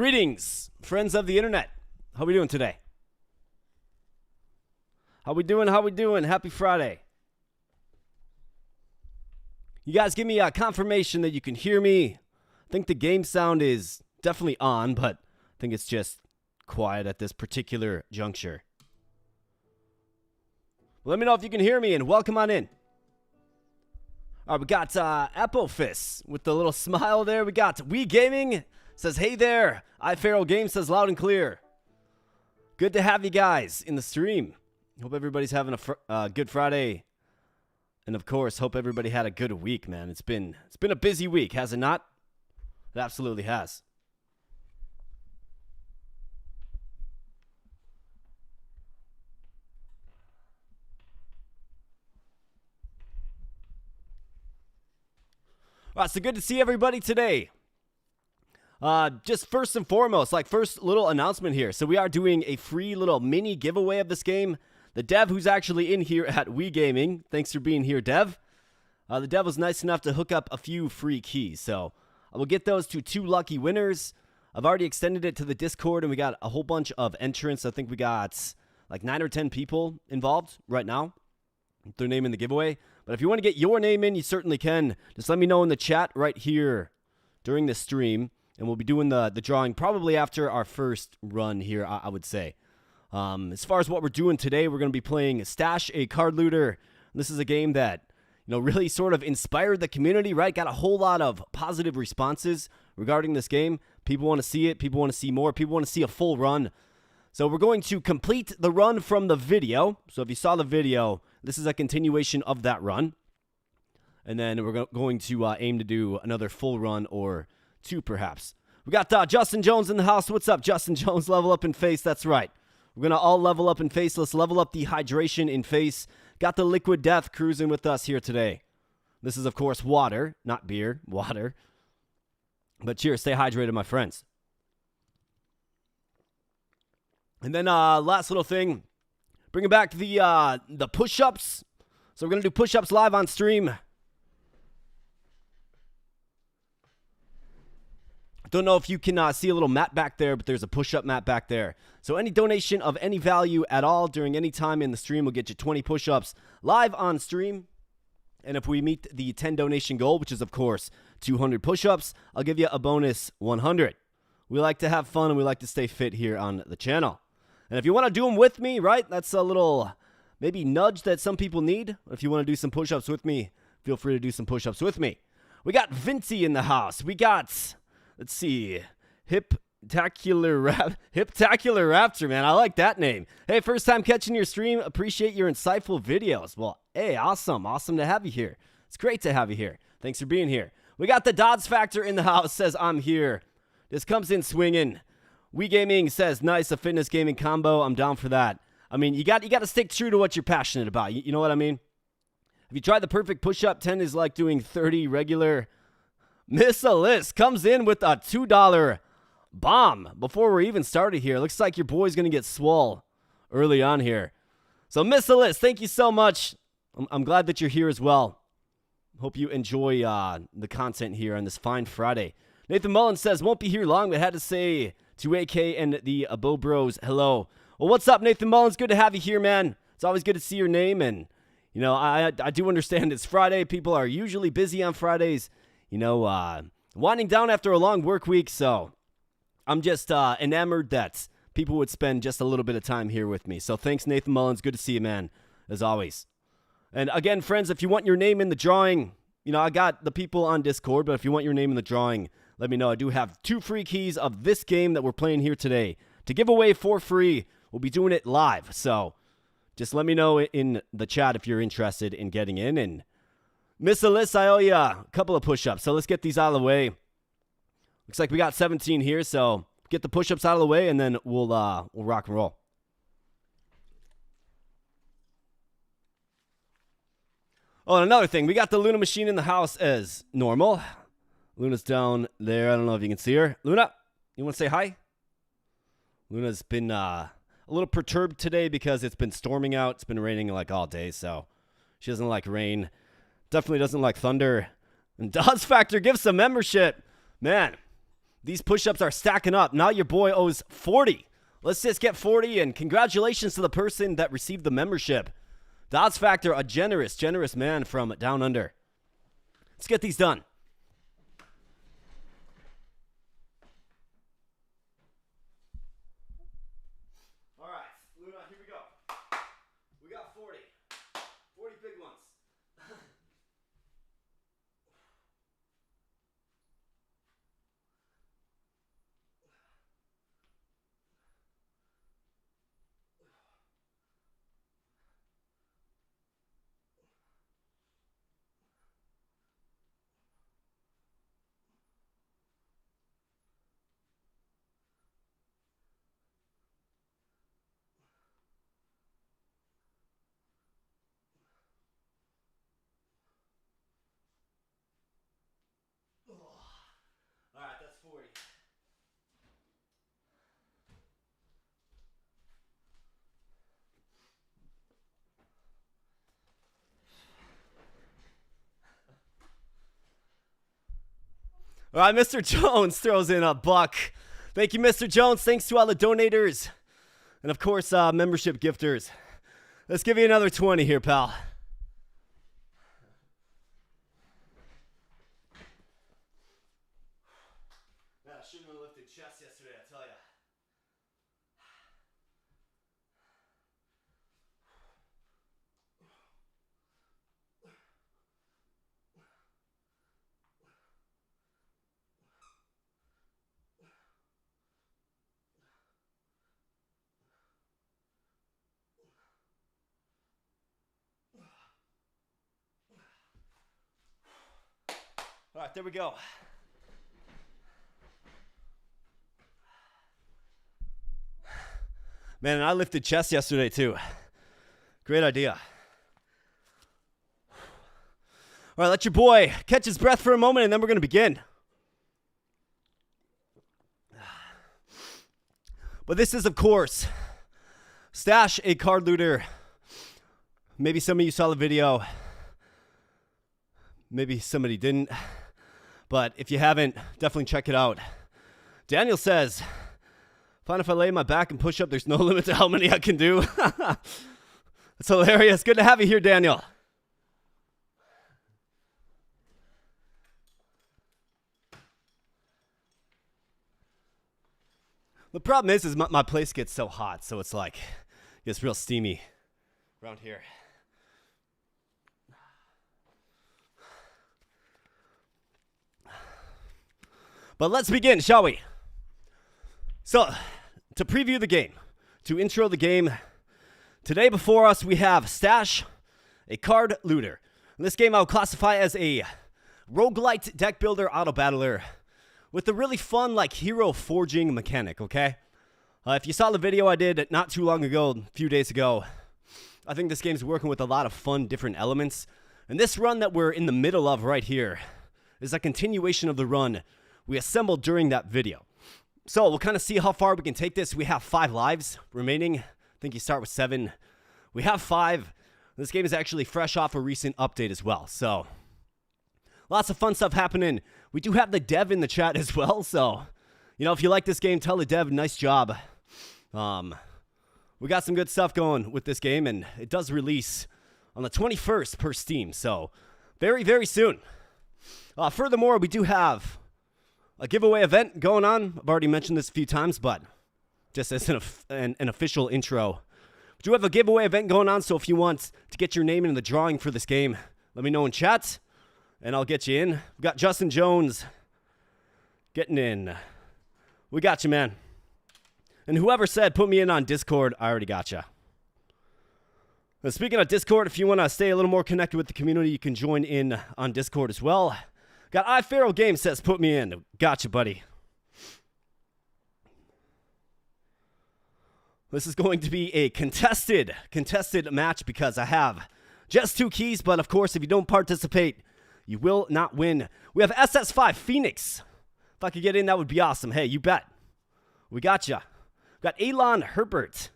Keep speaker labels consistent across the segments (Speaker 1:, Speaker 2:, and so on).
Speaker 1: Greetings, friends of the internet. How we doing today? How we doing? Happy Friday. You guys give me a confirmation that you can hear me. I think the game sound is definitely on, but I think it's just quiet at this particular juncture. Well, let me know if you can hear me, and welcome on in. All right, we got Apophis with the little smile there. We got We Gaming says, hey there. iFarrell Games says loud and clear. Good to have you guys in the stream. Hope everybody's having a good Friday. And of course, hope everybody had a good week, man. It's been a busy week, has it not? It absolutely has. All right, so good to see everybody today. Just first and foremost, first little announcement here. So we are doing a free little mini giveaway of this game. The dev who's actually in here at Wii Gaming, thanks for being here, Dev. The dev was nice enough to hook up a few free keys. So I will get those to 2 lucky winners. I've already extended it to the Discord, and we got a whole bunch of entrants. I think we got like 9 or 10 people involved right now. Their name in the giveaway. But if you want to get your name in, you certainly can. Just let me know in the chat right here during the stream. And we'll be doing the drawing probably after our first run here, I would say. As far as what we're doing today, we're going to be playing Stash, a Card Looter. This is a game that, really sort of inspired the community, right? Got a whole lot of positive responses regarding this game. People want to see it. People want to see more. People want to see a full run. So we're going to complete the run from the video. So if you saw the video, this is a continuation of that run. And then we're going to aim to do another full run or 2 perhaps. We got Justin Jones in the house. What's up, Justin Jones? Level up in face. That's right. We're going to all level up in face. Let's level up the hydration in face. Got the Liquid Death cruising with us here today. This is, of course, water, not beer, water. But cheers. Stay hydrated, my friends. And then last little thing, bringing back the push-ups. So we're going to do push-ups live on stream. Don't know if you can see a little mat back there, but there's a push-up mat back there. So any donation of any value at all during any time in the stream will get you 20 push-ups live on stream. And if we meet the 10 donation goal, which is, of course, 200 push-ups, I'll give you a bonus 100. We like to have fun, and we like to stay fit here on the channel. And if you want to do them with me, right, that's a little maybe nudge that some people need. If you want to do some push-ups with me, feel free to do some push-ups with me. We got Vinci in the house. We got... Let's see, Hiptacular Raptor, man. I like that name. Hey, first time catching your stream. Appreciate your insightful videos. Well, hey, awesome. Awesome to have you here. It's great to have you here. Thanks for being here. We got the Dodds Factor in the house. Says, I'm here. This comes in swinging. Wii Gaming says, nice, a fitness gaming combo. I'm down for that. I mean, you got to stick true to what you're passionate about. You know what I mean? If you try the perfect push-up, 10 is like doing 30 regular. Miss Alyss comes in with a $2 bomb before we're even started here. Looks like your boy's going to get swole early on here. So, Miss Alyss, thank you so much. I'm glad that you're here as well. Hope you enjoy the content here on this fine Friday. Nathan Mullins says, won't be here long, but had to say to AK and the Abo Bros, hello. Well, what's up, Nathan Mullins? Good to have you here, man. It's always good to see your name. And, I do understand it's Friday. People are usually busy on Fridays. Winding down after a long work week, so I'm just enamored that people would spend just a little bit of time here with me. So thanks, Nathan Mullins. Good to see you, man, as always. And again, friends, if you want your name in the drawing, I got the people on Discord, but if you want your name in the drawing, let me know. I do have 2 free keys of this game that we're playing here today to give away for free. We'll be doing it live, so just let me know in the chat if you're interested in getting in. And Miss Alyssa, I owe you a couple of push-ups, so let's get these out of the way. Looks like we got 17 here, so get the push-ups out of the way, and then we'll rock and roll. Oh, and another thing, we got the Luna machine in the house as normal. Luna's down there. I don't know if you can see her. Luna, you want to say hi? Luna's been a little perturbed today because it's been storming out. It's been raining like all day, so she doesn't like rain. Definitely doesn't like thunder. And Dodds Factor gives some membership. Man, These push-ups are stacking up. Now your boy owes 40. Let's just get 40, and congratulations to the person that received the membership. Dodds Factor, a generous man from down under. Let's get these done. All right, Luna, here we go. We got 40. 40 big ones. All right, that's 40. All right, Mr. Jones throws in a buck. Thank you, Mr. Jones. Thanks to all the donators. And, of course, membership gifters. Let's give you another 20 here, pal. Man, I shouldn't have lifted chest yesterday, I tell you. All right, there we go. Man, and I lifted chest yesterday too. Great idea. All right, let your boy catch his breath for a moment, and then we're going to begin. But this is, of course, Stash, a card looter. Maybe some of you saw the video. Maybe somebody didn't. But if you haven't, definitely check it out. Daniel says, fine if I lay my back and push up. There's no limit to how many I can do. That's hilarious. Good to have you here, Daniel. The problem is my place gets so hot, so it's like, it gets real steamy around here. But let's begin, shall we? So, to preview the game, to intro the game, today before us we have Stash, a card looter. In this game I would classify as a roguelite deck builder auto-battler with a really fun like hero forging mechanic, okay? If you saw the video I did not too long ago, a few days ago, I think this game's working with a lot of fun different elements. And this run that we're in the middle of right here is a continuation of the run we assembled during that video. So we'll kind of see how far we can take this. We have 5 lives remaining. I think you start with 7. We have 5. This game is actually fresh off a recent update as well. So lots of fun stuff happening. We do have the dev in the chat as well. So, you know, if you like this game, tell the dev, nice job. We got some good stuff going with this game, and it does release on the 21st per Steam. So very, very soon. Furthermore, we do have a giveaway event going on. I've already mentioned this a few times, but just as an official intro, we do have a giveaway event going on, so if you want to get your name in the drawing for this game, let me know in chat, and I'll get you in. We've got Justin Jones getting in. We got you, man. And whoever said, put me in on Discord, I already got you. And speaking of Discord, if you want to stay a little more connected with the community, you can join in on Discord as well. Got iFarrell Games says, put me in. Gotcha, buddy. This is going to be a contested match because I have just 2 keys. But, of course, if you don't participate, you will not win. We have SS5 Phoenix. If I could get in, that would be awesome. Hey, you bet. We gotcha. Got Elon Herbert.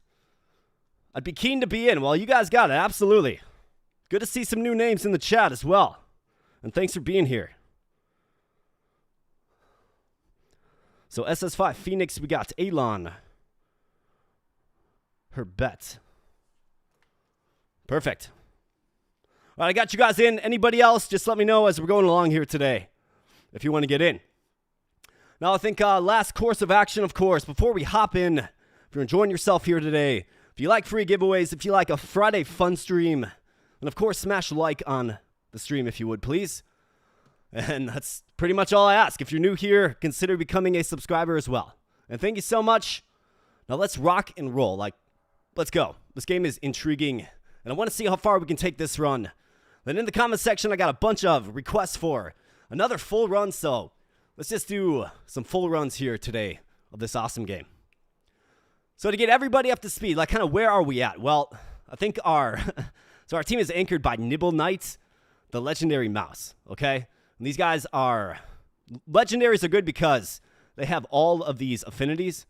Speaker 1: I'd be keen to be in. Well, you guys got it. Absolutely. Good to see some new names in the chat as well. And thanks for being here. So SS5 Phoenix, we got Alon. Her bet. Perfect. All right, I got you guys in. Anybody else, just let me know as we're going along here today if you want to get in. Now, I think last course of action, of course, before we hop in, if you're enjoying yourself here today, if you like free giveaways, if you like a Friday fun stream, and of course, smash like on the stream if you would, please. And that's pretty much all I ask. If you're new here, consider becoming a subscriber as well. And thank you so much. Now, let's rock and roll. Let's go. This game is intriguing, and I want to see how far we can take this run. Then in the comment section, I got a bunch of requests for another full run, so let's just do some full runs here today of this awesome game. So to get everybody up to speed, kind of where are we at? Well, I think our team is anchored by Nibble Knight, the legendary mouse, okay? And these guys are, legendaries are good because they have all of these affinities,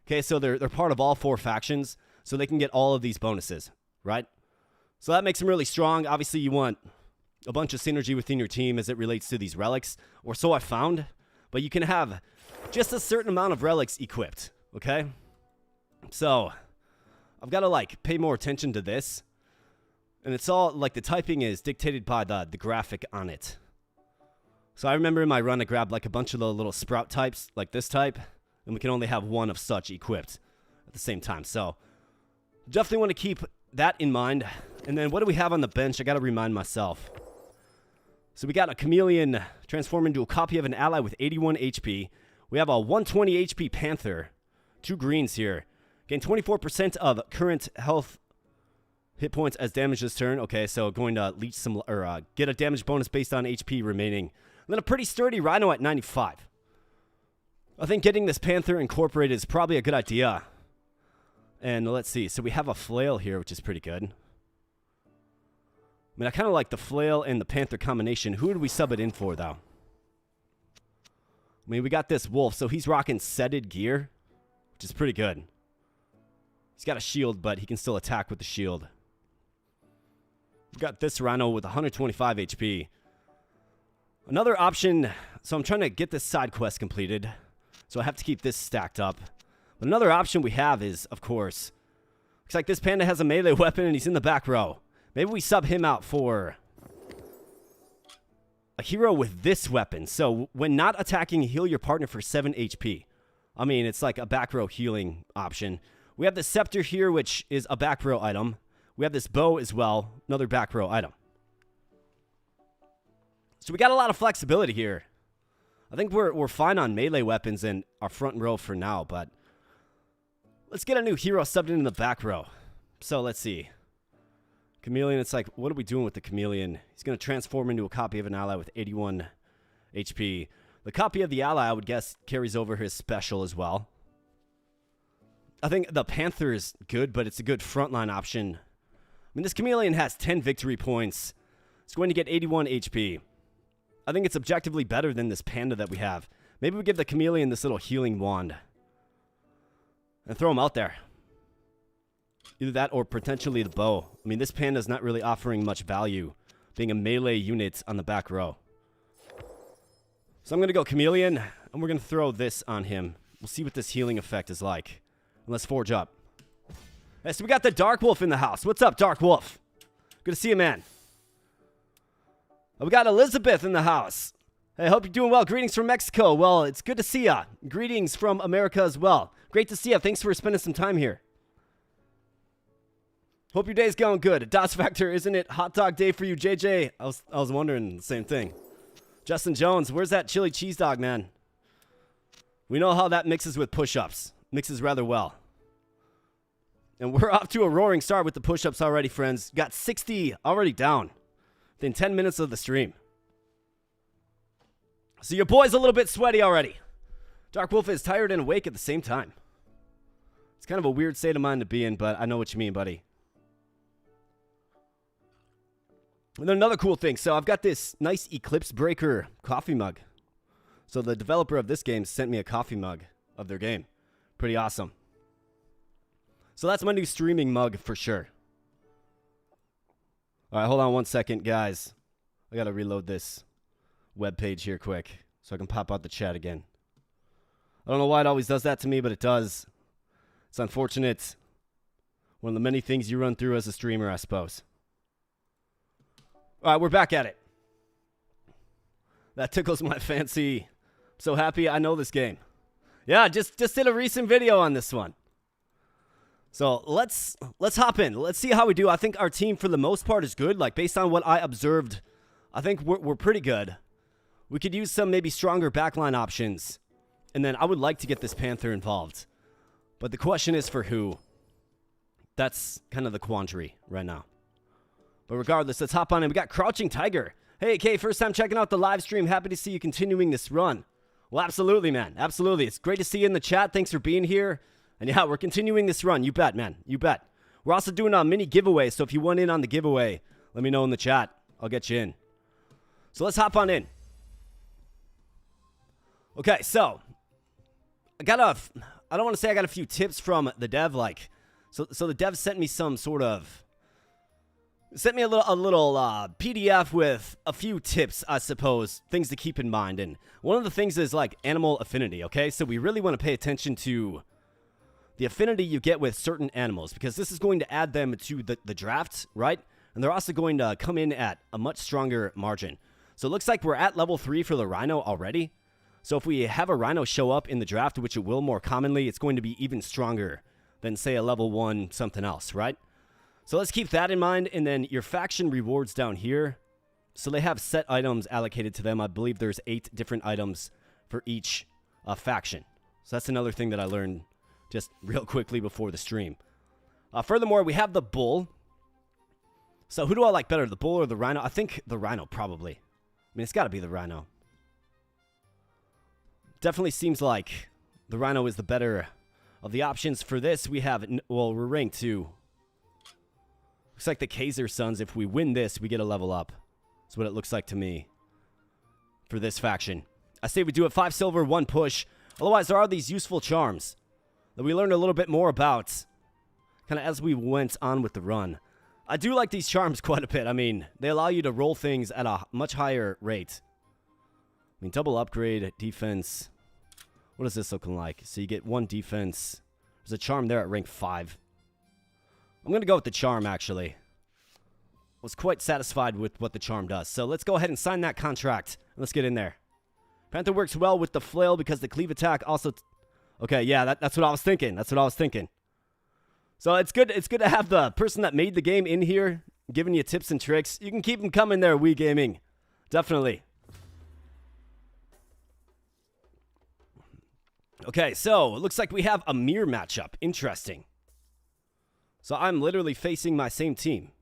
Speaker 1: okay? So they're part of all 4 factions, so they can get all of these bonuses, right? So that makes them really strong. Obviously, you want a bunch of synergy within your team as it relates to these relics, or so I found. But you can have just a certain amount of relics equipped, okay? So I've got to pay more attention to this. And it's all the typing is dictated by the graphic on it. So I remember in my run I grabbed a bunch of the little sprout types, like this type, and we can only have one of such equipped at the same time. So definitely want to keep that in mind. And then what do we have on the bench? I got to remind myself. So we got a chameleon transform into a copy of an ally with 81 HP. We have a 120 HP panther, 2 greens here. Gain 24% of current health hit points as damage this turn. Okay, so going to leech some, or get a damage bonus based on HP remaining. And then a pretty sturdy rhino at 95. I think getting this panther incorporated is probably a good idea. And let's see. So we have a flail here, which is pretty good. I mean, I kind of like the flail and the panther combination. Who did we sub it in for, though? I mean, we got this wolf, so he's rocking setted gear, which is pretty good. He's got a shield, but he can still attack with the shield. We've got this rhino with 125 HP. Another option, so I'm trying to get this side quest completed, so I have to keep this stacked up. But another option we have is, of course, looks like this panda has a melee weapon and he's in the back row. Maybe we sub him out for a hero with this weapon. So when not attacking, heal your partner for 7 HP. I mean, it's like a back row healing option. We have the scepter here, which is a back row item. We have this bow as well, another back row item. So we got a lot of flexibility here. I think we're fine on melee weapons in our front row for now, but let's get a new hero subbed in the back row. So let's see. Chameleon, it's what are we doing with the chameleon? He's going to transform into a copy of an ally with 81 HP. The copy of the ally, I would guess, carries over his special as well. I think the panther is good, but it's a good frontline option. I mean, this chameleon has 10 victory points. It's going to get 81 HP. I think it's objectively better than this panda that we have. Maybe we give the chameleon this little healing wand and throw him out there. Either that or potentially the bow. I mean, this panda is not really offering much value, being a melee unit on the back row. So I'm going to go chameleon, and we're going to throw this on him. We'll see what this healing effect is like. And let's forge up. Hey, so we got the Dark Wolf in the house. What's up, Dark Wolf? Good to see you, man. We got Elizabeth in the house. Hey, hope you're doing well. Greetings from Mexico. Well, it's good to see ya. Greetings from America as well. Great to see ya. Thanks for spending some time here. Hope your day's going good. DOS Factor, isn't it hot dog day for you, JJ? I was wondering the same thing. Justin Jones, where's that chili cheese dog, man? We know how that mixes with push-ups. Mixes rather well. And we're off to a roaring start with the push-ups already, friends. Got 60 already down within 10 minutes of the stream. So your boy's a little bit sweaty already. Dark Wolf is tired and awake at the same time. It's kind of a weird state of mind to be in, but I know what you mean, buddy. And then another cool thing. So I've got this nice Eclipse Breaker coffee mug. So the developer of this game sent me a coffee mug of their game. Pretty awesome. So that's my new streaming mug for sure. All right, hold on one second, guys. I got to reload this web page here quick so I can pop out the chat again. I don't know why it always does that to me, but it does. It's unfortunate. One of the many things you run through as a streamer, I suppose. All right, we're back at it. That tickles my fancy. I'm so happy I know this game. Yeah, just did a recent video on this one. So let's hop in. Let's see how we do. I think our team, for the most part, is good. Like, based on what I observed, I think we're pretty good. We could use some maybe stronger backline options. And then I would like to get this Panther involved. But the question is for who? That's kind of the quandary right now. But regardless, let's hop on in. We got Crouching Tiger. Hey, Kay, first time checking out the live stream. Happy to see you continuing this run. Well, absolutely, man. Absolutely. It's great to see you in the chat. Thanks for being here. And yeah, we're continuing this run. You bet, man. You bet. We're also doing a mini giveaway. So if you want in on the giveaway, let me know in the chat. I'll get you in. So let's hop on in. Okay, so I don't want to say I got a few tips from the dev. Like, so the dev sent me some sort of, sent me a little PDF with a few tips, I suppose, things to keep in mind. And one of the things is like animal affinity. Okay, so we really want to pay attention to the affinity you get with certain animals, because this is going to add them to the draft, right? And they're also going to come in at a much stronger margin. So it looks like we're at level 3 for the rhino already. So if we have a rhino show up in the draft, which it will more commonly, it's going to be even stronger than, say, a level 1 something else, right? So let's keep that in mind. And then your faction rewards down here. So they have set items allocated to them. I believe there's 8 different items for each faction. So that's another thing that I learned just real quickly before the stream. Furthermore, we have the bull. So who do I like better, the bull or the rhino? I think the rhino, probably. I mean, it's got to be the rhino. Definitely seems like the rhino is the better of the options. For this, we have, well, we're ranked 2. Looks like the Kaiser Sons, if we win this, we get a level up. That's what it looks like to me for this faction. I say we do it 5 silver, 1 push. Otherwise, there are these useful charms that we learned a little bit more about kind of as we went on with the run. I do like these charms quite a bit. I mean, they allow you to roll things at a much higher rate. I mean, double upgrade, defense. What is this looking like? So you get 1 defense. There's a charm there at rank 5. I'm going to go with the charm, actually. Was quite satisfied with what the charm does. So let's go ahead and sign that contract. Let's get in there. Panther works well with the flail because the cleave attack also... Okay, yeah, that's what I was thinking. That's what I was thinking. So it's good to have the person that made the game in here giving you tips and tricks. You can keep them coming there, Wii Gaming. Definitely. Okay, so it looks like we have a mirror matchup. Interesting. So I'm literally facing my same team.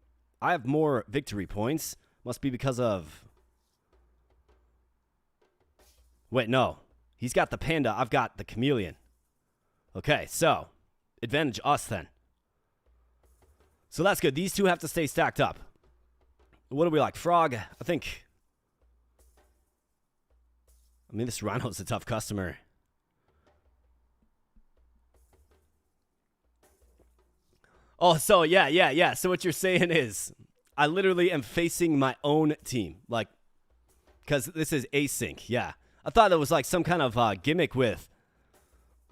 Speaker 1: I have more victory points. Must be because of... Wait, no. He's got the panda. I've got the chameleon. Okay, so advantage us then. So that's good. These two have to stay stacked up. What do we like? Frog, I think... I mean, this rhino's a tough customer. Oh, so yeah. So what you're saying is, I literally am facing my own team. Like, because this is async, yeah. I thought it was like some kind of gimmick with,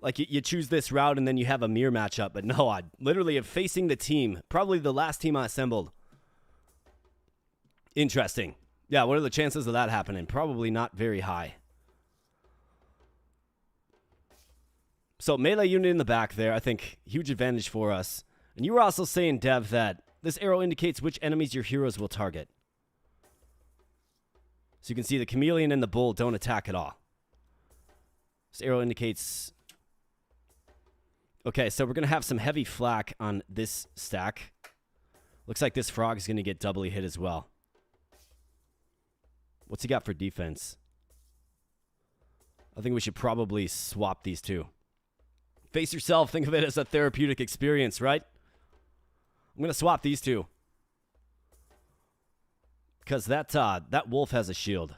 Speaker 1: like, you choose this route and then you have a mirror matchup. But no, I literally am facing the team. Probably the last team I assembled. Interesting. Yeah, what are the chances of that happening? Probably not very high. So melee unit in the back there, I think huge advantage for us. And you were also saying, Dev, that this arrow indicates which enemies your heroes will target. So you can see the chameleon and the bull don't attack at all. This arrow indicates... Okay, so we're going to have some heavy flak on this stack. Looks like this frog is going to get doubly hit as well. What's he got for defense? I think we should probably swap these two. Face yourself. Think of it as a therapeutic experience, right? I'm going to swap these two. Because that wolf has a shield.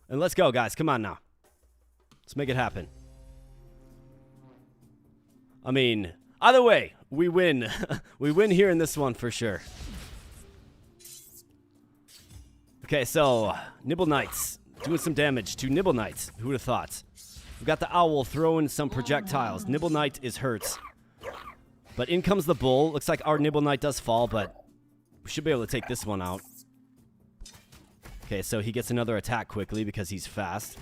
Speaker 1: And let's go, guys. Come on now. Let's make it happen. I mean, either way, we win. We win here in this one for sure. Okay, so Nibble Knights. Doing some damage to Nibble Knight. Who would have thought? We've got the owl throwing some projectiles. Nibble Knight is hurt. But in comes the bull. Looks like our Nibble Knight does fall, but we should be able to take this one out. Okay, so he gets another attack quickly because he's fast.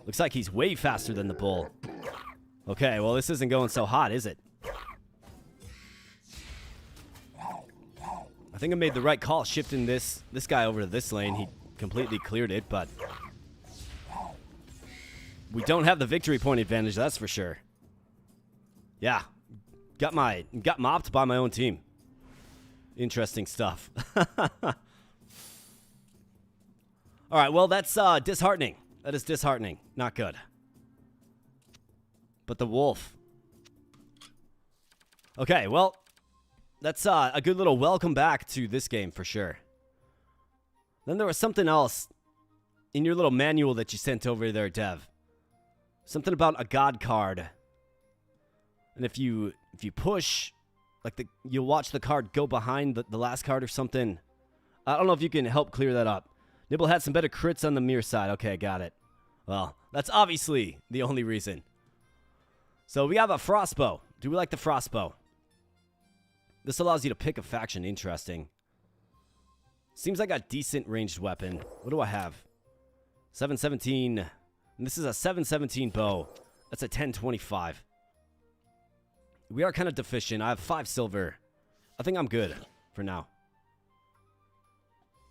Speaker 1: Looks like he's way faster than the bull. Okay, well, this isn't going so hot, is it? I think I made the right call shifting this guy over to this lane. He completely cleared it, but we don't have the victory point advantage, that's for sure. Yeah. Got mopped by my own team. Interesting stuff. All right, well, that's disheartening. That is disheartening. Not good. But the wolf. Okay, well, that's a good little welcome back to this game for sure. Then there was something else in your little manual that you sent over there, Dev. Something about a god card. And if you push, like you'll watch the card go behind the last card or something. I don't know if you can help clear that up. Nibble had some better crits on the mirror side. Okay, got it. Well, that's obviously the only reason. So we have a frostbow. Do we like the frostbow? This allows you to pick a faction. Interesting. Seems like a decent ranged weapon. What do I have? 717. And this is a 717 bow. That's a 1025. We are kind of deficient. I have 5 silver. I think I'm good for now.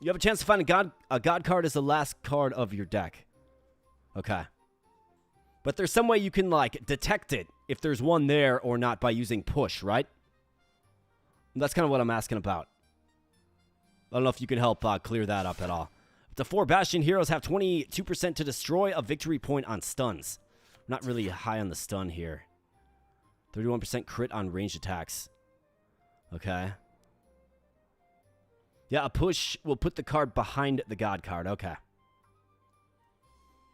Speaker 1: You have a chance to find a god card as the last card of your deck. Okay. But there's some way you can, like, detect it if there's one there or not by using push, right? That's kind of what I'm asking about. I don't know if you can help clear that up at all. The 4 Bastion heroes have 22% to destroy a victory point on stuns. I'm not really high on the stun here. 31% crit on ranged attacks. Okay. Yeah, a push will put the card behind the god card. Okay.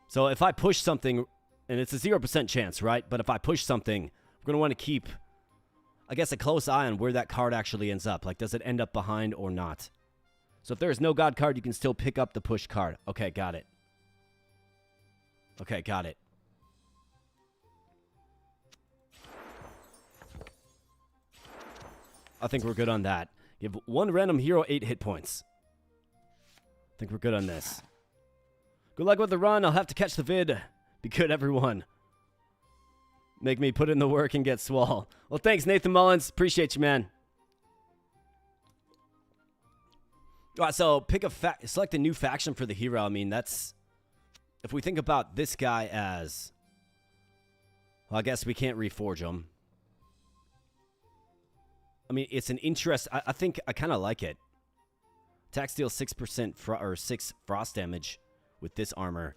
Speaker 1: So if I push something, and it's a 0% chance, right? But if I push something, we're going to want to keep, I guess, a close eye on where that card actually ends up. Like, does it end up behind or not? So if there is no god card, you can still pick up the push card. Okay, got it. Okay, got it. I think we're good on that. Give one random hero 8 hit points. I think we're good on this. Good luck with the run. I'll have to catch the vid. Be good, everyone. Make me put in the work and get swole. Well, thanks, Nathan Mullins. Appreciate you, man. All right, so select a new faction for the hero. I mean, that's... If we think about this guy as... Well, I guess we can't reforge him. I mean, it's an interest. I think I kind of like it. Attack steal 6% 6 frost damage with this armor.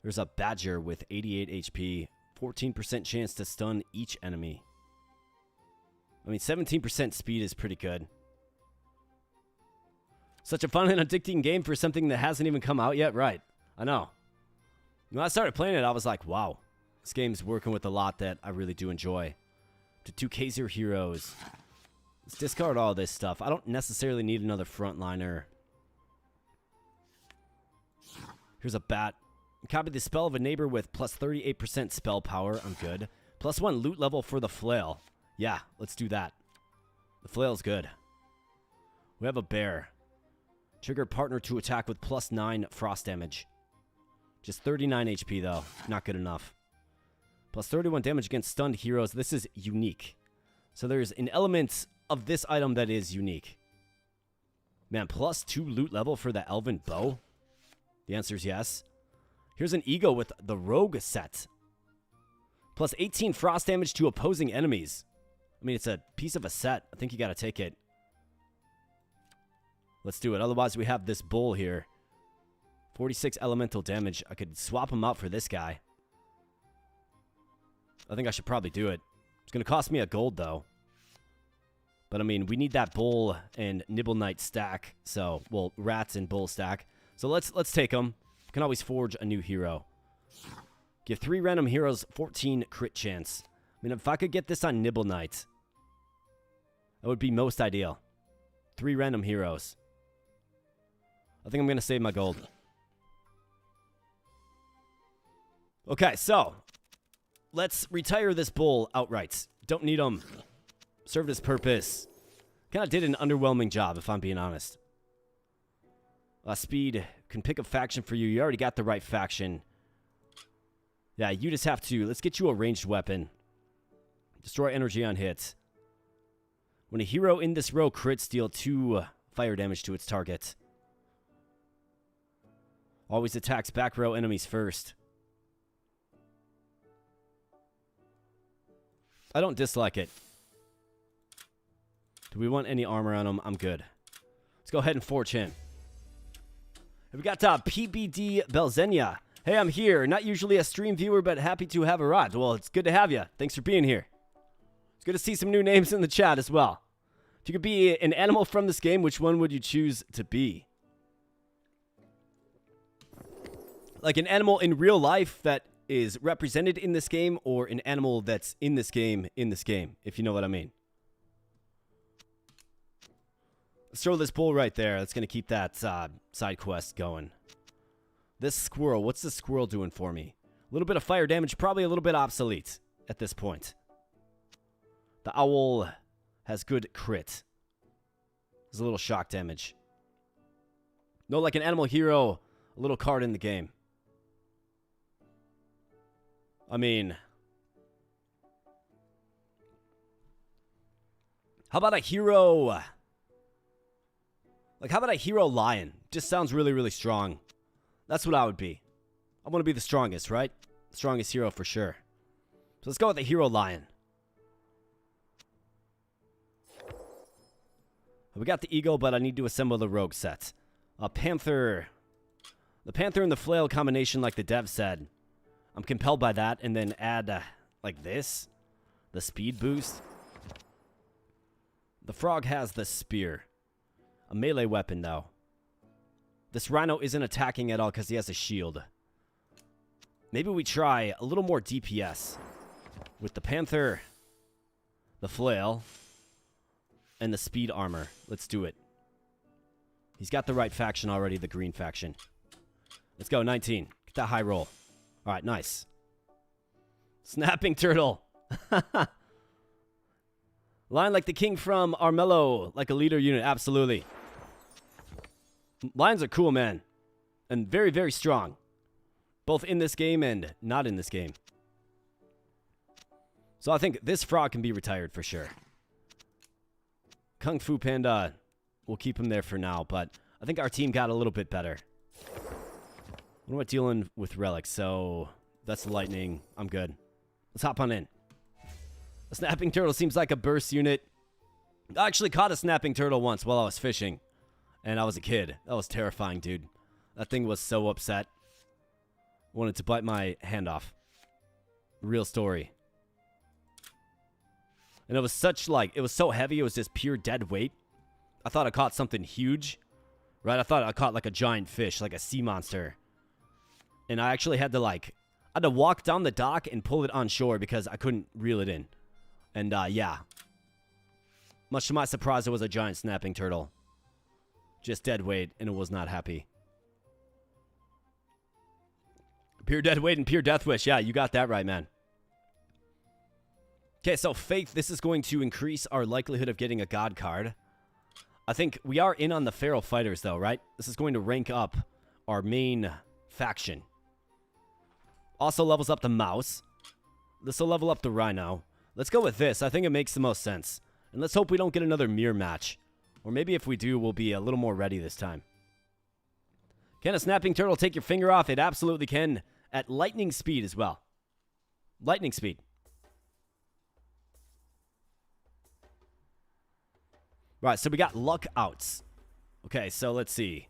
Speaker 1: There's a badger with 88 HP, 14% chance to stun each enemy. I mean, 17% speed is pretty good. Such a fun and addicting game for something that hasn't even come out yet, right? I know. When I started playing it, I was like, wow, this game's working with a lot that I really do enjoy. To 2 Kaiser heroes. Let's discard all this stuff. I don't necessarily need another frontliner. Here's a bat. Copy the spell of a neighbor with plus 38% spell power. I'm good. Plus 1 loot level for the flail. Yeah, let's do that. The flail's good. We have a bear. Trigger partner to attack with plus 9 frost damage. Just 39 HP though. Not good enough. Plus 31 damage against stunned heroes. This is unique. So there's an element of this item that is unique. Man, plus 2 loot level for the elven bow? The answer is yes. Here's an ego with the rogue set. Plus 18 frost damage to opposing enemies. I mean, it's a piece of a set. I think you got to take it. Let's do it. Otherwise, we have this bull here. 46 elemental damage. I could swap him out for this guy. I think I should probably do it. It's going to cost me a gold, though. But, I mean, we need that bull and Nibble Knight stack. So, well, rats and bull stack. So, let's take them. We can always forge a new hero. Give 3 random heroes 14 crit chance. I mean, if I could get this on Nibble Knight, that would be most ideal. 3 random heroes. I think I'm going to save my gold. Okay, so let's retire this bull outright. Don't need him. Served his purpose. Kind of did an underwhelming job, if I'm being honest. Speed can pick a faction for you. You already got the right faction. Yeah, you just have to. Let's get you a ranged weapon. Destroy energy on hit. When a hero in this row crits, deal 2 fire damage to its target. Always attacks back row enemies first. I don't dislike it. Do we want any armor on him? I'm good. Let's go ahead and forge him. We got PBD Belzenia. Hey, I'm here. Not usually a stream viewer, but happy to have arrived. Well, it's good to have you. Thanks for being here. It's good to see some new names in the chat as well. If you could be an animal from this game, which one would you choose to be? Like an animal in real life that is represented in this game, or an animal that's in this game, if you know what I mean. Let's throw this bull right there. That's going to keep that side quest going. This squirrel, what's the squirrel doing for me? A little bit of fire damage, probably a little bit obsolete at this point. The owl has good crit. There's a little shock damage. No, like an animal hero, a little card in the game. I mean, how about a hero? Like, how about a hero lion? Just sounds really, really strong. That's what I would be. I want to be the strongest, right? Strongest hero for sure. So let's go with the hero lion. We got the eagle, but I need to assemble the rogue set. A panther. The panther and the flail combination, like the dev said. I'm compelled by that, and then add, like this. The speed boost. The frog has the spear. A melee weapon, though. This rhino isn't attacking at all because he has a shield. Maybe we try a little more DPS. With the panther, the flail, and the speed armor. Let's do it. He's got the right faction already, the green faction. Let's go, 19. Get that high roll. All right, nice. Snapping turtle. Lion like the king from Armello, like a leader unit. Absolutely. Lions are cool, man. And very, very strong. Both in this game and not in this game. So I think this frog can be retired for sure. Kung Fu Panda, we'll keep him there for now, but I think our team got a little bit better. What am I dealing with relics? So that's lightning. I'm good. Let's hop on in. A snapping turtle seems like a burst unit. I actually caught a snapping turtle once while I was fishing. And I was a kid. That was terrifying, dude. That thing was so upset. Wanted to bite my hand off. Real story. And it was such like, it was so heavy, it was just pure dead weight. I thought I caught something huge. Right? I thought I caught like a giant fish, like a sea monster. And I actually had to like, I had to walk down the dock and pull it on shore because I couldn't reel it in. And yeah. Much to my surprise, it was a giant snapping turtle. Just dead weight, and it was not happy. Pure dead weight and pure death wish. Yeah, you got that right, man. Okay, so faith, this is going to increase our likelihood of getting a god card. I think we are in on the feral fighters, though, right? This is going to rank up our main faction. Also levels up the mouse. This will level up the rhino. Let's go with this. I think it makes the most sense. And let's hope we don't get another mirror match. Or maybe if we do, we'll be a little more ready this time. Can a snapping turtle take your finger off? It absolutely can. At lightning speed as well. Lightning speed. Right, so we got luck outs. Okay, so let's see.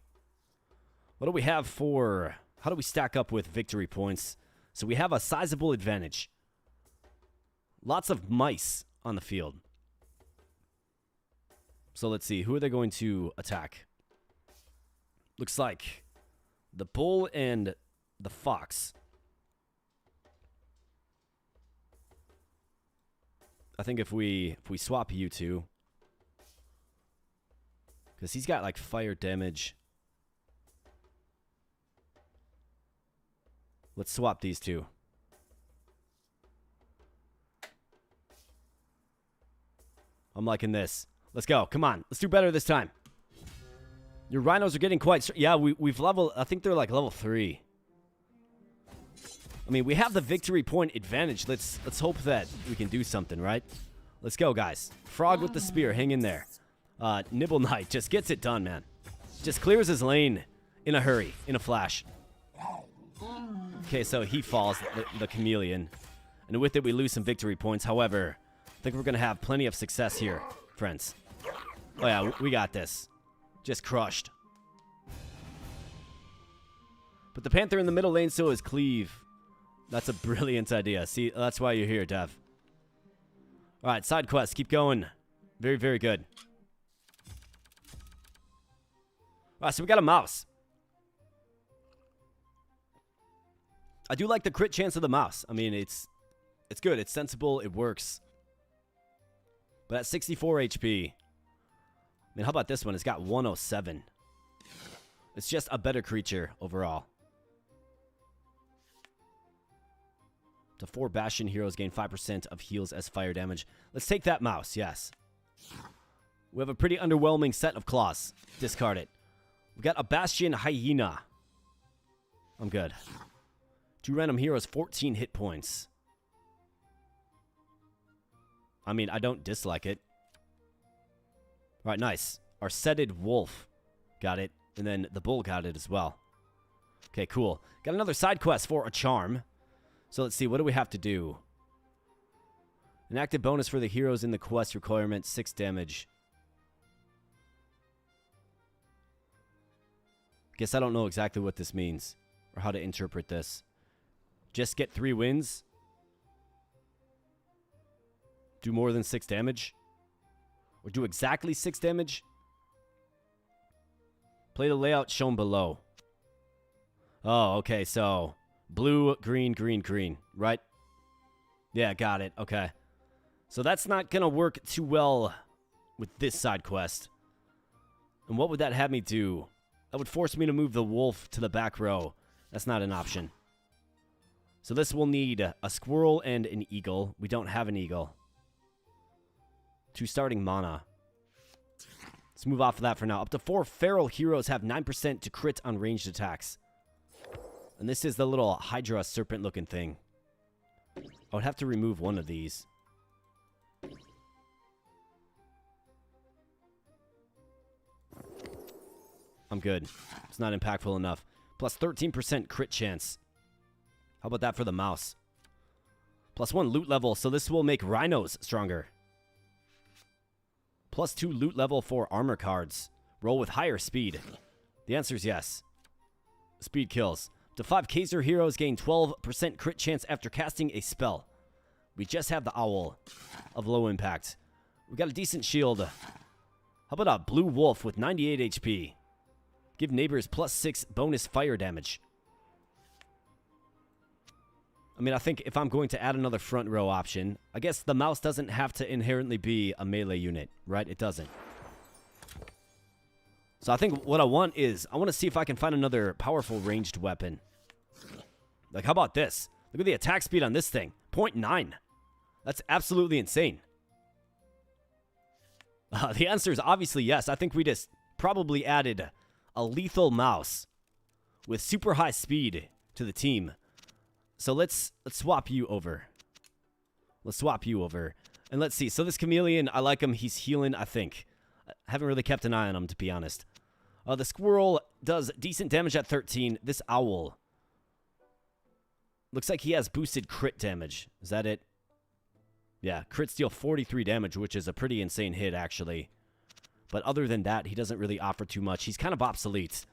Speaker 1: What do we have for... How do we stack up with victory points? So we have a sizable advantage. Lots of mice on the field. So let's see. Who are they going to attack? Looks like the bull and the fox. I think if we swap you two, because he's got like fire damage. Let's swap these two. I'm liking this. Let's go. Come on. Let's do better this time. Your rhinos are getting quite... Yeah, we've leveled... I think they're like level 3. I mean, we have the victory point advantage. Let's hope that we can do something, right? Let's go, guys. Frog with the spear. Hang in there. Nibble Knight just gets it done, man. Just clears his lane in a hurry, in a flash. Okay, so he falls, the chameleon. And with it, we lose some victory points. However, I think we're going to have plenty of success here, friends. Oh, yeah, we got this. Just crushed. But the Panther in the middle lane still is cleave. That's a brilliant idea. See, that's why you're here, Dev. All right, side quest. Keep going. Very, very good. All right, so we got a mouse. I do like the crit chance of the mouse. I mean, it's good. It's sensible. It works. But at 64 HP... I mean, how about this one? It's got 107. It's just a better creature overall. The 4 Bastion heroes gain 5% of heals as fire damage. Let's take that mouse, yes. We have a pretty underwhelming set of claws. Discard it. We got a Bastion Hyena. I'm good. 2 random heroes, 14 hit points. I mean, I don't dislike it. All right, nice. Our setted wolf got it, and then the bull got it as well. Okay, cool. Got another side quest for a charm. So let's see, what do we have to do? An active bonus for the heroes in the quest requirement, 6 damage. Guess I don't know exactly what this means, or how to interpret this. Just get 3 wins? Do more than 6 damage? Or do exactly 6 damage? Play the layout shown below. Oh, okay, so blue, green, green, green, right? Yeah, got it, okay. So that's not going to work too well with this side quest. And what would that have me do? That would force me to move the wolf to the back row. That's not an option. So this will need a squirrel and an eagle. We don't have an eagle. 2 starting mana. Let's move off of that for now. Up to 4 feral heroes have 9% to crit on ranged attacks. And this is the little Hydra serpent looking thing. I would have to remove one of these. I'm good. It's not impactful enough. Plus 13% crit chance. How about that for the mouse? Plus 1 loot level, so this will make rhinos stronger. Plus 2 loot level for armor cards. Roll with higher speed. The answer is yes. Speed kills. To 5 Kaiser heroes gain 12% crit chance after casting a spell. We just have the owl of low impact. We got a decent shield. How about a blue wolf with 98 HP? Give neighbors plus 6 bonus fire damage. I mean, I think if I'm going to add another front row option, I guess the mouse doesn't have to inherently be a melee unit, right? It doesn't. So I think what I want is, I want to see if I can find another powerful ranged weapon. Like, how about this? Look at the attack speed on this thing. 0.9. That's absolutely insane. The answer is obviously yes. I think we just probably added a lethal mouse with super high speed to the team. So let's swap you over. Let's swap you over. And let's see. So this chameleon, I like him. He's healing, I think. I haven't really kept an eye on him, to be honest. The squirrel does decent damage at 13. This owl looks like he has boosted crit damage. Is that it? Yeah, crit deal 43 damage, which is a pretty insane hit, actually. But other than that, he doesn't really offer too much. He's kind of obsolete.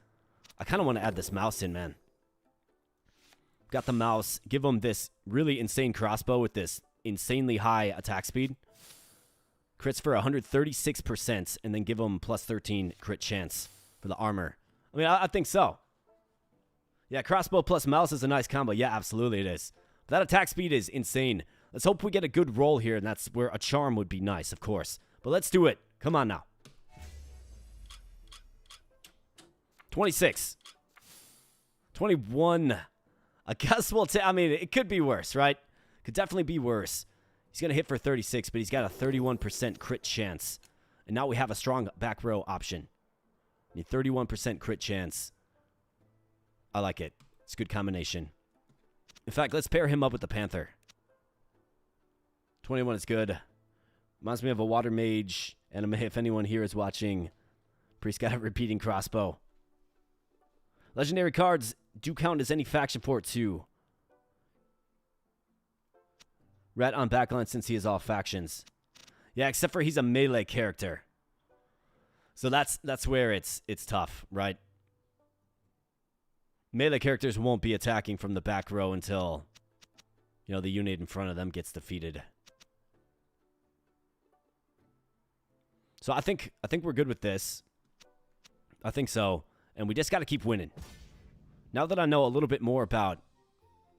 Speaker 1: I kind of want to add this mouse in, man. Got the mouse. Give him this really insane crossbow with this insanely high attack speed. Crits for 136%, and then give him plus 13 crit chance for the armor. I mean, I think so. Yeah, crossbow plus mouse is a nice combo. Yeah, absolutely it is. But that attack speed is insane. Let's hope we get a good roll here, and that's where a charm would be nice, of course. But let's do it. Come on now. 26. 21. I guess we'll I mean, it could be worse, right? Could definitely be worse. He's going to hit for 36, but he's got a 31% crit chance. And now we have a strong back row option. I mean, 31% crit chance. I like it. It's a good combination. In fact, let's pair him up with the Panther. 21 is good. Reminds me of a water mage. And if anyone here is watching, Priest got a repeating crossbow. Legendary cards do count as any faction fort too. Rat on backline since he is all factions. Yeah, except for he's a melee character. So that's where it's tough, right? Melee characters won't be attacking from the back row until, you know, the unit in front of them gets defeated. So I think we're good with this. I think so. And we just got to keep winning. Now that I know a little bit more about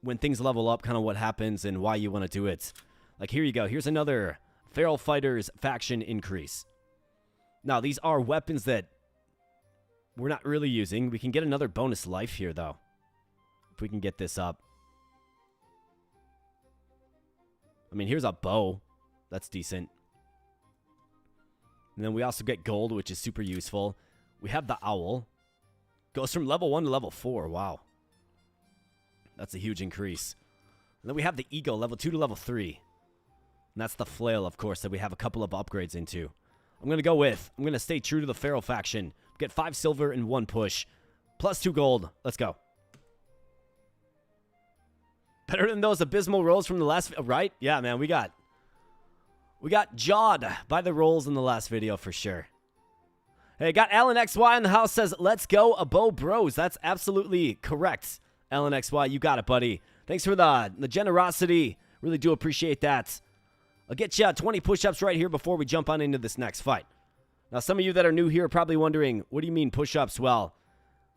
Speaker 1: when things level up, kind of what happens and why you want to do it. Like, here you go. Here's another Feral Fighters faction increase. Now, these are weapons that we're not really using. We can get another bonus life here, though. If we can get this up. I mean, here's a bow. That's decent. And then we also get gold, which is super useful. We have the owl. Goes from level 1 to level 4. Wow. That's a huge increase. And then we have the eagle, level 2 to level 3. And that's the flail, of course, that we have a couple of upgrades into. I'm going to stay true to the feral faction. Get 5 silver and 1 push. Plus 2 gold. Let's go. Better than those abysmal rolls from the last, right? Yeah, man, we got jawed by the rolls in the last video for sure. Hey, got Alan XY in the house, says, let's go, Abo Bros. That's absolutely correct. Alan XY, you got it, buddy. Thanks for the generosity. Really do appreciate that. I'll get you 20 push-ups right here before we jump on into this next fight. Now, some of you that are new here are probably wondering, what do you mean push-ups? Well,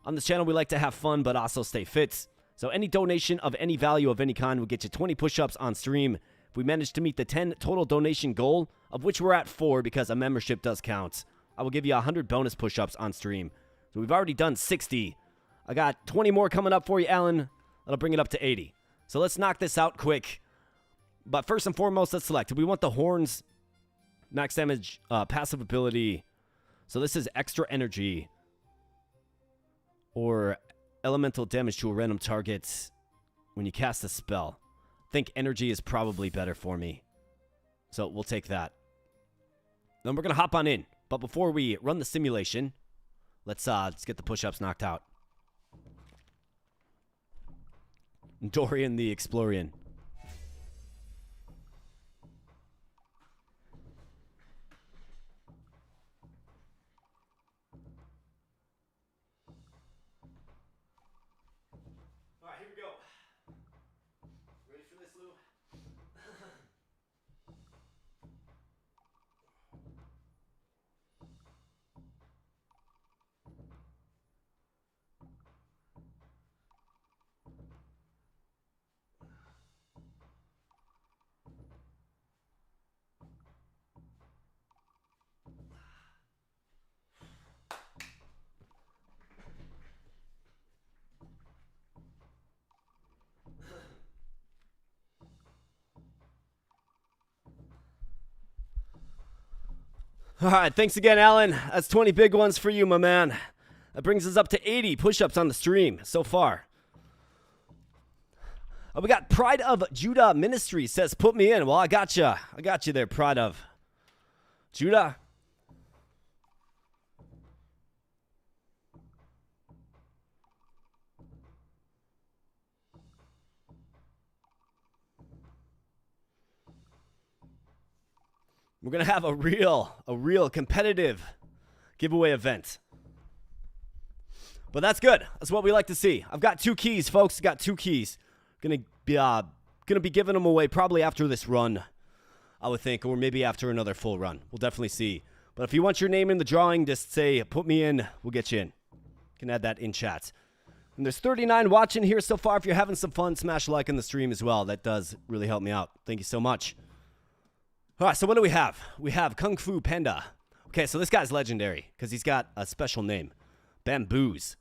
Speaker 1: on this channel, we like to have fun, but also stay fit. So any donation of any value of any kind will get you 20 push-ups on stream. If we manage to meet the 10 total donation goal, of which we're at 4 because a membership does count, I will give you 100 bonus push-ups on stream. So we've already done 60. I got 20 more coming up for you, Alan. That'll bring it up to 80. So let's knock this out quick. But first and foremost, let's select. We want the horns, max damage, passive ability. So this is extra energy. Or elemental damage to a random target when you cast a spell. I think energy is probably better for me. So we'll take that. Then we're going to hop on in. But before we run the simulation, let's get the push-ups knocked out. Dorian the Explorian. All right, here we go. Ready for this, Lou? All right, thanks again, Alan. That's 20 big ones for you, my man. That brings us up to 80 push-ups on the stream so far. Oh, we got Pride of Judah Ministry says, put me in. Well, I got you. I got you there, Pride of Judah. We're going to have a real competitive giveaway event. But that's good. That's what we like to see. I've got 2 keys, folks. Got 2 keys. Gonna be giving them away probably after this run, I would think, or maybe after another full run. We'll definitely see. But if you want your name in the drawing, just say, put me in. We'll get you in. You can add that in chat. And there's 39 watching here so far. If you're having some fun, smash a like in the stream as well. That does really help me out. Thank you so much. All right, so what do we have? We have Kung Fu Panda. Okay, so this guy's legendary because he's got a special name. Bamboos.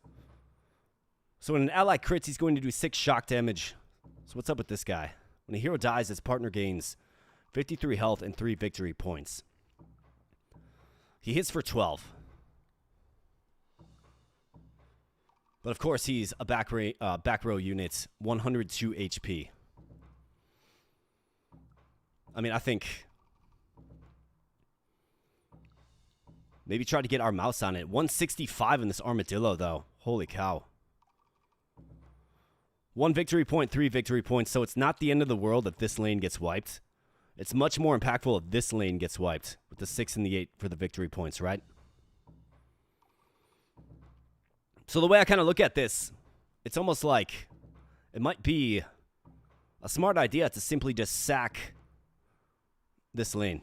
Speaker 1: So when an ally crits, he's going to do 6 shock damage. So what's up with this guy? When a hero dies, his partner gains 53 health and 3 victory points. He hits for 12. But of course, he's a back row unit, 102 HP. I mean, I think maybe try to get our mouse on it. 165 in this armadillo, though. Holy cow. 1 victory point, 3 victory points. So it's not the end of the world if this lane gets wiped. It's much more impactful if this lane gets wiped with the 6 and the 8 for the victory points, right? So the way I kind of look at this, it's almost like it might be a smart idea to simply just sack this lane.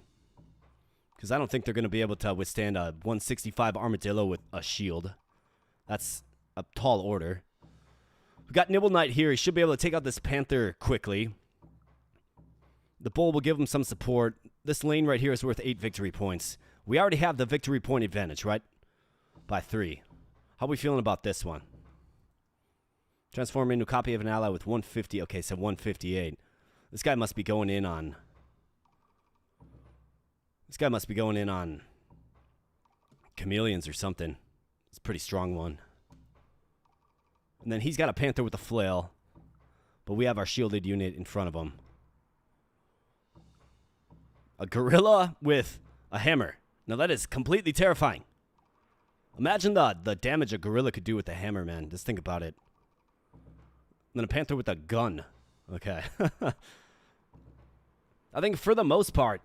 Speaker 1: Because I don't think they're going to be able to withstand a 165 armadillo with a shield. That's a tall order. We got Nibble Knight here. He should be able to take out this Panther quickly. The Bull will give him some support. This lane right here is worth 8 victory points. We already have the victory point advantage, right? By 3. How are we feeling about this one? Transform into a copy of an ally with 150. Okay, so 158. This guy must be going in on... This guy must be going in on chameleons or something. It's a pretty strong one. And then he's got a Panther with a flail. But we have our shielded unit in front of him. A gorilla with a hammer. Now that is completely terrifying. Imagine the damage a gorilla could do with a hammer, man. Just think about it. And then a Panther with a gun. Okay. I think for the most part,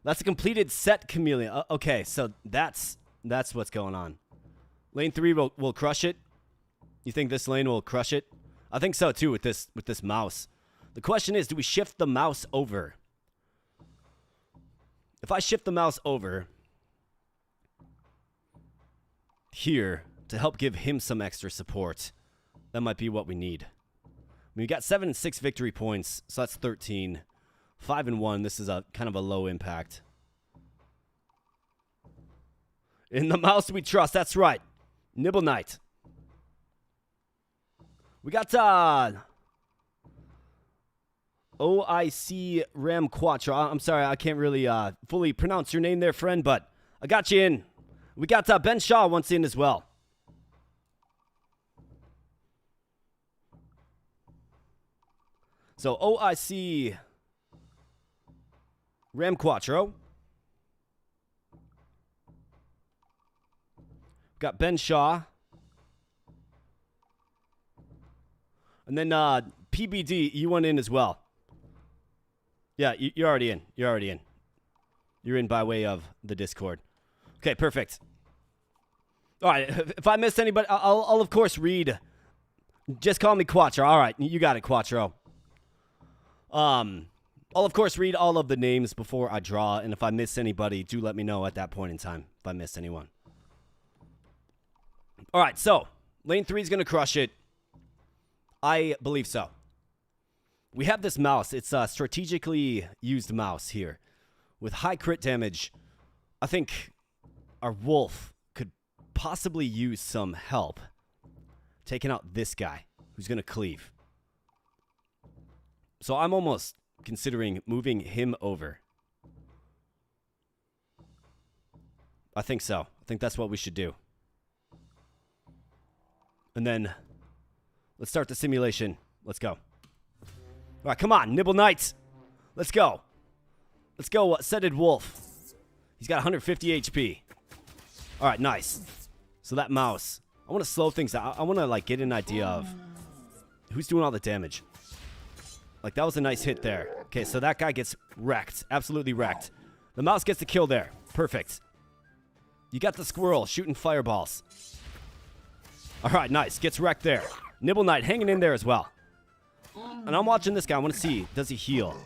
Speaker 1: that's a completed set chameleon. Okay, so that's what's going on. Lane 3 will crush it. You think this lane will crush it? I think so too with this mouse. The question is, do we shift the mouse over? If I shift the mouse over here to help give him some extra support, that might be what we need. I mean, we got 7 and 6 victory points, so that's 13. 5 and 1, this is a kind of a low impact. In the mouse we trust, that's right. Nibble Knight. We got OIC Ram Quattro. I'm sorry, I can't really fully pronounce your name there, friend, but I got you in. We got Ben Shaw once in as well. So OIC Ram Quattro. Got Ben Shaw. And then PBD, you went in as well. Yeah, you're already in. You're already in. You're in by way of the Discord. Okay, perfect. All right, if I missed anybody, I'll of course read. Just call me Quattro. All right, you got it, Quattro. I'll of course read all of the names before I draw, and if I miss anybody, do let me know at that point in time if I missed anyone. All right, so lane 3 is going to crush it. I believe so. We have this mouse. It's a strategically used mouse here. With high crit damage, I think our wolf could possibly use some help taking out this guy who's going to cleave. So I'm almost considering moving him over. I think so. I think that's what we should do. And then let's start the simulation. Let's go. All right, come on, Nibble Knights. Let's go. Let's go, Setted Wolf. He's got 150 HP. All right, nice. So that mouse. I want to slow things down. I want to, like, get an idea of who's doing all the damage. Like, that was a nice hit there. Okay, so that guy gets wrecked. Absolutely wrecked. The mouse gets the kill there. Perfect. You got the squirrel shooting fireballs. All right, nice. Gets wrecked there. Nibble Knight hanging in there as well. And I'm watching this guy. I want to see, does he heal?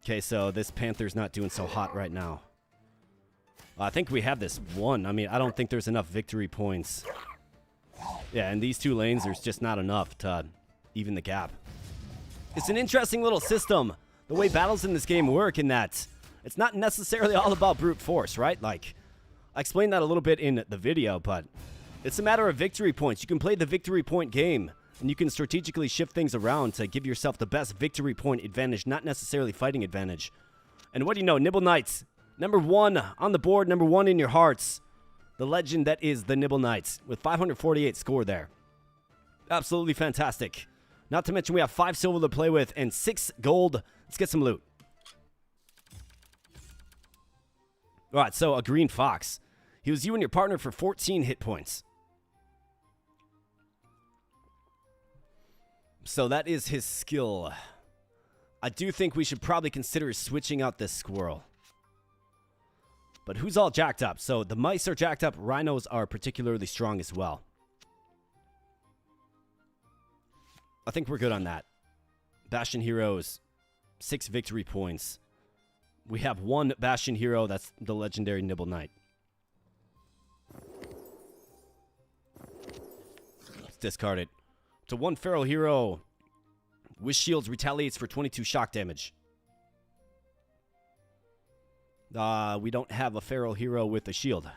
Speaker 1: Okay, so this Panther's not doing so hot right now. I think we have this won. I mean, I don't think there's enough victory points. Yeah, in these two lanes, there's just not enough to even the gap. It's an interesting little system, the way battles in this game work, in that it's not necessarily all about brute force, right? Like, I explained that a little bit in the video, but it's a matter of victory points. You can play the victory point game And you can strategically shift things around to give yourself the best victory point advantage, not necessarily fighting advantage. And what do you know? Nibble Knights, number 1 on the board, number 1 in your hearts. The legend that is the Nibble Knights with 548 score there. Absolutely fantastic. Not to mention we have 5 silver to play with and 6 gold. Let's get some loot. All right, so a green fox. He was you and your partner for 14 hit points. So that is his skill. I do think we should probably consider switching out this squirrel. But who's all jacked up? So the mice are jacked up. Rhinos are particularly strong as well. I think we're good on that. Bastion heroes, 6 victory points. We have 1 Bastion hero. That's the legendary Nibble Knight. Let's discard it. To 1 feral hero. Wish shields retaliates for 22 shock damage. We don't have a feral hero with a shield.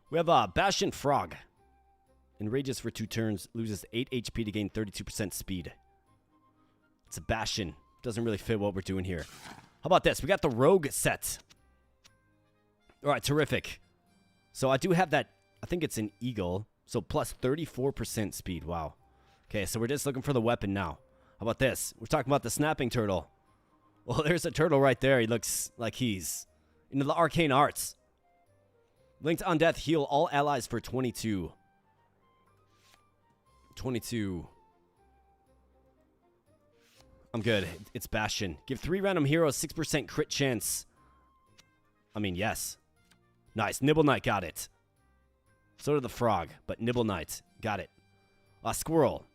Speaker 1: We have a Bastion frog. Enrages for 2 turns. Loses 8 HP to gain 32% speed. It's a Bastion. Doesn't really fit what we're doing here. How about this? We got the rogue set. All right, terrific. So I do have that. I think it's an eagle. So plus 34% speed. Wow. Okay, so we're just looking for the weapon now. How about this? We're talking about the snapping turtle. Well, there's a turtle right there. He looks like he's into the arcane arts. Linked on death, heal all allies for 22. 22. I'm good. It's Bastion. Give 3 random heroes 6% crit chance. I mean, yes. Nice. Nibble Knight got it. So did the frog, but Nibble Knight got it. Squirrel.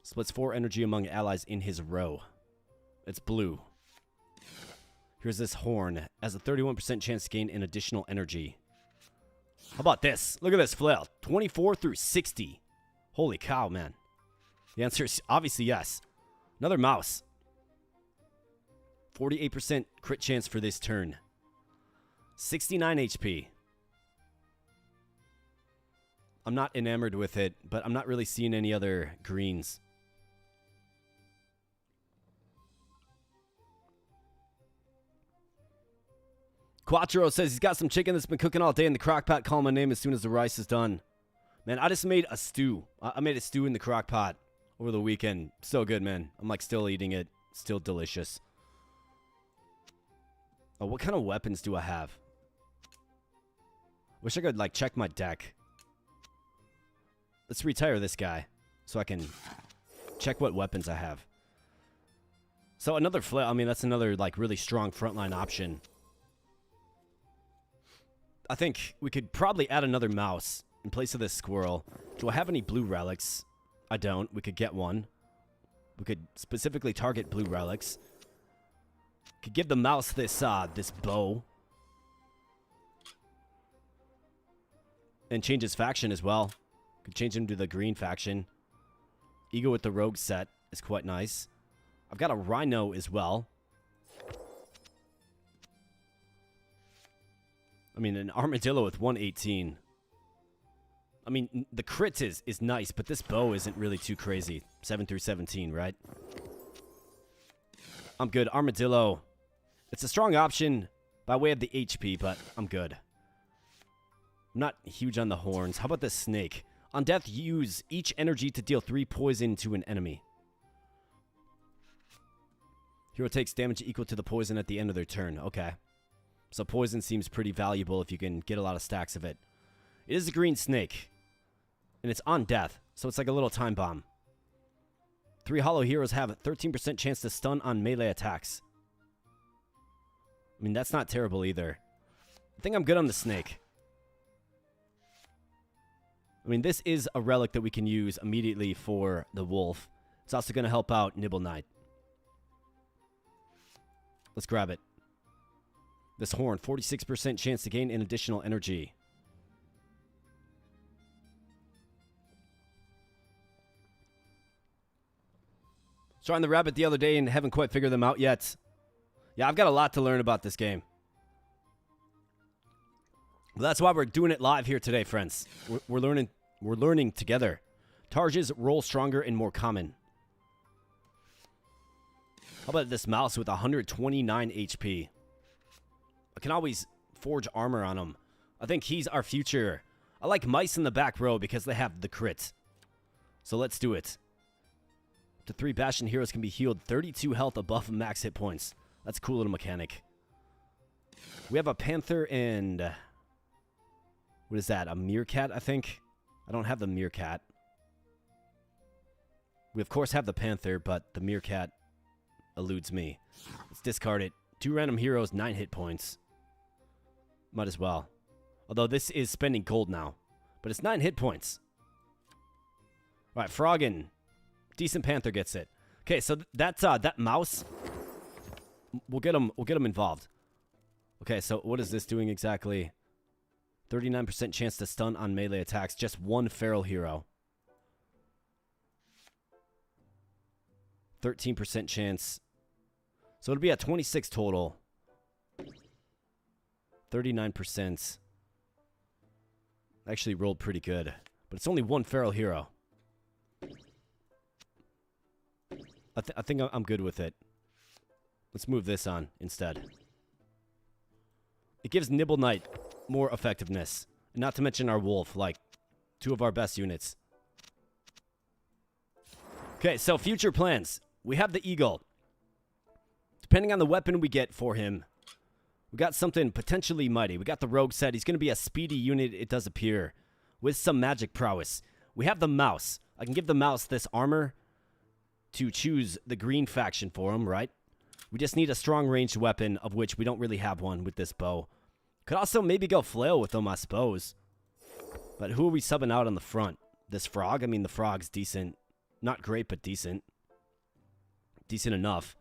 Speaker 1: Splits 4 energy among allies in his row. It's blue. Here's this horn. Has a 31% chance to gain an additional energy. How about this? Look at this flail. 24 through 60. Holy cow, man. The answer is obviously yes. Another mouse. 48% crit chance for this turn. 69 HP. I'm not enamored with it, but I'm not really seeing any other greens. Quattro says he's got some chicken that's been cooking all day in the crock pot. Call my name as soon as the rice is done. Man, I just made a stew. I made a stew in the crock pot over the weekend. So good, man. I'm like still eating it. Still delicious. Oh, what kind of weapons do I have? Wish I could like check my deck. Let's retire this guy so I can check what weapons I have. So another flail. I mean, that's another like really strong frontline option. I think we could probably add another mouse in place of this squirrel. Do I have any blue relics? I don't. We could get one. We could specifically target blue relics. Could give the mouse this this bow. And change his faction as well. Could change him to the green faction. Ego with the rogue set is quite nice. I've got a rhino as well. I mean, an armadillo with 118. I mean, the crit is nice, but this bow isn't really too crazy. 7 through 17, right? I'm good. Armadillo. It's a strong option by way of the HP, but I'm good. I'm not huge on the horns. How about this snake? On death, use each energy to deal 3 poison to an enemy. Hero takes damage equal to the poison at the end of their turn. Okay. So poison seems pretty valuable if you can get a lot of stacks of it. It is a green snake. And it's on death. So it's like a little time bomb. 3 hollow heroes have a 13% chance to stun on melee attacks. I mean, that's not terrible either. I think I'm good on the snake. I mean, this is a relic that we can use immediately for the wolf. It's also going to help out Nibble Knight. Let's grab it. This horn, 46% chance to gain an additional energy. I was trying the rabbit the other day and haven't quite figured them out yet. Yeah, I've got a lot to learn about this game. But that's why we're doing it live here today, friends. We're learning We're learning together. Targes roll stronger and more common. How about this mouse with 129 HP? I can always forge armor on him. I think he's our future. I like mice in the back row because they have the crit. So let's do it. Up to 3 Bastion heroes can be healed 32 health above max hit points. That's a cool little mechanic. We have a panther and... what is that? A meerkat, I think? I don't have the meerkat. We, of course, have the panther, but the meerkat eludes me. Let's discard it. 2 random heroes, 9 hit points. Might as well. Although this is spending gold now. But it's 9 hit points. Alright, Froggen. Decent panther gets it. Okay, so that's that mouse. We'll get him involved. Okay, so what is this doing exactly? 39% chance to stun on melee attacks. Just 1 feral hero. 13% chance. So it'll be at 26 total. 39%. Actually rolled pretty good. But it's only 1 feral hero. I think I'm good with it. Let's move this on instead. It gives Nibble Knight more effectiveness. And not to mention our wolf, like 2 of our best units. Okay, so future plans. We have the eagle. Depending on the weapon we get for him, we got something potentially mighty. We got the rogue set. He's going to be a speedy unit, it does appear, with some magic prowess. We have the mouse. I can give the mouse this armor to choose the green faction for him, right? We just need a strong ranged weapon, of which we don't really have one with this bow. Could also maybe go flail with them, I suppose. But who are we subbing out on the front? This frog? I mean, the frog's decent. Not great, but decent. Decent enough.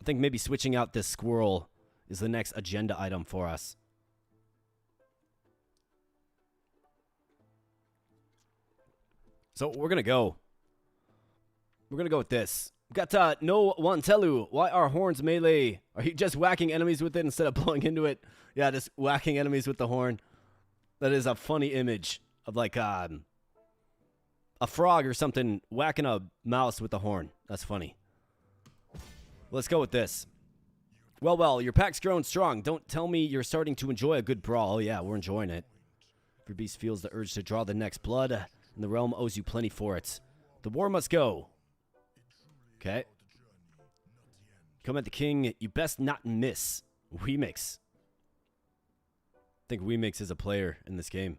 Speaker 1: I think maybe switching out this squirrel is the next agenda item for us. So we're going to go. We're going to go with this. We got No Wantelu. Why are horns melee? Are you just whacking enemies with it instead of blowing into it? Yeah, just whacking enemies with the horn. That is a funny image of like a frog or something whacking a mouse with the horn. That's funny. Let's go with this. Well, your pack's grown strong. Don't tell me you're starting to enjoy a good brawl. Oh, yeah, we're enjoying it. Every beast feels the urge to draw the next blood, and the realm owes you plenty for it. The war must go. Okay. Come at the king. You best not miss. Weemix. I think Weemix is a player in this game.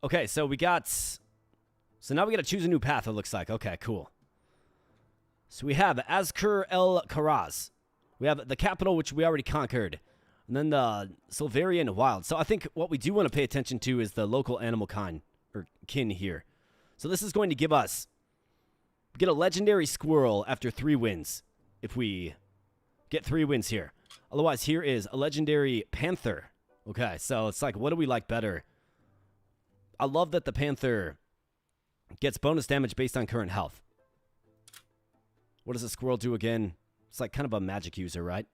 Speaker 1: Okay, so we got... So now we got to choose a new path, it looks like. Okay, cool. So we have Azkur El Karaz. We have the capital, which we already conquered. And then the Silverian Wild. So I think what we do want to pay attention to is the local animal kin here. So this is going to give us... Get a legendary squirrel after 3 wins. If we get 3 wins here. Otherwise, here is a legendary panther. Okay, so it's like, what do we like better? I love that the panther gets bonus damage based on current health. What does a squirrel do again? It's like kind of a magic user, right?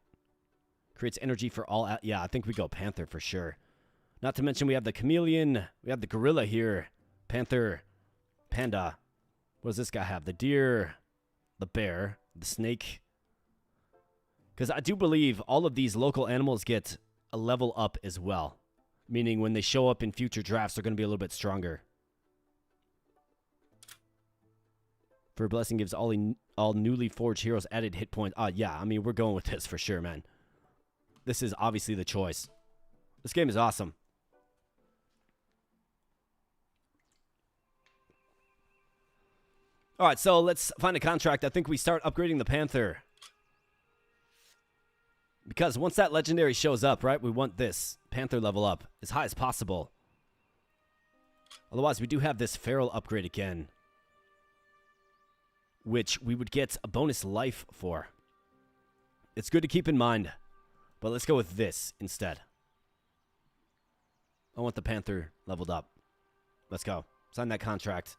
Speaker 1: Creates energy for all... Yeah, I think we go panther for sure. Not to mention we have the chameleon. We have the gorilla here. Panther. Panda. What does this guy have? The deer. The bear. The snake. Because I do believe all of these local animals get a level up as well. Meaning when they show up in future drafts, they're going to be a little bit stronger. For a blessing gives all newly forged heroes added hit points. Yeah, I mean, we're going with this for sure, man. This is obviously the choice. This game is awesome. All right, so let's find a contract. I think we start upgrading the Panther. Because once that legendary shows up, right, we want this Panther level up as high as possible. Otherwise, we do have this Feral upgrade again, which we would get a bonus life for. It's good to keep in mind, but let's go with this instead. I want the Panther leveled up. Let's go. Sign that contract.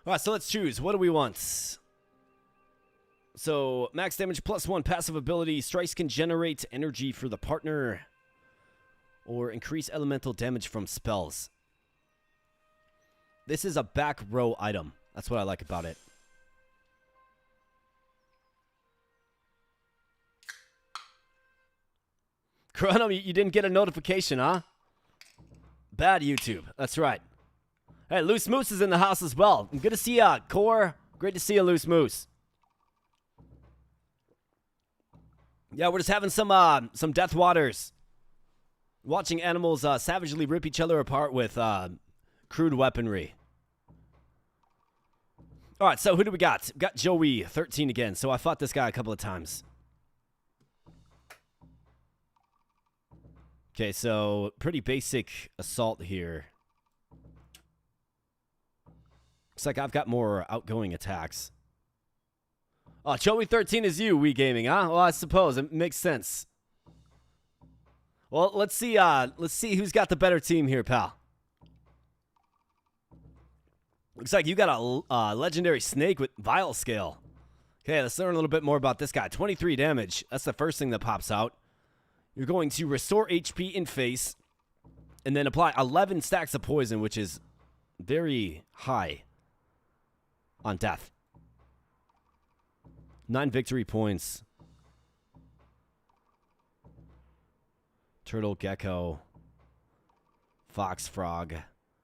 Speaker 1: All right, so let's choose. What do we want? So, max damage +1 passive ability. Strikes can generate energy for the partner or increase elemental damage from spells. This is a back row item. That's what I like about it. Chrono, you didn't get a notification, huh? Bad YouTube. That's right. Hey, Loose Moose is in the house as well. Good to see ya, Core. Great to see you, Loose Moose. Yeah, we're just having some Death Waters. Watching animals savagely rip each other apart with crude weaponry. All right, so who do we got? We got Joey, 13 again. So I fought this guy a couple of times. Okay, so pretty basic assault here. Looks like I've got more outgoing attacks. Oh, Joey 13 is you, Wii Gaming, huh? Well, I suppose it makes sense. Well, let's see who's got the better team here, pal. Looks like you got a legendary snake with Vile Scale. Okay, let's learn a little bit more about this guy. 23 damage. That's the first thing that pops out. You're going to restore HP in face and then apply 11 stacks of poison, which is very high on death. 9 victory points. Turtle, Gecko, Fox, Frog. I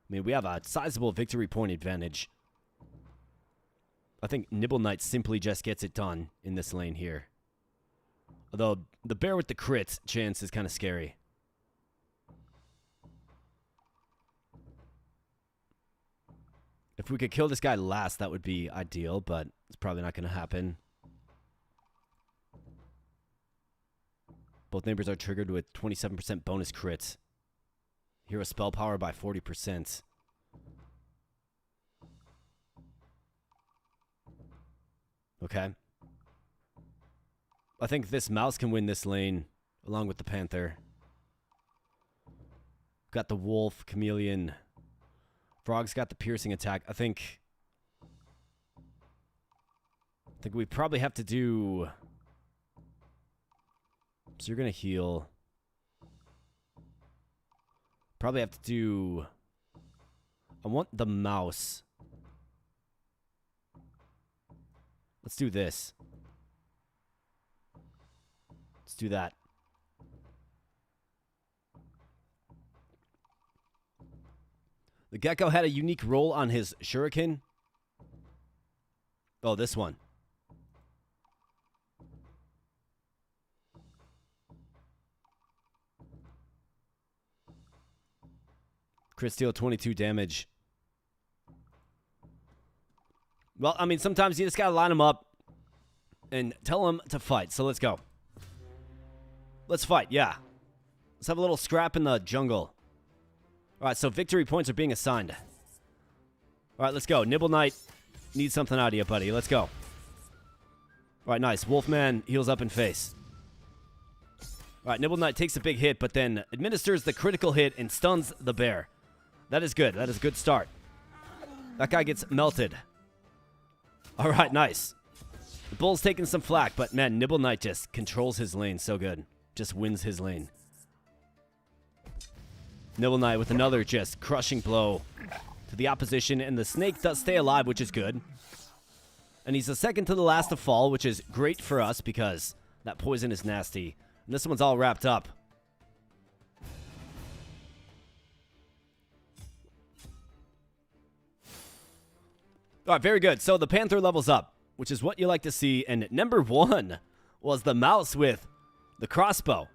Speaker 1: mean, we have a sizable victory point advantage. I think Nibble Knight simply just gets it done in this lane here. Although, the bear with the crit chance is kind of scary. If we could kill this guy last, that would be ideal, but it's probably not going to happen. Both neighbors are triggered with 27% bonus crit. Hero spell power by 40%. Okay. I think this mouse can win this lane, along with the panther. Got the wolf, chameleon. Frog's got the piercing attack. I think we probably have to do... So you're going to heal. Probably have to do... I want the mouse. Let's do this. Let's do that. The Gecko had a unique roll on his shuriken. Oh, this one. Crit steal, 22 damage. Well, I mean, sometimes you just gotta line them up and tell them to fight. So let's go. Let's fight, yeah. Let's have a little scrap in the jungle. All right, so victory points are being assigned. All right, let's go. Nibble Knight needs something out of you, buddy. Let's go. All right, nice. Wolfman heals up in face. All right, Nibble Knight takes a big hit, but then administers the critical hit and stuns the bear. That is good. That is a good start. That guy gets melted. All right, nice. The bull's taking some flack, but man, Nibble Knight just controls his lane so good. Just wins his lane. Nibble Knight with another just crushing blow to the opposition, and the snake does stay alive, which is good. And he's the second to the last to fall, which is great for us because that poison is nasty. And this one's all wrapped up. All right, very good. So the Panther levels up, which is what you like to see. And number 1 was the mouse with the crossbow.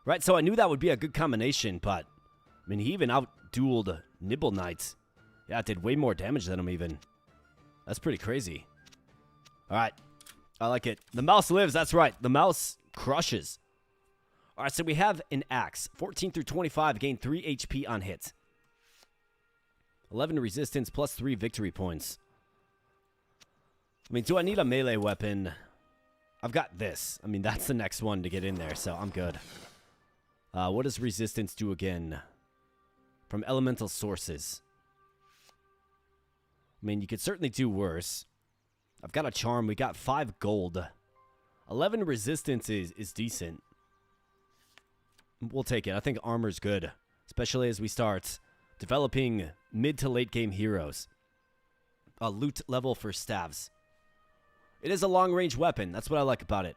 Speaker 1: Right, so I knew that would be a good combination, but I mean, he even out-dueled Nibble Knight. Yeah, it did way more damage than him even. That's pretty crazy. All right, I like it. The mouse lives, that's right. The mouse crushes. All right, so we have an axe. 14 through 25, gain 3 HP on hit. 11 resistance plus 3 victory points. I mean, do I need a melee weapon? I've got this. I mean, that's the next one to get in there, so I'm good. What does resistance do again? From elemental sources. I mean, you could certainly do worse. I've got a charm. We got 5 gold. 11 resistance is decent. We'll take it. I think armor's good, especially as we start developing mid to late game heroes. A loot level for staves. It is a long-range weapon. That's what I like about it.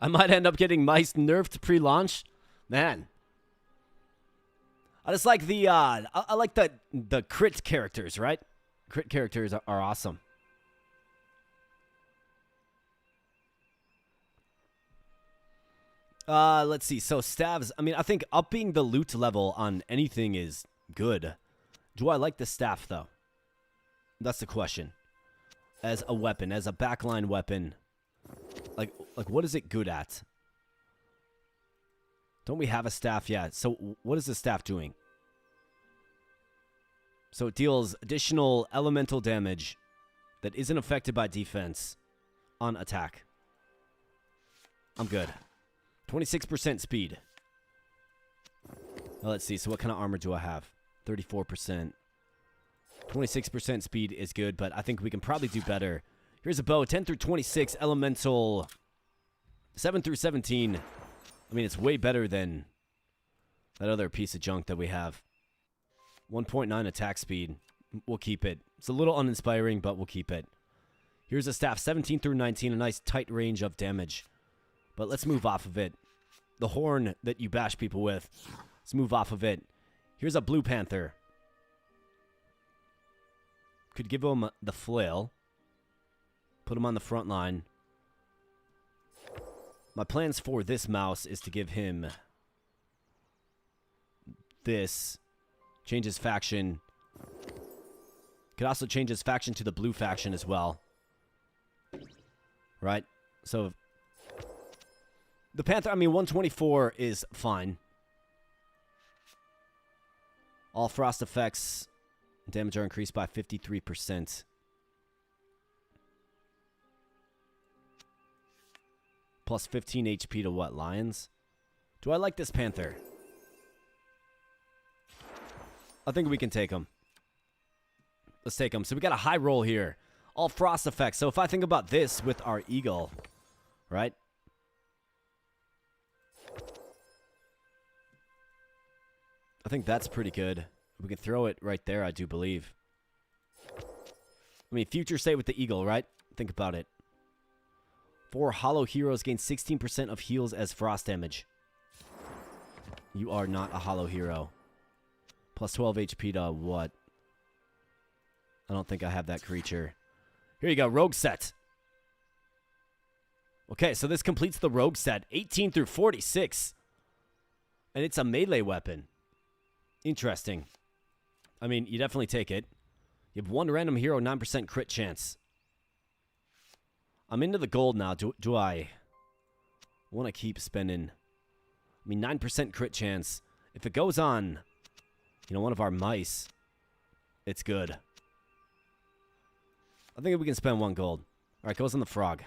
Speaker 1: I might end up getting mice nerfed pre-launch. Man. I just like the, I like the crit characters, right? Crit characters are awesome. Let's see. So, staves, I mean, I think upping the loot level on anything is good. Do I like the staff, though? That's the question. As a weapon, as a backline weapon. Like what is it good at? Don't we have a staff yet? So what is the staff doing? So it deals additional elemental damage that isn't affected by defense on attack. I'm good. 26% speed. Now let's see. So what kind of armor do I have? 34%. 26% speed is good, but I think we can probably do better. Here's a bow. 10 through 26. Elemental. 7 through 17. I mean, it's way better than that other piece of junk that we have. 1.9 attack speed. We'll keep it. It's a little uninspiring, but we'll keep it. Here's a staff. 17 through 19. A nice tight range of damage. But let's move off of it. The horn that you bash people with. Let's move off of it. Here's a blue panther. Could give him the flail. Put him on the front line. My plans for this mouse is to give him this. Change his faction. Could also change his faction to the blue faction as well. Right? So, the Panther, I mean, 124 is fine. All frost effects damage are increased by 53%. Plus 15 HP to what? Lions? Do I like this Panther? I think we can take him. Let's take him. So we got a high roll here. All frost effects. So if I think about this with our eagle, right? I think that's pretty good. We can throw it right there, I do believe. I mean, future state with the eagle, right? Think about it. 4 hollow heroes gain 16% of heals as frost damage. You are not a hollow hero. Plus 12 HP to what? I don't think I have that creature. Here you go, rogue set. Okay, so this completes the rogue set. 18 through 46. And it's a melee weapon. Interesting. I mean, you definitely take it. You have 1 random hero, 9% crit chance. I'm into the gold now. Do I want to keep spending? I mean, 9% crit chance. If it goes on, you know, one of our mice, it's good. I think we can spend 1 gold. All right, goes on the frog.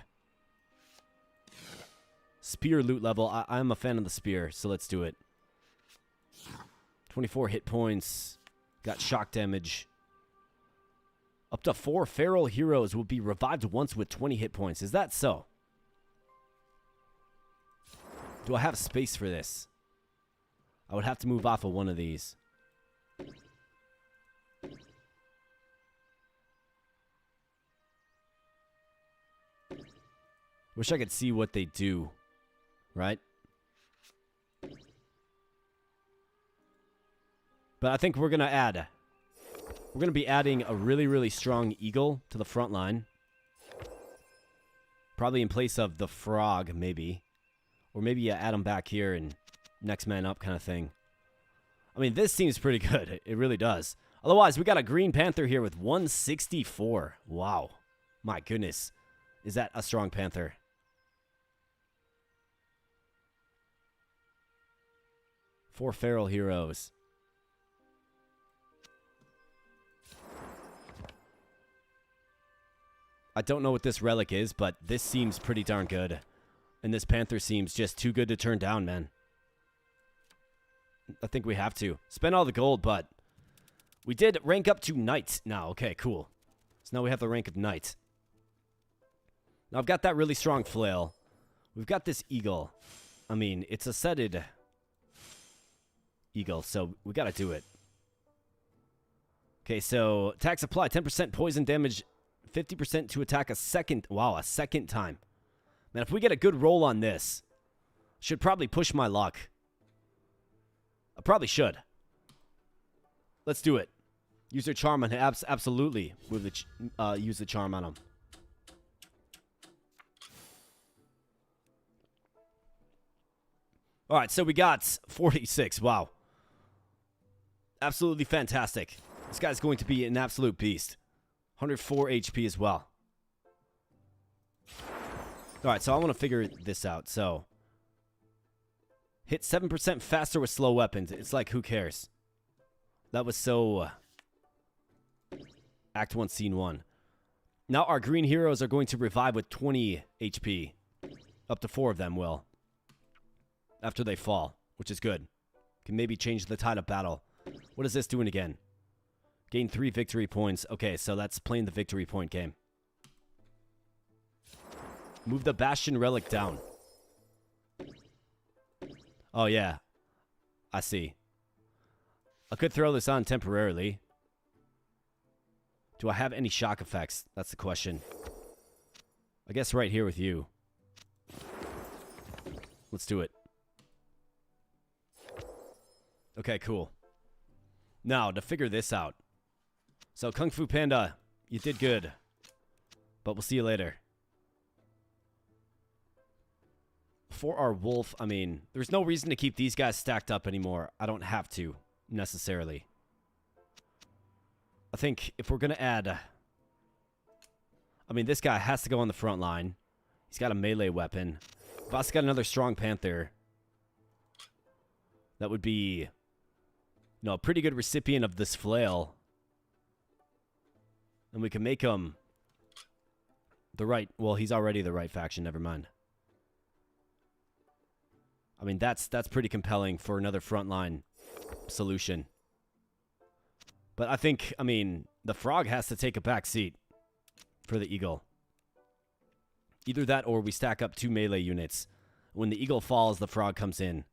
Speaker 1: Spear loot level. I'm a fan of the spear, so let's do it. 24 hit points. Got shock damage. Up to 4 feral heroes will be revived once with 20 hit points. Is that so? Do I have space for this? I would have to move off of one of these. Wish I could see what they do. Right? But I think we're going to add... We're going to be adding a really, really strong eagle to the front line. Probably in place of the frog, maybe. Or maybe you add them back here and next man up kind of thing. I mean, this seems pretty good. It really does. Otherwise, we got a green panther here with 164. Wow. My goodness. Is that a strong panther? Four feral heroes. I don't know what this relic is, but this seems pretty darn good. And this panther seems just too good to turn down, man. I think we have to. Spend all the gold, but We did rank up to knight now. Okay, cool. So now we have the rank of knight. Now I've got that really strong flail. We've got this eagle. I mean, it's a setted eagle, so we got to do it. Okay, so attacks apply 10% poison damage, 50% to attack a second. Wow, a second time. Man, if we get a good roll on this, should probably push my luck. I probably should. Let's do it. Use your charm on him. Absolutely. Use the charm on him. All right, so we got 46. Wow. Absolutely fantastic. This guy's going to be an absolute beast. 104 HP as well. All right, so I want to figure this out. So, hit 7% faster with slow weapons. It's like, who cares? That was so... Act 1, Scene 1. Now our green heroes are going to revive with 20 HP. Up to 4 of them will. After they fall, which is good. Can maybe change the tide of battle. What is this doing again? Gain 3 victory points. Okay, so that's playing the victory point game. Move the Bastion Relic down. Oh, yeah. I see. I could throw this on temporarily. Do I have any shock effects? That's the question. I guess right here with you. Let's do it. Okay, cool. Now, to figure this out. So, Kung Fu Panda, you did good. But we'll see you later. For our wolf, I mean, there's no reason to keep these guys stacked up anymore. I don't have to, necessarily. I think if we're going to add... I mean, this guy has to go on the front line. He's got a melee weapon. Boss got another strong panther. That would be... a pretty good recipient of this flail. And we can make him the right... Well, he's already the right faction. Never mind. I mean, that's pretty compelling for another frontline solution. But I think, I mean, the frog has to take a back seat for the eagle. Either that or we stack up 2 melee units. When the eagle falls, the frog comes in.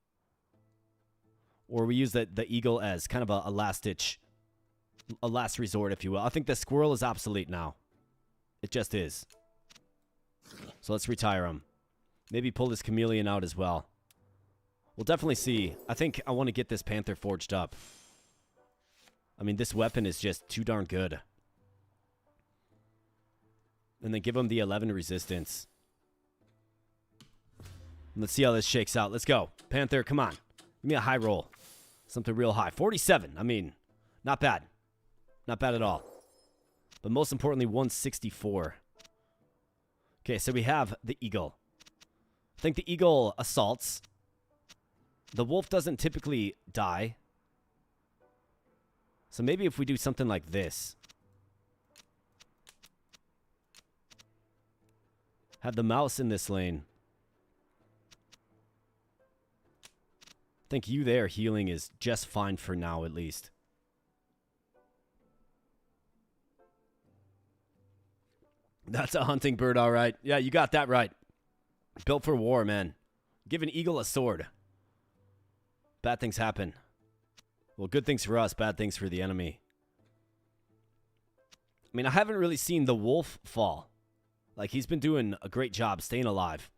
Speaker 1: Or we use the eagle as kind of a last-ditch, a last resort, if you will. I think the squirrel is obsolete now. It just is. So let's retire him. Maybe pull this chameleon out as well. We'll definitely see. I think I want to get this panther forged up. I mean, this weapon is just too darn good. And then give him the 11 resistance. Let's see how this shakes out. Let's go. Panther, come on. Give me a high roll. Something real high. 47. I mean, not bad. Not bad at all. But most importantly, 164. Okay, so we have the eagle. I think the eagle assaults. The wolf doesn't typically die. So maybe if we do something like this. Have the mouse in this lane. I think you there healing is just fine for now, at least. That's a hunting bird, all right. Yeah, you got that right. Built for war, man. Give an eagle a sword. Bad things happen. Well, good things for us, bad things for the enemy. I mean, I haven't really seen the wolf fall. Like, he's been doing a great job staying alive.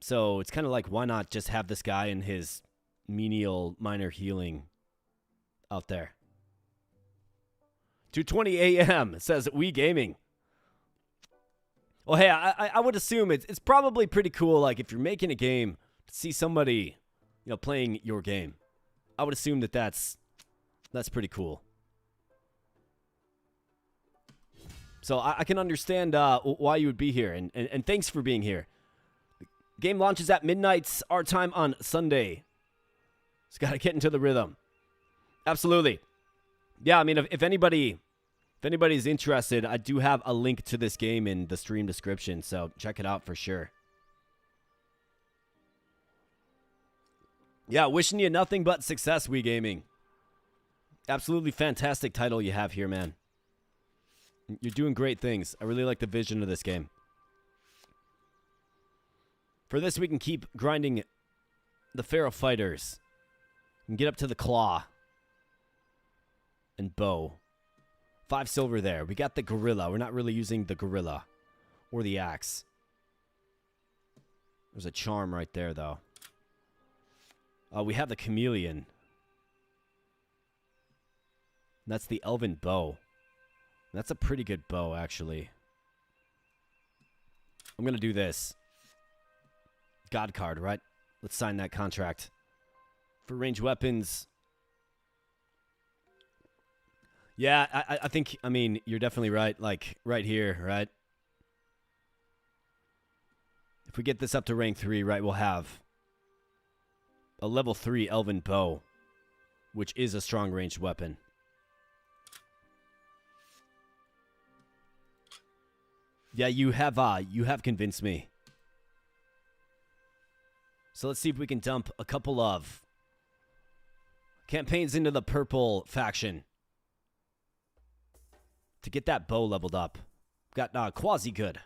Speaker 1: So, it's kind of like, why not just have this guy and his menial minor healing out there? 2:20 a.m. says We Gaming. Well, hey, I would assume it's probably pretty cool, like, if you're making a game, to see somebody, playing your game. I would assume that's pretty cool. So I can understand why you would be here, and thanks for being here. The game launches at midnight our time on Sunday. Just got to get into the rhythm. Absolutely. Yeah, I mean, if anybody's interested, I do have a link to this game in the stream description, so check it out for sure. Yeah, wishing you nothing but success, Wii Gaming. Absolutely fantastic title you have here, man. You're doing great things. I really like the vision of this game. For this, we can keep grinding the Pharaoh Fighters. And get up to the Claw. And Bow. 5 silver there. We got the Gorilla. We're not really using the Gorilla. Or the Axe. There's a Charm right there, though. We have the Chameleon. That's the Elven Bow. That's a pretty good bow, actually. I'm going to do this. God card, right? Let's sign that contract. For ranged weapons. Yeah, I think, I mean, you're definitely right. Like, right here, right? If we get this up to rank 3, right, we'll have a level 3 Elven Bow, which is a strong ranged weapon. Yeah, you have convinced me. So let's see if we can dump a couple of campaigns into the purple faction to get that bow leveled up. Got quasi good.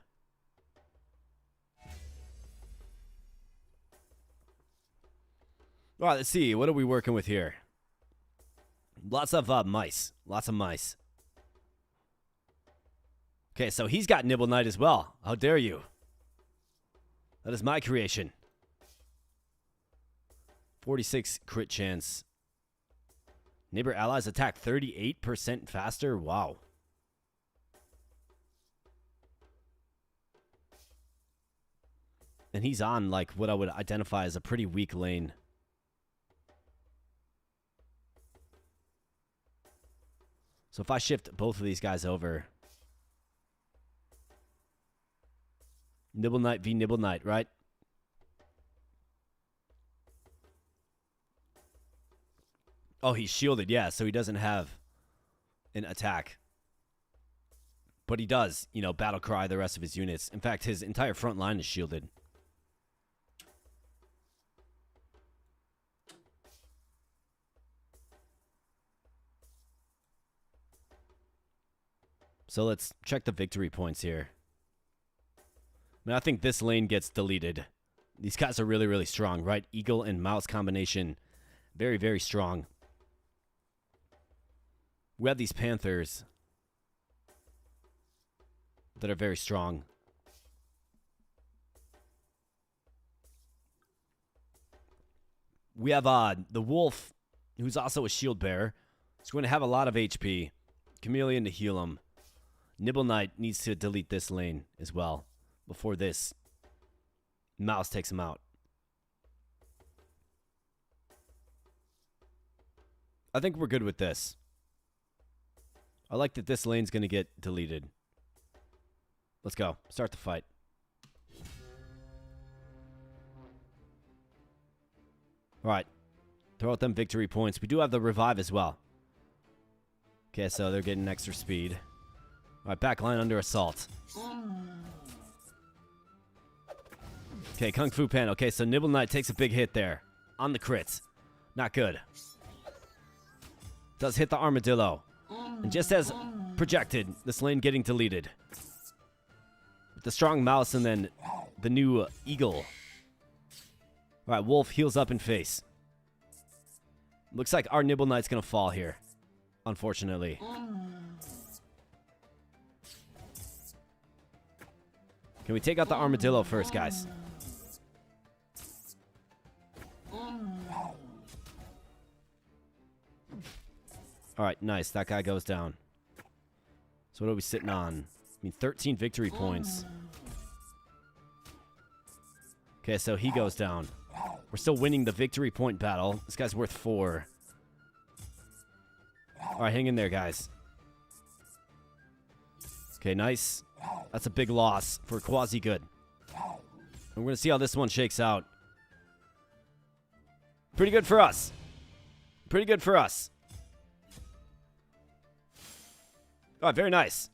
Speaker 1: All right, let's see. What are we working with here? Lots of mice. Lots of mice. Okay, so he's got Nibble Knight as well. How dare you? That is my creation. 46 crit chance. Neighbor allies attack 38% faster. Wow. And he's on, like, what I would identify as a pretty weak lane. So if I shift both of these guys over... Nibble Knight v Nibble Knight, right? Oh, he's shielded, yeah, so he doesn't have an attack. But he does, you know, battle cry the rest of his units. In fact, his entire front line is shielded. So let's check the victory points here. I mean, I think this lane gets deleted. These guys are really, really strong, right? Eagle and mouse combination. Very, very strong. We have these Panthers that are very strong. We have the Wolf, who's also a shield bearer. He's going to have a lot of HP. Chameleon to heal him. Nibble Knight needs to delete this lane as well. Before this mouse takes him out. I think we're good with this. I like that this lane's going to get deleted. Let's go. Start the fight. All right. Throw out them victory points. We do have the revive as well. Okay, so they're getting extra speed. All right, back line under assault. Okay, Kung Fu Pan. Okay, so Nibble Knight takes a big hit there. On the crits. Not good. Does hit the Armadillo. And just as projected, this lane getting deleted. With the strong mouse and then the new Eagle. Alright, Wolf heals up in face. Looks like our Nibble Knight's gonna fall here. Unfortunately. Can we take out the Armadillo first, guys? Alright, nice. That guy goes down. So what are we sitting on? I mean, 13 victory points. Okay, so he goes down. We're still winning the victory point battle. This guy's worth 4. Alright, hang in there, guys. Okay, nice. That's a big loss for Quasi Good. And we're going to see how this one shakes out. Pretty good for us. Pretty good for us. All right, very nice.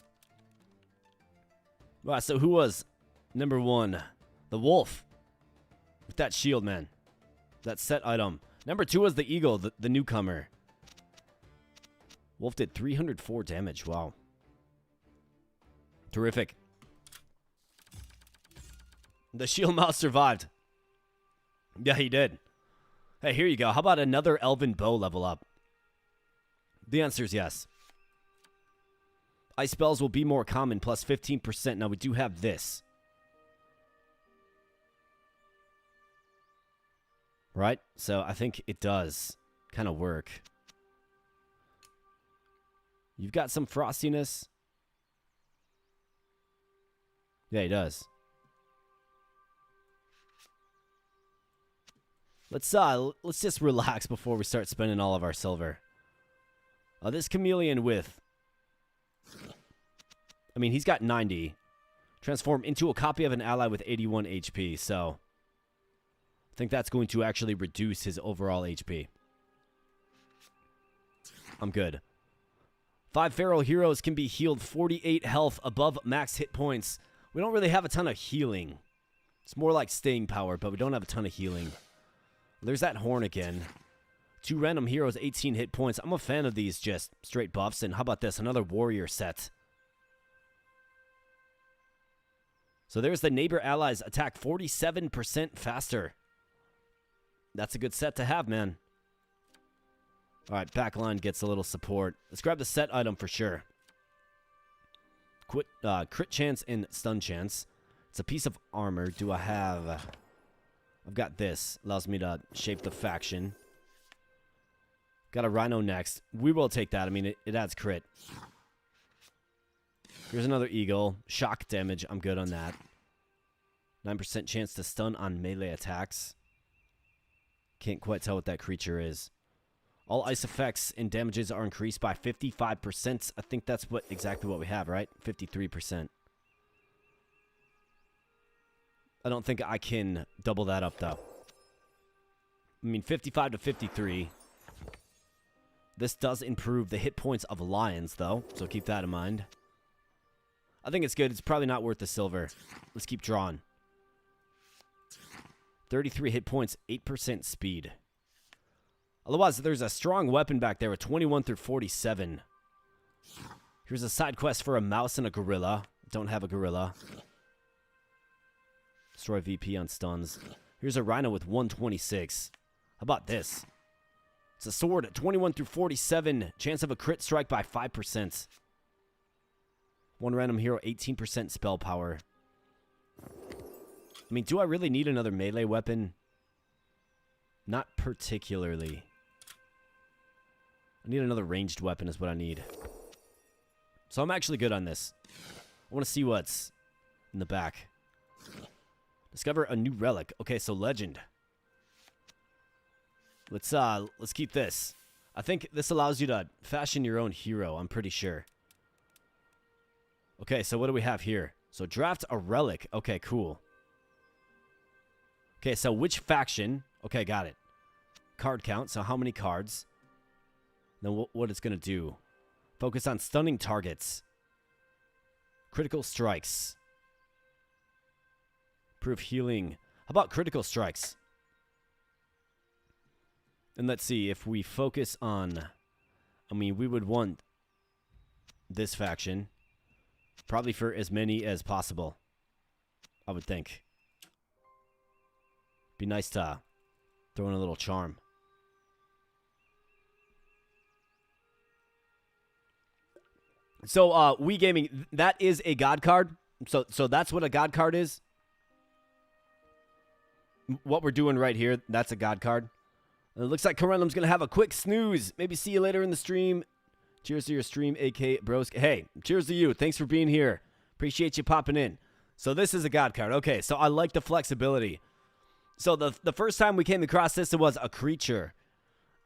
Speaker 1: All right, so who was number 1? The Wolf. With that shield, man. That set item. Number 2 was the Eagle, the newcomer. Wolf did 304 damage. Wow. Terrific. The shield mouse survived. Yeah, he did. Hey, here you go. How about another Elven Bow level up? The answer is yes. Ice spells will be more common, plus 15%. Now, we do have this. Right? So, I think it does kind of work. You've got some frostiness. Yeah, he does. Let's just relax before we start spending all of our silver. This chameleon with, I mean, he's got 90. Transform into a copy of an ally with 81 HP, so I think that's going to actually reduce his overall HP. I'm good. 5 feral heroes can be healed 48 health above max hit points. We don't really have a ton of healing. It's more like staying power, but we don't have a ton of healing. There's that horn again. 2 random heroes, 18 hit points. I'm a fan of these just straight buffs. And how about this? Another warrior set. So there's the neighbor allies attack 47% faster. That's a good set to have, man. All right, backline gets a little support. Let's grab the set item for sure. Crit chance and stun chance. It's a piece of armor. Do I have... I've got this. Allows me to shape the faction. Got a rhino next. We will take that. I mean, it adds crit. Here's another eagle. Shock damage. I'm good on that. 9% chance to stun on melee attacks. Can't quite tell what that creature is. All ice effects and damages are increased by 55%. I think that's exactly what we have, right? 53%. I don't think I can double that up, though. I mean, 55 to 53. This does improve the hit points of lions, though, so keep that in mind. I think it's good. It's probably not worth the silver. Let's keep drawing. 33 hit points, 8% speed. Otherwise, there's a strong weapon back there with 21 through 47. Here's a side quest for a mouse and a gorilla. Don't have a gorilla. Destroy VP on stuns. Here's a rhino with 126. How about this? It's a sword at 21 through 47. Chance of a crit strike by 5%. One random hero, 18% spell power. I mean, do I really need another melee weapon? Not particularly. I need another ranged weapon is what I need. So I'm actually good on this. I want to see what's in the back. Discover a new relic. Okay, so legend. Let's keep this. I think this allows you to fashion your own hero, I'm pretty sure. Okay, so what do we have here? So draft a relic. Okay, cool. Okay, so which faction? Okay, got it. Card count, so how many cards? Then what it's going to do. Focus on stunning targets. Critical strikes. Improve healing. How about critical strikes? And let's see, if we focus on... I mean, we would want this faction. Probably for as many as possible. I would think. Be nice to throw in a little charm. So, Wii Gaming, that is a god card. So that's what a god card is. What we're doing right here, that's a god card. It looks like Corundum's going to have a quick snooze. Maybe see you later in the stream. Cheers to your stream, AK Bros. Hey, cheers to you. Thanks for being here. Appreciate you popping in. So this is a god card. Okay, so I like the flexibility. So the first time we came across this, it was a creature.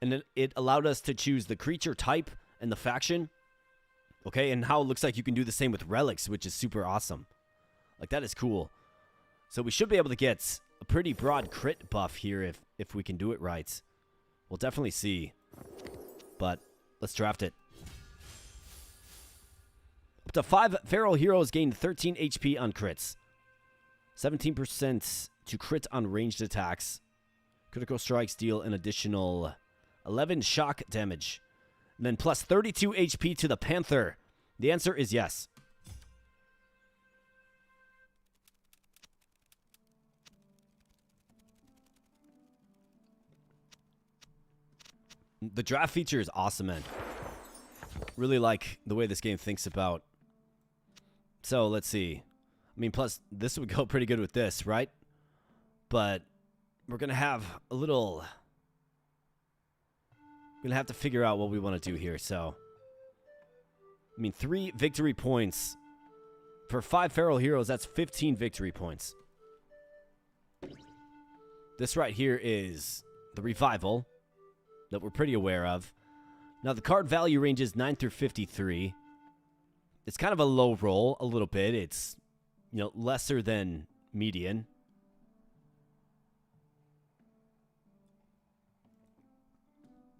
Speaker 1: And it allowed us to choose the creature type and the faction. Okay, and how it looks like you can do the same with relics, which is super awesome. Like, that is cool. So we should be able to get a pretty broad crit buff here if we can do it right. We'll definitely see. But let's draft it. Up to 5 feral heroes gain 13 HP on crits. 17% to crit on ranged attacks. Critical strikes deal an additional 11 shock damage. And then plus 32 HP to the Panther. The answer is yes. The draft feature is awesome, man. Really like the way this game thinks about. So, let's see. I mean, plus, this would go pretty good with this, right? But we're going to have a little... We're going to have to figure out what we want to do here, so... I mean, 3 victory points. For 5 feral heroes, that's 15 victory points. This right here is the Revival that we're pretty aware of. Now, the card value range is 9 through 53. It's kind of a low roll, a little bit. It's, you know, lesser than median.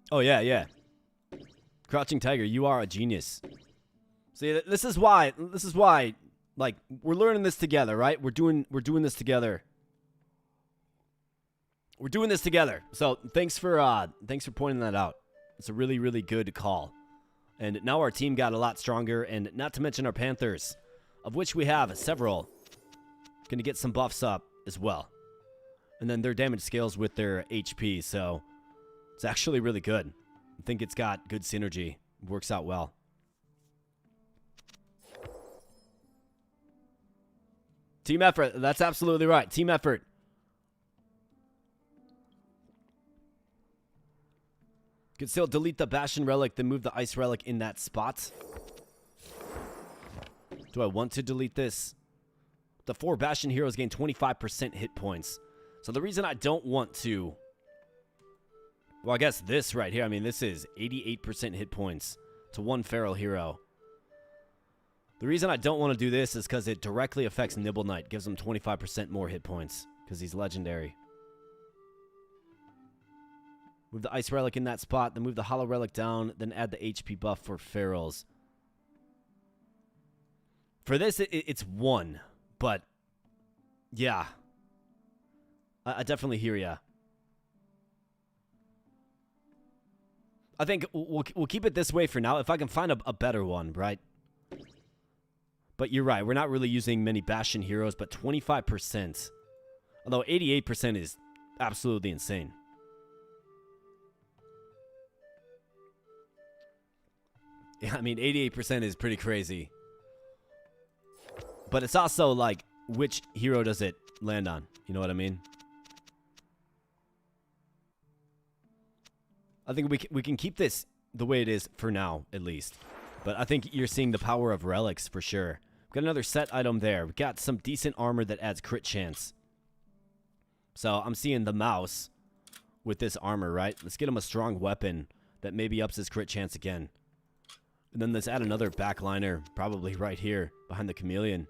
Speaker 1: Oh, yeah. Crouching Tiger, you are a genius. See, this is why, like, we're learning this together, right? We're doing this together. We're doing this together. So thanks for pointing that out. It's a really, really good call. And now our team got a lot stronger, and not to mention our Panthers, of which we have several, going to get some buffs up as well. And then their damage scales with their HP, so it's actually really good. I think it's got good synergy. It works out well. Team effort. That's absolutely right. Team effort. Could still delete the Bastion Relic, then move the Ice Relic in that spot. Do I want to delete this? The 4 Bastion heroes gain 25% hit points. So the reason I don't want to... Well, I guess this right here. I mean, this is 88% hit points to 1 feral hero. The reason I don't want to do this is because it directly affects Nibble Knight. Gives him 25% more hit points because he's legendary. Move the Ice Relic in that spot, then move the Hollow Relic down, then add the HP buff for ferals. For this, it's 1, but yeah. I definitely hear ya. I think we'll keep it this way for now. If I can find a better one, right? But you're right. We're not really using many Bastion heroes, but 25%. Although 88% is absolutely insane. Yeah, I mean, 88% is pretty crazy. But it's also, like, which hero does it land on? You know what I mean? I think we can keep this the way it is for now, at least. But I think you're seeing the power of relics for sure. We've got another set item there. We've got some decent armor that adds crit chance. So I'm seeing the mouse with this armor, right? Let's get him a strong weapon that maybe ups his crit chance again. And then let's add another backliner, probably right here, behind the chameleon.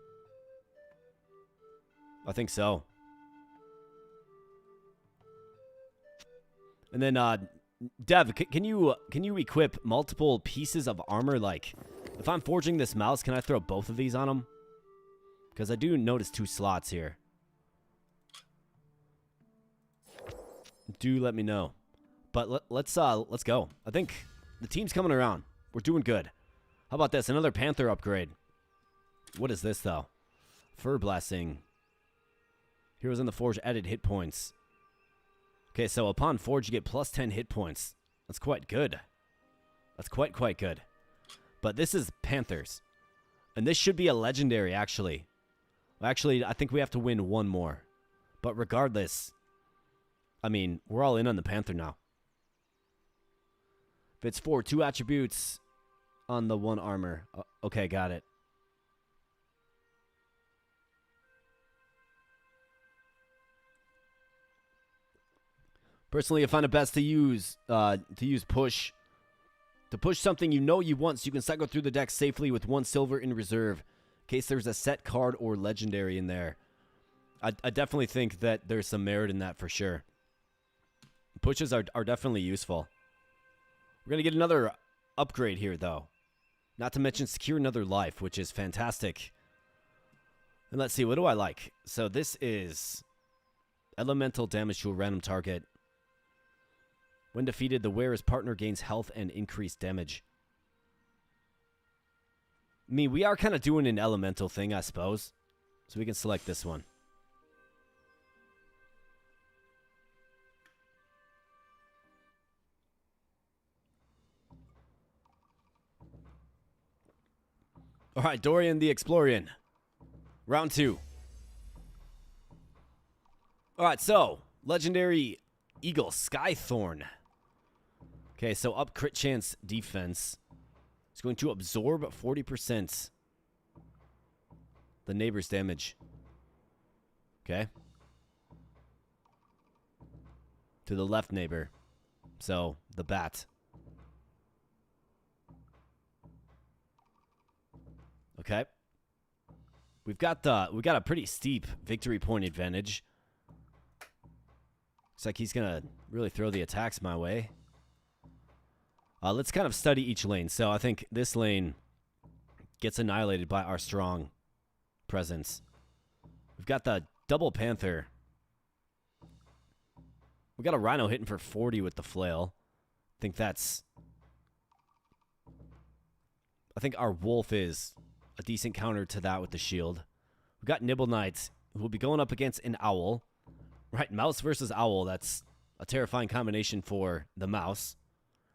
Speaker 1: I think so. And then, Dev, can you equip multiple pieces of armor? Like, if I'm forging this mouse, can I throw both of these on him? Because I do notice 2 slots here. Do let me know. But let's go. I think the team's coming around. We're doing good. How about this? Another Panther upgrade. What is this, though? Fur Blasting. Heroes in the Forge added hit points. Okay, so upon Forge, you get plus 10 hit points. That's quite good. That's quite good. But this is Panthers. And this should be a legendary, actually. Well, actually, I think we have to win 1 more. But regardless, I mean, we're all in on the Panther now. If it's 4, 2 attributes on the 1 armor. Okay, got it. Personally, I find it best to use push. To push something you know you want so you can cycle through the deck safely with 1 silver in reserve in case there's a set card or legendary in there. I definitely think that there's some merit in that for sure. Pushes are definitely useful. We're going to get another upgrade here, though. Not to mention secure another life, which is fantastic. And let's see, what do I like? So this is elemental damage to a random target. When defeated, the wearer's partner gains health and increased damage. I mean, we are kind of doing an elemental thing, I suppose. So we can select this one. All right, Dorian the Explorian. Round 2. All right, so legendary Eagle Skythorn. Okay, so up crit chance defense. It's going to absorb 40% the neighbor's damage. Okay. To the left neighbor. So, the bat. Okay. We got a pretty steep victory point advantage. Looks like he's gonna really throw the attacks my way. Let's kind of study each lane. So I think this lane gets annihilated by our strong presence. We've got the double panther. We got a rhino hitting for 40 with the flail. I think our wolf is a decent counter to that with the shield. We've got Nibble Knight, who will be going up against an owl. Right, mouse versus owl. That's a terrifying combination for the mouse.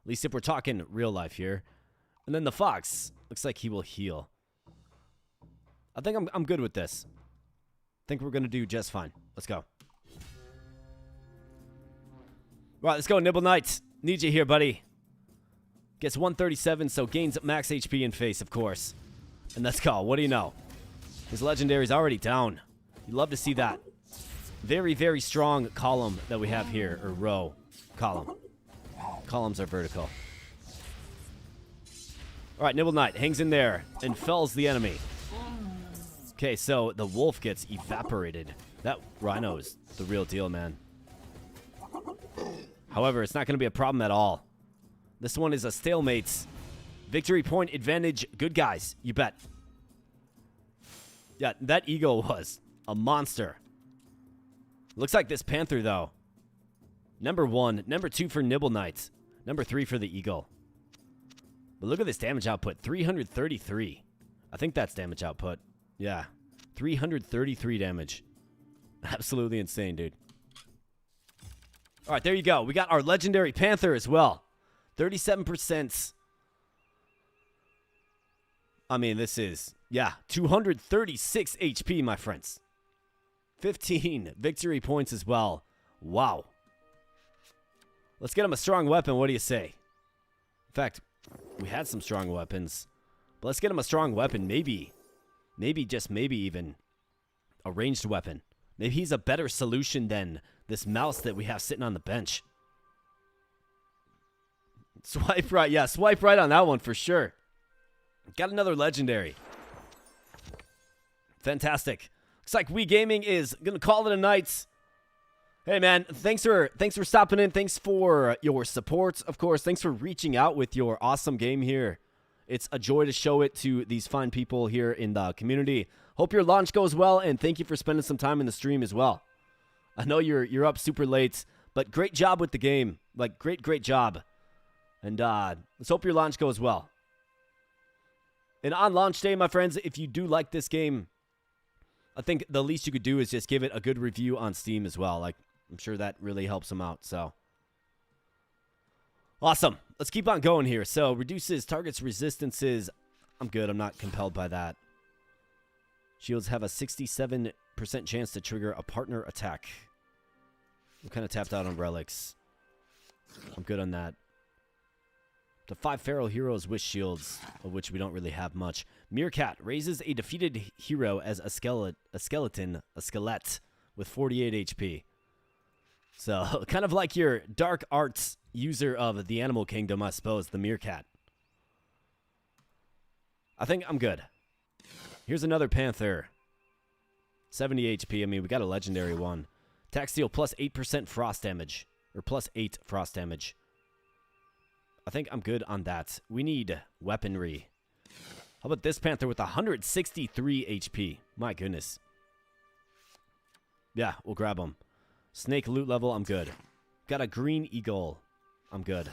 Speaker 1: At least if we're talking real life here. And then the fox. Looks like he will heal. I think I'm good with this. I think we're going to do just fine. Let's go. Right, let's go, Nibble Knight. Need you here, buddy. Gets 137, so gains max HP in face, of course. And let's go. What do you know? His legendary's already down. You love to see that. Very, very strong column that we have here, or row. Column. Columns are vertical. All right, Nibble Knight hangs in there and fells the enemy. Okay, so the wolf gets evaporated. That rhino is the real deal, man. However, it's not going to be a problem at all. This one is a stalemate. Victory point advantage. Good guys, you bet. Yeah, that eagle was a monster. Looks like this panther, though. Number 1. Number 2 for Nibble Knight. Number 3 for the eagle. But look at this damage output. 333. I think that's damage output. Yeah. 333 damage. Absolutely insane, dude. All right, there you go. We got our legendary panther as well. 37%. I mean, this is, yeah, 236 HP, my friends. 15 victory points as well. Wow. Let's get him a strong weapon. What do you say? In fact, we had some strong weapons. But let's get him a strong weapon. Maybe, just maybe even a ranged weapon. Maybe he's a better solution than this mouse that we have sitting on the bench. Swipe right. Yeah, swipe right on that one for sure. Got another legendary. Fantastic. Looks like Wii Gaming is going to call it a night. Hey, man, thanks for stopping in. Thanks for your support, of course. Thanks for reaching out with your awesome game here. It's a joy to show it to these fine people here in the community. Hope your launch goes well, and thank you for spending some time in the stream as well. I know you're up super late, but great job with the game. Like, great job. And let's hope your launch goes well. And on launch day, my friends, if you do like this game, I think the least you could do is just give it a good review on Steam as well. Like, I'm sure that really helps them out, so. Awesome. Let's keep on going here. So, reduces target's resistances. I'm good. I'm not compelled by that. Shields have a 67% chance to trigger a partner attack. I'm kind of tapped out on relics. I'm good on that. The 5 feral heroes with shields, of which we don't really have much. Meerkat raises a defeated hero as a skelett with 48 HP. So, kind of like your dark arts user of the Animal Kingdom, I suppose, the Meerkat. I think I'm good. Here's another panther. 70 HP. I mean, we got a legendary one. Attack steal plus 8% frost damage. Or plus 8 frost damage. I think I'm good on that. We need weaponry. How about this panther with 163 HP? My goodness. Yeah, we'll grab him. Snake loot level, I'm good. Got a green eagle. I'm good.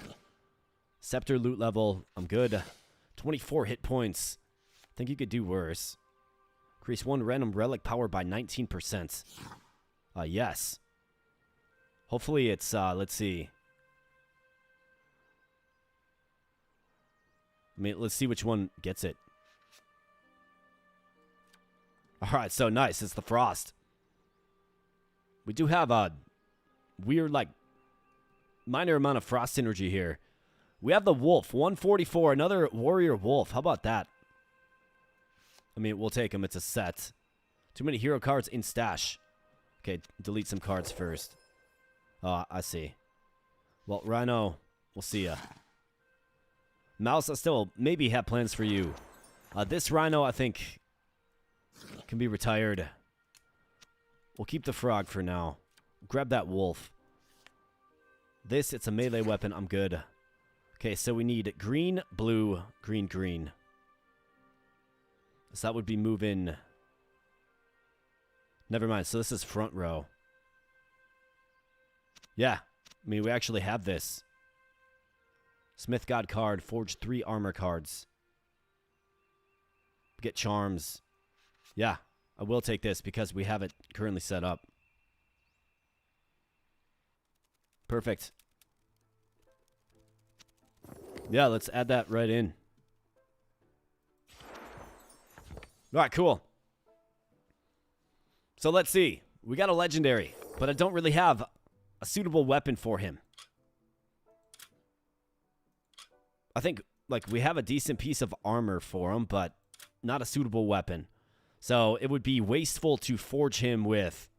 Speaker 1: Scepter loot level, I'm good. 24 hit points. Think you could do worse. Increase 1 random relic power by 19%. Yes. Hopefully it's, let's see. I mean, let's see which one gets it. Alright, so nice. It's the Frost. We do have a weird, like, minor amount of Frost synergy here. We have the Wolf, 144, another Warrior Wolf. How about that? I mean, we'll take him. It's a set. Too many hero cards in stash. Okay, delete some cards first. Oh, I see. Well, Rhino, we'll see ya. Mouse, I still maybe have plans for you. This Rhino, I think, can be retired. We'll keep the Frog for now. Grab that Wolf. This, it's a melee weapon. I'm good. Okay, so we need green, blue, green, green. So that would be moving. Never mind. So this is front row. Yeah. I mean, we actually have this. Smith God card. Forge 3 armor cards. Get charms. Yeah. I will take this because we have it currently set up. Perfect. Yeah, let's add that right in. All right, cool. So let's see. We got a legendary, but I don't really have a suitable weapon for him. I think, like, we have a decent piece of armor for him, but not a suitable weapon. So it would be wasteful to forge him with,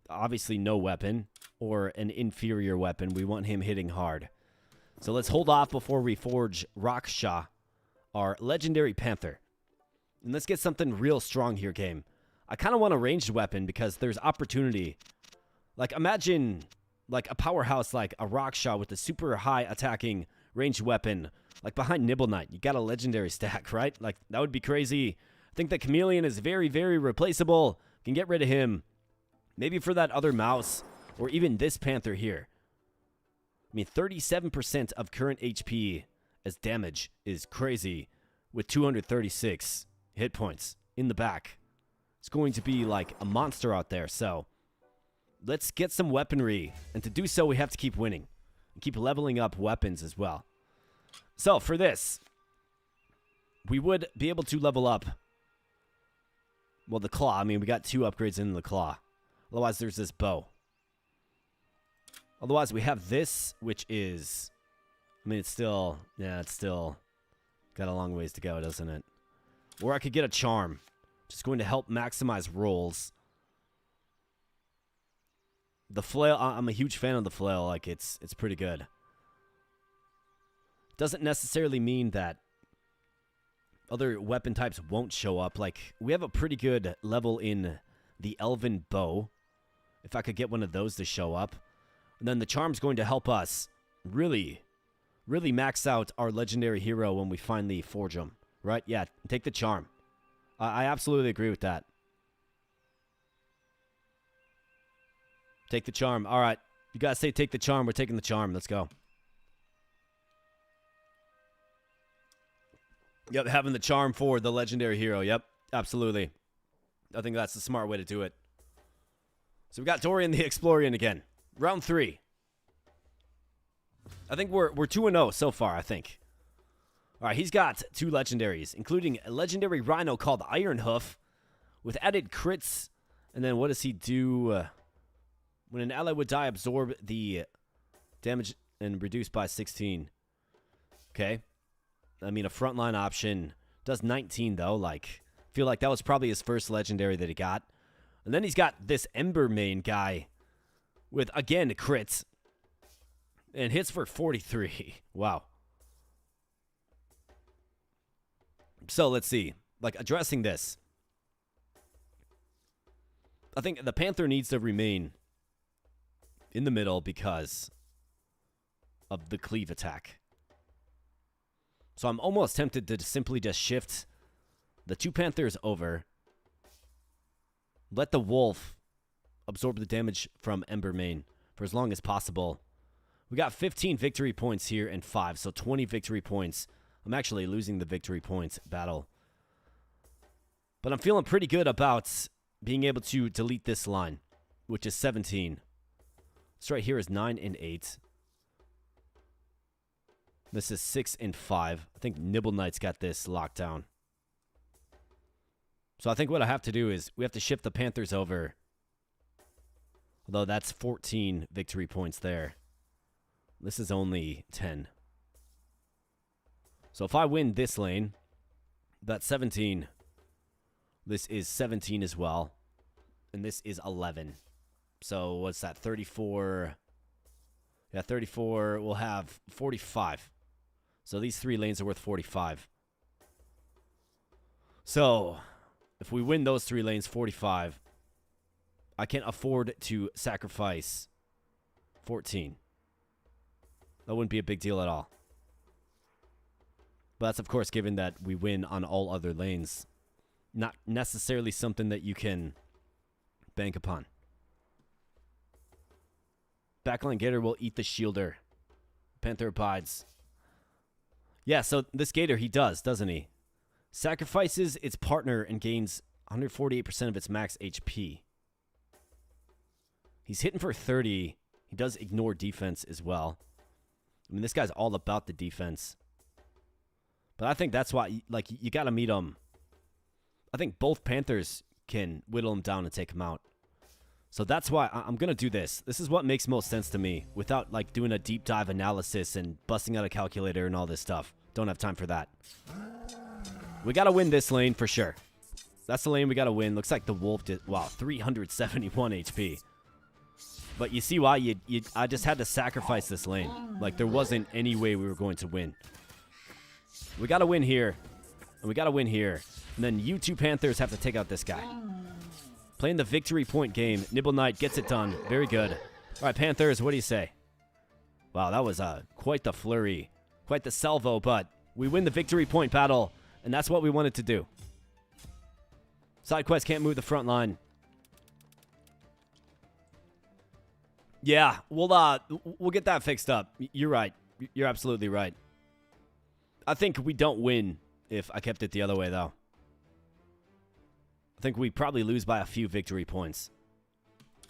Speaker 1: obviously, no weapon or an inferior weapon. We want him hitting hard. So let's hold off before we forge Raksha, our legendary panther. And let's get something real strong here, game. I kind of want a ranged weapon because there's opportunity. Like, imagine, like, a powerhouse like a Raksha with a super high attacking ranged weapon. Like, behind Nibble Knight, you got a legendary stack, right? Like, that would be crazy. I think the Chameleon is very, very replaceable. Can get rid of him. Maybe for that other mouse, or even this panther here. I mean, 37% of current HP as damage is crazy with 236 hit points in the back. It's going to be like a monster out there. So let's get some weaponry. And to do so, we have to keep winning. And keep leveling up weapons as well. So for this, we would be able to level up, well, the claw. I mean, we got 2 upgrades in the claw. Otherwise, there's this bow. Otherwise, we have this, which is, I mean, it's still, yeah, it's still got a long ways to go, doesn't it? Or I could get a charm. Just going to help maximize rolls. The flail, I'm a huge fan of the flail. Like, it's pretty good. Doesn't necessarily mean that other weapon types won't show up. Like, we have a pretty good level in the elven bow. If I could get one of those to show up. And then the charm's going to help us really, really max out our legendary hero when we finally forge him. Right? Yeah, take the charm. I absolutely agree with that. Take the charm. All right. You guys say take the charm. We're taking the charm. Let's go. Yep, having the charm for the legendary hero. Yep, absolutely. I think that's the smart way to do it. So we got Dorian the Explorian again. Round 3. I think we're 2-0 so far, I think. All right, he's got 2 legendaries, including a legendary rhino called Iron Hoof with added crits. And then what does he do? When an ally would die, absorb the damage and reduce by 16. Okay. I mean, a frontline option. Does 19, though. Like, feel like that was probably his first legendary that he got. And then he's got this Ember main guy with, again, crits. And hits for 43. Wow. So, let's see. Like, addressing this. I think the Panther needs to remain in the middle because of the cleave attack. So I'm almost tempted to simply just shift the 2 Panthers over. Let the Wolf absorb the damage from Ember main for as long as possible. We got 15 victory points here and 5, so 20 victory points. I'm actually losing the victory points battle. But I'm feeling pretty good about being able to delete this line, which is 17. This right here is 9 and 8. This is 6 and 5. I think Nibble Knight's got this locked down. So I think what I have to do is we have to shift the Panthers over. Although that's 14 victory points there. This is only 10. So if I win this lane, that's 17. This is 17 as well. And this is 11. So what's that? 34. Yeah, 34. We'll have 45. So these 3 lanes are worth 45. So if we win those 3 lanes, 45, I can't afford to sacrifice 14. That wouldn't be a big deal at all. But that's, of course, given that we win on all other lanes. Not necessarily something that you can bank upon. Backline Gator will eat the shielder. Panther abides. Yeah, so this Gator, he does, doesn't he? Sacrifices its partner and gains 148% of its max HP. He's hitting for 30. He does ignore defense as well. I mean, this guy's all about the defense. But I think that's why, like, you got to meet him. I think both Panthers can whittle him down and take him out. So that's why I'm going to do this. This is what makes most sense to me without, like, doing a deep dive analysis and busting out a calculator and all this stuff. Don't have time for that. We got to win this lane for sure. That's the lane we got to win. Looks like the wolf did, wow, 371 HP. But you see why I just had to sacrifice this lane. Like, there wasn't any way we were going to win. We got to win here. And we got to win here. And then you 2 Panthers have to take out this guy. Playing the victory point game. Nibble Knight gets it done. Very good. All right, Panthers, what do you say? Wow, that was quite the flurry. Quite the salvo, but we win the victory point battle. And that's what we wanted to do. Side quest can't move the front line. Yeah, we'll get that fixed up. You're right. You're absolutely right. I think we don't win if I kept it the other way, though. I think we probably lose by a few victory points.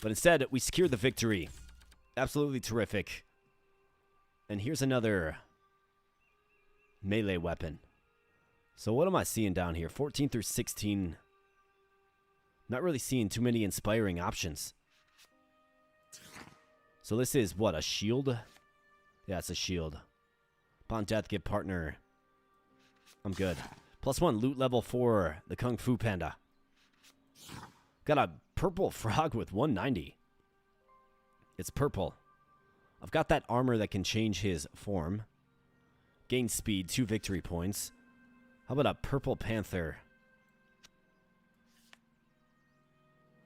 Speaker 1: But instead, we secure the victory. Absolutely terrific. And here's another melee weapon. So what am I seeing down here? 14 through 16. Not really seeing too many inspiring options. So this is, what, a shield? Yeah, it's a shield. Upon death, give partner. I'm good. +1 loot level for the Kung Fu Panda. Got a purple frog with 190. It's purple. I've got that armor that can change his form. Gain speed, 2 victory points. How about a purple panther?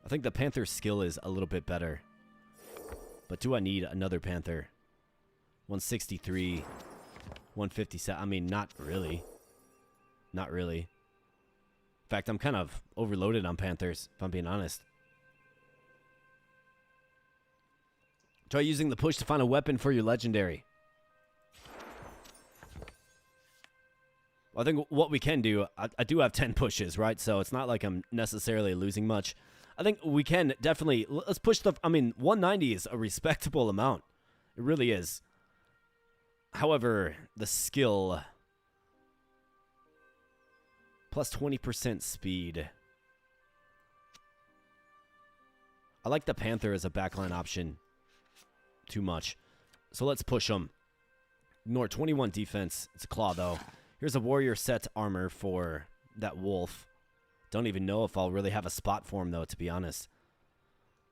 Speaker 1: I think the panther's skill is a little bit better. But do I need another panther? 163, 157. I mean, not really. Not really. In fact, I'm kind of overloaded on panthers, if I'm being honest. Try using the push to find a weapon for your legendary. I think what we can do, I do have 10 pushes, right? So it's not like I'm necessarily losing much. I think we can definitely, let's push the, I mean, 190 is a respectable amount. It really is. However, the skill, plus 20% speed. I like the Panther as a backline option too much. So let's push him. Ignore 21 defense. It's a claw, though. Here's a warrior set armor for that wolf. Don't even know if I'll really have a spot for him, though, to be honest.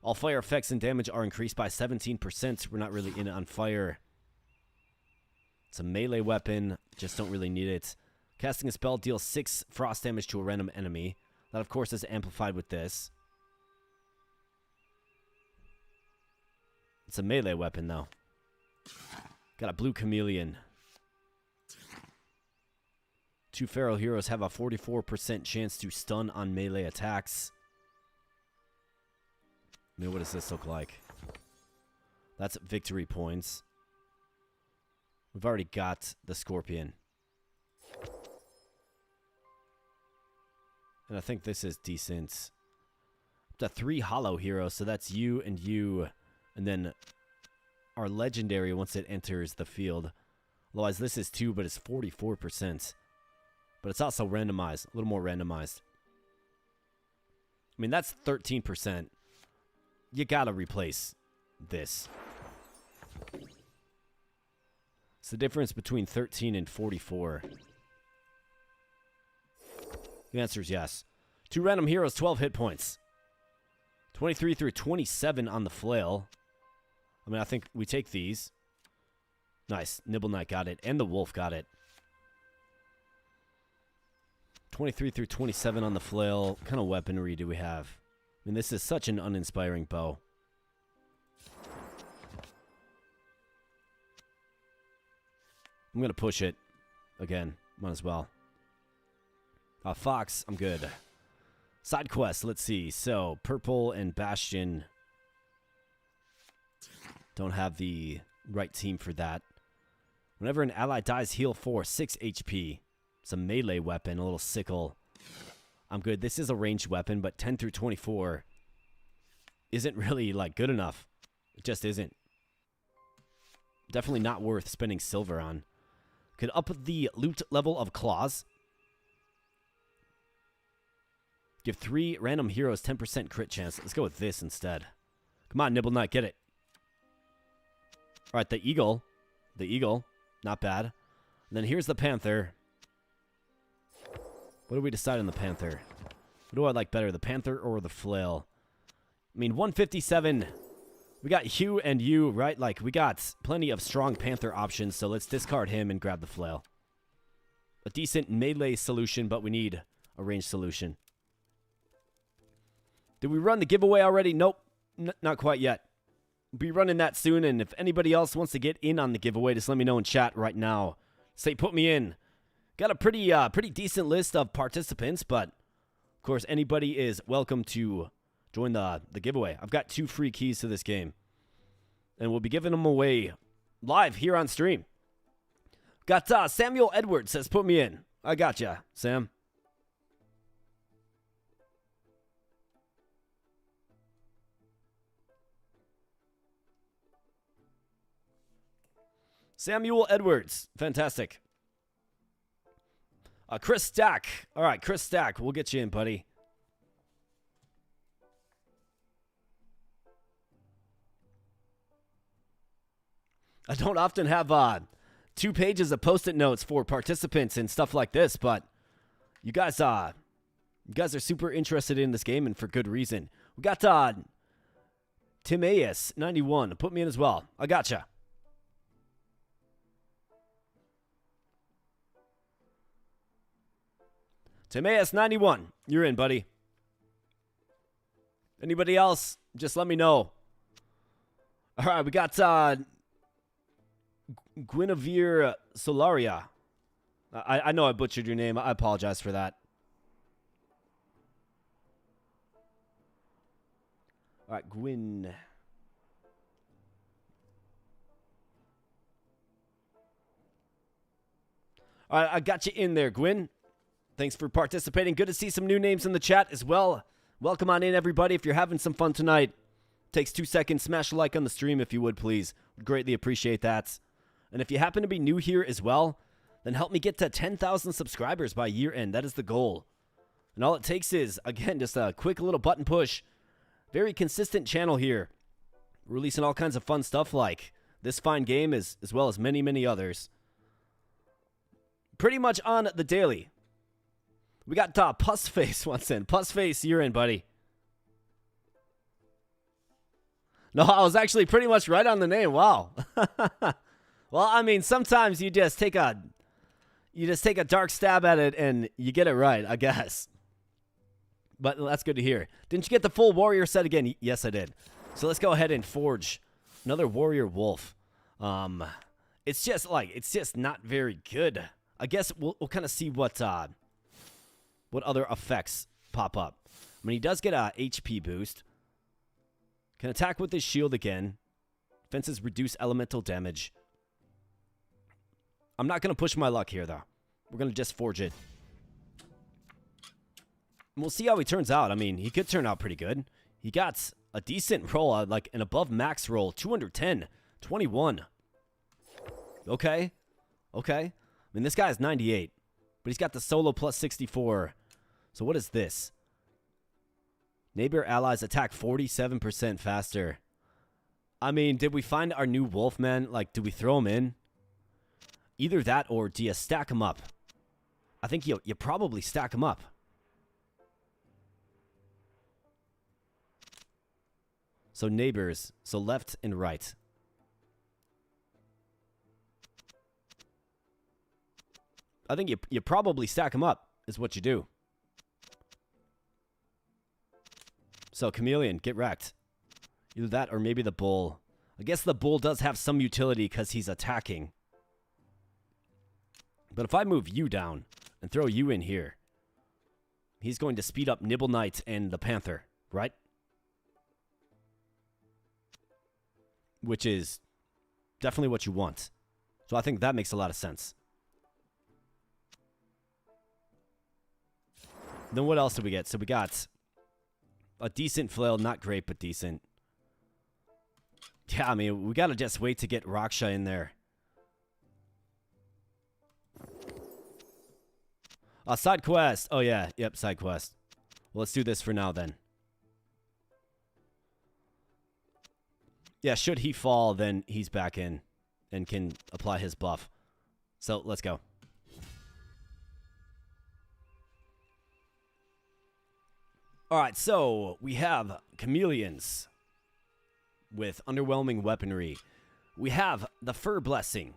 Speaker 1: All fire effects and damage are increased by 17%. We're not really in it on fire. It's a melee weapon. Just don't really need it. Casting a spell deals 6 frost damage to a random enemy. That, of course, is amplified with this. It's a melee weapon, though. Got a blue chameleon. 2 feral heroes have a 44% chance to stun on melee attacks. I mean, what does this look like? That's victory points. We've already got the Scorpion. And I think this is decent. The 3 hollow heroes, so that's you. And then our legendary once it enters the field. Otherwise, this is 2, but it's 44%. But it's also randomized, a little more randomized. I mean, that's 13%. You gotta replace this. It's the difference between 13 and 44. The answer is yes. 2 random heroes, 12 hit points. 23 through 27 on the flail. I mean, I think we take these. Nice. Nibble Knight got it. And the wolf got it. 23 through 27 on the flail. What kind of weaponry do we have? I mean, this is such an uninspiring bow. I'm going to push it. Again, might as well. Fox, I'm good. Side quest, let's see. So, Purple and Bastion don't have the right team for that. Whenever an ally dies, heal 4, 6 HP. It's a melee weapon, a little sickle. I'm good. This is a ranged weapon, but 10 through 24 isn't really, like, good enough. It just isn't. Definitely not worth spending silver on. Could up the loot level of claws. Give 3 random heroes 10% crit chance. Let's go with this instead. Come on, Nibble Knight, get it. All right, the eagle. The eagle. Not bad. And then here's the panther. What do we decide on the panther? What do I like better, the panther or the flail? I mean, 157. We got Hugh and you, right? Like, we got plenty of strong panther options, so let's discard him and grab the flail. A decent melee solution, but we need a ranged solution. Did we run the giveaway already? Nope. Not quite yet. We'll be running that soon, and if anybody else wants to get in on the giveaway, just let me know in chat right now. Say, put me in. Got a pretty decent list of participants, but of course, anybody is welcome to join the giveaway. I've got 2 free keys to this game, and we'll be giving them away live here on stream. Got Samuel Edwards says, put me in. I gotcha, Sam. Samuel Edwards. Fantastic. Chris Stack. All right, Chris Stack. We'll get you in, buddy. I don't often have 2 pages of Post-it notes for participants and stuff like this, but you guys are super interested in this game, and for good reason. We got Timaeus 91. Put me in as well. I gotcha. Timaeus 91, you're in, buddy. Anybody else? Just let me know. All right, we got Guinevere Solaria. I know I butchered your name. I apologize for that. All right, Gwyn. All right, I got you in there, Gwyn. Thanks for participating. Good to see some new names in the chat as well. Welcome on in, everybody. If you're having some fun tonight, takes 2 seconds. Smash a like on the stream if you would, please. Would greatly appreciate that. And if you happen to be new here as well, then help me get to 10,000 subscribers by year end. That is the goal. And all it takes is, again, just a quick little button push. Very consistent channel here. Releasing all kinds of fun stuff like this fine game as well as many, many others. Pretty much on the daily. We got Pussface once in. Pussface, you're in, buddy. No, I was actually pretty much right on the name. Wow. Well, I mean, sometimes you just take a dark stab at it and you get it right, I guess. But that's good to hear. Didn't you get the full warrior set again? Yes, I did. So let's go ahead and forge another warrior wolf. It's just not very good. I guess we'll kind of see what other effects pop up. I mean, he does get a HP boost. Can attack with his shield again. Fences reduce elemental damage. I'm not going to push my luck here, though. We're going to just forge it. And we'll see how he turns out. I mean, he could turn out pretty good. He got a decent roll, like an above max roll. 210, 21. Okay. Okay. I mean, this guy is 98. But he's got the solo plus 64. So what is this? Neighbor allies attack 47% faster. I mean, did we find our new Wolfman? Like, do we throw him in? Either that or do you stack him up? I think you probably stack him up. So neighbors. So left and right. I think you probably stack them up, is what you do. So, Chameleon, get wrecked. Either that or maybe the Bull. I guess the Bull does have some utility because he's attacking. But if I move you down and throw you in here, he's going to speed up Nibble Knight and the Panther, right? Which is definitely what you want. So I think that makes a lot of sense. Then what else did we get? So we got a decent flail. Not great, but decent. Yeah, I mean, we got to just wait to get Raksha in there. Side quest. Oh, yeah. Yep, side quest. Well, let's do this for now, then. Yeah, should he fall, then he's back in and can apply his buff. So, let's go. Alright, so we have chameleons with underwhelming weaponry. We have the Fur Blessing.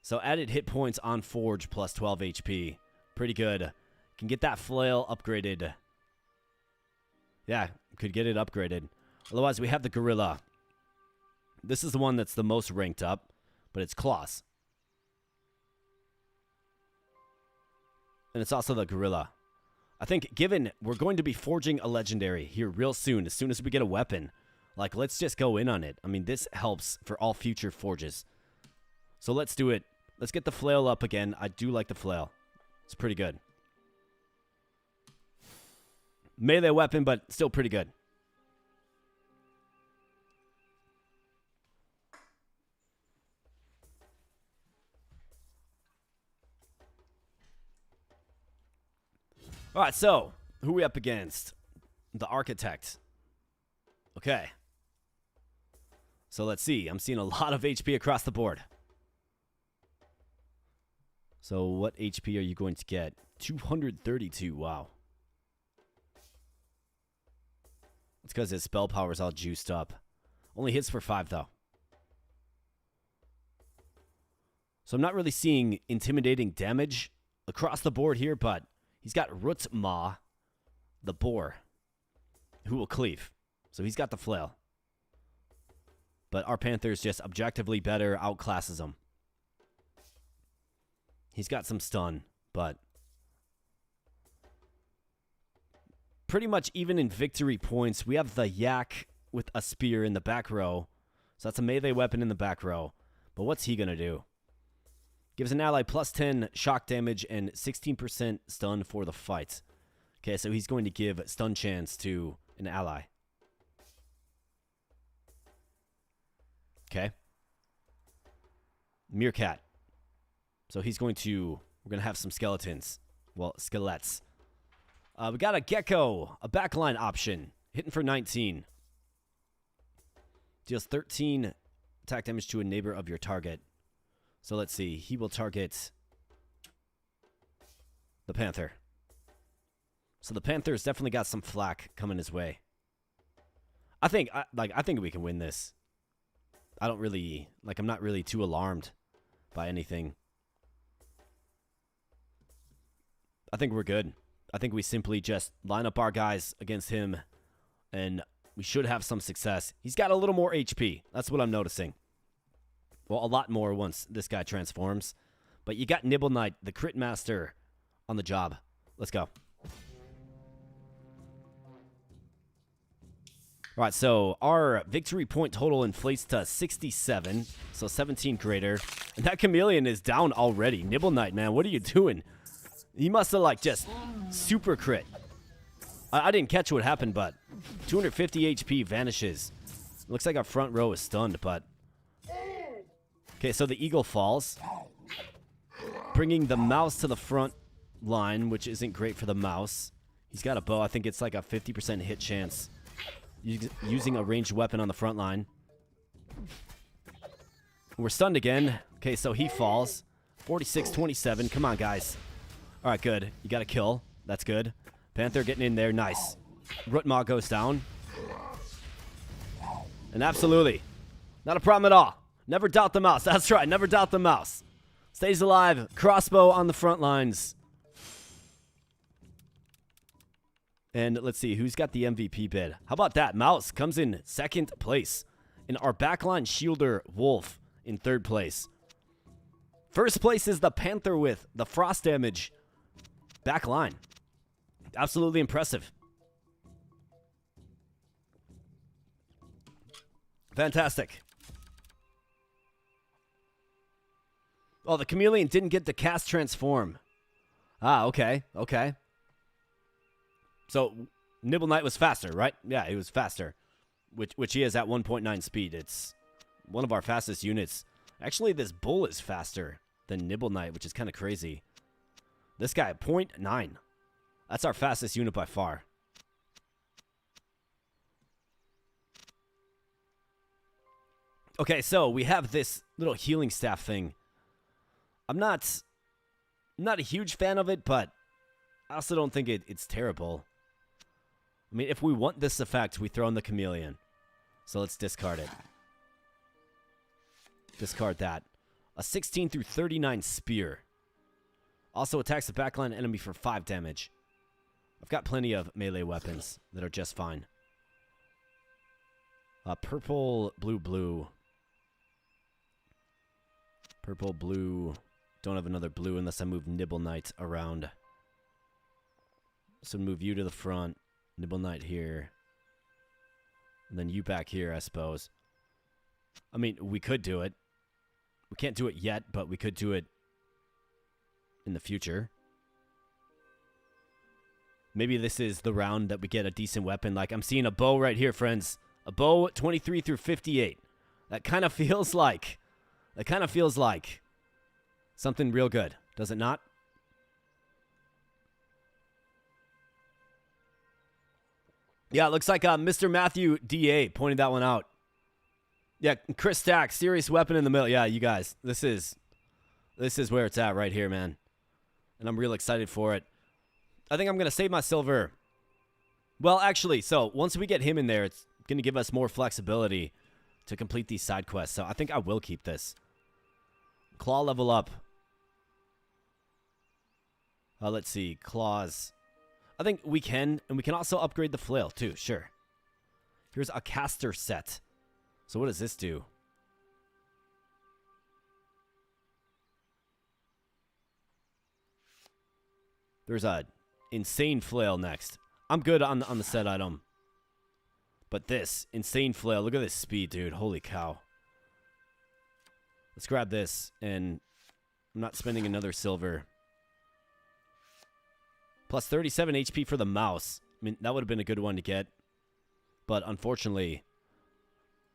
Speaker 1: So added hit points on Forge plus 12 HP. Pretty good. Can get that flail upgraded. Yeah, could get it upgraded. Otherwise, we have the Gorilla. This is the one that's the most ranked up, but it's Claws. And it's also the Gorilla. I think, given we're going to be forging a legendary here real soon, as soon as we get a weapon, like, let's just go in on it. I mean, this helps for all future forges. So let's do it. Let's get the flail up again. I do like the flail. It's pretty good. Melee weapon, but still pretty good. All right, so who are we up against? The Architect. Okay. So let's see. I'm seeing a lot of HP across the board. So what HP are you going to get? 232. Wow. It's because his spell power is all juiced up. Only hits for 5, though. So I'm not really seeing intimidating damage across the board here, but he's got Rutma, the boar, who will cleave. So he's got the flail. But our Panther's just objectively better, outclasses him. He's got some stun, but pretty much even in victory points, we have the Yak with a spear in the back row. So that's a melee weapon in the back row. But what's he going to do? Gives an ally plus 10 shock damage and 16% stun for the fight. Okay, so he's going to give stun chance to an ally. Okay. Meerkat. So he's going to... We're going to have some skeletons. Well, skelets. We got a Gecko. A backline option. Hitting for 19. Deals 13 attack damage to a neighbor of your target. So let's see. He will target the Panther. So the Panther's definitely got some flack coming his way. I think we can win this. I don't really... I'm not really too alarmed by anything. I think we're good. I think we simply just line up our guys against him, and we should have some success. He's got a little more HP. That's what I'm noticing. Well, a lot more once this guy transforms. But you got Nibble Knight, the crit master, on the job. Let's go. All right, so our victory point total inflates to 67, so 17 greater. And that chameleon is down already. Nibble Knight, man, what are you doing? He must have, like, just super crit. I didn't catch what happened, but 250 HP vanishes. Looks like our front row is stunned, but... Okay, so the eagle falls. Bringing the mouse to the front line, which isn't great for the mouse. He's got a bow. I think it's like a 50% hit chance. Using a ranged weapon on the front line. We're stunned again. Okay, so he falls. 46-27. Come on, guys. All right, good. You got a kill. That's good. Panther getting in there. Nice. Rootmaw goes down. And absolutely, not a problem at all. Never doubt the mouse. That's right. Never doubt the mouse. Stays alive. Crossbow on the front lines. And let's see, who's got the MVP bid? How about that? Mouse comes in second place. And our backline shielder, Wolf, in third place. First place is the Panther with the frost damage backline. Absolutely impressive. Fantastic. Oh, the chameleon didn't get the cast transform. Ah, okay, okay. So, Nibble Knight was faster, right? Yeah, he was faster. Which he is at 1.9 speed. It's one of our fastest units. Actually, this bull is faster than Nibble Knight, which is kind of crazy. This guy, 0.9. That's our fastest unit by far. Okay, so we have this little healing staff thing. I'm not a huge fan of it, but I also don't think it's terrible. I mean, if we want this effect, we throw in the chameleon. So let's discard it. Discard that. A 16 through 39 spear. Also attacks the backline enemy for 5 damage. I've got plenty of melee weapons that are just fine. Purple, blue, blue. Purple, blue. Don't have another blue unless I move Nibble Knight around. So move you to the front. Nibble Knight here. And then you back here, I suppose. I mean, we could do it. We can't do it yet, but we could do it in the future. Maybe this is the round that we get a decent weapon. Like, I'm seeing a bow right here, friends. A bow 23 through 58. That kind of feels like... something real good. Does it not? Yeah, it looks like Mr. Matthew D.A. pointed that one out. Yeah, Chris Stack, serious weapon in the middle. Yeah, you guys, this is where it's at right here, man. And I'm real excited for it. I think I'm going to save my silver. Well, actually, so once we get him in there, it's going to give us more flexibility to complete these side quests. So I think I will keep this. Claw level up. Let's see, claws. I think we can, and we can also upgrade the flail too, sure. Here's a caster set. So what does this do? There's a insane flail next. I'm good on the set item. But this, insane flail, look at this speed, dude. Holy cow. Let's grab this, and I'm not spending another silver. Plus 37 HP for the mouse. I mean, that would have been a good one to get. But unfortunately,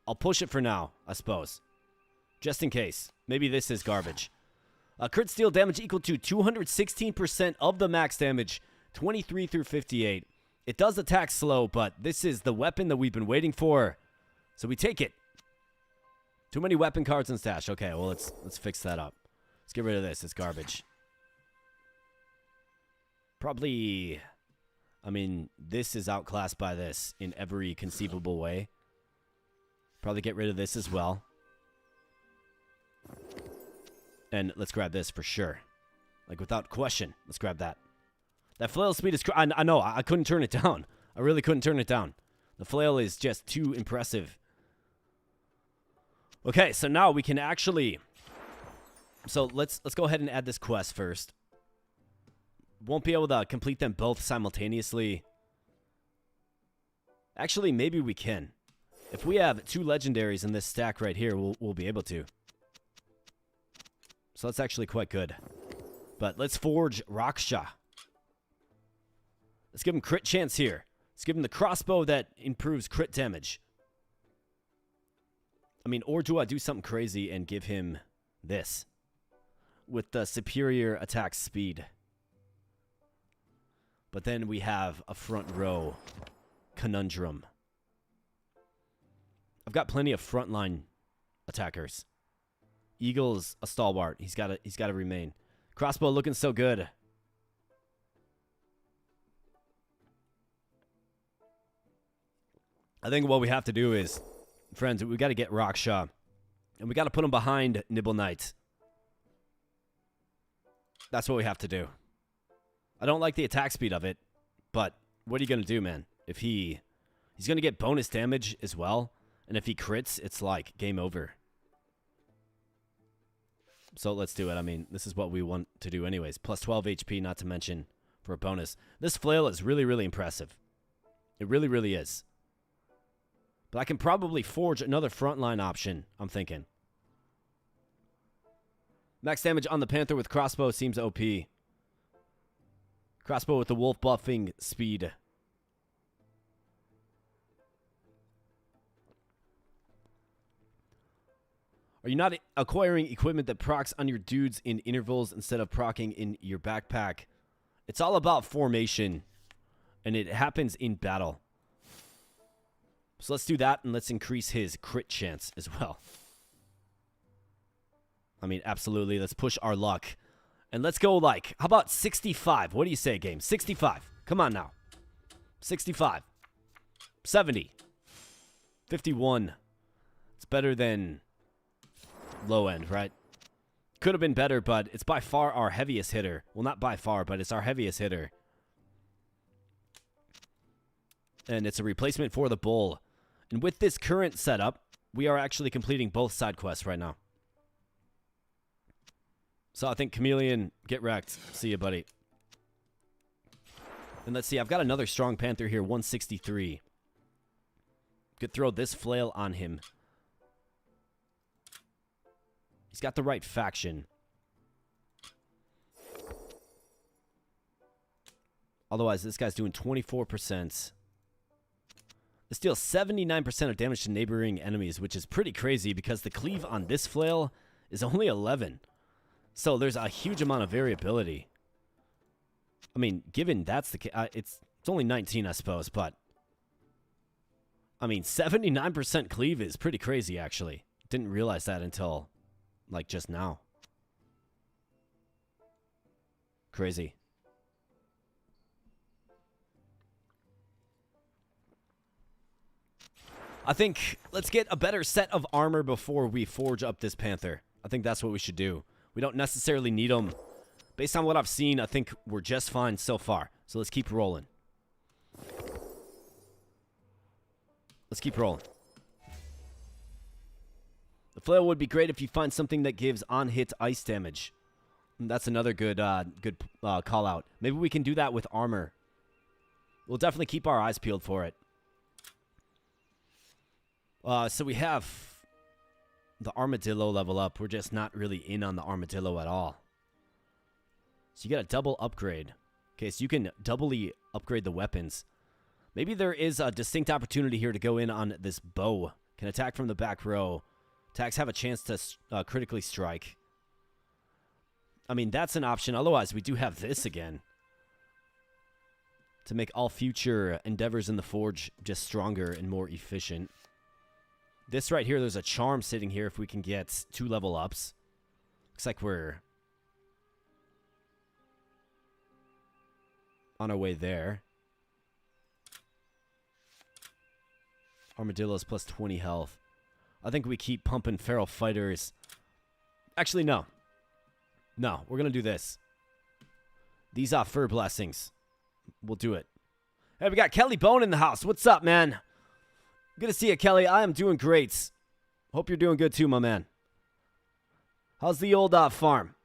Speaker 1: I'll push it for now, I suppose. Just in case. Maybe this is garbage. Crit steal damage equal to 216% of the max damage. 23 through 58. It does attack slow, but this is the weapon that we've been waiting for. So we take it. Too many weapon cards in stash. Okay, well, let's fix that up. Let's get rid of this. It's garbage. Probably, I mean, this is outclassed by this in every conceivable way. Probably get rid of this as well. And let's grab this for sure. Like, without question, let's grab that. That flail speed is... I know, I couldn't turn it down. I really couldn't turn it down. The flail is just too impressive. Okay, so now we can actually... So let's go ahead and add this quest first. Won't be able to complete them both simultaneously. Actually, maybe we can. If we have 2 legendaries in this stack right here, we'll be able to. So that's actually quite good. But let's forge Raksha. Let's give him crit chance here. Let's give him the crossbow that improves crit damage. I mean, or do I do something crazy and give him this? With the superior attack speed. But then we have a front row conundrum. I've got plenty of frontline attackers. Eagle's a stalwart. He's got to remain. Crossbow looking so good. I think what we have to do is, friends, we got to get Raksha, and we got to put him behind Nibble Knight. That's what we have to do. I don't like the attack speed of it, but what are you going to do, man? If he's going to get bonus damage as well, and if he crits, it's like game over. So let's do it. I mean, this is what we want to do anyways. Plus 12 HP, not to mention for a bonus. This flail is really, really impressive. It really, really is. But I can probably forge another frontline option, I'm thinking. Max damage on the Panther with crossbow seems OP. Crossbow with the wolf buffing speed. Are you not acquiring equipment that procs on your dudes in intervals instead of procking in your backpack? It's all about formation, and it happens in battle. So let's do that, and let's increase his crit chance as well. I mean, absolutely. Let's push our luck. And let's go like, how about 65? What do you say, game? 65. Come on now. 65. 70. 51. It's better than low end, right? Could have been better, but it's by far our heaviest hitter. Well, not by far, but it's our heaviest hitter. And it's a replacement for the bull. And with this current setup, we are actually completing both side quests right now. So I think Chameleon, get wrecked. See ya, buddy. And let's see, I've got another strong Panther here, 163. Could throw this flail on him. He's got the right faction. Otherwise, this guy's doing 24%. This deals 79% of damage to neighboring enemies, which is pretty crazy because the cleave on this flail is only 11. So there's a huge amount of variability. I mean, given that's the case, it's only 19, I suppose, but I mean, 79% cleave is pretty crazy, actually. Didn't realize that until, like, just now. Crazy. I think let's get a better set of armor before we forge up this Panther. I think that's what we should do. We don't necessarily need them. Based on what I've seen, I think we're just fine so far. So let's keep rolling. Let's keep rolling. The flail would be great if you find something that gives on-hit ice damage. That's another good call out. Maybe we can do that with armor. We'll definitely keep our eyes peeled for it. So we have the armadillo level up. We're just not really in on the armadillo at all. So you get a double upgrade. Okay, so you can doubly upgrade the weapons. Maybe there is a distinct opportunity here to go in on this bow. Can attack from the back row. Attacks have a chance to critically strike. I mean, that's an option. Otherwise, we do have this again. To make all future endeavors in the forge just stronger and more efficient. This right here, there's a charm sitting here if we can get 2 level ups. Looks like we're on our way there. Armadillo's plus 20 health. I think we keep pumping feral fighters. Actually, no. No, we're going to do this. These are fur blessings. We'll do it. Hey, we got Kelly Bone in the house. What's up, man? Good to see you, Kelly. I am doing great. Hope you're doing good too, my man. How's the old farm?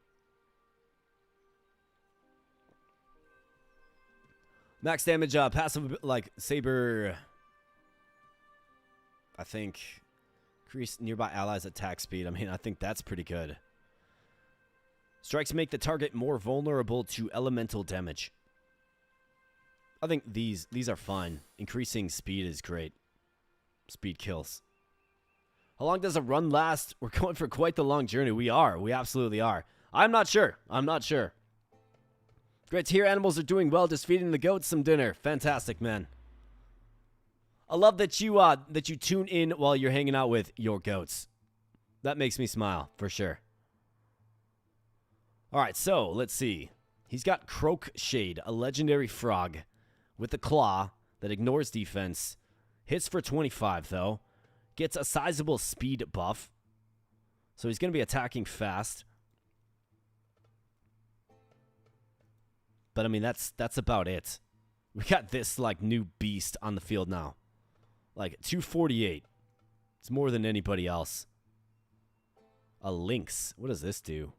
Speaker 1: Max damage, passive, like, saber. I think. Increase nearby allies' attack speed. I mean, I think that's pretty good. Strikes make the target more vulnerable to elemental damage. I think these are fine. Increasing speed is great. Speed kills. How long does a run last? We're going for quite the long journey. We are. We absolutely are. I'm not sure. I'm not sure. Great to hear animals are doing well. Just feeding the goats some dinner. Fantastic, man. I love that you tune in while you're hanging out with your goats. That makes me smile, for sure. All right, so let's see. He's got Croak Shade, a legendary frog with a claw that ignores defense. Hits for 25, though. Gets a sizable speed buff. So he's going to be attacking fast. But, I mean, that's about it. We got this, like, new beast on the field now. Like, 248. It's more than anybody else. A lynx. What does this do?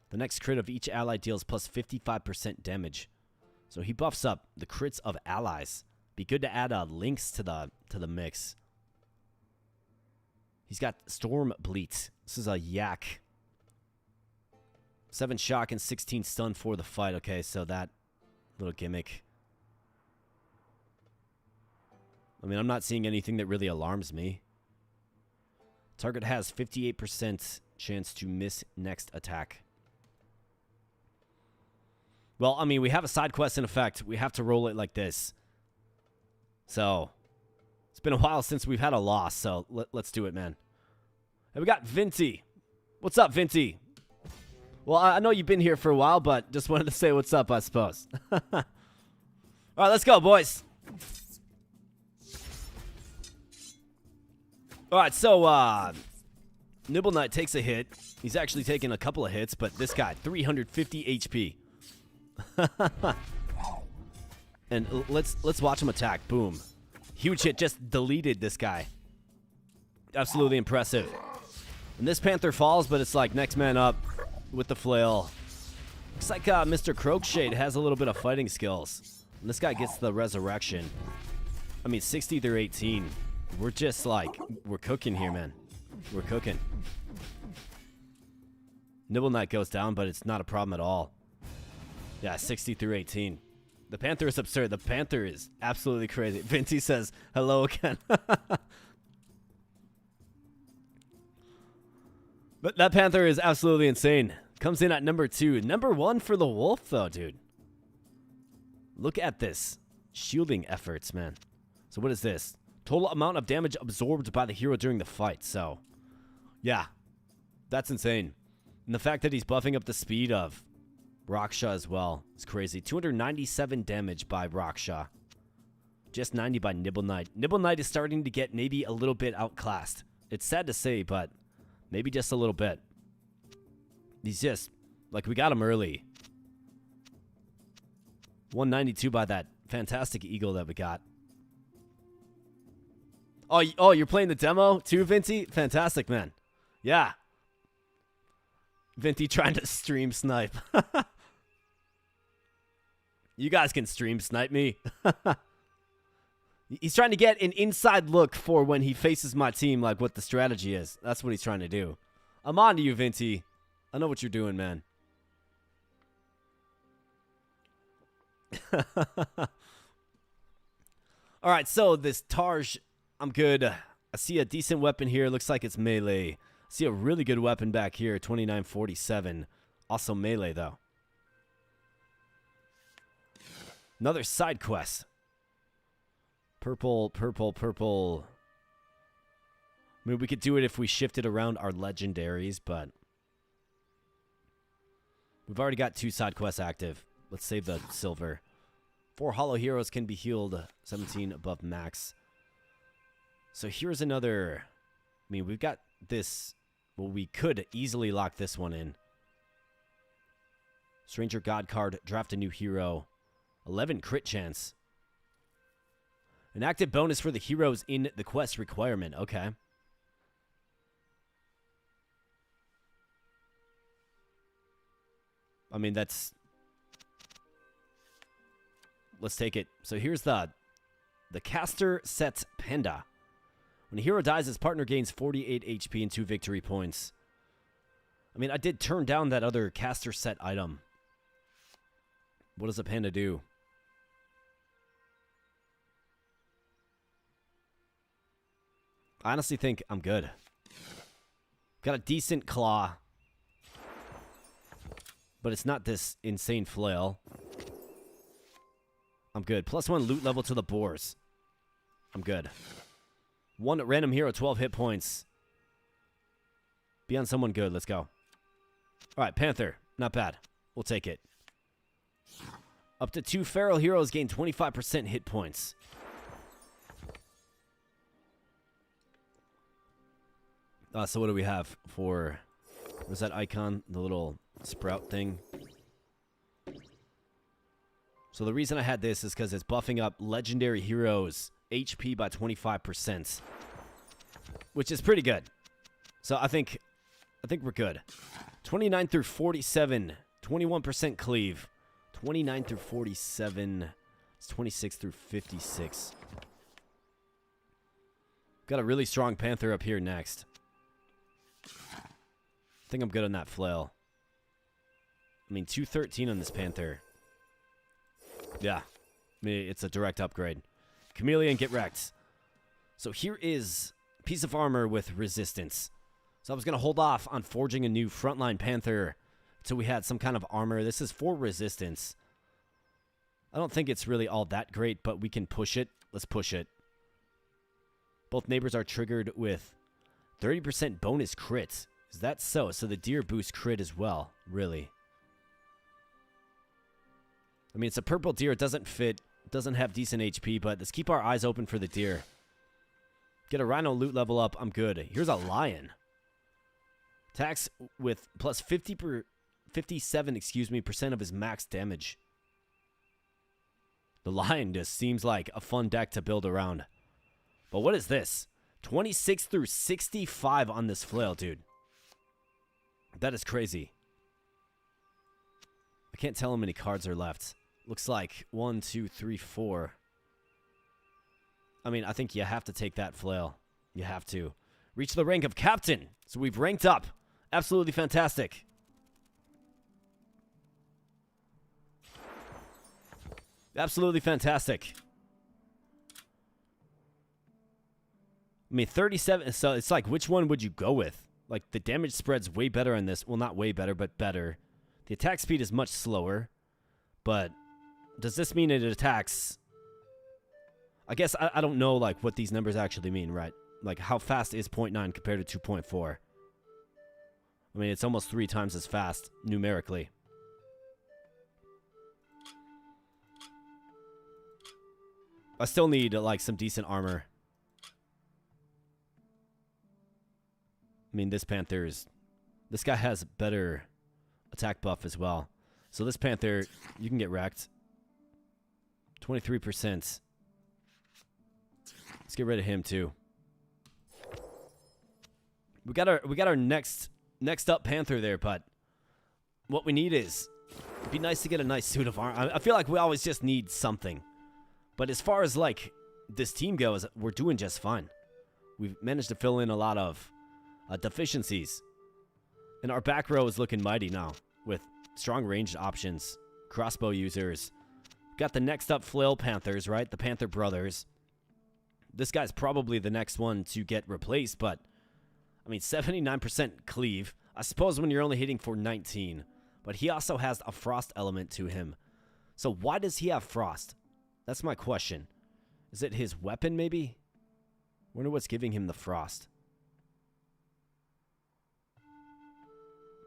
Speaker 1: The next crit of each ally deals plus 55% damage. So he buffs up the crits of allies. Be good to add a lynx to the mix. He's got Storm Bleat. This is a yak. 7 shock and 16 stun for the fight. Okay, so that little gimmick. I mean, I'm not seeing anything that really alarms me. Target has 58% chance to miss next attack. Well, I mean, we have a side quest in effect. We have to roll it like this. So, it's been a while since we've had a loss, so let's do it, man. And we got Vinty. What's up, Vinty? Well, I know you've been here for a while, but just wanted to say what's up, I suppose. All right, let's go, boys. All right, so Nibble Knight takes a hit. He's actually taking a couple of hits, but this guy, 350 HP. And let's watch him attack. Boom. Huge hit, just deleted this guy. Absolutely impressive. And this Panther falls, but it's like next man up with the flail. Looks like Mr. Croakshade has a little bit of fighting skills. And this guy gets the resurrection. I mean, 60 through 18. We're just like, we're cooking here, man. We're cooking. Nibble Knight goes down, but it's not a problem at all. Yeah, 60 through 18. The Panther is absurd. The Panther is absolutely crazy. Vinty says, hello again. But that Panther is absolutely insane. Comes in at number 2. Number 1 for the Wolf, though, dude. Look at this. Shielding efforts, man. So what is this? Total amount of damage absorbed by the hero during the fight. So, yeah. That's insane. And the fact that he's buffing up the speed of Raksha as well is crazy. 297 damage by Raksha. Just 90 by Nibble Knight. Nibble Knight is starting to get maybe a little bit outclassed. It's sad to say, but maybe just a little bit. He's just, like, we got him early. 192 by that fantastic eagle that we got. Oh, you're playing the demo too, Vinty? Fantastic, man. Yeah. Vinty trying to stream snipe. You guys can stream snipe me. He's trying to get an inside look for when he faces my team, like what the strategy is. That's what he's trying to do. I'm on to you, Vinty. I know what you're doing, man. All right, so this Tarj, I'm good. I see a decent weapon here. Looks like it's melee. I see a really good weapon back here, 2947. Also melee, though. Another side quest. Purple, purple, purple. I mean, we could do it if we shifted around our legendaries, but we've already got 2 side quests active. Let's save the silver. 4 hollow heroes can be healed, 17 above max. So here's another. I mean, we've got this. Well, we could easily lock this one in. Stranger God card, draft a new hero. 11 crit chance. An active bonus for the heroes in the quest requirement. Okay. I mean, that's... Let's take it. So here's the caster set Panda. When a hero dies, his partner gains 48 HP and 2 victory points. I mean, I did turn down that other caster set item. What does a panda do? I honestly think I'm good. Got a decent claw. But it's not this insane flail. I'm good. +1 loot level to the boars. I'm good. 1 random hero, 12 hit points. Be on someone good. Let's go. Alright, Panther. Not bad. We'll take it. Up to 2 feral heroes gain 25% hit points. So what do we have for... What's that icon? The little sprout thing. So the reason I had this is because it's buffing up legendary heroes' HP by 25%. Which is pretty good. So I think we're good. 29 through 47. 21% cleave. 29 through 47. It's 26 through 56. Got a really strong Panther up here next. I think I'm good on that flail. I mean, 213 on this Panther. Yeah. I mean, it's a direct upgrade. Chameleon, get wrecked. So here is a piece of armor with resistance. So I was going to hold off on forging a new frontline Panther until we had some kind of armor. This is for resistance. I don't think it's really all that great, but we can push it. Let's push it. Both neighbors are triggered with 30% bonus crit. Is that so? So the deer boosts crit as well, really. I mean, it's a purple deer. It doesn't fit. It doesn't have decent HP, but let's keep our eyes open for the deer. Get a rhino loot level up. I'm good. Here's a lion. Attacks with plus 57, percent of his max damage. The lion just seems like a fun deck to build around. But what is this? 26 through 65 on this flail, dude. That is crazy. I can't tell how many cards are left. Looks like 1, 2, 3, 4. I mean, I think you have to take that flail. You have to. Reach the rank of captain. So we've ranked up. Absolutely fantastic. Absolutely fantastic. I mean, 37. So it's like, which one would you go with? Like, the damage spread's way better on this. Well, not way better, but better. The attack speed is much slower. But does this mean it attacks? I guess I don't know, like, what these numbers actually mean, right? Like, how fast is 0.9 compared to 2.4? I mean, it's almost 3 times as fast, numerically. I still need, like, some decent armor. I mean, this guy has better attack buff as well. So this Panther, you can get wrecked. 23%. Let's get rid of him too. We got our next up Panther there, but what we need is, it'd be nice to get a nice suit of armor. I feel like we always just need something. But as far as like this team goes, we're doing just fine. We've managed to fill in a lot of deficiencies. And our back row is looking mighty now with strong ranged options, crossbow users. Got the next up flail Panthers, right? The Panther brothers. This guy's probably the next one to get replaced, but I mean, 79% cleave. I suppose when you're only hitting for 19, but he also has a frost element to him. So why does he have frost? That's my question. Is it his weapon, maybe? Wonder what's giving him the frost.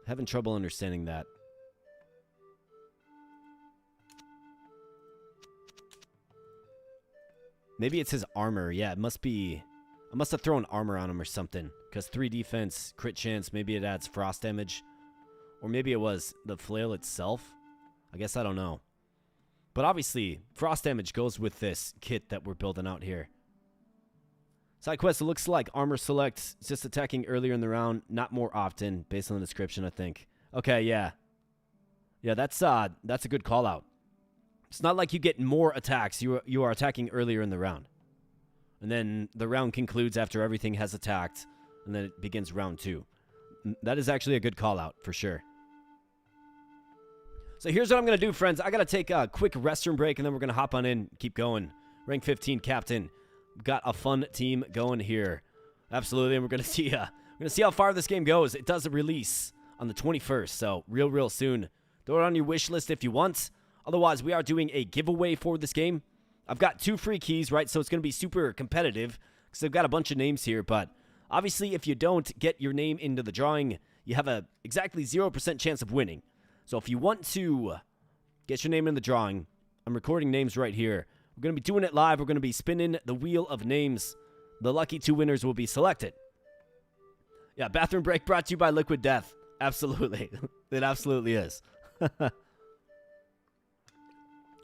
Speaker 1: Having trouble understanding that. Maybe it's his armor. Yeah, it must be. I must have thrown armor on him or something. Because 3 defense, crit chance, maybe it adds frost damage. Or maybe it was the flail itself. I guess I don't know. But obviously, frost damage goes with this kit that we're building out here. Side quest, it looks like armor select. It's just attacking earlier in the round, not more often, based on the description, I think. Okay, yeah. Yeah, that's a good call out. It's not like you get more attacks. You are attacking earlier in the round. And then the round concludes after everything has attacked. And then it begins round 2. That is actually a good call out for sure. So here's what I'm going to do, friends. I got to take a quick restroom break, and then we're going to hop on in, keep going. Rank 15 captain. Got a fun team going here. Absolutely, and we're going to see how far this game goes. It does a release on the 21st, so real soon. Throw it on your wish list if you want. Otherwise, we are doing a giveaway for this game. I've got 2 free keys, right? So it's going to be super competitive because I've got a bunch of names here, but obviously, if you don't get your name into the drawing, you have a exactly 0% chance of winning. So if you want to get your name in the drawing, I'm recording names right here. We're going to be doing it live. We're going to be spinning the wheel of names. The lucky 2 winners will be selected. Yeah, bathroom break brought to you by Liquid Death. Absolutely. It absolutely is.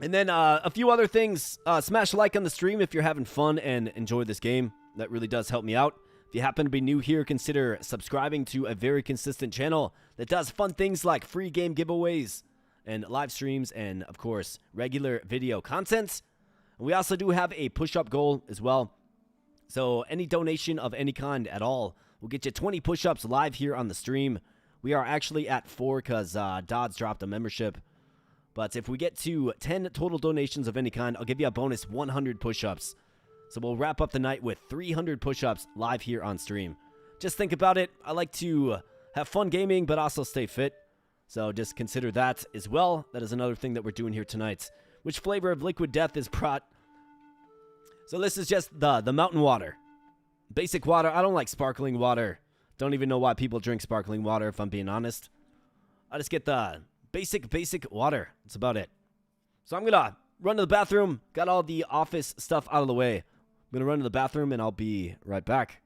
Speaker 1: And then a few other things. Smash a like on the stream if you're having fun and enjoy this game. That really does help me out. If you happen to be new here, consider subscribing to a very consistent channel that does fun things like free game giveaways and live streams and, of course, regular video content. And we also do have a push-up goal as well. So any donation of any kind at all will get you 20 push-ups live here on the stream. We are actually at 4 because Dodds dropped a membership. But if we get to 10 total donations of any kind, I'll give you a bonus 100 push-ups. So we'll wrap up the night with 300 push-ups live here on stream. Just think about it. I like to have fun gaming, but also stay fit. So just consider that as well. That is another thing that we're doing here tonight. Which flavor of Liquid Death is brought? So this is just the mountain water. Basic water. I don't like sparkling water. Don't even know why people drink sparkling water, if I'm being honest. I just get the basic water. That's about it. So I'm going to run to the bathroom. Got all the office stuff out of the way. I'm going to run to the bathroom, and I'll be right back.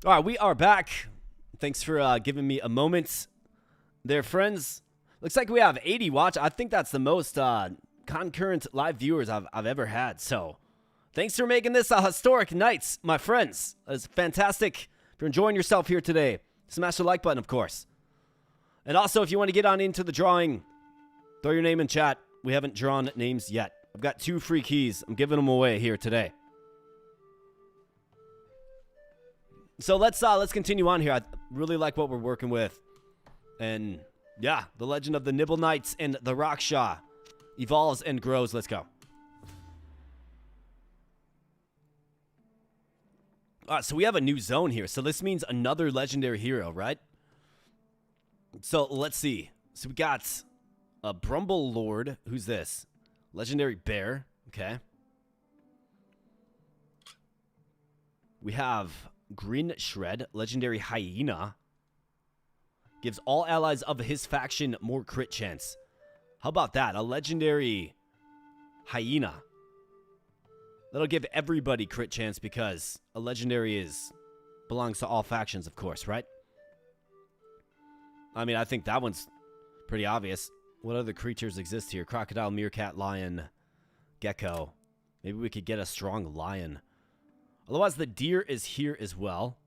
Speaker 1: All right, we are back. Thanks for giving me a moment there, friends. Looks like we have 80 watch. I think that's the most concurrent live viewers I've ever had. So thanks for making this a historic night, my friends. It's fantastic for enjoying yourself here today. Smash the like button, of course. And also, if you want to get on into the drawing, throw your name in chat. We haven't drawn names yet. I've got 2 free keys. I'm giving them away here today. So let's continue on here. I really like what we're working with. And yeah, the legend of the Nibble Knights and the Raksha evolves and grows. Let's go. All right, so we have a new zone here. So this means another legendary hero, right? So let's see. So we got a Brumble Lord. Who's this? Legendary Bear. Okay. We have Green Shred, legendary Hyena. Gives all allies of his faction more crit chance. How about that? A legendary Hyena. That'll give everybody crit chance because a legendary belongs to all factions, of course, right? I mean, I think that one's pretty obvious. What other creatures exist here? Crocodile, meerkat, lion, gecko. Maybe we could get a strong lion. Otherwise, the deer is here as well.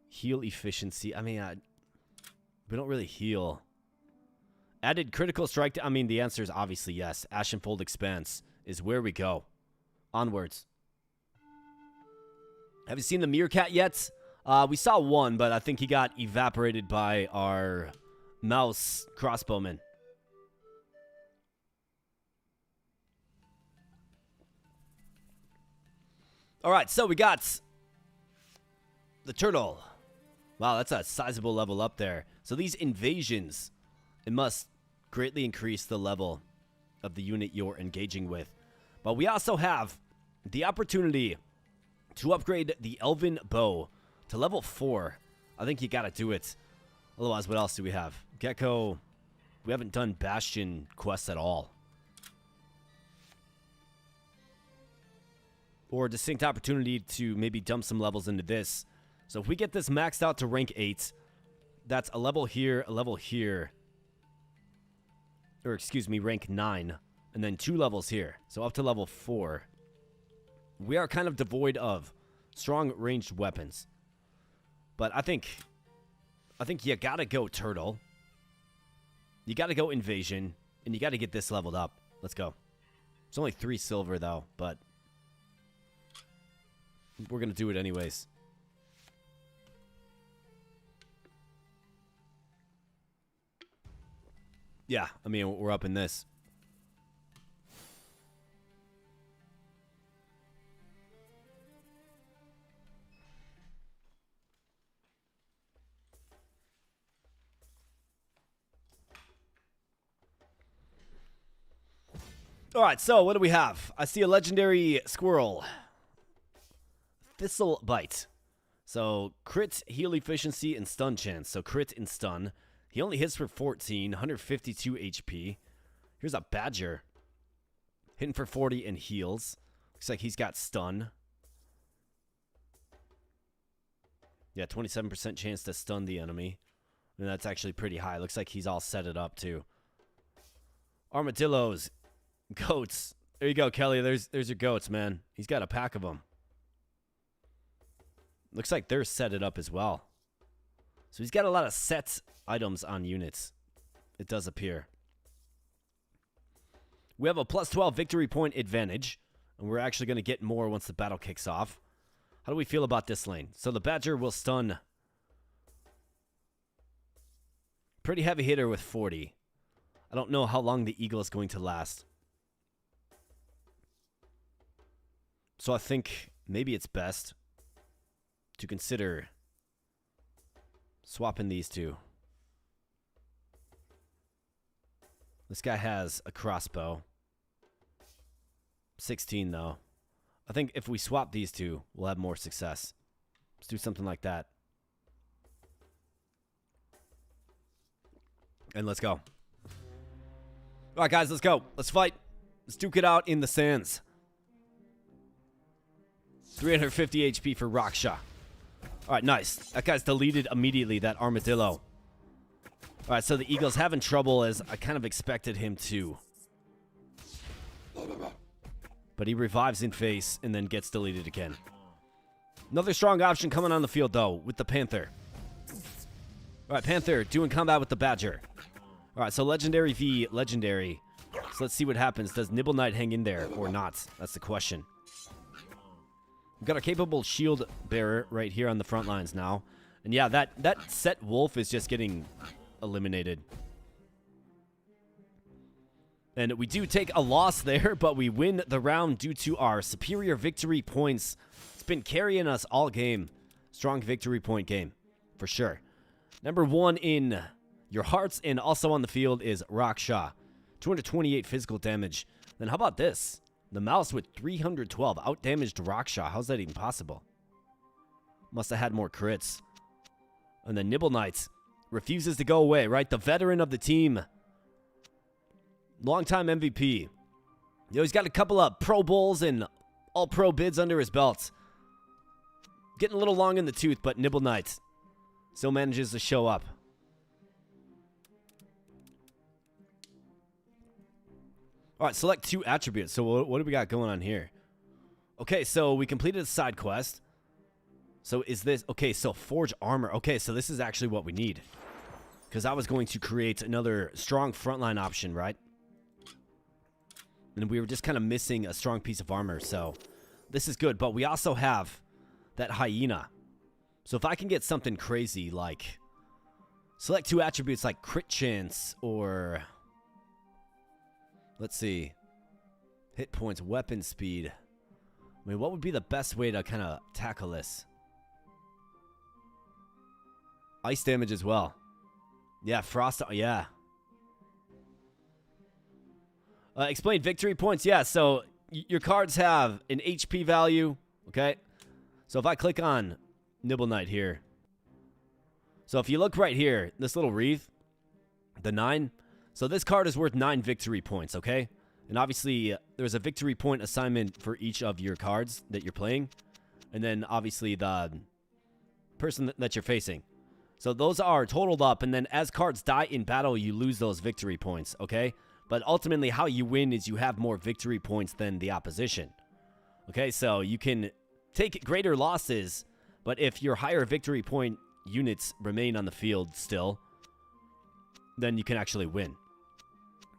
Speaker 1: Heal efficiency. I mean, we don't really heal. Added critical strike. I mean, the answer is obviously yes. Ashenfold Expanse is where we go. Onwards. Have you seen the meerkat yet? We saw one, but I think he got evaporated by our mouse crossbowman. All right, so we got the turtle. Wow, that's a sizable level up there. So these invasions, it must greatly increase the level of the unit you're engaging with. But we also have the opportunity to upgrade the Elven Bow to level 4. I think you gotta do it. Otherwise, what else do we have? Gecko. We haven't done Bastion quests at all. Or a distinct opportunity to maybe dump some levels into this. So if we get this maxed out to rank 8, that's a level here, a level here. Or excuse me, rank 9. And then 2 levels here. So up to level 4. We are kind of devoid of strong ranged weapons. But I think you gotta go turtle. You gotta go invasion. And you gotta get this leveled up. Let's go. It's only 3 silver though, but we're gonna do it anyways. Yeah, I mean, we're up in this. All right, so what do we have? I see a legendary squirrel. Thistle Bite. So crit, heal efficiency, and stun chance. So crit and stun. He only hits for 14, 152 HP. Here's a badger. Hitting for 40 and heals. Looks like he's got stun. Yeah, 27% chance to stun the enemy. And that's actually pretty high. Looks like he's all set it up too. Armadillos. Goats. There you go, Kelly. There's your goats, man. He's got a pack of them. Looks like they're set it up as well. So he's got a lot of set items on units. It does appear. We have a plus 12 victory point advantage. And we're actually going to get more once the battle kicks off. How do we feel about this lane? So the badger will stun. Pretty heavy hitter with 40. I don't know how long the eagle is going to last. So I think maybe it's best to consider swapping these two. This guy has a crossbow. 16 though. I think if we swap these two, we'll have more success. Let's do something like that. And let's go. Alright guys, let's go. Let's fight. Let's duke it out in the sands. 350 HP for Raksha. All right, nice. That guy's deleted immediately, that armadillo. All right, so the Eagle's having trouble as I kind of expected him to. But he revives in face and then gets deleted again. Another strong option coming on the field, though, with the Panther. All right, Panther doing combat with the Badger. All right, so Legendary v. Legendary. So let's see what happens. Does Nibble Knight hang in there or not? That's the question. We've got our capable shield bearer right here on the front lines now. And yeah, that set wolf is just getting eliminated. And we do take a loss there, but we win the round due to our superior victory points. It's been carrying us all game. Strong victory point game, for sure. Number 1 in your hearts and also on the field is Raksha. 228 physical damage. Then how about this? The mouse with 312 out-damaged Raksha. How's that even possible? Must have had more crits. And then Nibble Knight refuses to go away, right? The veteran of the team. Longtime MVP. You know, he's got a couple of Pro Bowls and All-Pro bids under his belt. Getting a little long in the tooth, but Nibble Knight still manages to show up. All right, select 2 attributes. So what do we got going on here? Okay, so we completed a side quest. So is this... Okay, so forge armor. Okay, so this is actually what we need. Because I was going to create another strong frontline option, right? And we were just kind of missing a strong piece of armor, so this is good. But we also have that hyena. So if I can get something crazy like... Select 2 attributes like crit chance or... Let's see. Hit points, weapon speed. I mean, what would be the best way to kind of tackle this? Ice damage as well. Yeah, frost. Yeah. Explain victory points. Yeah, so your cards have an HP value. Okay. So if I click on Nibble Knight here. So if you look right here, this little wreath, the 9. So this card is worth 9 victory points, okay? And obviously, there's a victory point assignment for each of your cards that you're playing. And then, obviously, the person that you're facing. So those are totaled up, and then as cards die in battle, you lose those victory points, okay? But ultimately, how you win is you have more victory points than the opposition. Okay, so you can take greater losses, but if your higher victory point units remain on the field still, then you can actually win.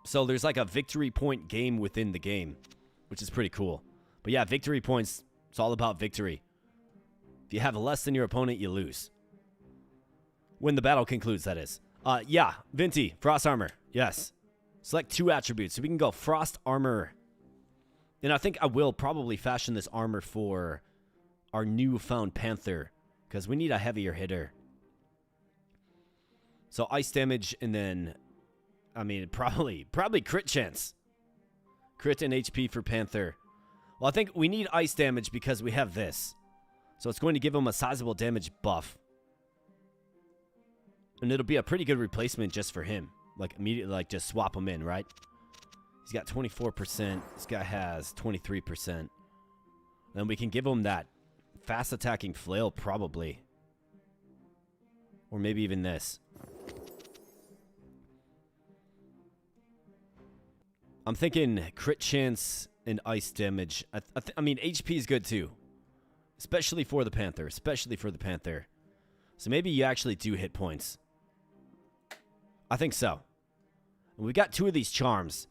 Speaker 1: So there's like a victory point game within the game, which is pretty cool. But yeah, victory points, it's all about victory. If you have less than your opponent, you lose. When the battle concludes, that is. Yeah, Vinty, Frost Armor, yes. Select 2 attributes, so we can go Frost Armor. And I think I will probably fashion this armor for our newfound Panther, because we need a heavier hitter. So ice damage, and then, I mean, probably crit chance. Crit and HP for Panther. Well, I think we need ice damage because we have this. So it's going to give him a sizable damage buff. And it'll be a pretty good replacement just for him. Like, immediately, like, just swap him in, right? He's got 24%. This guy has 23%. Then we can give him that fast attacking flail, probably. Or maybe even this. I'm thinking crit chance and ice damage. I mean, HP is good too. Especially for the Panther. Especially for the Panther. So maybe you actually do hit points. I think so. And we got 2 of these charms.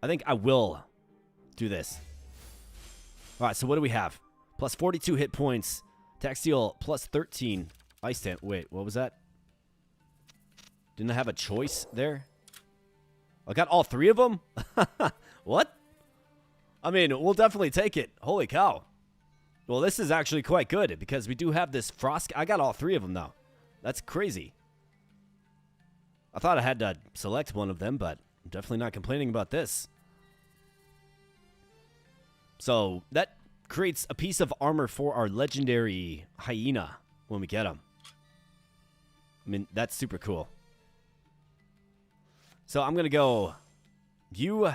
Speaker 1: I think I will do this. Alright, so what do we have? Plus 42 hit points. Attack steal plus 13. Ice damage. Wait, what was that? Didn't I have a choice there? I got all 3 of them? What? I mean, we'll definitely take it. Holy cow. Well, this is actually quite good because we do have this frost. I got all 3 of them, though. That's crazy. I thought I had to select one of them, but I'm definitely not complaining about this. So that creates a piece of armor for our legendary hyena when we get him. I mean, that's super cool. So I'm going to go you.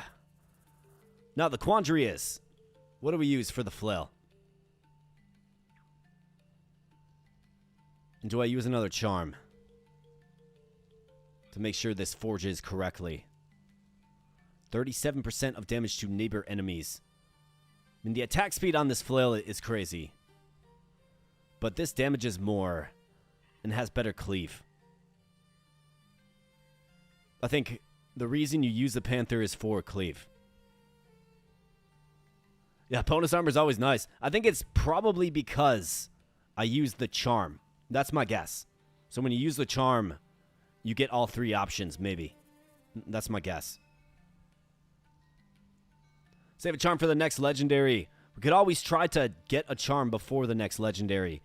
Speaker 1: Now the quandary is, what do we use for the flail? And do I use another charm to make sure this forges correctly? 37% of damage to neighbor enemies. I mean, the attack speed on this flail is crazy. But this damages more and has better cleave. I think the reason you use the Panther is for cleave. Yeah, bonus armor is always nice. I think it's probably because I use the charm. That's my guess. So when you use the charm, you get all 3 options, maybe. That's my guess. Save a charm for the next legendary. We could always try to get a charm before the next legendary.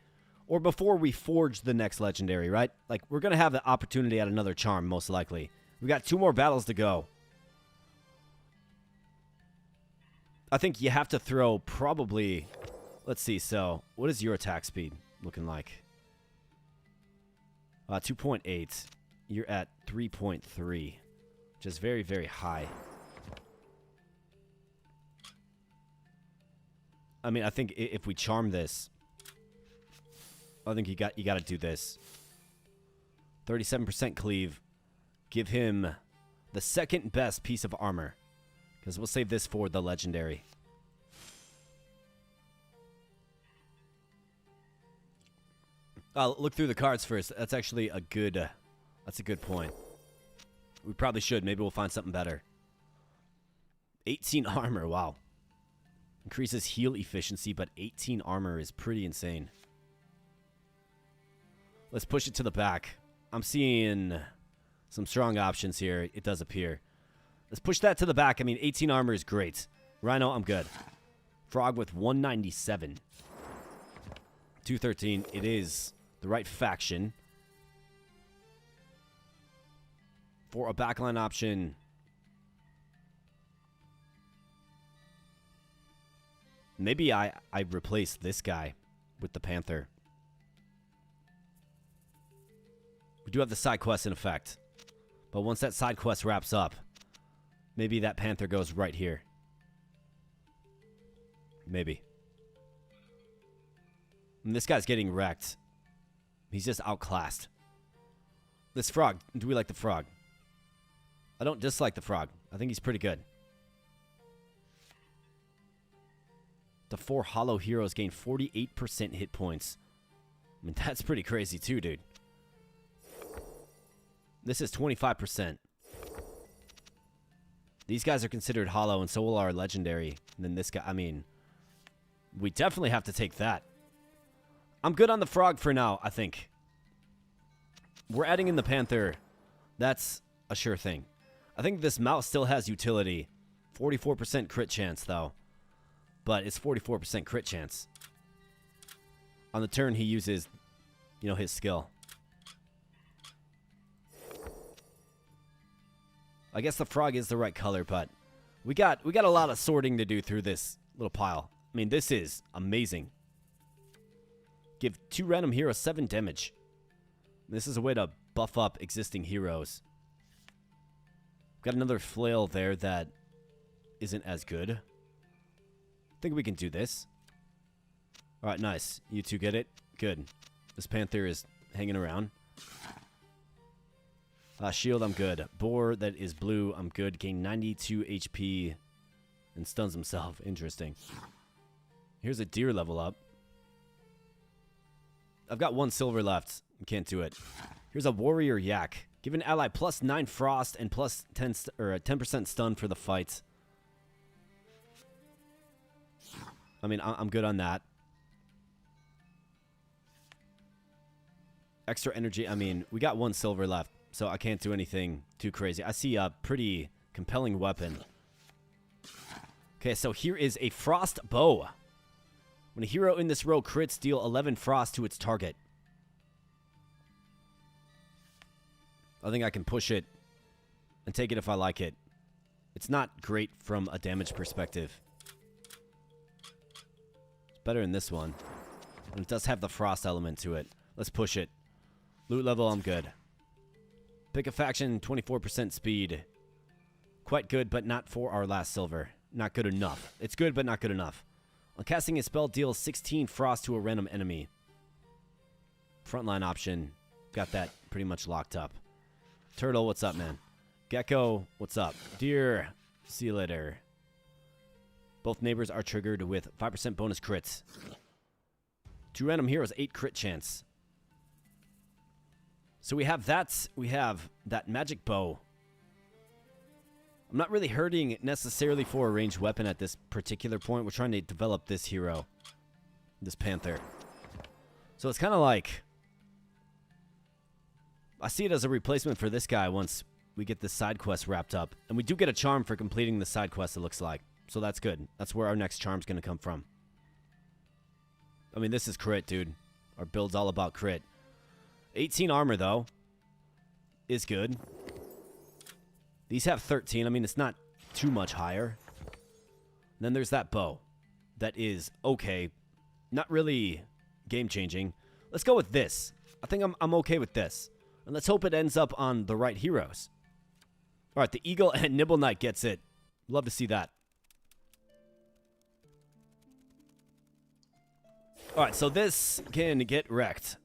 Speaker 1: Or before we forge the next legendary, right? Like, we're going to have the opportunity at another charm, most likely. We got 2 more battles to go. I think you have to throw probably... Let's see, so what is your attack speed looking like? 2.8. You're at 3.3, which is very, very high. I mean, I think if we charm this, I think you got to do this. 37% cleave. Give him the second best piece of armor, because we'll save this for the legendary. I'll look through the cards first. That's actually a good. That's a good point. We probably should. Maybe we'll find something better. 18 armor. Wow. Increases heal efficiency, but 18 armor is pretty insane. Let's push it to the back. I'm seeing some strong options here. It does appear. Let's push that to the back. I mean, 18 armor is great. Rhino, I'm good. Frog with 197. 213. It is the right faction. For a backline option, maybe I replace this guy with the Panther. We do have the side quest in effect. But once that side quest wraps up, maybe that Panther goes right here. Maybe. And this guy's getting wrecked. He's just outclassed. This frog. Do we like the frog? I don't dislike the frog. I think he's pretty good. The 4 hollow heroes gain 48% hit points. I mean, that's pretty crazy too, dude. This is 25%. These guys are considered hollow, and so will our legendary. And then this guy, I mean, we definitely have to take that. I'm good on the frog for now, I think. We're adding in the Panther. That's a sure thing. I think this mouse still has utility. 44% crit chance, though. But it's 44% crit chance. On the turn, he uses, you know, his skill. I guess the frog is the right color, but we got a lot of sorting to do through this little pile. I mean, this is amazing. Give 2 random heroes 7 damage. This is a way to buff up existing heroes. Got another flail there that isn't as good. I think we can do this. Alright, nice. You two get it? Good. This Panther is hanging around. Shield, I'm good. Boar that is blue, I'm good. Gain 92 HP and stuns himself. Interesting. Here's a deer level up. I've got 1 silver left. Can't do it. Here's a warrior yak. Give an ally plus 9 frost and plus 10 or a 10% stun for the fight. I mean, I'm good on that. Extra energy. I mean, we got 1 silver left, so I can't do anything too crazy. I see a pretty compelling weapon. Okay, so here is a frost bow. When a hero in this row crits, deal 11 frost to its target. I think I can push it and take it if I like it. It's not great from a damage perspective. It's better than this one. And it does have the frost element to it. Let's push it. Loot level, I'm good. Pick a faction, 24% speed. Quite good, but not for our last silver. Not good enough. It's good, but not good enough. On casting a spell, deal 16 frost to a random enemy. frontline option. Got that pretty much locked up. Turtle, what's up, man? Gecko, what's up? Deer, see you later. Both neighbors are triggered with 5% bonus crits. 2 random heroes, 8 crit chance. So we have that. We have that magic bow. I'm not really hurting necessarily for a ranged weapon at this particular point. We're trying to develop this hero. This panther. So it's kind of like... I see it as a replacement for this guy once we get this side quest wrapped up. And we do get a charm for completing the side quest, it looks like. So that's good. That's where our next charm's going to come from. I mean, this is crit, dude. Our build's all about crit. 18 armor, though, is good. These have 13. I mean, it's not too much higher. And then there's that bow. That is okay. Not really game-changing. Let's go with this. I think I'm okay with this. And let's hope it ends up on the right heroes. All right, the Eagle and Nibble Knight gets it. Love to see that. All right, so this can get wrecked.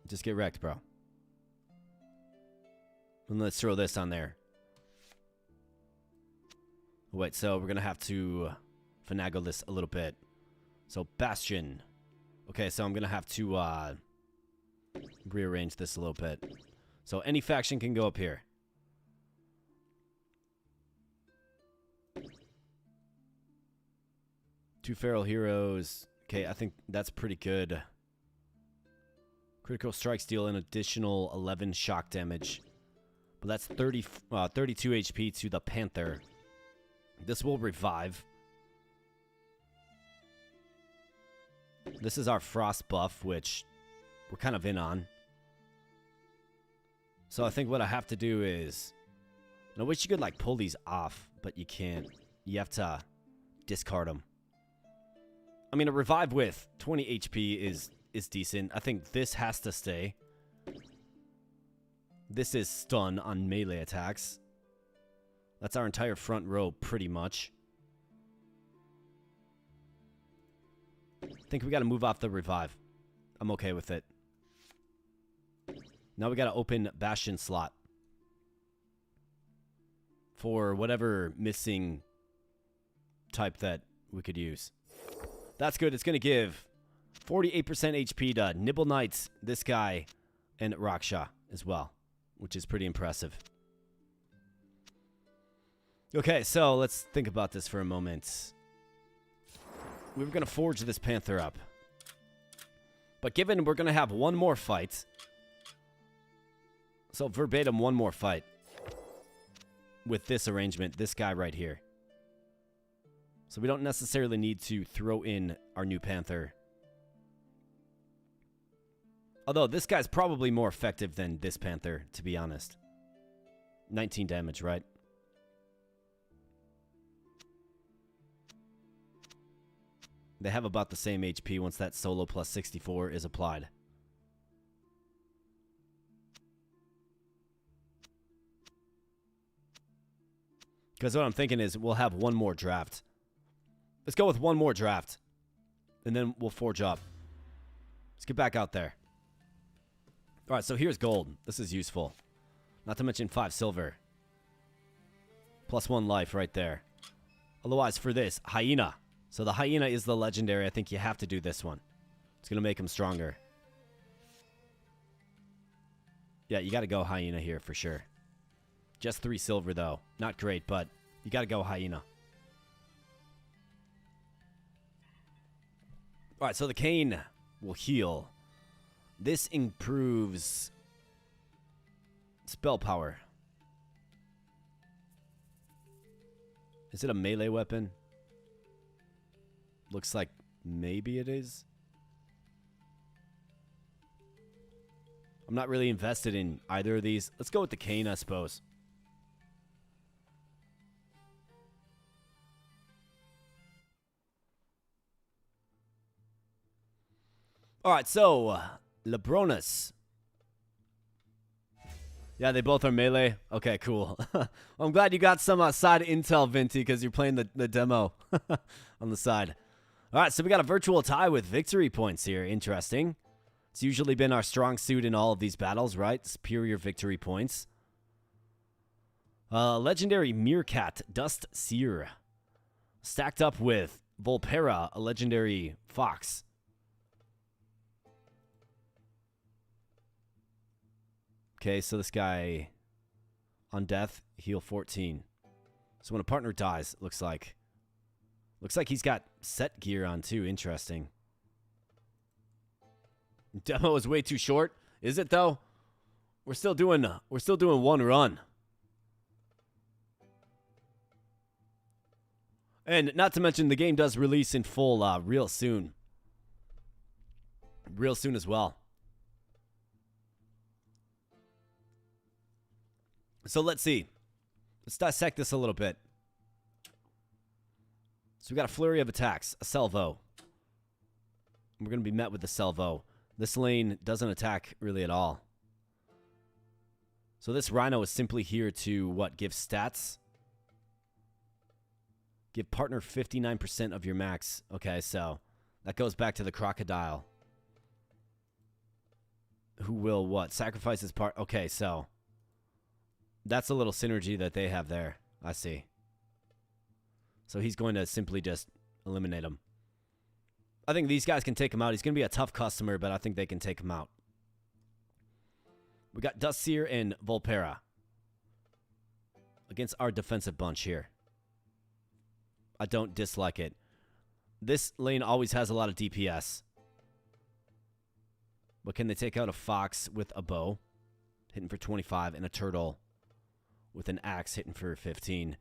Speaker 1: Just get wrecked, bro. And let's throw this on there. Wait, so we're going to have to finagle this a little bit. So, Bastion. Okay, so I'm going to have to rearrange this a little bit. So, any faction can go up here. Two feral heroes. Okay, I think that's pretty good. Critical strikes deal an additional 11 shock damage. But that's 32 HP to the Panther. This will revive. This is our frost buff, which we're kind of in on. So I think what I have to do is... I wish you could like pull these off, but you can't. You have to discard them. I mean, a revive with 20 HP is decent. I think this has to stay. This is stun on melee attacks. That's our entire front row, pretty much. I think we got to move off the revive. I'm okay with it. Now we got to open Bastion slot. For whatever missing type that we could use. That's good. It's going to give 48% HP to Nibble Knights, this guy, and Raksha as well, which is pretty impressive. Okay, so let's think about this for a moment. We were going to forge this Panther up. But given we're going to have one more fight, so verbatim one more fight with this arrangement, this guy right here. So we don't necessarily need to throw in our new Panther. Although this guy's probably more effective than this Panther, to be honest. 19 damage, right? They have about the same HP once that solo plus 64 is applied. Because what I'm thinking is we'll have one more draft. Let's go with one more draft. And then we'll forge up. Let's get back out there. Alright, so here's gold. This is useful. Not to mention 5 silver. Plus 1 life right there. Otherwise, for this, Hyena. So the Hyena is the legendary. I think you have to do this one. It's going to make him stronger. Yeah, you got to go Hyena here for sure. Just 3 silver, though. Not great, but you got to go Hyena. Alright, so the cane will heal. This improves spell power. Is it a melee weapon? Looks like maybe it is. I'm not really invested in either of these. Let's go with the cane, I suppose. Alright, so Lebronis. Yeah, they both are melee. Okay, cool. I'm glad you got some side intel, Vinty, because you're playing the demo on the side. All right, so we got a virtual tie with victory points here. Interesting. It's usually been our strong suit in all of these battles, right? Superior victory points. Legendary Meerkat, Dust Seer. Stacked up with Volpera, a legendary fox. Okay, so this guy on death, heal 14. So when a partner dies, it looks like he's got set gear on too. Interesting. Demo is way too short. Is it though? We're still doing one run. And not to mention the game does release in full real soon. Real soon as well. So let's see. Let's dissect this a little bit. So we got a flurry of attacks, a salvo. We're going to be met with the salvo. This lane doesn't attack really at all. So this rhino is simply here to, what, give stats? Give partner 59% of your max. Okay, so that goes back to the crocodile. Who will what? Sacrifice his part. Okay, so that's a little synergy that they have there. I see. So he's going to simply just eliminate him. I think these guys can take him out. He's going to be a tough customer, but I think they can take him out. We got Dustseer and Volpera against our defensive bunch here. I don't dislike it. This lane always has a lot of DPS. But can they take out a fox with a bow? Hitting for 25 and a turtle with an axe hitting for 15.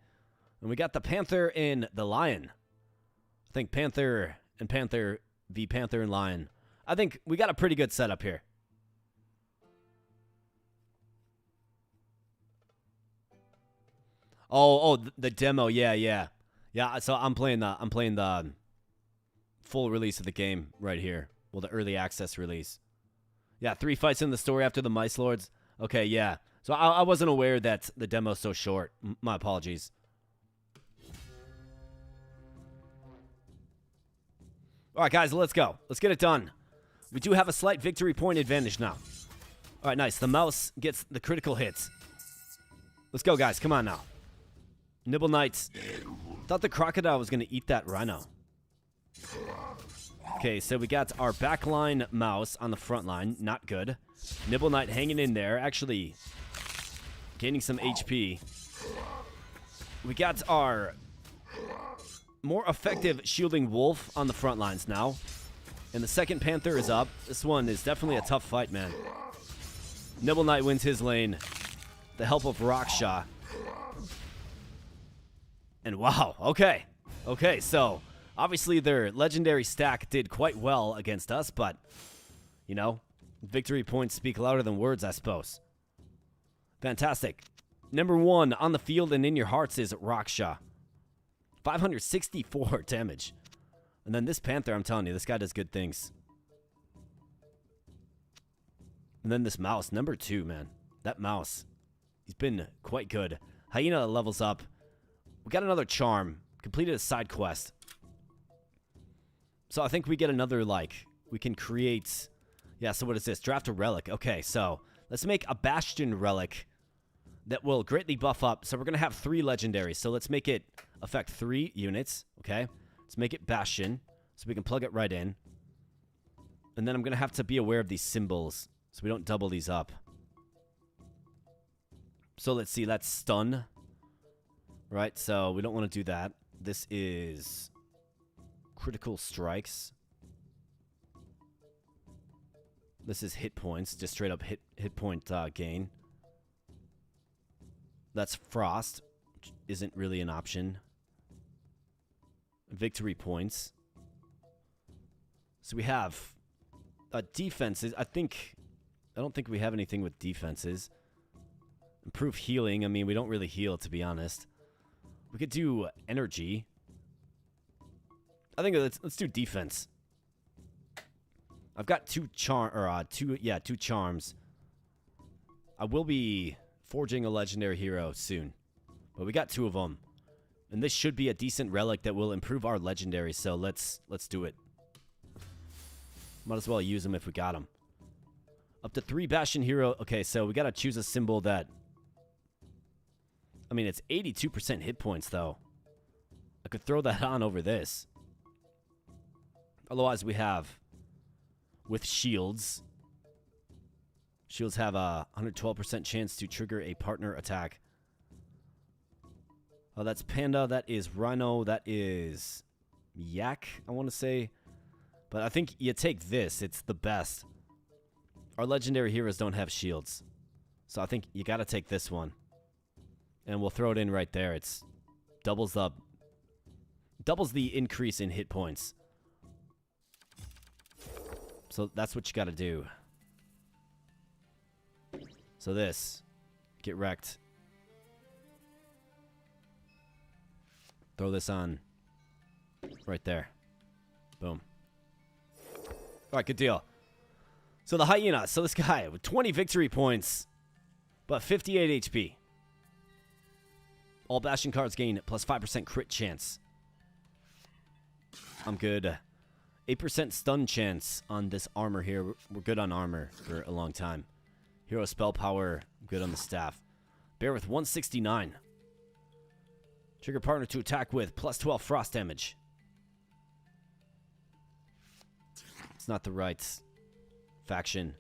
Speaker 1: And we got the Panther and the Lion. I think Panther and Panther v. Panther and Lion. I think we got a pretty good setup here. Oh, the demo. Yeah. So I'm playing the full release of the game right here. Well, the early access release. Yeah, 3 fights in the story after the Mice Lords. Okay, yeah. So I wasn't aware that the demo's so short. My apologies. All right, guys, let's go. Let's get it done. We do have a slight victory point advantage now. All right, nice. The mouse gets the critical hits. Let's go, guys. Come on now. Nibble Knights. Thought the crocodile was going to eat that rhino. Okay, so we got our backline mouse on the front line. Not good. Nibble Knight hanging in there. Actually gaining some HP. We got our more effective shielding wolf on the front lines now. And the second Panther is up. This one is definitely a tough fight, man. Nibble Knight wins his lane. The help of Raksha. And wow, okay. Okay, so obviously their legendary stack did quite well against us, but, you know, victory points speak louder than words, I suppose. Fantastic. Number 1 on the field and in your hearts is Raksha. 564 damage. And then this Panther, I'm telling you, this guy does good things. And then this mouse, number 2, man. That mouse, he's been quite good. Hyena levels up. We got another charm. Completed a side quest. So I think we get another, like, we can create... Yeah, so what is this? Draft a relic. Okay, so let's make a Bastion relic that will greatly buff up. So we're going to have 3 legendaries. So let's make it affect 3 units. Okay, let's make it Bastion so we can plug it right in. And then I'm going to have to be aware of these symbols so we don't double these up. So let's see, that's stun. Right, so we don't want to do that. This is critical strikes. This is hit points, just straight up hit point gain. That's frost, which isn't really an option. Victory points. So we have defenses. I don't think we have anything with defenses. Improve healing. I mean, we don't really heal, to be honest. We could do energy. I think let's do defense. I've got 2 charms. I will be forging a legendary hero soon, but we got 2 of them, And this should be a decent relic that will improve our legendary, so let's do it. Might as well use them if we got them. Up to 3 Bastion Hero. Okay, so we got to choose a symbol that... I mean, it's 82% hit points, though. I could throw that on over this. Otherwise, we have... With shields. Shields have a 112% chance to trigger a partner attack. Oh, that's Panda. That is Rhino. That is Yak, I want to say. But I think you take this. It's the best. Our legendary heroes don't have shields. So I think you got to take this one. And we'll throw it in right there. It's doubles the increase in hit points. So that's what you got to do. So this. Get wrecked. Throw this on right there. Boom. All right, good deal. So the hyena. So this guy with 20 victory points, but 58 HP. All Bastion cards gain plus 5% crit chance. I'm good. 8% stun chance on this armor here. We're good on armor for a long time. Hero spell power. I'm good on the staff. Bear with 169. Trigger partner to attack with plus 12 frost damage. It's not the right faction.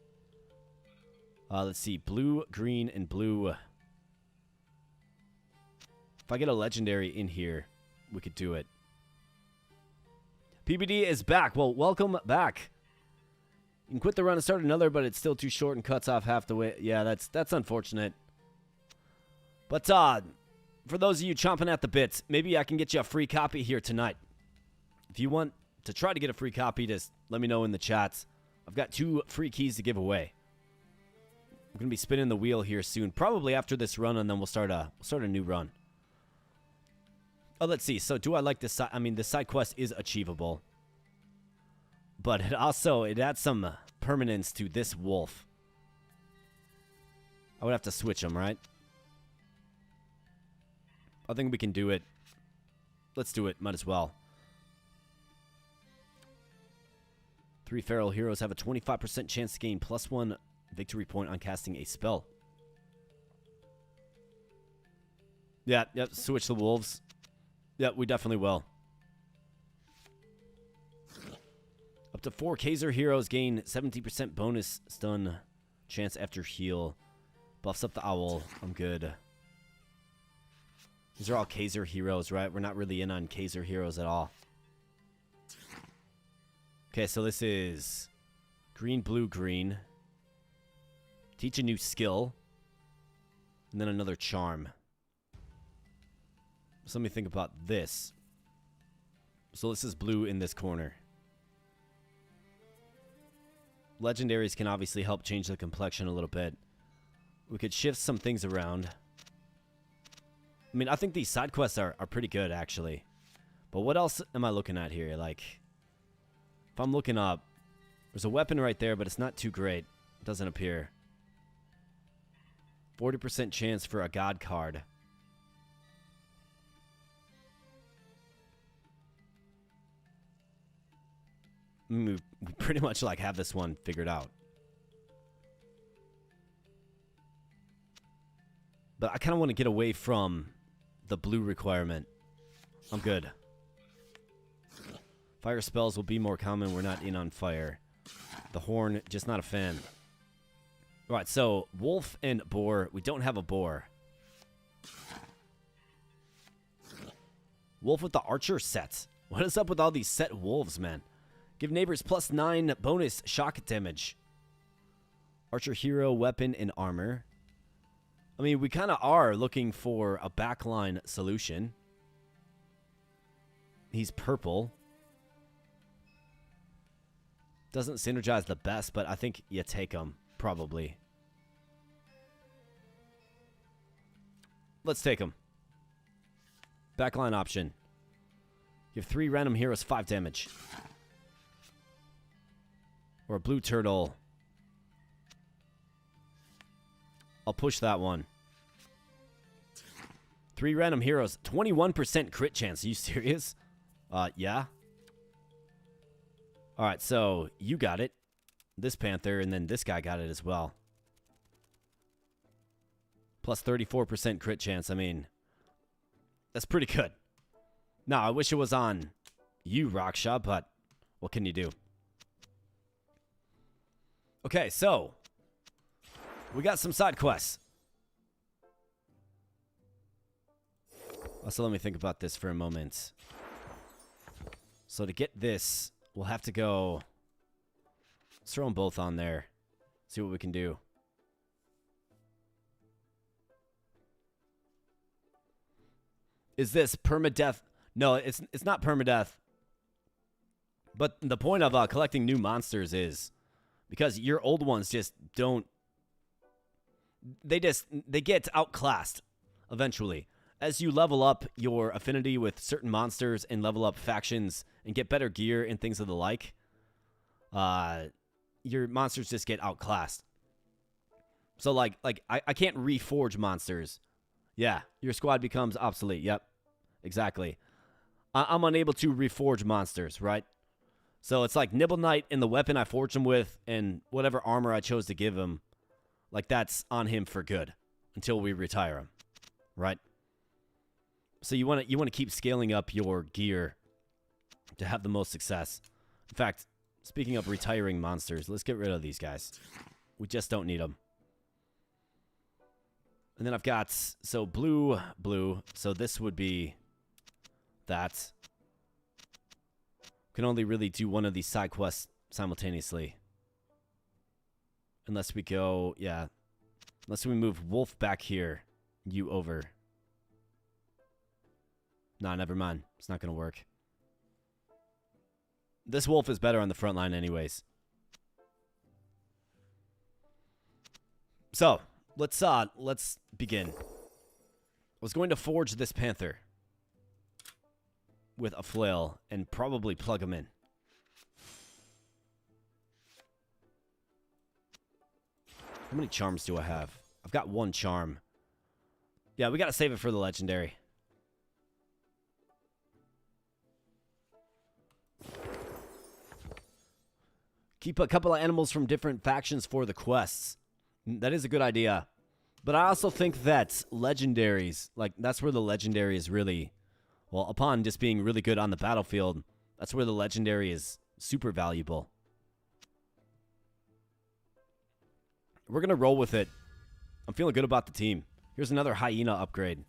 Speaker 1: Let's see. Blue, green, and blue. If I get a legendary in here, we could do it. PBD is back. Well, welcome back. You can quit the run and start another, but it's still too short and cuts off half the way. Yeah, that's unfortunate. But, for those of you chomping at the bits, maybe I can get you a free copy here tonight. If you want to try to get a free copy, just let me know in the chats. I've got 2 free keys to give away. I'm going to be spinning the wheel here soon, probably after this run, and then we'll start a new run. Oh, let's see. So do I like this side? I mean, the side quest is achievable. But it adds some permanence to this wolf. I would have to switch them, right? I think we can do it. Let's do it. Might as well. 3 feral heroes have a 25% chance to gain plus 1 victory point on casting a spell. Yeah, yep. Switch the wolves. Yep, we definitely will. Up to 4 Kaiser heroes gain 70% bonus stun chance after heal. Buffs up the owl. I'm good. These are all Kaiser heroes, right? We're not really in on Kaiser heroes at all. Okay, so this is green, blue, green. Teach a new skill. And then another charm. So let me think about this. So this is blue in this corner. Legendaries can obviously help change the complexion a little bit. We could shift some things around. I mean, I think these side quests are pretty good, actually. But what else am I looking at here? Like, if I'm looking up, there's a weapon right there, but it's not too great. It doesn't appear. 40% chance for a god card. I mean, we pretty much like have this one figured out. But I kind of want to get away from the blue requirement. I'm good. Fire spells will be more common. We're not in on fire. The horn, just not a fan. Alright, so wolf and boar. We don't have a boar. Wolf with the archer set. What is up with all these set wolves, man? Give neighbors plus 9 bonus shock damage. Archer hero, weapon, and armor. I mean, we kind of are looking for a backline solution. He's purple. Doesn't synergize the best, but I think you take him, probably. Let's take him. Backline option. Give 3 random heroes 5 damage. Or a blue turtle. I'll push that one. 3 random heroes. 21% crit chance. Are you serious? Yeah. Alright, so you got it. This Panther, and then this guy got it as well. Plus 34% crit chance. I mean, that's pretty good. Now, I wish it was on you, Raksha, but what can you do? Okay, so we got some side quests. Also, let me think about this for a moment. So to get this, we'll have to go... Let's throw them both on there. See what we can do. Is this permadeath? No, it's not permadeath. But the point of collecting new monsters is because your old ones just don't... They get outclassed eventually. As you level up your affinity with certain monsters and level up factions and get better gear and things of the like, your monsters just get outclassed. So like I can't reforge monsters. Yeah, your squad becomes obsolete. Yep, exactly. I'm unable to reforge monsters, right? So it's like Nibble Knight and the weapon I forged him with and whatever armor I chose to give him, like that's on him for good until we retire him, right? So you want to keep scaling up your gear to have the most success. In fact, speaking of retiring monsters, let's get rid of these guys. We just don't need them. And then I've got, so blue. So this would be that. Can only really do one of these side quests simultaneously. Unless we go, yeah. Unless we move Wolf back here, you over. Nah, never mind. It's not going to work. This Wolf is better on the front line anyways. So, let's begin. I was going to forge this Panther with a flail and probably plug him in. How many charms do I have? I've got 1 charm. Yeah, we got to save it for the legendary. Keep a couple of animals from different factions for the quests. That is a good idea. But I also think that legendaries, like, that's where the legendary is really... Well, upon just being really good on the battlefield, that's where the legendary is super valuable. We're going to roll with it. I'm feeling good about the team. Here's another hyena upgrade.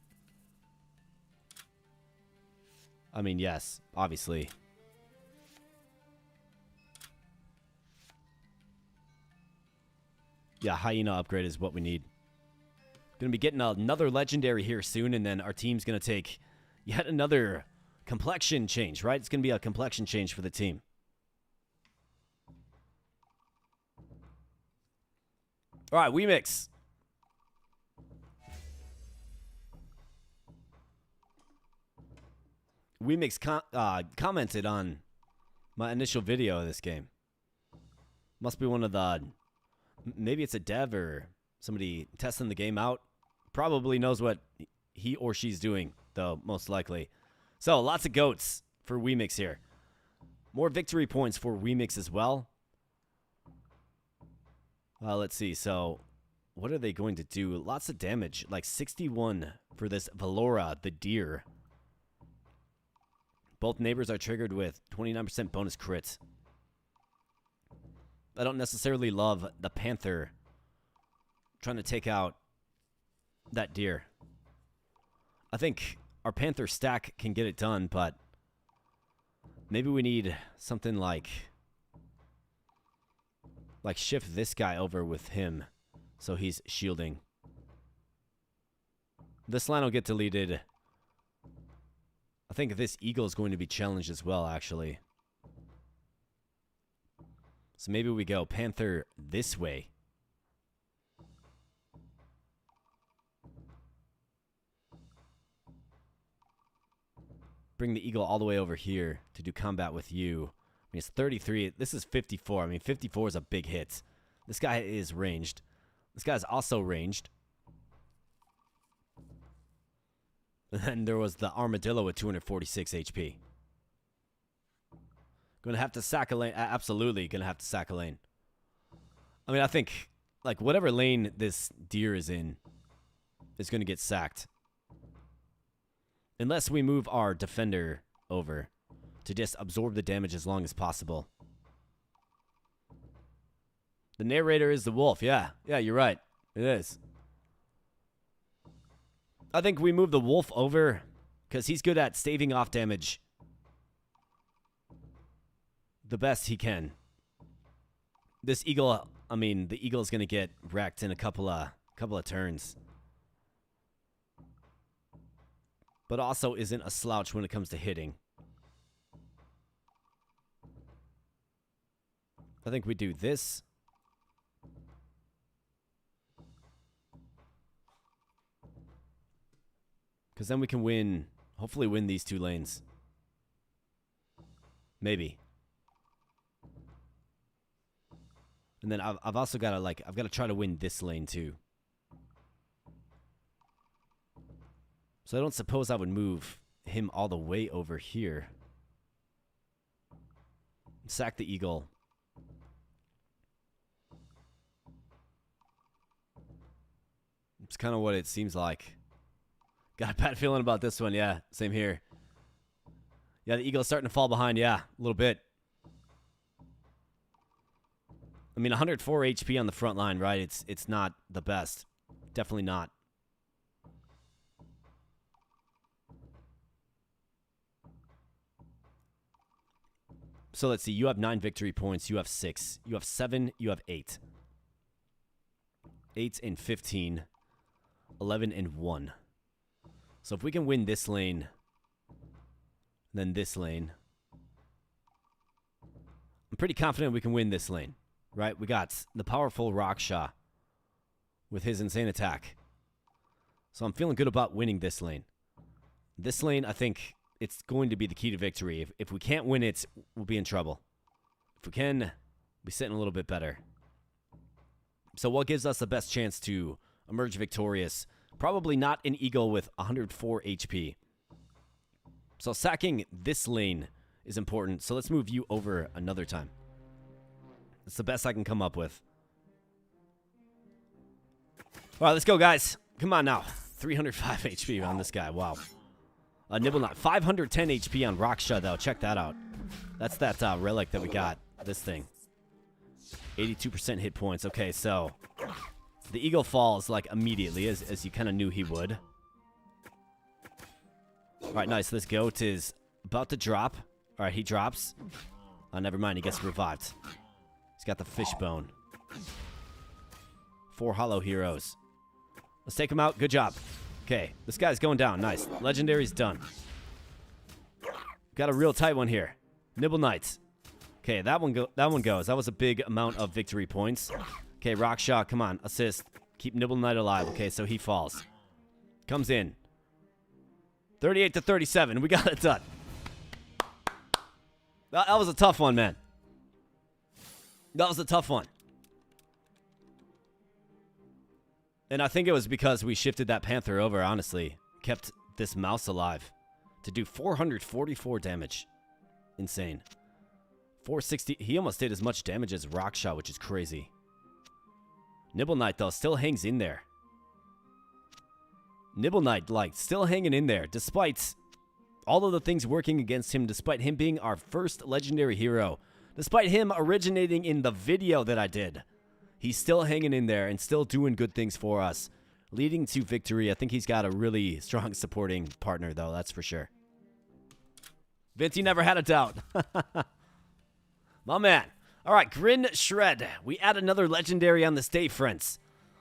Speaker 1: I mean, yes, obviously. Yeah, hyena upgrade is what we need. Going to be getting another legendary here soon, and then our team's going to take yet another complexion change, right? It's going to be a complexion change for the team. All right, we mix. We mix commented on my initial video of this game. Must be one of the... Maybe it's a dev or somebody testing the game out. Probably knows what he or she's doing, though, most likely. So, lots of goats for Wemix here. More victory points for Wemix as well. Let's see. So, what are they going to do? Lots of damage. Like 61 for this Valora, the deer. Both neighbors are triggered with 29% bonus crits. I don't necessarily love the Panther trying to take out that deer. I think our Panther stack can get it done, but maybe we need something like shift this guy over with him so he's shielding. This line will get deleted. I think this eagle is going to be challenged as well, actually. So maybe we go Panther this way. Bring the eagle all the way over here to do combat with you. I mean, it's 33. This is 54. I mean, 54 is a big hit. This guy is ranged. This guy's also ranged. And then there was the Armadillo with 246 HP. Gonna have to sack a lane. Absolutely gonna have to sack a lane. I mean, I think, like, whatever lane this deer is in is gonna get sacked. Unless we move our defender over to just absorb the damage as long as possible. The narrator is the wolf. Yeah, you're right. It is. I think we move the wolf over because he's good at staving off damage the best he can. This eagle, I mean, the eagle is going to get wrecked in a couple of turns. But also isn't a slouch when it comes to hitting. I think we do this. Because then we can win, hopefully win these 2 lanes. Maybe. And then I've also got to, like, I've got to try to win this lane too. So I don't suppose I would move him all the way over here. Sack the eagle. It's kind of what it seems like. Got a bad feeling about this one. Yeah, same here. Yeah, the eagle's starting to fall behind. Yeah, a little bit. I mean, 104 HP on the front line, right? It's not the best. Definitely not. So let's see. You have 9 victory points. You have 6. You have 7. You have 8. 8 and 15. 11 and 1. So if we can win this lane, then this lane, I'm pretty confident we can win this lane, right? We got the powerful Raksha with his insane attack. So I'm feeling good about winning this lane. This lane, I think it's going to be the key to victory. If we can't win it, we'll be in trouble. If we can, we'll be sitting a little bit better. So what gives us the best chance to emerge victorious? Probably not an eagle with 104 HP. So sacking this lane is important. So let's move you over another time. That's the best I can come up with. All right, let's go, guys. Come on now. 305 HP on this guy. Wow. Nibble Knot. 510 HP on Raksha, though. Check that out. That's that relic that we got. This thing. 82% hit points. Okay, so the eagle falls like immediately, as you kind of knew he would. All right, nice. This goat is about to drop. All right, he drops. Oh, never mind. He gets revived. He's got the fishbone. 4 hollow heroes. Let's take him out. Good job. Okay, this guy's going down. Nice. Legendary's done. Got a real tight one here. Nibble Knights. Okay, that one goes. That was a big amount of victory points. Okay, Raksha, come on, assist. Keep Nibble Knight alive. Okay, so he falls. Comes in. 38 to 37. We got it done. That was a tough one, man. That was a tough one. And I think it was because we shifted that Panther over, honestly. Kept this mouse alive to do 444 damage. Insane. 460. He almost did as much damage as Raksha, which is crazy. Nibble Knight, though, still hangs in there. Nibble Knight, like, still hanging in there, despite all of the things working against him, despite him being our first legendary hero, despite him originating in the video that I did. He's still hanging in there and still doing good things for us, leading to victory. I think he's got a really strong supporting partner, though, that's for sure. Vinty never had a doubt. My man. All right, Grin Shred. We add another legendary on this day, friends.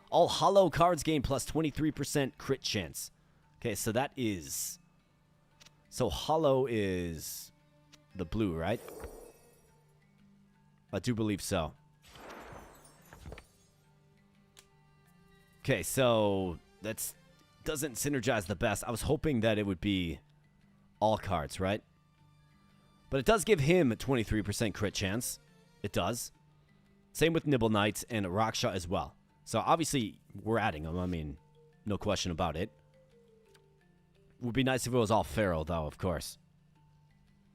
Speaker 1: All hollow cards gain plus 23% crit chance. Okay, so that is... So hollow is the blue, right? I do believe so. Okay, so that doesn't synergize the best. I was hoping that it would be all cards, right? But it does give him a 23% crit chance. It does. Same with Nibble Knight and Raksha as well. So obviously we're adding them. I mean, no question about it. Would be nice if it was all feral, though, of course.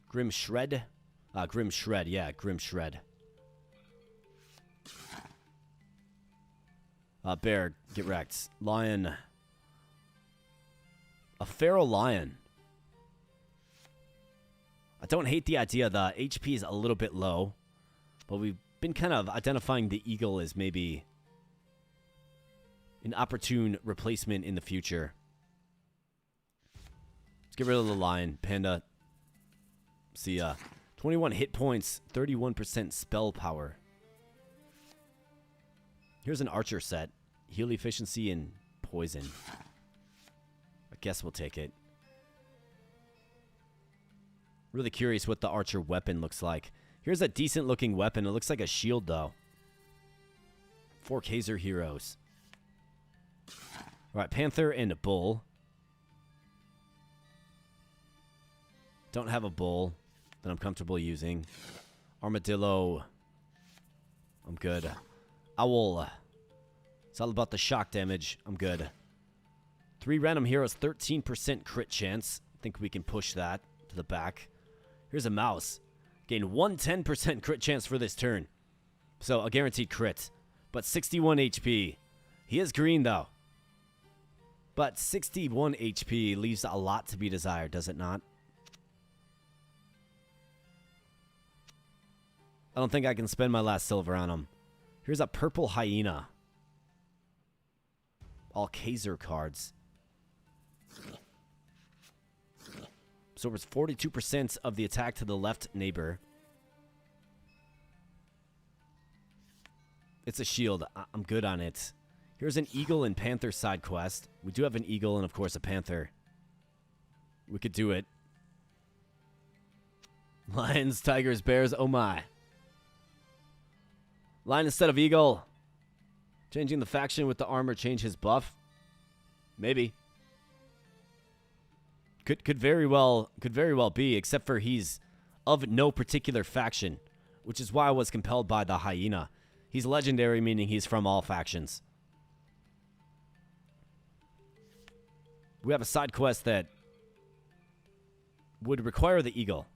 Speaker 1: Grim Shred? Grim Shred, yeah, Grim Shred. Bear, get wrecked. Lion. A feral lion. I don't hate the idea. The HP is a little bit low. But we've been kind of identifying the eagle as maybe an opportune replacement in the future. Let's get rid of the lion. Panda. See ya. 21 hit points. 31% spell power. Here's an archer set. Heal efficiency and poison. I guess we'll take it. Really curious what the archer weapon looks like. Here's a decent looking weapon. It looks like a shield though. 4 Kaiser heroes. Alright, panther and a bull. Don't have a bull that I'm comfortable using. Armadillo. I'm good. Owl. It's all about the shock damage. I'm good. 3 random heroes, 13% crit chance. I think we can push that to the back. Here's a mouse. Gain 110% crit chance for this turn. So a guaranteed crit. But 61 HP. He is green though. But 61 HP leaves a lot to be desired, does it not? I don't think I can spend my last silver on him. Here's a purple hyena. All Kaiser cards. So it's 42% of the attack to the left neighbor. It's a shield. I'm good on it. Here's an eagle and panther side quest. We do have an eagle and, of course, a panther. We could do it. Lions, tigers, bears. Oh, my. Lion instead of eagle. Changing the faction with the armor change his buff. Maybe. Could very well be, except for he's of no particular faction, which is why I was compelled by the hyena. He's legendary, meaning he's from all factions. We have a side quest that would require the eagle.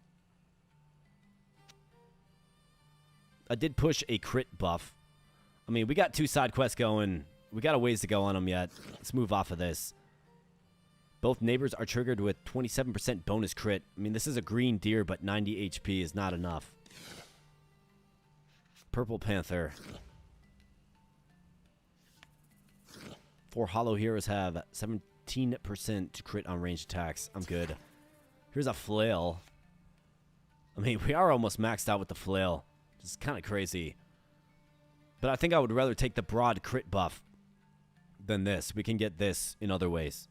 Speaker 1: I did push a crit buff. I mean, we got 2 side quests going. We got a ways to go on them yet. Let's move off of this. Both neighbors are triggered with 27% bonus crit. I mean, this is a green deer, but 90 HP is not enough. Purple panther. 4 hollow heroes have 17% to crit on ranged attacks. I'm good. Here's a flail. I mean, we are almost maxed out with the flail. It's kind of crazy. But I think I would rather take the broad crit buff than this. We can get this in other ways.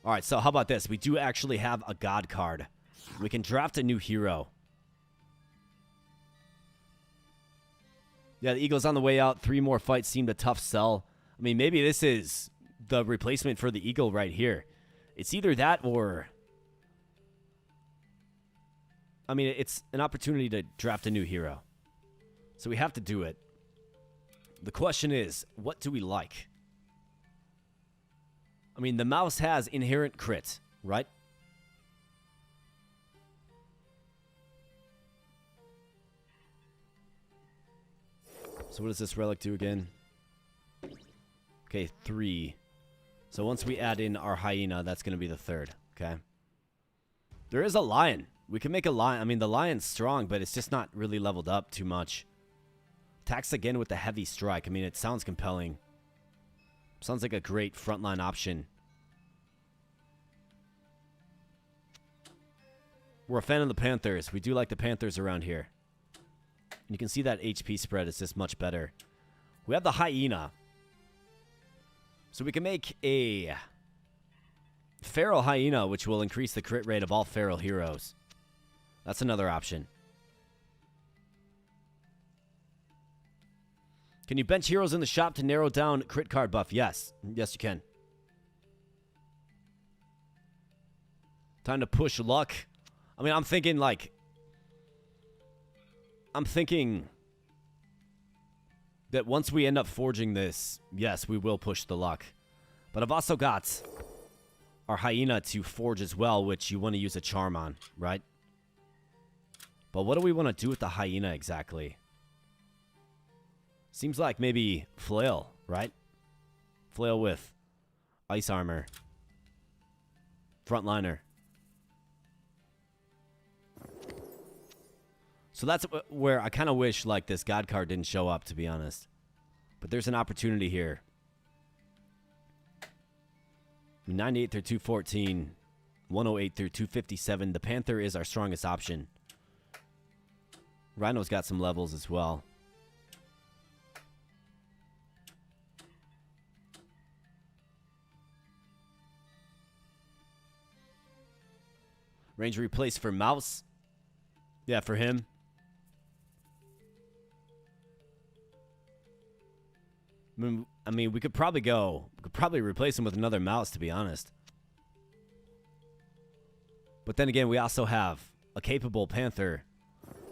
Speaker 1: Alright, so how about this? We do actually have a god card. We can draft a new hero. Yeah, the eagle's on the way out. 3 more fights seemed a tough sell. I mean, maybe this is the replacement for the eagle right here. It's either that or... I mean, it's an opportunity to draft a new hero. So we have to do it. The question is, what do we like? I mean, the mouse has inherent crit, right? So what does this relic do again? Okay, 3. So once we add in our hyena, that's going to be the 3rd, okay? There is a lion. We can make a lion. I mean, the lion's strong, but it's just not really leveled up too much. Attacks again with the heavy strike. I mean, it sounds compelling. Sounds like a great frontline option. We're a fan of the Panthers. We do like the Panthers around here. And you can see that HP spread is just much better. We have the hyena. So we can make a feral hyena, which will increase the crit rate of all feral heroes. That's another option. Can you bench heroes in the shop to narrow down crit card buff? Yes. Yes, you can. Time to push luck. I mean, I'm thinking that once we end up forging this, yes, we will push the luck. But I've also got our hyena to forge as well, which you want to use a charm on, right? But what do we want to do with the hyena exactly? Seems like maybe flail, right? Flail with ice armor. Frontliner. So that's where I kind of wish like this god card didn't show up, to be honest. But there's an opportunity here. 98 through 214, 108 through 257. The Panther is our strongest option. Rhino's got some levels as well. Range replace for Mouse. Yeah, for him. I mean, we could probably replace him with another Mouse, to be honest. But then again, we also have a capable Panther.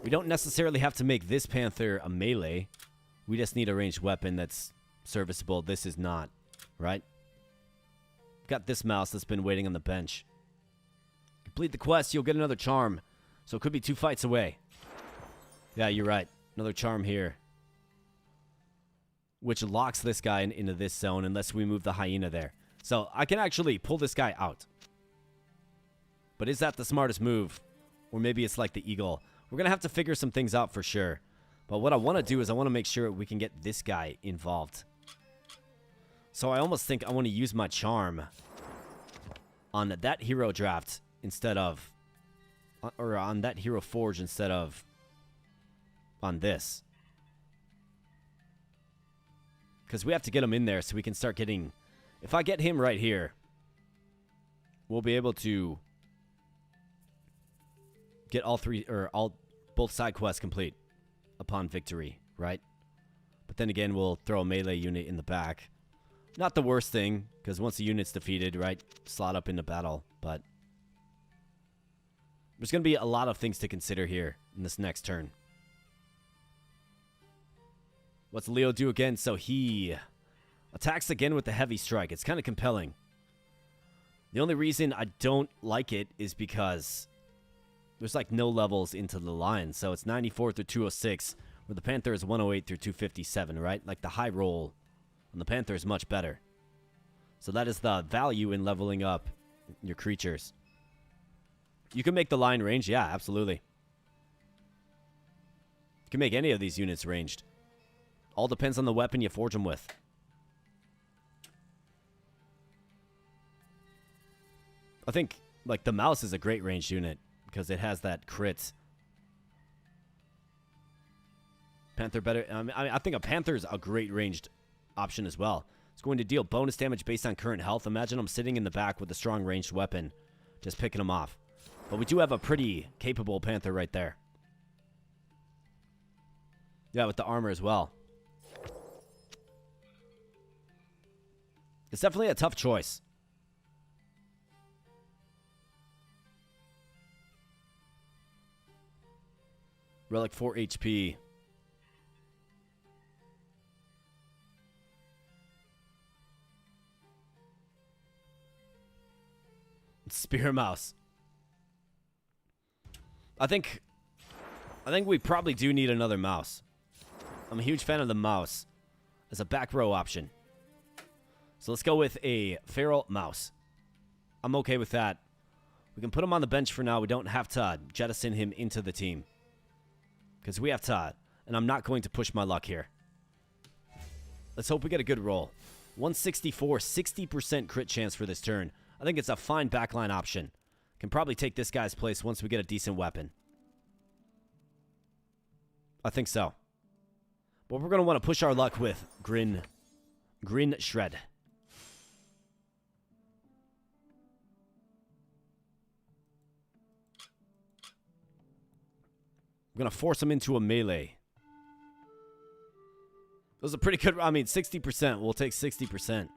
Speaker 1: We don't necessarily have to make this Panther a melee. We just need a ranged weapon that's serviceable. This is not, right? Got this Mouse that's been waiting on the bench. Complete the quest, you'll get another charm. So it could be 2 fights away. Yeah, you're right. Another charm here. Which locks this guy into this zone unless we move the hyena there. So I can actually pull this guy out. But is that the smartest move? Or maybe it's like the eagle. We're going to have to figure some things out for sure. But what I want to do is I want to make sure we can get this guy involved. So I almost think I want to use my charm on that hero draft instead of... Or on that hero forge instead of on this. Because we have to get him in there so we can start getting... If I get him right here, we'll be able to get both side quests complete upon victory, right? But then again, we'll throw a melee unit in the back. Not the worst thing, because once the unit's defeated, right, slot up into battle. But there's going to be a lot of things to consider here in this next turn. What's Leo do again? So he attacks again with the heavy strike. It's kind of compelling. The only reason I don't like it is because there's like no levels into the line. So it's 94 through 206, where the Panther is 108 through 257, right? Like the high roll on the Panther is much better. So that is the value in leveling up your creatures. You can make the line range. Yeah, absolutely. You can make any of these units ranged. All depends on the weapon you forge them with. I think, like, the Mouse is a great ranged unit because it has that crit. Panther better. I think a Panther is a great ranged option as well. It's going to deal bonus damage based on current health. Imagine I'm sitting in the back with a strong ranged weapon, just picking them off. But we do have a pretty capable Panther right there. Yeah, with the armor as well. It's definitely a tough choice. Relic 4 HP. Spear Mouse. I think we probably do need another Mouse. I'm a huge fan of the Mouse as a back row option. So let's go with a feral Mouse. I'm okay with that. We can put him on the bench for now. We don't have to jettison him into the team. Because we have to, and I'm not going to push my luck here. Let's hope we get a good roll. 164, 60% crit chance for this turn. I think it's a fine backline option. Can probably take this guy's place once we get a decent weapon. I think so. But we're going to want to push our luck with Grin Shred. I'm going to force him into a melee. Those are pretty good. I mean, 60%. We'll take 60%.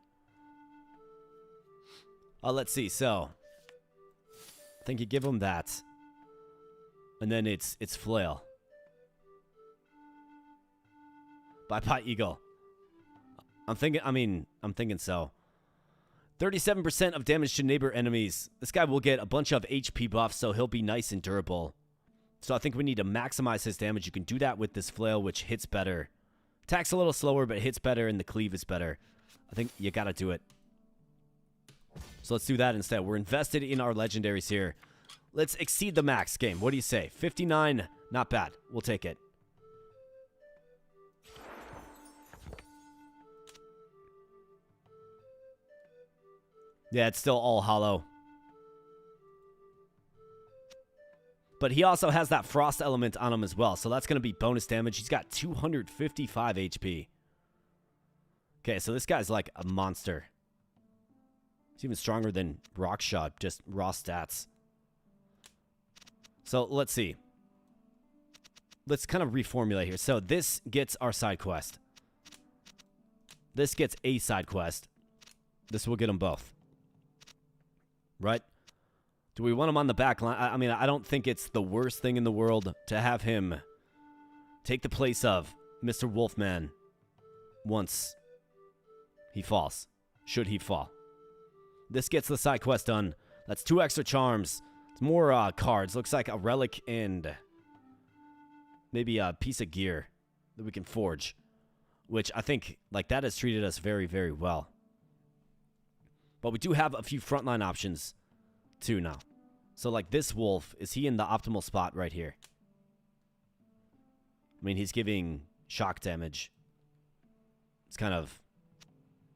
Speaker 1: Let's see. So, I think you give him that. And then it's flail. Bye-bye, Eagle. I'm thinking so. 37% of damage to neighbor enemies. This guy will get a bunch of HP buffs, so he'll be nice and durable. So I think we need to maximize his damage. You can do that with this flail, which hits better. Attacks a little slower, but hits better, and the cleave is better. I think you gotta do it. So let's do that instead. We're invested in our legendaries here. Let's exceed the max game. What do you say? 59, not bad. We'll take it. Yeah, it's still all hollow. But he also has that frost element on him as well, so that's going to be bonus damage. He's got 255 HP. Okay, so this guy's like a monster. He's even stronger than Rockshot, just raw stats. So let's see. Let's kind of reformulate here. So this gets our side quest. This gets a side quest. This will get them both. Right? Do we want him on the back line? I mean, I don't think it's the worst thing in the world to have him take the place of Mr. Wolfman once he falls. Should he fall. This gets the side quest done. That's 2 extra charms. It's more cards. Looks like a relic and maybe a piece of gear that we can forge. Which I think, like, that has treated us very, very well. But we do have a few frontline options, too, now. So, like, this wolf, is he in the optimal spot right here? I mean, he's giving shock damage. It's kind of...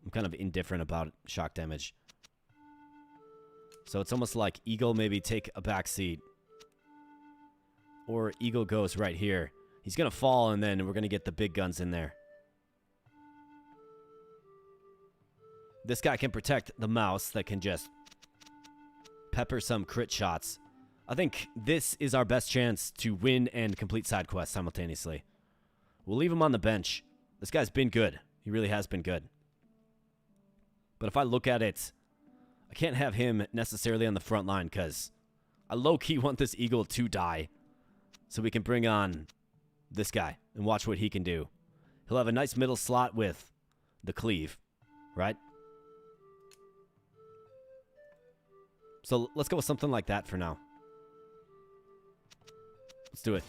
Speaker 1: I'm kind of indifferent about shock damage. So it's almost like Eagle maybe take a back seat. Or Eagle goes right here. He's going to fall, and then we're going to get the big guns in there. This guy can protect the mouse that can just pepper some crit shots. I think this is our best chance to win and complete side quests simultaneously. We'll leave him on the bench. This guy's been good. He really has been good. But if I look at it, I can't have him necessarily on the front line because I low-key want this Eagle to die so we can bring on this guy and watch what he can do. He'll have a nice middle slot with the cleave, right? So let's go with something like that for now. Let's do it.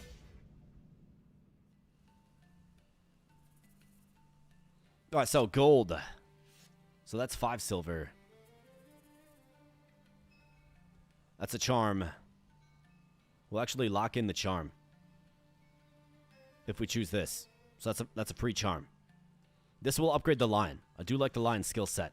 Speaker 1: All right, so gold. So that's 5 silver. That's a charm. We'll actually lock in the charm if we choose this. So that's a free charm. This will upgrade the line. I do like the line skill set.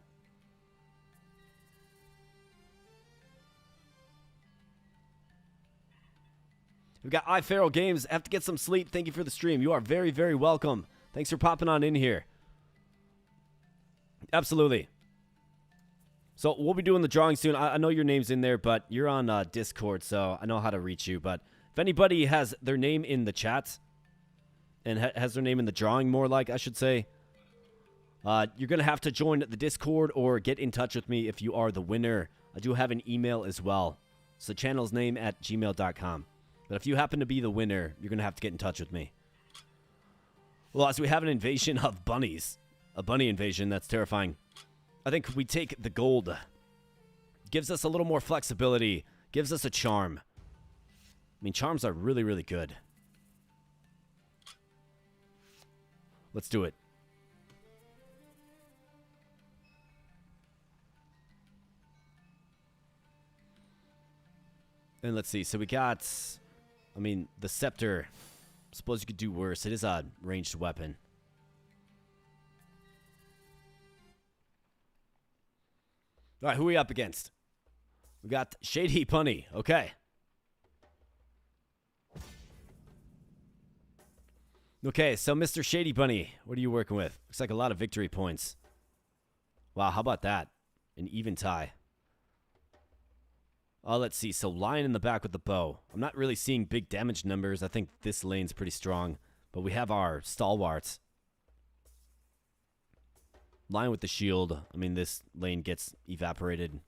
Speaker 1: We've got ARPG-Games. Have to get some sleep. Thank you for the stream. You are very, very welcome. Thanks for popping on in here. Absolutely. So we'll be doing the drawing soon. I know your name's in there, but you're on Discord, so I know how to reach you. But if anybody has their name in the chat and has their name in the drawing, more like I should say, you're going to have to join the Discord or get in touch with me if you are the winner. I do have an email as well. It's the channel's name at gmail.com. But if you happen to be the winner, you're going to have to get in touch with me. Well, as we have an invasion of bunnies. A bunny invasion, that's terrifying. I think we take the gold. Gives us a little more flexibility. Gives us a charm. I mean, charms are really, really good. Let's do it. And let's see. So we got... I mean, the scepter. I suppose you could do worse. It is a ranged weapon. All right, who are we up against? We got Shady Bunny. Okay. Okay, so Mr. Shady Bunny, what are you working with? Looks like a lot of victory points. Wow, how about that? An even tie. Let's see. So lion in the back with the bow. I'm not really seeing big damage numbers. I think this lane's pretty strong. But we have our stalwarts. Lion with the shield. I mean, this lane gets evaporated.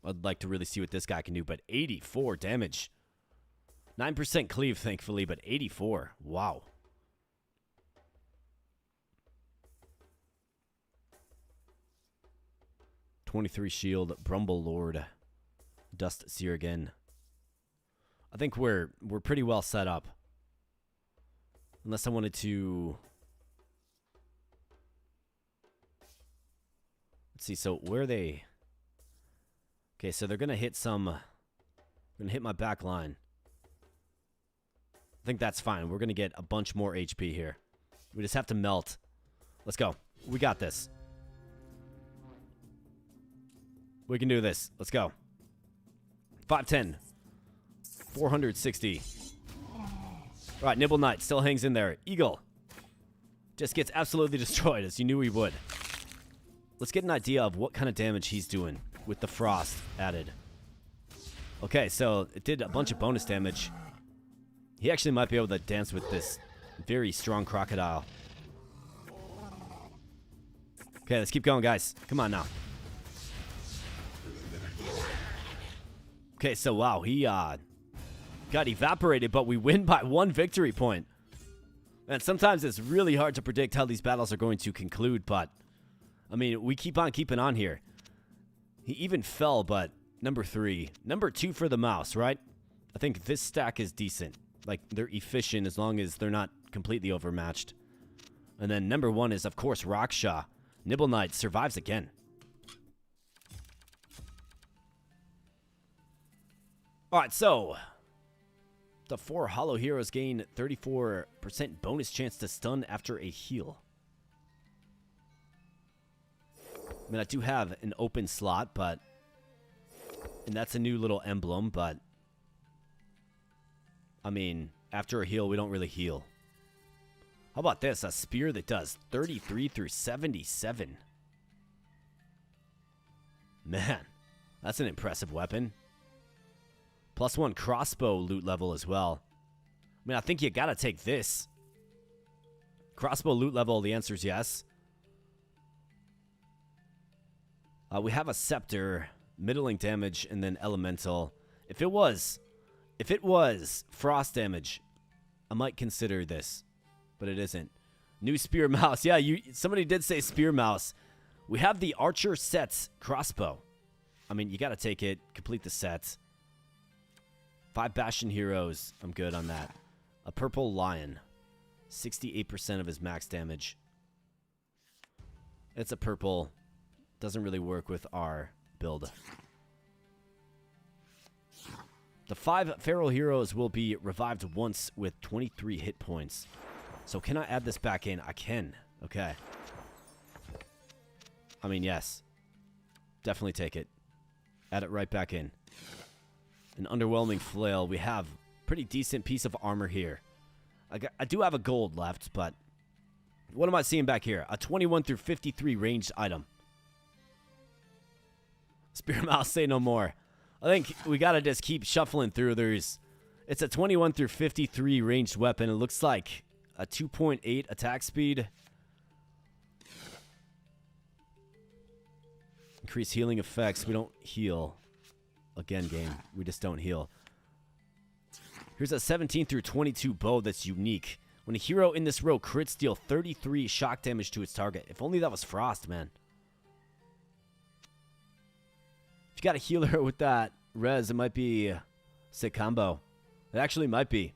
Speaker 1: I'd like to really see what this guy can do. But 84 damage. 9% cleave, thankfully, but 84. Wow. 23 shield, Brumble Lord, Dust Seer again. I think we're pretty well set up. Unless I wanted to... Let's see, so where are they? Okay, so they're going to hit some... Going to hit my back line. I think that's fine. We're going to get a bunch more HP here. We just have to melt. Let's go. We got this. We can do this. Let's go. 510. 460. All right, Nibble Knight still hangs in there. Eagle just gets absolutely destroyed, as you knew he would. Let's get an idea of what kind of damage he's doing with the frost added. Okay, so it did a bunch of bonus damage. He actually might be able to dance with this very strong crocodile. Okay, let's keep going, guys. Come on now. Okay, so wow, he got evaporated, but we win by 1 victory point. And sometimes it's really hard to predict how these battles are going to conclude, but I mean, we keep on keeping on here. He even fell, but number 3. Number 2 for the mouse, right? I think this stack is decent. Like, they're efficient as long as they're not completely overmatched. And then number 1 is, of course, Raksha. Nibble Knight survives again. Alright, so the 4 Hollow Heroes gain 34% bonus chance to stun after a heal. I mean, I do have an open slot, but... And that's a new little emblem, but... I mean, after a heal, we don't really heal. How about this? A spear that does 33 through 77. Man, that's an impressive weapon. +1 crossbow loot level as well. I mean, I think you gotta take this. Crossbow loot level, the answer is yes. We have a scepter, middling damage, and then elemental. If it was frost damage, I might consider this, but it isn't. New spear mouse. Yeah, somebody did say spear mouse. We have the archer sets crossbow. I mean, you gotta take it. Complete the set. 5 Bastion heroes. I'm good on that. A purple lion. 68% of his max damage. It's a purple. Doesn't really work with our build. The 5 feral heroes will be revived once with 23 hit points. So can I add this back in? I can. Okay. I mean, yes. Definitely take it. Add it right back in. An underwhelming flail. We have pretty decent piece of armor here. I do have a gold left, but what am I seeing back here? A 21 through 53 ranged item. Spear mouse, say no more. I think we gotta just keep shuffling through. It's a 21 through 53 ranged weapon. It looks like a 2.8 attack speed. Increase healing effects. We don't heal. Again, game. We just don't heal. Here's a 17 through 22 bow that's unique. When a hero in this row crits, deal 33 shock damage to its target. If only that was Frost, man. If you got a healer with that res, it might be a sick combo. It actually might be.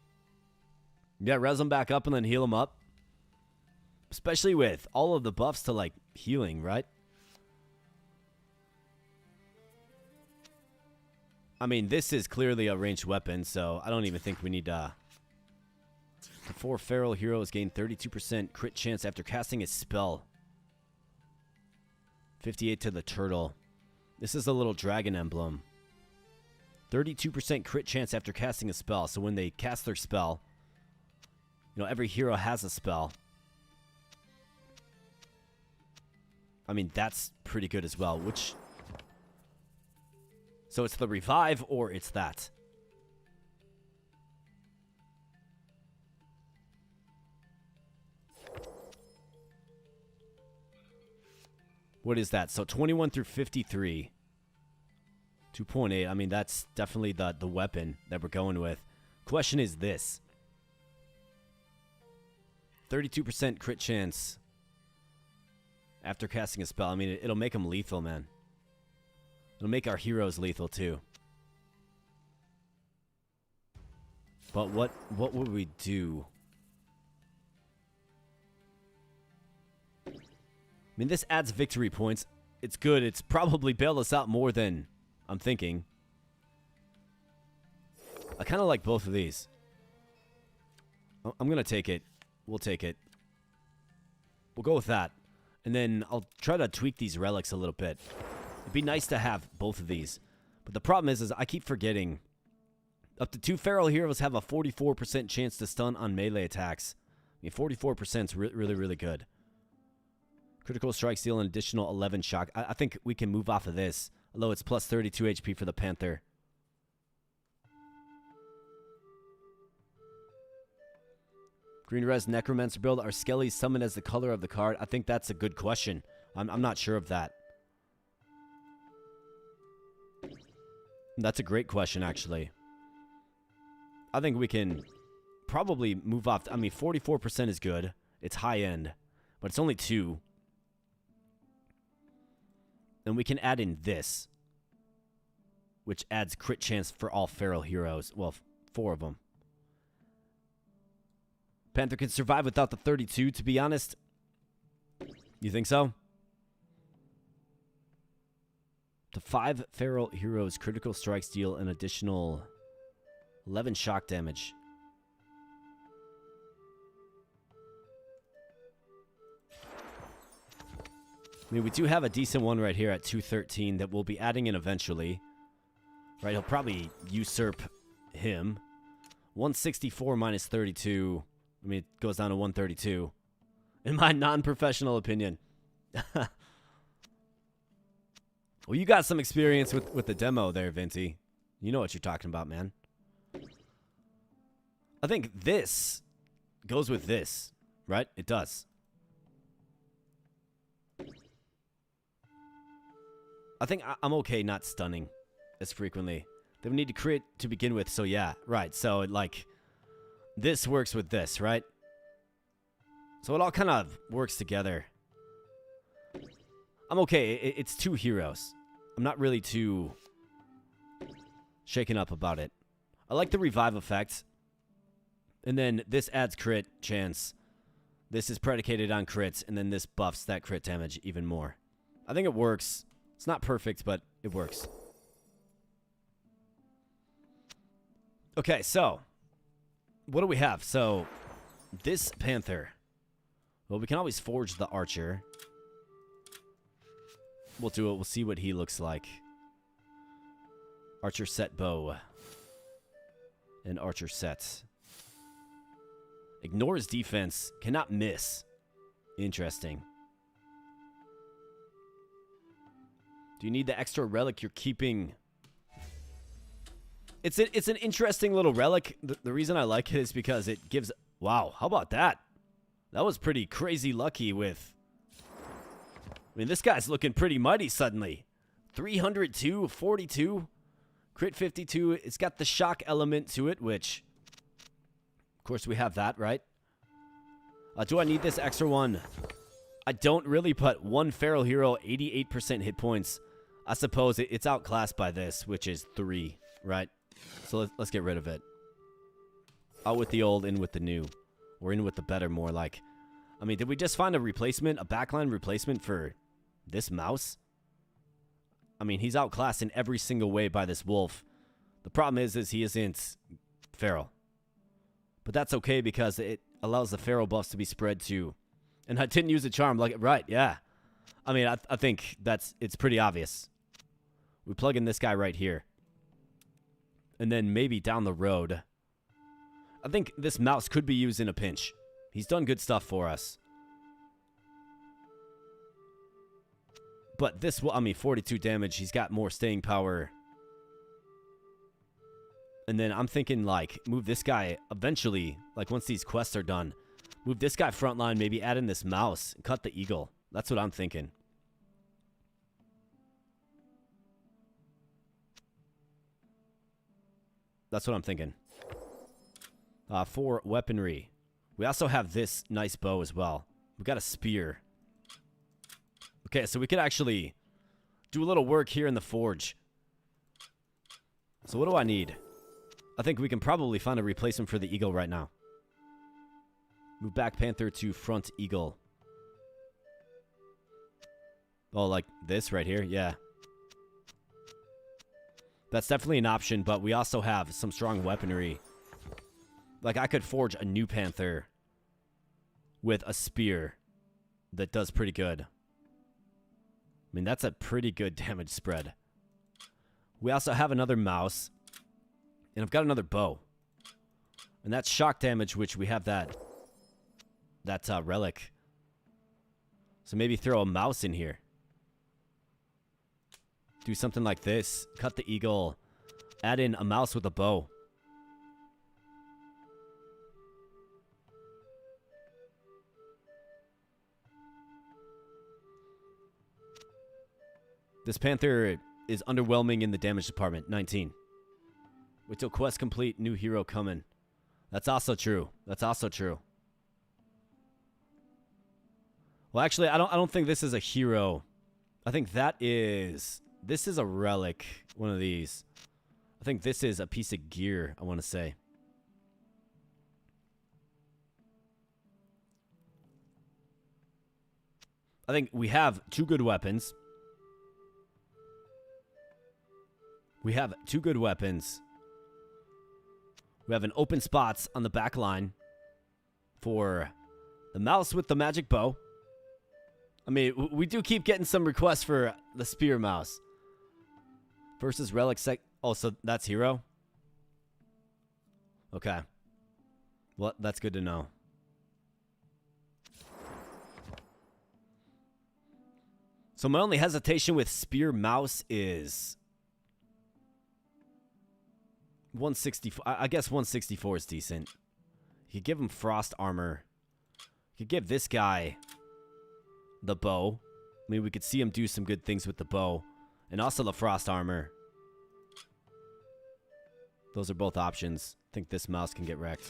Speaker 1: Yeah, res them back up and then heal them up. Especially with all of the buffs to, like, healing, right? I mean, this is clearly a ranged weapon, so I don't even think we need to... The 4 feral heroes gain 32% crit chance after casting a spell. 58 to the turtle. This is a little dragon emblem. 32% crit chance after casting a spell. So when they cast their spell, you know, every hero has a spell. I mean, that's pretty good as well. Which... So it's the revive or it's that? What is that? So 21 through 53. 2.8. I mean, that's definitely the weapon that we're going with. Question is this. 32% crit chance after casting a spell. I mean, it'll make him lethal, man. It'll make our heroes lethal too. But what would we do? I mean, this adds victory points. It's good. It's probably bailed us out more than I'm thinking. I kind of like both of these. I'm going to take it. We'll take it. We'll go with that. And then I'll try to tweak these relics a little bit. It'd be nice to have both of these. But the problem is I keep forgetting. Up to 2 feral heroes have a 44% chance to stun on melee attacks. I mean, 44% is really, really good. Critical strikes deal an additional 11 shock. I think we can move off of this. Although it's plus 32 HP for the Panther. Green Res Necromancer build. Are Skellies summoned as the color of the card? I think that's a good question. I'm not sure of that. That's a great question, actually. I think we can probably move off. I mean, 44% is good. It's high end. But it's only 2. And we can add in this. Which adds crit chance for all feral heroes. Well, 4 of them. Panther can survive without the 32, to be honest. You think so? To 5 feral heroes, critical strikes deal an additional 11 shock damage. I mean, we do have a decent one right here at 213 that we'll be adding in eventually. Right, he'll probably usurp him. 164 minus 32. I mean, it goes down to 132. In my non-professional opinion. Well, you got some experience with the demo there, Vinty. You know what you're talking about, man. I think this goes with this, right? It does. I think I'm okay not stunning as frequently. They would need to crit to begin with, so yeah. Right, so like... This works with this, right? So it all kind of works together. I'm okay. It's 2 heroes. I'm not really too shaken up about it. I like the revive effect. And then this adds crit chance. This is predicated on crits. And then this buffs that crit damage even more. I think it works. It's not perfect, but it works. Okay, so... What do we have? So, this Panther. Well, we can always forge the Archer. We'll do it. We'll see what he looks like. Archer set bow. And Archer set. Ignores defense. Cannot miss. Interesting. Do you need the extra relic you're keeping? It's an interesting little relic. The reason I like it is because it gives... Wow, how about that? That was pretty crazy lucky with... I mean, this guy's looking pretty mighty suddenly. 302, 42, crit 52. It's got the shock element to it, which... Of course, we have that, right? Do I need this extra one? I don't really, but 1 feral hero, 88% hit points. I suppose it's outclassed by this, which is 3, right? So let's get rid of it. Out with the old, in with the new. Or in with the better, more like. I mean, did we just find a replacement, a backline replacement for this mouse? I mean, he's outclassed in every single way by this wolf. The problem is he isn't feral. But that's okay because it allows the feral buffs to be spread to... And I didn't use a charm. Like, right, yeah. I mean, I think it's pretty obvious. We plug in this guy right here. And then maybe down the road. I think this mouse could be used in a pinch. He's done good stuff for us. But this will, I mean, 42 damage. He's got more staying power. And then I'm thinking, like, move this guy eventually, like, once these quests are done. Move this guy frontline, maybe add in this mouse. And cut the eagle. That's what I'm thinking. That's what I'm thinking. For weaponry. We also have this nice bow as well. We got a spear. Okay, so we could actually do a little work here in the forge. So what do I need? I think we can probably find a replacement for the eagle right now. Move back panther to front eagle. Oh, like this right here? Yeah. That's definitely an option, but we also have some strong weaponry. Like, I could forge a new panther with a spear that does pretty good. I mean, that's a pretty good damage spread. We also have another mouse. And I've got another bow. And that's shock damage, which we have that relic. So maybe throw a mouse in here. Do something like this. Cut the eagle. Add in a mouse with a bow. This panther is underwhelming in the damage department. 19. Wait till quest complete. New hero coming. That's also true. That's also true. Well, actually, I don't think this is a hero. I think that is... This is a relic. One of these. I think this is a piece of gear, I want to say. I think we have two good weapons. We have two good weapons. We have an open spots on the back line for the mouse with the magic bow. I mean, we do keep getting some requests for the spear mouse. Versus relic sec... Oh, so that's hero? Okay. Well, that's good to know. So my only hesitation with spear mouse is... 164. I guess 164 is decent. You could give him frost armor. You could give this guy the bow. I mean, we could see him do some good things with the bow. And also the frost armor. Those are both options. I think this mouse can get wrecked.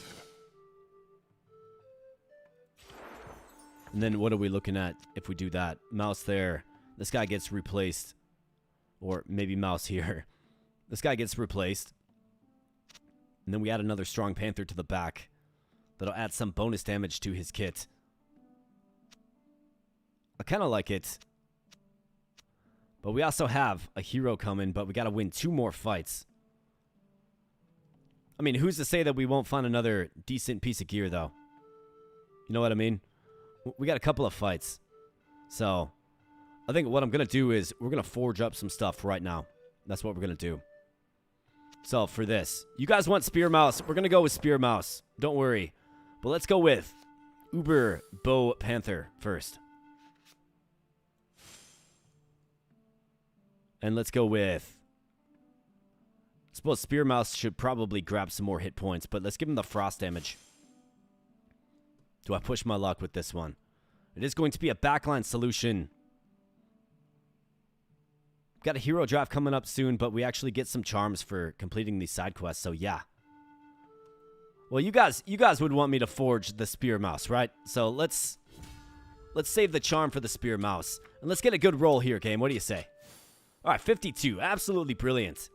Speaker 1: And then what are we looking at if we do that? Mouse there. This guy gets replaced. Or maybe mouse here. This guy gets replaced. And then we add another strong panther to the back. That'll add some bonus damage to his kit. I kind of like it. But we also have a hero coming, but we got to win 2 more fights. I mean, who's to say that we won't find another decent piece of gear, though? You know what I mean? We got a couple of fights. So, I think what I'm going to do is we're going to forge up some stuff right now. That's what we're going to do. So, for this, you guys want spear mouse. We're going to go with spear mouse. Don't worry. But let's go with Uber Bow Panther first. And let's go with... I suppose Spear Mouse should probably grab some more hit points, but let's give him the frost damage. Do I push my luck with this one? It is going to be a backline solution. Got a hero draft coming up soon, but we actually get some charms for completing these side quests, so yeah. Well, you guys would want me to forge the Spear Mouse, right? So let's save the charm for the Spear Mouse. And let's get a good roll here, game. What do you say? All right, 52. Absolutely brilliant.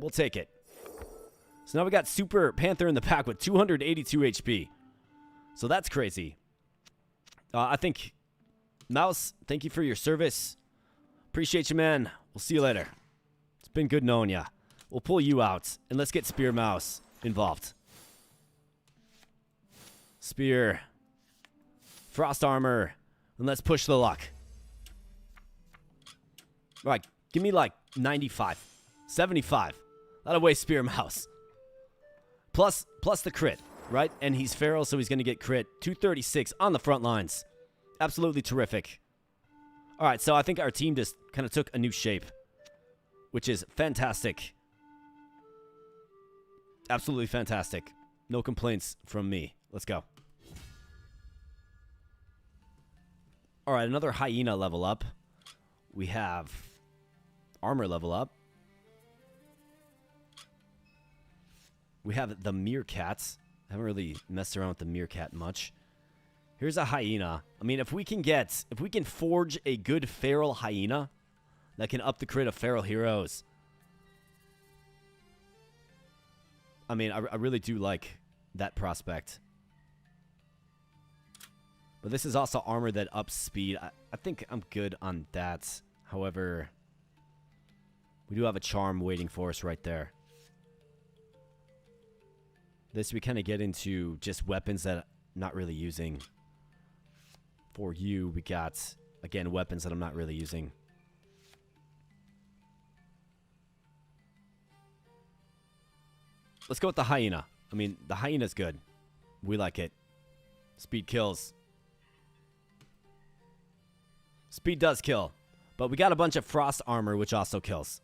Speaker 1: We'll take it. So now we got Super Panther in the pack with 282 HP. So that's crazy. I think, Mouse, thank you for your service. Appreciate you, man. We'll see you later. It's been good knowing ya. We'll pull you out, and let's get Spear Mouse involved. Spear. Frost armor. And let's push the luck. All right, give me like 95. 75. That'll weigh Spear Mouse. Plus the crit, right? And he's feral, so he's going to get crit. 236 on the front lines. Absolutely terrific. All right, so I think our team just kind of took a new shape, which is fantastic. Absolutely fantastic. No complaints from me. Let's go. All right, another hyena level up. We have armor level up. We have the meerkats. I haven't really messed around with the meerkat much. Here's a hyena. I mean, if we can forge a good feral hyena, that can up the crit of feral heroes. I mean, I really do like that prospect. But this is also armor that ups speed. I think I'm good on that. However, we do have a charm waiting for us right there. This we kind of get into just weapons that I'm not really using. For you, we got, again, weapons that I'm not really using. Let's go with the hyena. I mean, the hyena's good. We like it. Speed kills. Speed does kill. But we got a bunch of frost armor, which also kills.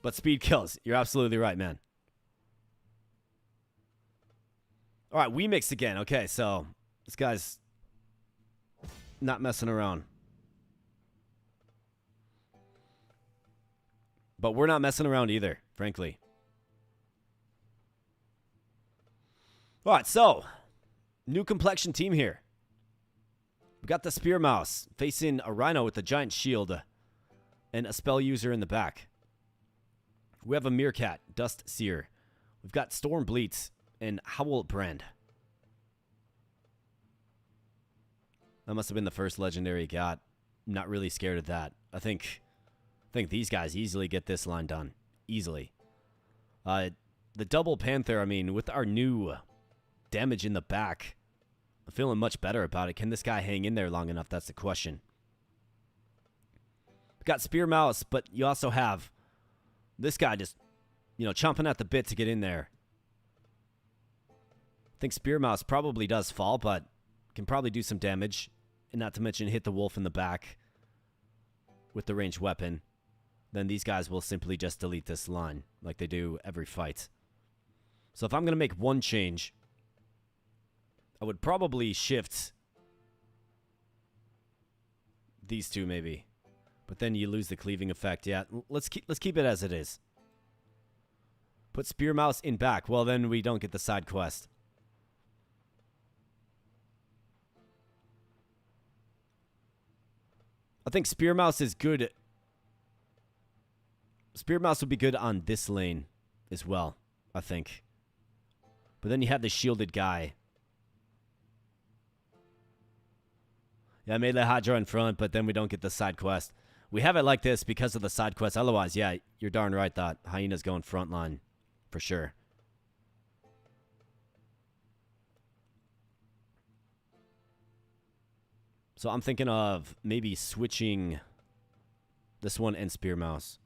Speaker 1: But speed kills. You're absolutely right, man. Alright, we mixed again. Okay, so this guy's not messing around. But we're not messing around either, frankly. Alright, so new complexion team here. We got the Spear Mouse facing a Rhino with a giant shield and a spell user in the back. We have a Meerkat, Dust Seer. We've got Storm Bleats and Howl Brand. That must have been the first legendary he got. I'm not really scared of that. I think these guys easily get this line done. Easily. The double Panther, I mean, with our new damage in the back, I'm feeling much better about it. Can this guy hang in there long enough? That's the question. We got Spear Mouse, but you also have this guy just, you know, chomping at the bit to get in there. I think Spear Mouse probably does fall, but can probably do some damage. And not to mention hit the wolf in the back with the ranged weapon. Then these guys will simply just delete this line like they do every fight. So if I'm going to make one change, I would probably shift these two maybe. But then you lose the cleaving effect. Yeah, let's keep it as it is. Put Spear Mouse in back. Well, then we don't get the side quest. I think Spear Mouse is good. Spear Mouse would be good on this lane as well, I think. But then you have the shielded guy. Yeah, I made the hot draw in front, but then we don't get the side quest. We have it like this because of the side quest. Otherwise, yeah, you're darn right that Hyena's going front line for sure. So I'm thinking of maybe switching this one and Spear Mouse.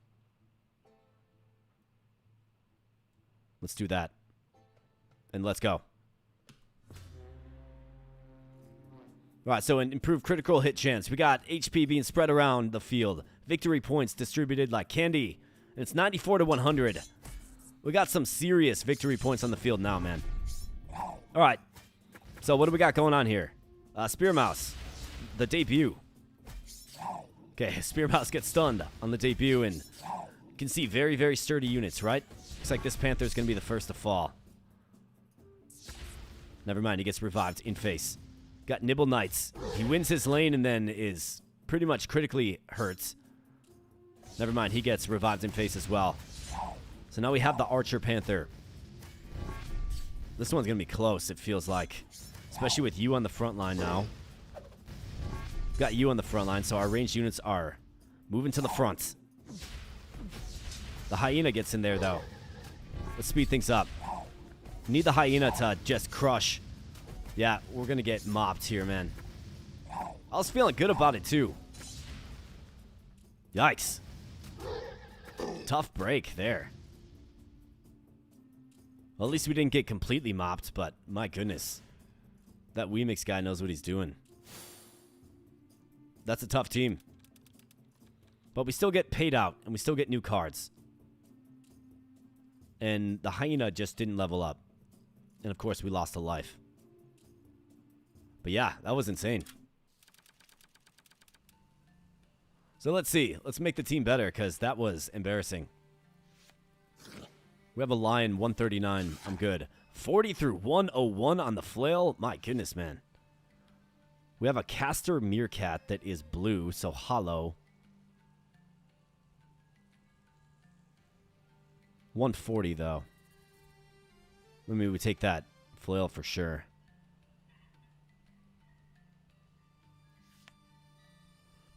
Speaker 1: Let's do that. And let's go. Alright, so an improved critical hit chance. We got HP being spread around the field. Victory points distributed like candy. And it's 94 to 100. We got some serious victory points on the field now, man. Alright. So what do we got going on here? Spear Mouse. The debut. Okay, Spear Mouse gets stunned on the debut, and you can see very, very sturdy units, right? Looks like this Panther's going to be the first to fall. Never mind, he gets revived in face. Got Nibble Knights. He wins his lane and then is pretty much critically hurt. Never mind, he gets revived in face as well. So now we have the Archer Panther. This one's going to be close, it feels like. Especially with you on the front line now. Got you on the front line, so our ranged units are moving to the front. The Hyena gets in there, though. Let's speed things up. Need the Hyena to just crush. Yeah, we're going to get mopped here, man. I was feeling good about it, too. Yikes. Tough break there. Well, at least we didn't get completely mopped, but my goodness. That Weemix guy knows what he's doing. That's a tough team. But we still get paid out, and we still get new cards. And the Hyena just didn't level up. And, of course, we lost a life. But, yeah, that was insane. So, let's see. Let's make the team better, because that was embarrassing. We have a Lion, 139. I'm good. 40 through 101 on the flail. My goodness, man. We have a Caster Meerkat that is blue, so hollow. 140, though. I mean, we take that flail for sure.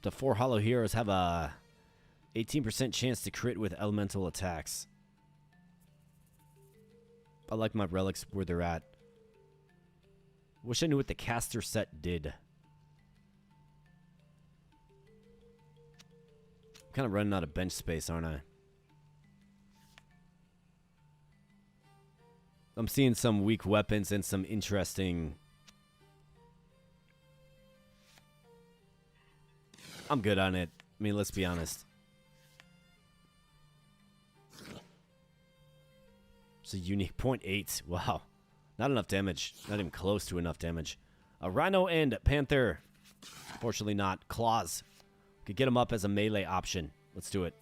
Speaker 1: The 4 hollow heroes have a 18% chance to crit with elemental attacks. I like my relics where they're at. Wish I knew what the caster set did. I'm kind of running out of bench space, aren't I? I'm seeing some weak weapons and some interesting... I'm good on it. I mean, let's be honest. It's a unique 0.8. Wow. Not enough damage. Not even close to enough damage. A Rhino and Panther. Fortunately not. Claws. Could get him up as a melee option. Let's do it.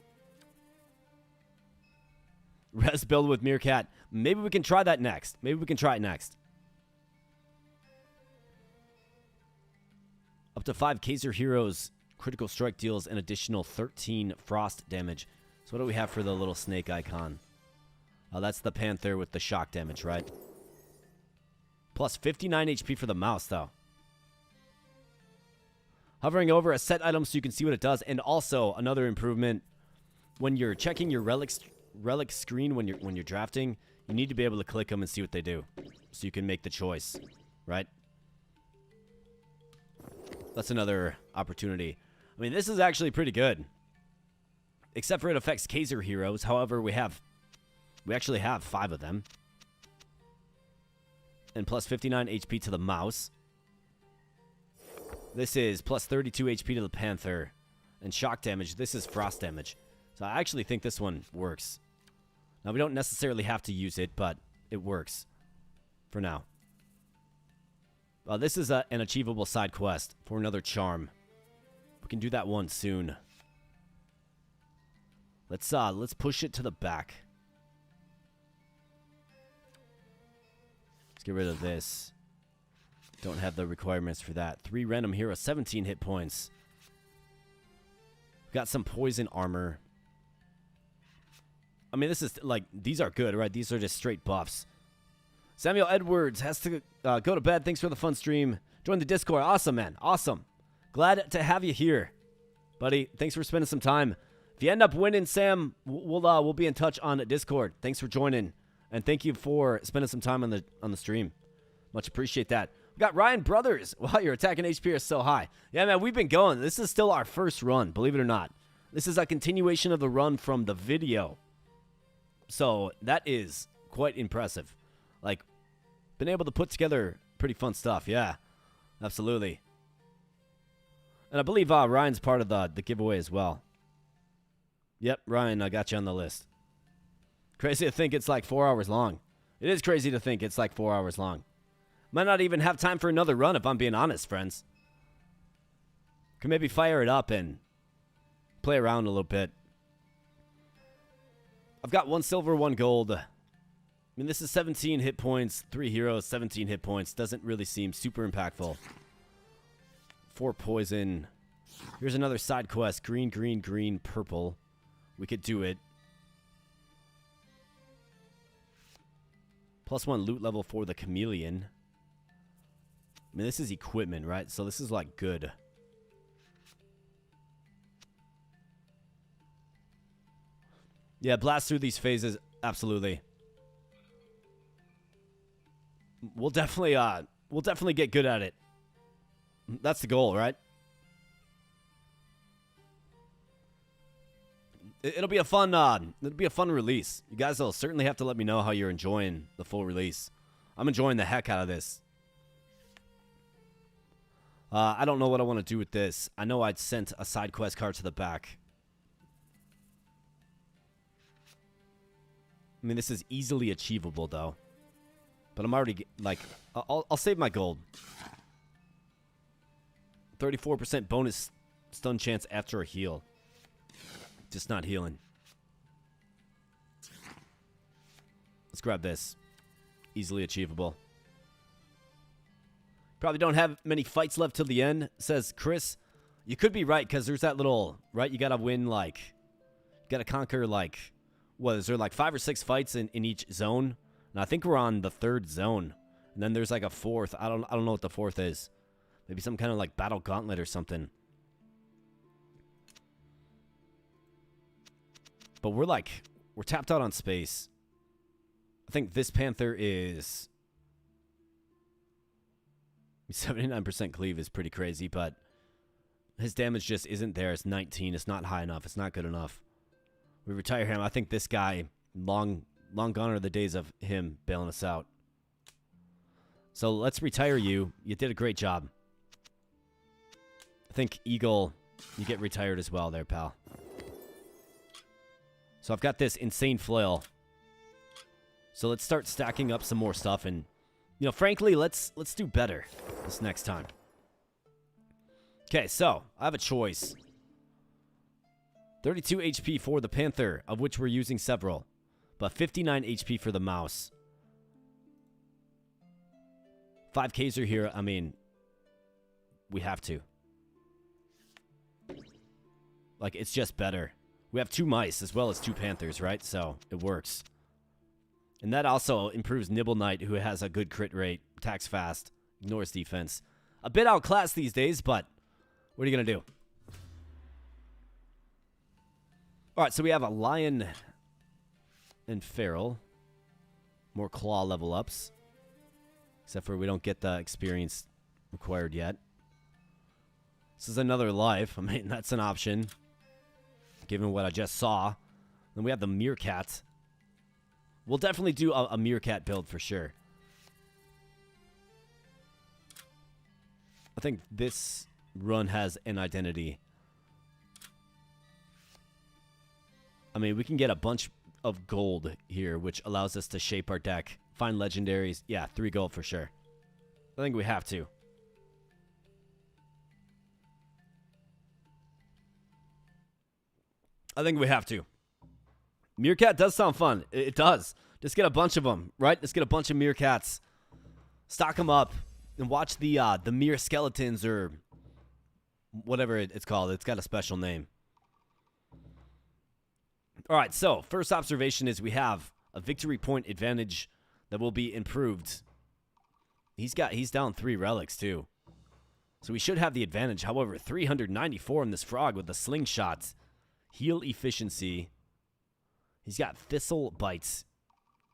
Speaker 1: Res build with Meerkat. Maybe we can try that next. Maybe we can try it next. Up to 5 Kaiser heroes. Critical strike deals an additional 13 frost damage. So what do we have for the little snake icon? Oh, that's the Panther with the shock damage, right? Plus 59 HP for the mouse, though. Hovering over a set item so you can see what it does. And also, another improvement. When you're checking your relic screen when you're drafting, you need to be able to click them and see what they do. So you can make the choice, right? That's another opportunity. I mean, this is actually pretty good. Except for it affects Kaiser heroes. However, we actually have 5 of them. And plus 59 HP to the mouse. This is plus 32 HP to the Panther. And shock damage. This is frost damage. So I actually think this one works. Now, we don't necessarily have to use it, but it works. For now. This is an achievable side quest for another charm. We can do that one soon. Let's push it to the back. Let's get rid of this. Don't have the requirements for that. 3 random heroes, 17 hit points. Got some poison armor. I mean, this is like, these are good, right? These are just straight buffs. Samuel Edwards has to go to bed. Thanks for the fun stream. Join the Discord. Awesome, man. Awesome. Glad to have you here, buddy. Thanks for spending some time. If you end up winning, Sam, we'll be in touch on Discord. Thanks for joining, and thank you for spending some time on the stream. Much appreciate that. We got Ryan Brothers. Wow, your attacking HP is so high. Yeah, man, we've been going. This is still our first run, believe it or not. This is a continuation of the run from the video. So that is quite impressive. Like, been able to put together pretty fun stuff. Yeah, absolutely. And I believe Ryan's part of the giveaway as well. Yep, Ryan, I got you on the list. Crazy to think it's like 4 hours long. It is crazy to think it's like 4 hours long. Might not even have time for another run if I'm being honest, friends. Can maybe fire it up and play around a little bit. I've got 1 silver, 1 gold. I mean, this is 17 hit points, 3 heroes, 17 hit points. Doesn't really seem super impactful. 4 poison. Here's another side quest. Green, green, green, purple. We could do it. Plus 1 loot level for the chameleon. I mean, this is equipment, right? So this is like good. Yeah, blast through these phases. Absolutely. We'll definitely get good at it. That's the goal, right? It'll be a fun release. You guys will certainly have to let me know how you're enjoying the full release. I'm enjoying the heck out of this. I don't know what I want to do with this. I know I'd sent a side quest card to the back. I mean, this is easily achievable, though. But I'm already, like, I'll save my gold. 34% bonus stun chance after a heal. Just not healing. Let's grab this. Easily achievable. Probably don't have many fights left till the end, says Chris. You could be right, because there's that little, right? You gotta win, like, you gotta conquer, like, what is there like 5 or 6 fights in each zone? And I think we're on the 3rd zone. And then there's like a 4th. I don't know what the 4th is. Maybe some kind of like battle gauntlet or something. But we're tapped out on space. I think this Panther is 79% cleave is pretty crazy, but his damage just isn't there. It's 19. It's not high enough. It's not good enough. We retire him. I think this guy, long gone are the days of him bailing us out. So let's retire you. You did a great job. I think Eagle, you get retired as well there, pal. So I've got this insane flail. So let's start stacking up some more stuff, and you know, frankly, let's do better this next time. Okay, so I have a choice. 32 HP for the Panther, of which we're using several, but 59 HP for the mouse. 5Ks are here. I mean, we have to. Like, it's just better. We have 2 mice as well as 2 Panthers, right? So it works. And that also improves Nibble Knight, who has a good crit rate, attacks fast, ignores defense. A bit outclassed these days, but what are you going to do? All right, so we have a Lion and Feral. More claw level ups. Except for we don't get the experience required yet. This is another life. I mean, that's an option, given what I just saw. Then we have the Meerkat. We'll definitely do a Meerkat build for sure. I think this run has an identity. I mean, we can get a bunch of gold here, which allows us to shape our deck. Find legendaries. Yeah, 3 gold for sure. I think we have to. I think we have to. Meerkat does sound fun. It does. Just get a bunch of them, right? Let's get a bunch of Meerkats. Stock them up. And watch the Meer Skeletons or whatever it's called. It's got a special name. All right, so first observation is we have a victory point advantage that will be improved. He's down 3 relics too. So we should have the advantage. However, 394 on this frog with the slingshot. Heal efficiency. He's got Thistle Bites,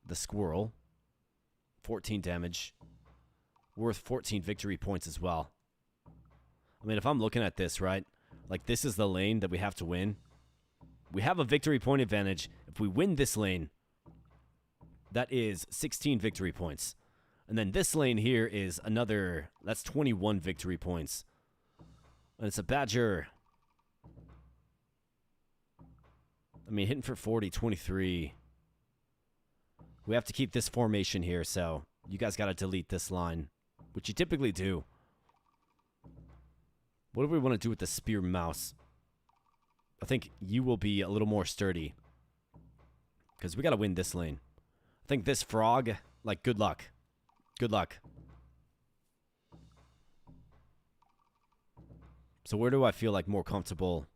Speaker 1: the squirrel. 14 damage. Worth 14 victory points as well. I mean, if I'm looking at this, right? Like, this is the lane that we have to win. We have a victory point advantage. If we win this lane, that is 16 victory points. And then this lane here is another, that's 21 victory points. And it's a Badger. I mean, hitting for 40, 23. We have to keep this formation here, so you guys got to delete this line, which you typically do. What do we want to do with the Spear Mouse? I think you will be a little more sturdy, because we got to win this lane. I think this frog, like, good luck. Good luck. So where do I feel like more comfortable?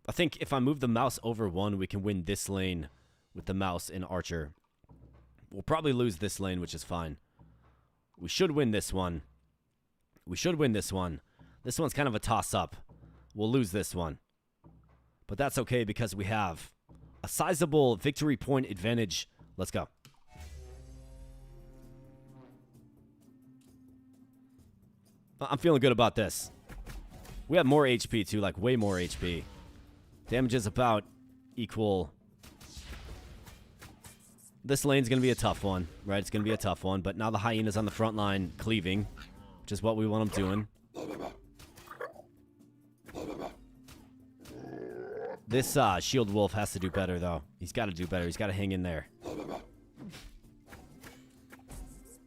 Speaker 1: I think if I move the mouse over 1, we can win this lane with the mouse and Archer. We'll probably lose this lane, which is fine. We should win this one. We should win this one. This one's kind of a toss-up. We'll lose this one. But that's okay because we have a sizable victory point advantage. Let's go. I'm feeling good about this. We have more HP too, like way more HP. Damage is about equal. This lane's going to be a tough one, right? It's going to be a tough one, but now the hyena's on the front line cleaving, which is what we want them doing. This shield wolf has to do better, though. He's got to do better. He's got to hang in there.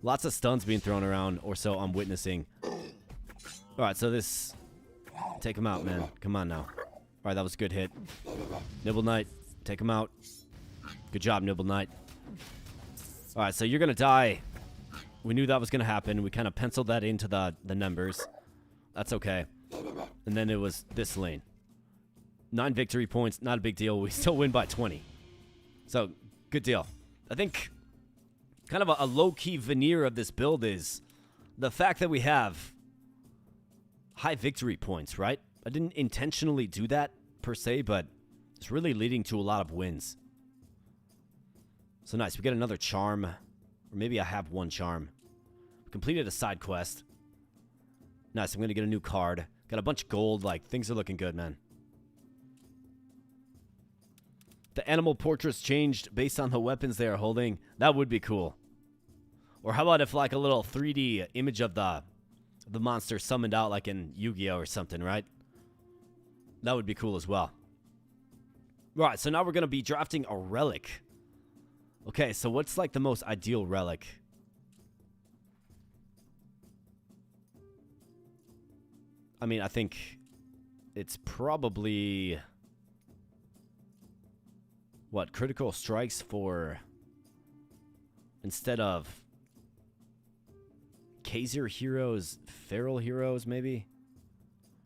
Speaker 1: Lots of stuns being thrown around, or so I'm witnessing. All right, so this... Take him out, man. Come on now. All right, that was a good hit. Nibble Knight, take him out. Good job, Nibble Knight. All right, so you're going to die. We knew that was going to happen. We kind of penciled that into the numbers. That's okay. And then it was this lane. 9 victory points, not a big deal. We still win by 20. So, good deal. I think kind of a low-key veneer of this build is the fact that we have high victory points, right? I didn't intentionally do that, per se, but it's really leading to a lot of wins. So nice. We get another charm. Or maybe I have one charm. Completed a side quest. Nice. I'm going to get a new card. Got a bunch of gold. Like, things are looking good, man. The animal portraits changed based on the weapons they are holding. That would be cool. Or how about if, like, a little 3D image of the monster summoned out, like in Yu-Gi-Oh! Or something, right? That would be cool as well. Right, so now we're going to be drafting a relic. Okay, so what's, like, the most ideal relic? I mean, I think it's probably... What, critical strikes for... Instead of... Kaiser heroes, feral heroes, maybe?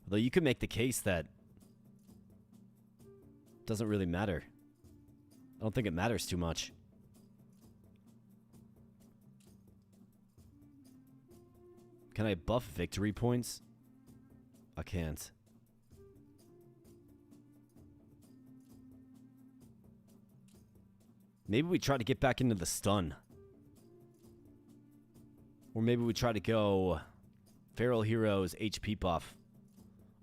Speaker 1: Although you could make the case that... Doesn't really matter. I don't think it matters too much. Can I buff victory points? I can't. Maybe we try to get back into the stun. Or maybe we try to go feral heroes HP buff.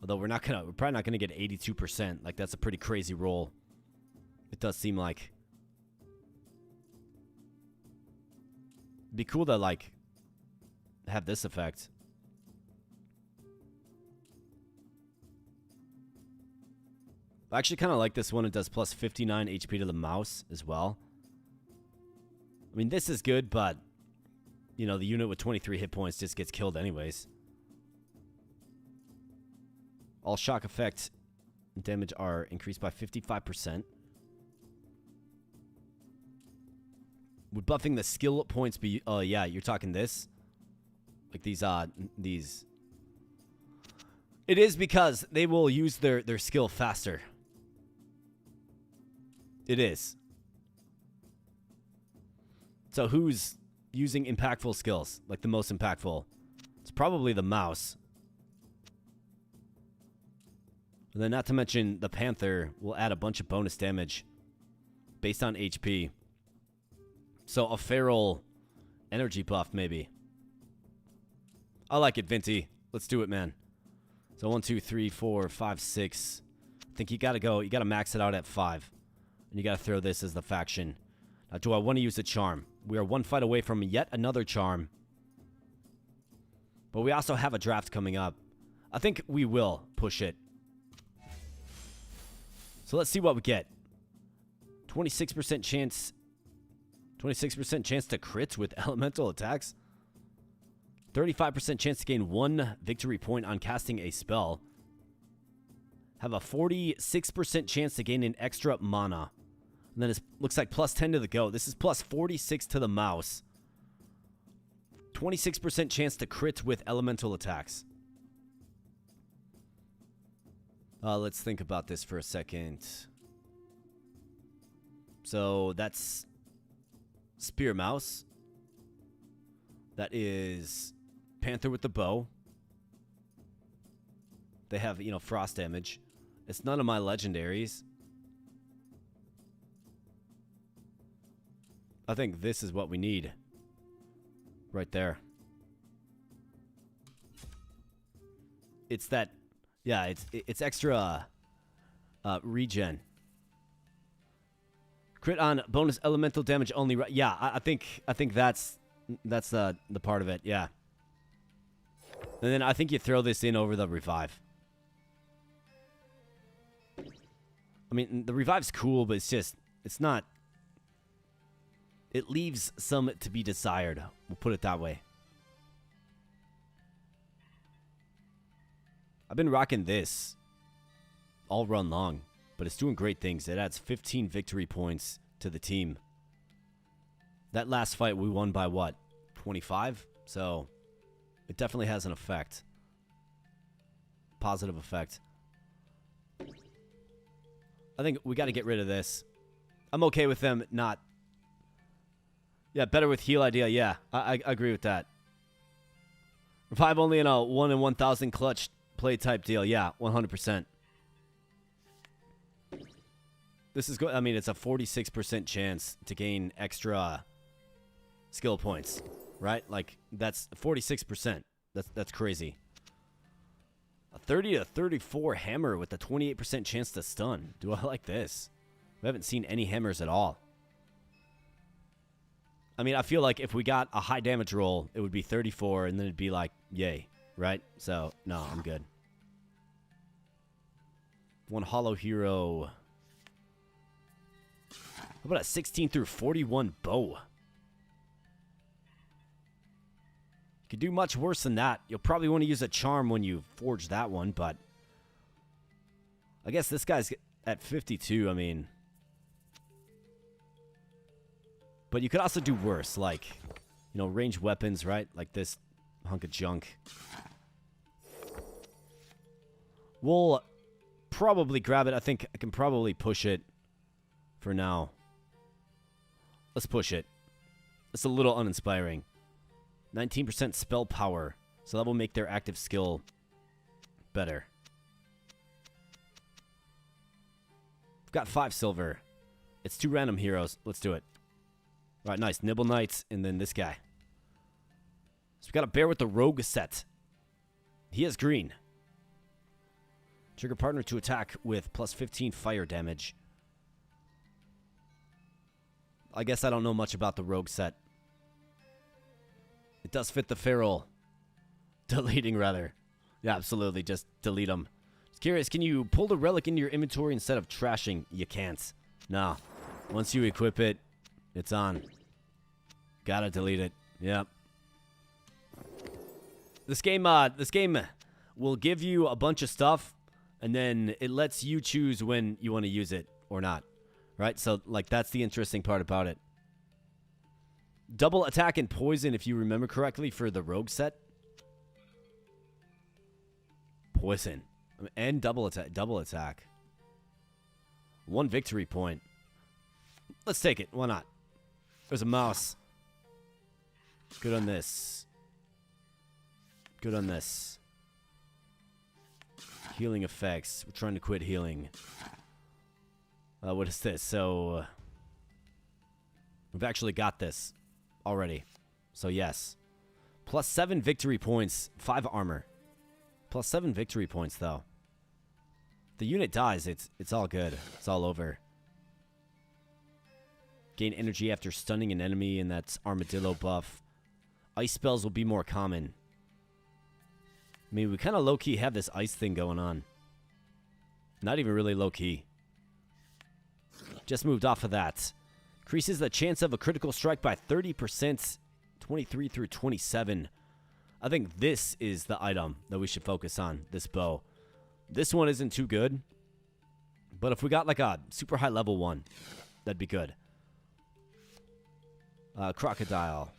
Speaker 1: Although we're probably not gonna get 82%. Like, that's a pretty crazy roll. It does seem like. It'd be cool to, like, have this effect. I actually kind of like this one. It does plus 59 HP to the mouse as well. I mean, this is good, but, you know, the unit with 23 hit points just gets killed anyways. All shock effect and damage are increased by 55%. Would buffing the skill points be... Oh, yeah, you're talking this? Like these... It is because they will use their skill faster. It is. So who's using impactful skills? Like the most impactful? It's probably the mouse. And then not to mention the Panther will add a bunch of bonus damage based on HP. So a feral energy buff, maybe. I like it, Vinty. Let's do it, man. So 1, 2, 3, 4, 5, 6. I think you gotta go. You gotta max it out at 5. And you gotta throw this as the faction. Now, do I want to use a charm? We are one fight away from yet another charm. But we also have a draft coming up. I think we will push it. So let's see what we get. 26% chance. 26% chance to crit with elemental attacks. 35% chance to gain 1 victory point on casting a spell. Have a 46% chance to gain an extra mana. And then it looks like plus 10 to the go. This is plus 46 to the mouse. 26% chance to crit with elemental attacks. Let's think about this for a second. So that's Spear Mouse. That is Panther with the bow. They have, you know, frost damage. It's none of my legendaries. I think this is what we need. Right there. It's that... Yeah, it's extra regen. Crit on bonus elemental damage only. Yeah, I think that's the part of it. Yeah. And then I think you throw this in over the revive. I mean, the revive's cool, but it's not. It leaves some to be desired. We'll put it that way. I've been rocking this all run long, but it's doing great things. It adds 15 victory points to the team. That last fight we won by what? 25? So it definitely has an effect. Positive effect. I think we got to get rid of this. I'm okay with them not. Yeah, better with heal idea. Yeah, I agree with that. Revive only in a 1 in 1,000 clutch play type deal. Yeah, 100%. This is good. I mean, it's a 46% chance to gain extra skill points, right? Like, that's 46%. That's crazy. A 30 to 34 hammer with a 28% chance to stun. Do I like this? We haven't seen any hammers at all. I mean, I feel like if we got a high damage roll, it would be 34, and then it'd be like, yay, right? So, no, I'm good. One hollow hero. How about a 16 through 41 bow? You could do much worse than that. You'll probably want to use a charm when you forge that one, but I guess this guy's at 52, I mean. But you could also do worse, like, you know, ranged weapons, right? Like this hunk of junk. We'll probably grab it. I think I can probably push it for now. Let's push it. It's a little uninspiring. 19% spell power. So that will make their active skill better. We've got 5 silver. It's 2 random heroes. Let's do it. All right, nice. Nibble Knights, and then this guy. So we got a bear with the rogue set. He has green. Trigger partner to attack with plus 15 fire damage. I guess I don't know much about the rogue set. It does fit the feral. Deleting, rather. Yeah, absolutely. Just delete them. Just curious, can you pull the relic into your inventory instead of trashing? You can't. No. Once you equip it, it's on. Gotta delete it. Yep. This game will give you a bunch of stuff, and then it lets you choose when you want to use it or not. Right? So, like, that's the interesting part about it. Double attack and poison, if you remember correctly, for the rogue set. Poison. And double attack. Double attack. 1 victory point. Let's take it. Why not? There's a mouse. Good on this. Good on this. Healing effects. We're trying to quit healing. What is this? So, we've actually got this already. So, yes. Plus 7 victory points. 5 armor. Plus 7 victory points, though. If the unit dies, it's all good. It's all over. Gain energy after stunning an enemy, and that's armadillo buff. Ice spells will be more common. I mean, we kind of low-key have this ice thing going on. Not even really low-key. Just moved off of that. Increases the chance of a critical strike by 30%, 23 through 27. I think this is the item that we should focus on, this bow. This one isn't too good, but if we got like a super high level one, that'd be good. Crocodile.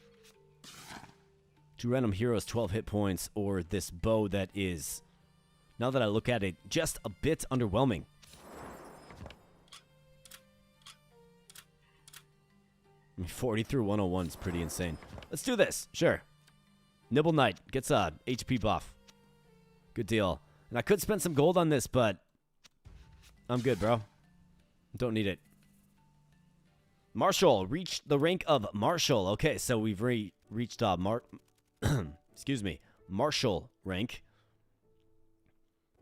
Speaker 1: 2 random heroes, 12 hit points, or this bow that is, now that I look at it, just a bit underwhelming. I mean, 40 through 101 is pretty insane. Let's do this. Sure. Nibble Knight gets a HP buff. Good deal. And I could spend some gold on this, but I'm good, bro. Don't need it. Marshal. Reached the rank of Marshal. Okay, so we've reached excuse me, Marshal rank.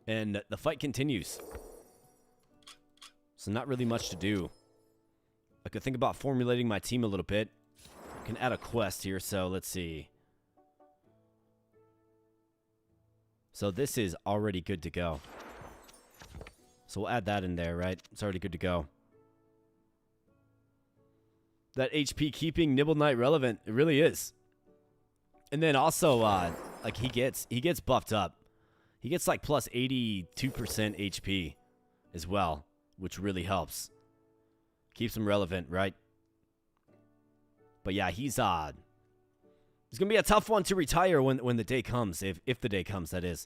Speaker 1: And the fight continues. So not really much to do. I could think about formulating my team a little bit. I can add a quest here, so let's see. So this is already good to go. So we'll add that in there, right? It's already good to go. That HP keeping Nibble Knight relevant. It really is. And then also, like he gets buffed up. He gets like plus 82% HP as well, which really helps. Keeps him relevant, right? But yeah, he's gonna be a tough one to retire when the day comes, if the day comes, that is.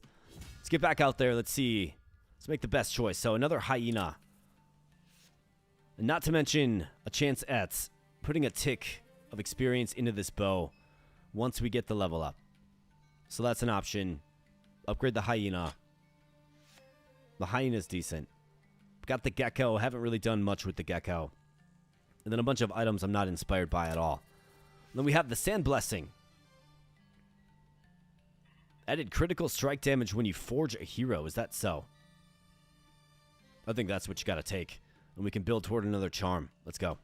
Speaker 1: Let's get back out there. Let's see. Let's make the best choice. So another hyena. And not to mention a chance at putting a tick of experience into this bow once we get the level up. So that's an option. Upgrade the hyena. The hyena's decent. Got the gecko. Haven't really done much with the gecko. And then a bunch of items I'm not inspired by at all. And then we have the sand blessing. Added critical strike damage when you forge a hero. Is that so? I think that's what you gotta take. And we can build toward another charm. Let's go.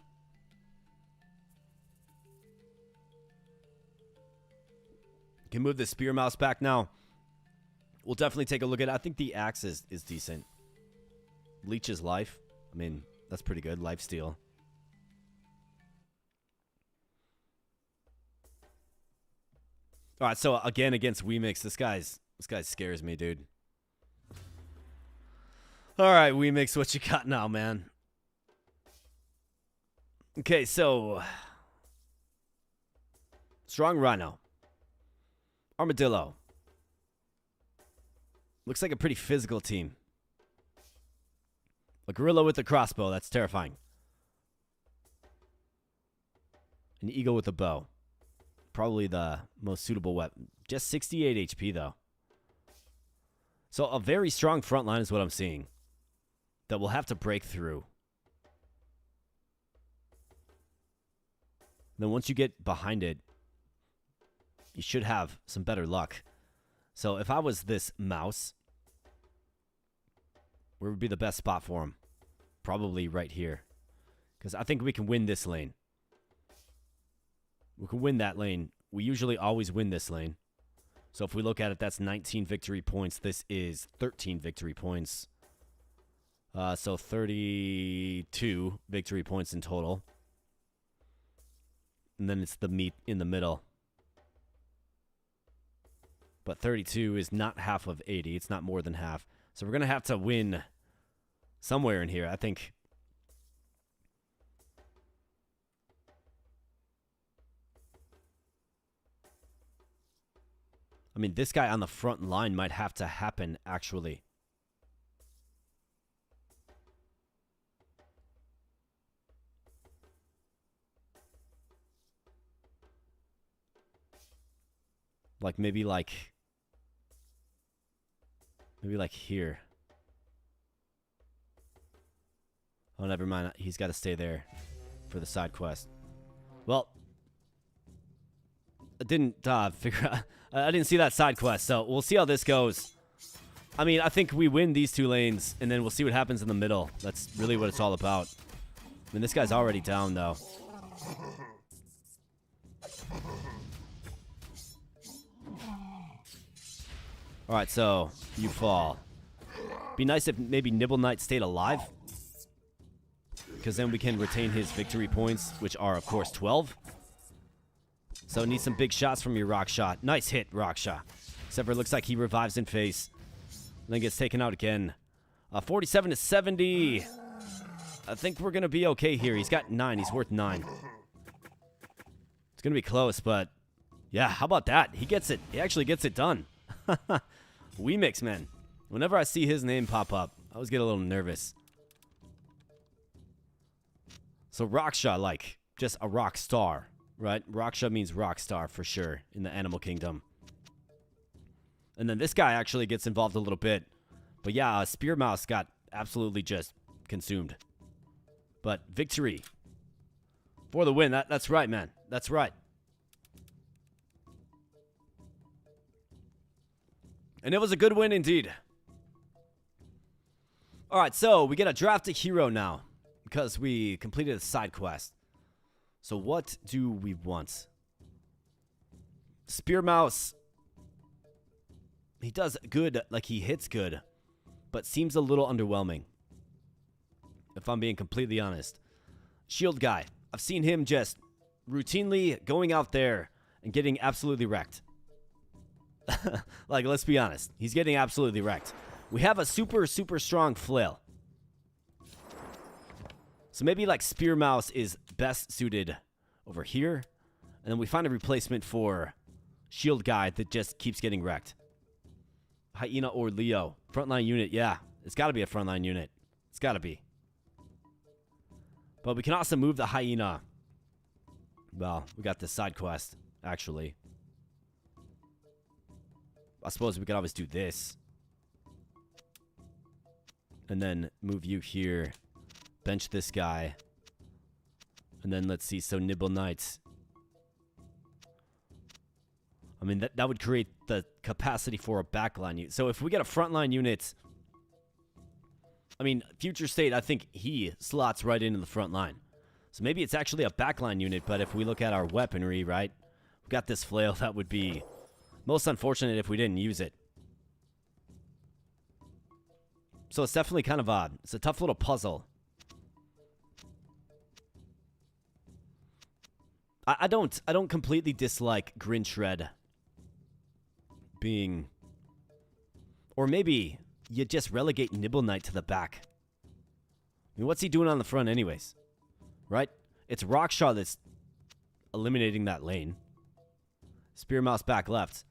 Speaker 1: Can move the spear mouse back now. We'll definitely take a look at it. I think the axe is decent. Leech's life. I mean, that's pretty good. Lifesteal. Alright, so again against Wemix, this guy scares me, dude. Alright, Wemix, what you got now, man? Okay, so Strong Rhino. Armadillo. Looks like a pretty physical team. A gorilla with a crossbow, that's terrifying. An eagle with a bow. Probably the most suitable weapon. Just 68 HP, though. So a very strong front line is what I'm seeing. That we'll have to break through. Then once you get behind it, you should have some better luck. So if I was this mouse, where would be the best spot for him? Probably right here. Because I think we can win this lane. We can win that lane. We usually always win this lane. So if we look at it, that's 19 victory points. This is 13 victory points. So 32 victory points in total. And then it's the meat in the middle. But 32 is not half of 80. It's not more than half. So we're going to have to win somewhere in here, I think. I mean, this guy on the front line might have to happen, actually. Maybe like here. Oh, never mind. He's got to stay there for the side quest. Well, I didn't figure out. I didn't see that side quest, so we'll see how this goes. I mean, I think we win these two lanes, and then we'll see what happens in the middle. That's really what it's all about. I mean, this guy's already down, though. Alright, so you fall. Be nice if maybe Nibble Knight stayed alive. Because then we can retain his victory points, which are, of course, 12. So need some big shots from your rock shot. Nice hit, rock shot. Except for it looks like he revives in face. And then gets taken out again. 47 to 70. I think we're going to be okay here. He's got 9. He's worth 9. It's going to be close, but yeah, how about that? He gets it. He actually gets it done. Wemix, man. Whenever I see his name pop up, I always get a little nervous. So Raksha, like, just a rock star, right? Raksha means rock star for sure in the animal kingdom. And then this guy actually gets involved a little bit. But yeah, Spear Mouse got absolutely just consumed. But victory for the win. That's right, man. That's right. And it was a good win indeed. Alright, so we get a draft a hero now. Because we completed a side quest. So what do we want? Spear Mouse. He does good, like he hits good. But seems a little underwhelming. If I'm being completely honest. Shield guy. I've seen him just routinely going out there and getting absolutely wrecked. Like, let's be honest. He's getting absolutely wrecked. We have a super, super strong flail. So maybe, like, Spear Mouse is best suited over here. And then we find a replacement for Shield Guy that just keeps getting wrecked. Hyena or Leo. Frontline unit, yeah. It's got to be a frontline unit. It's got to be. But we can also move the hyena. Well, we got this side quest, actually. I suppose we could always do this. And then move you here. Bench this guy. And then let's see, so Nibble Knights. I mean, that would create the capacity for a backline unit. So if we get a frontline unit, I mean, Future State, I think he slots right into the front line. So maybe it's actually a backline unit, but if we look at our weaponry, right? We've got this flail, that would be most unfortunate if we didn't use it. So it's definitely kind of odd. It's a tough little puzzle. I don't completely dislike Grin Shred being, or maybe you just relegate Nibble Knight to the back. I mean, what's he doing on the front anyways? Right? It's Rockshaw that's eliminating that lane. Spear Mouse back left.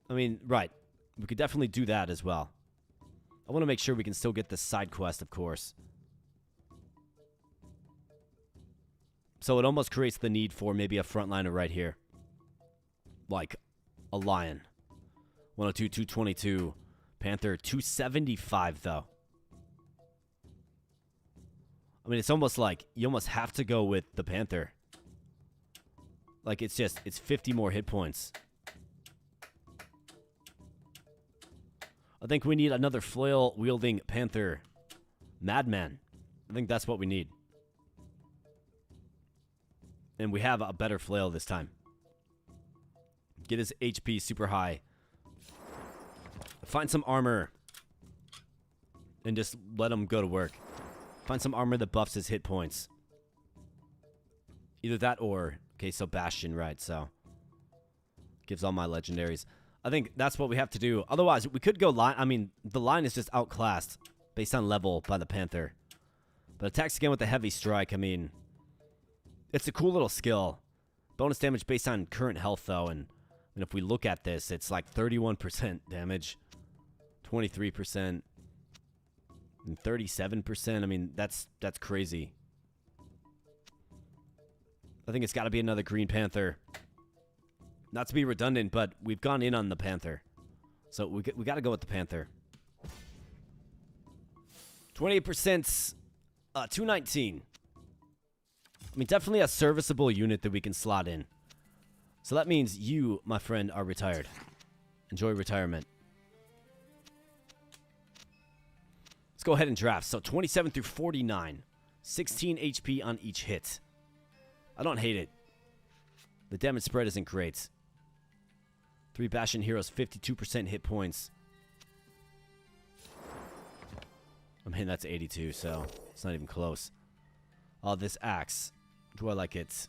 Speaker 1: I mean, right. We could definitely do that as well. I want to make sure we can still get this side quest, of course. So it almost creates the need for maybe a frontliner right here. Like a lion. 102, 222. Panther, 275, though. I mean, it's almost like you almost have to go with the Panther. Like, it's 50 more hit points. I think we need another flail-wielding Panther. Madman. I think that's what we need. And we have a better flail this time. Get his HP super high. Find some armor. And just let him go to work. Find some armor that buffs his hit points. Either that or... Okay, so Bastion, right, so... Gives all my legendaries. I think that's what we have to do. Otherwise, we could go line... I mean, the line is just outclassed. Based on level by the Panther. But attacks again with the heavy strike, I mean... It's a cool little skill. Bonus damage based on current health, though. And if we look at this, it's like 31% damage. 23%. And 37%. I mean, that's crazy. I think it's got to be another Green Panther. Not to be redundant, but we've gone in on the Panther. So we got to go with the Panther. 28%. 219. I mean, definitely a serviceable unit that we can slot in. So that means you, my friend, are retired. Enjoy retirement. Let's go ahead and draft. So 27 through 49. 16 HP on each hit. I don't hate it. The damage spread isn't great. 3 Bastion heroes, 52% hit points. I mean, that's 82, so it's not even close. Oh, this axe. Do I like it?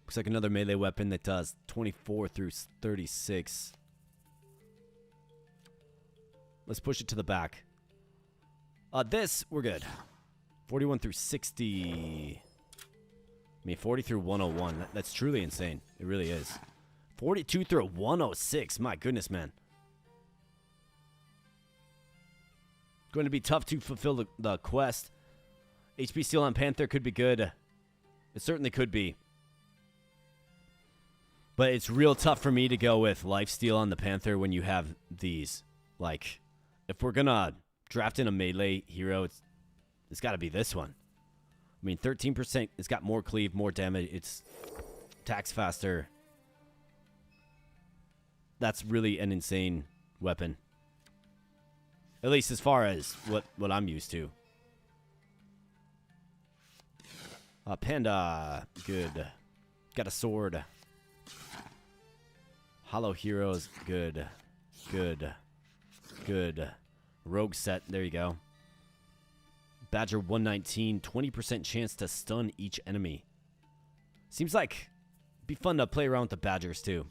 Speaker 1: Looks like another melee weapon that does 24 through 36. Let's push it to the back. This, we're good. 41 through 60. I mean, 40 through 101. That's truly insane. It really is. 42 through 106. My goodness, man. Going to be tough to fulfill the quest. HP steal on Panther could be good. It certainly could be. But it's real tough for me to go with lifesteal on the Panther when you have these. Like, if we're going to draft in a melee hero, it's got to be this one. I mean, 13%, it's got more cleave, more damage. It's attacks faster. That's really an insane weapon. At least as far as what I'm used to. Panda. Good. Got a sword. Hollow heroes. Good. Good. Good. Rogue set. There you go. Badger 119. 20% chance to stun each enemy. Seems like it'd be fun to play around with the Badgers too.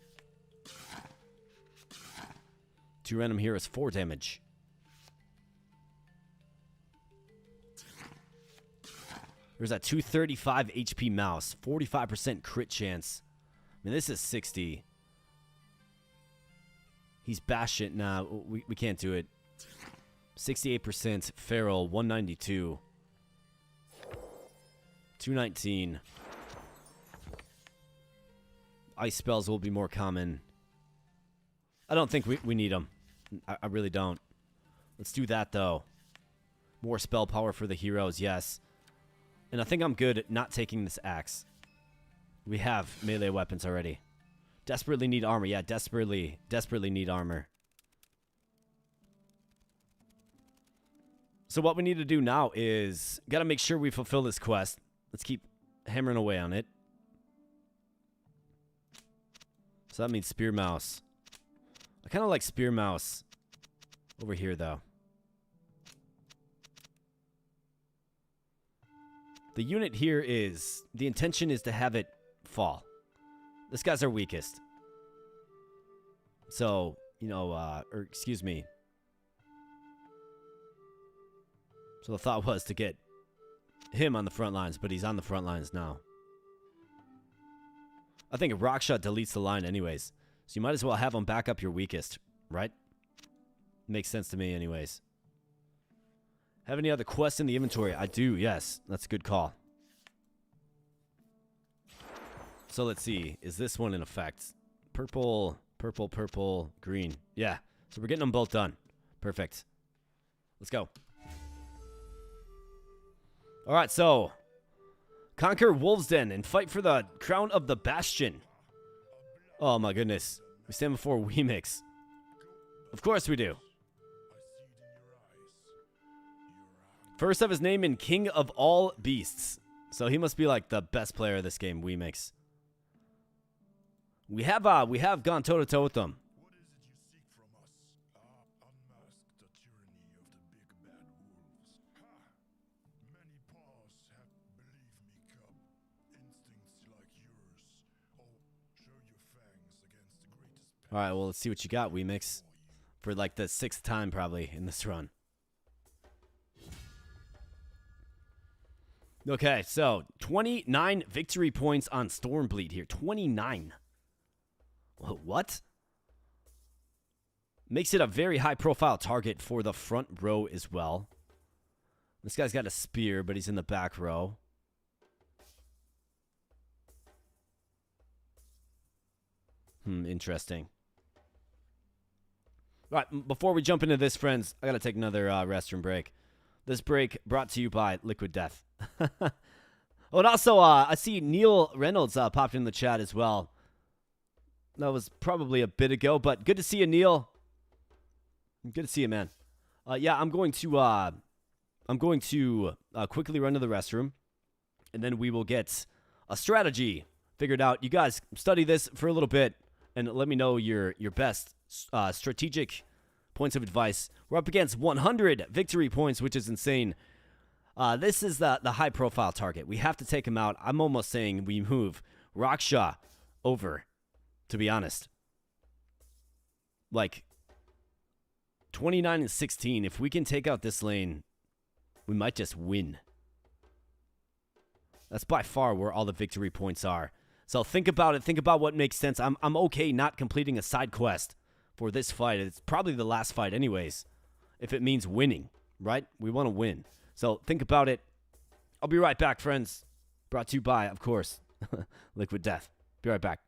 Speaker 1: 2 random heroes. 4 damage. There's a 235 HP mouse. 45% crit chance. I mean, this is 60. He's Bastion. Nah, we can't do it. 68% feral. 192. 219. Ice spells will be more common. I don't think we need them. I really don't. Let's do that, though. More spell power for the heroes, yes. And I think I'm good at not taking this axe. We have melee weapons already. Desperately need armor. Yeah, desperately need armor. So what we need to do now is got to make sure we fulfill this quest. Let's keep hammering away on it. So that means Spear Mouse. I kind of like Spear Mouse over here, though. The unit here is... the intention is to have it fall. This guy's our weakest. So, you know, or excuse me. So the thought was to get him on the front lines, but he's on the front lines now. I think a rock shot deletes the line anyways. So you might as well have him back up your weakest, right? Makes sense to me anyways. Have any other quests in the inventory? I do, yes. That's a good call. So let's see. Is this one in effect? Purple, purple, purple, green. Yeah. So we're getting them both done. Perfect. Let's go. All right, so conquer Wolves Den and fight for the crown of the Bastion. Oh my goodness. We stand before Weemix. Of course we do. First of his name in King of All Beasts. So he must be like the best player of this game, Weemix. We have gone toe to toe with them.
Speaker 2: What is it you seek from us? Unmask the tyranny of the big bad wolves. Ha! Many paws have, believe me, cub. Instincts like yours. Oh, show your fangs against the greatest.
Speaker 1: All right, well, let's see what you got, Weemix. For like the 6th time probably in this run. Okay, so 29 victory points on Stormbleed here. 29. What? Makes it a very high-profile target for the front row as well. This guy's got a spear, but he's in the back row. Interesting. All right, before we jump into this, friends, I got to take another restroom break. This break brought to you by Liquid Death. Oh, and also, I see Neil Reynolds popped in the chat as well. That was probably a bit ago, but good to see you, Neil. Good to see you, man. Yeah, I'm going to quickly run to the restroom, and then we will get a strategy figured out. You guys study this for a little bit, and let me know your best strategic points of advice. We're up against 100 victory points, which is insane. This is the high-profile target. We have to take him out. I'm almost saying we move Raksha over, to be honest. Like, 29 and 16. If we can take out this lane, we might just win. That's by far where all the victory points are. So think about it. Think about what makes sense. I'm okay not completing a side quest for this fight. It's probably the last fight anyways, if it means winning, right? We want to win. So think about it. I'll be right back, friends. Brought to you by, of course, Liquid Death. Be right back.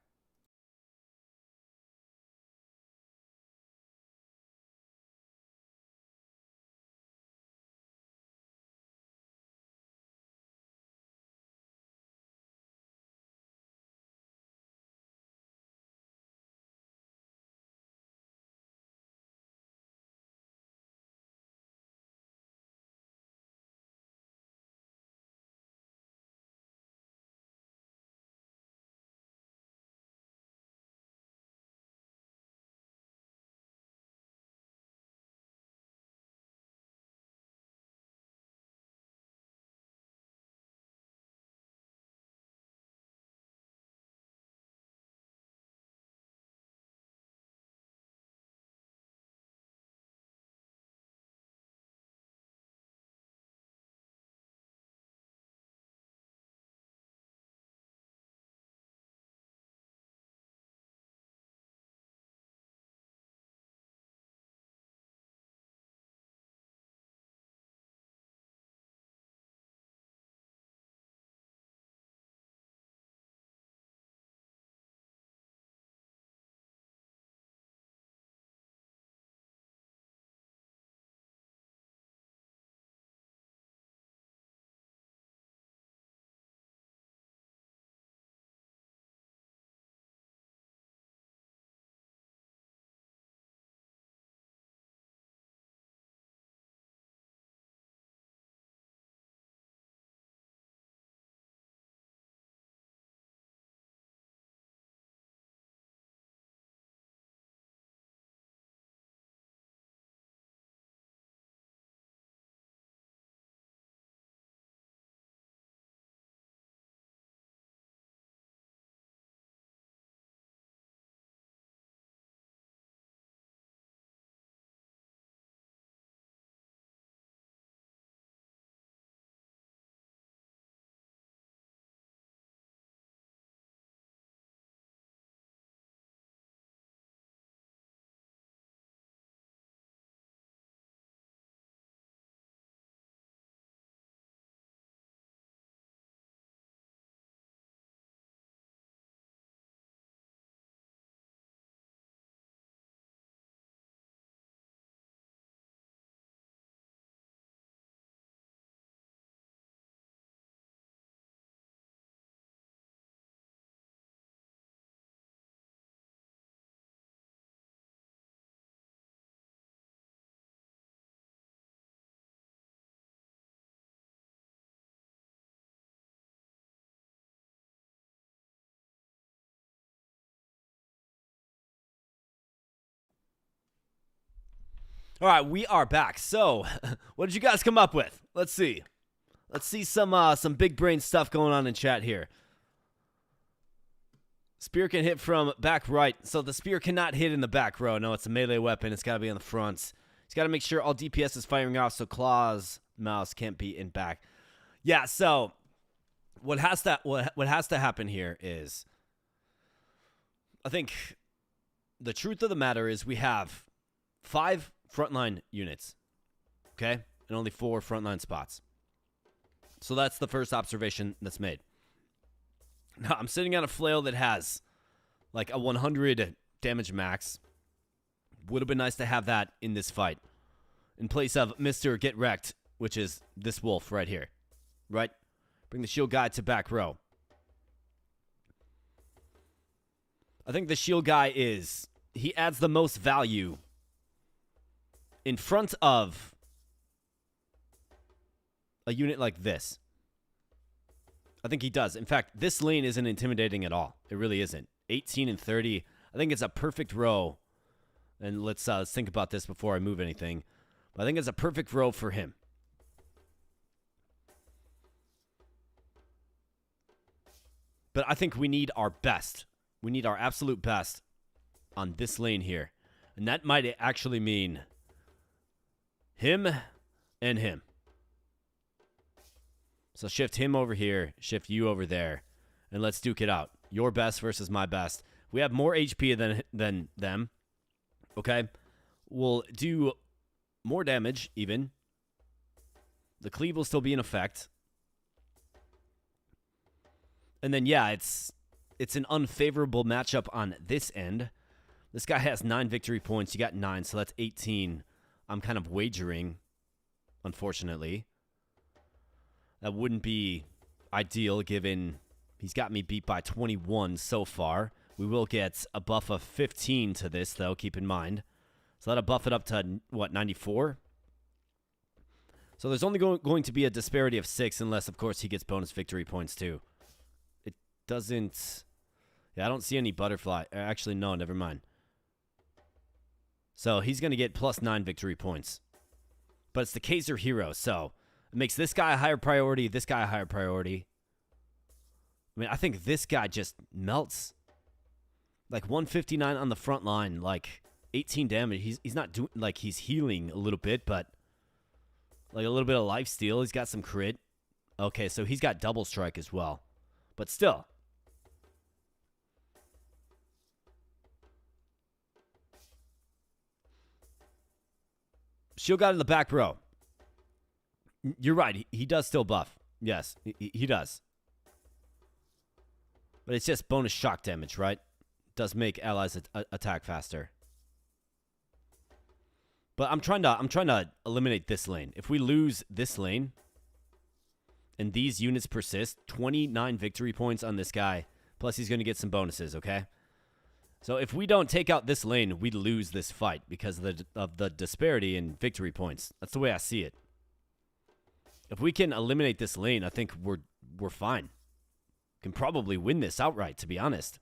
Speaker 1: All right, we are back. So, what did you guys come up with? Let's see. Let's see some big brain stuff going on in chat here. Spear can hit from back right. So the spear cannot hit in the back row. No, it's a melee weapon. It's got to be on the front. He's got to make sure all DPS is firing off so claws, mouse can't be in back. Yeah, so what has to happen here is, I think the truth of the matter is we have 5 frontline units, okay? And only 4 frontline spots. So that's the first observation that's made. Now, I'm sitting on a flail that has like a 100 damage max. Would have been nice to have that in this fight in place of Mr. Get Wrecked, which is this wolf right here, right? Bring the shield guy to back row. I think the shield guy he adds the most value in front of a unit like this. I think he does. In fact, this lane isn't intimidating at all. It really isn't. 18 and 30. I think it's a perfect row. And let's think about this before I move anything. But I think it's a perfect row for him. But I think we need our best. We need our absolute best on this lane here. And that might actually mean him and him. So shift him over here, shift you over there, and let's duke it out. Your best versus my best. We have more HP than them, okay? We'll do more damage, even. The cleave will still be in effect. And then, yeah, it's an unfavorable matchup on this end. This guy has 9 victory points. You got 9, so that's 18. I'm kind of wagering, unfortunately. That wouldn't be ideal given he's got me beat by 21 so far. We will get a buff of 15 to this, though, keep in mind. So that'll buff it up to, what, 94? So there's only going to be a disparity of 6 unless, of course, he gets bonus victory points, too. It doesn't... Yeah, I don't see any butterfly. Actually, no, never mind. So he's going to get plus 9 victory points. But it's the Kaiser hero, so... It makes this guy a higher priority, this guy a higher priority. I mean, I think this guy just melts. Like 159 on the front line, like 18 damage. He's not doing, like, he's healing a little bit, but like a little bit of lifesteal. He's got some crit. Okay, so he's got double strike as well. But still. Shield guy in the back row. You're right. He does still buff. Yes, he does. But it's just bonus shock damage, right? Does make allies attack faster. But I'm trying to eliminate this lane. If we lose this lane and these units persist, 29 victory points on this guy. Plus he's going to get some bonuses, okay? So if we don't take out this lane, we lose this fight because of the disparity in victory points. That's the way I see it. If we can eliminate this lane, I think we're fine. Can probably win this outright, to be honest.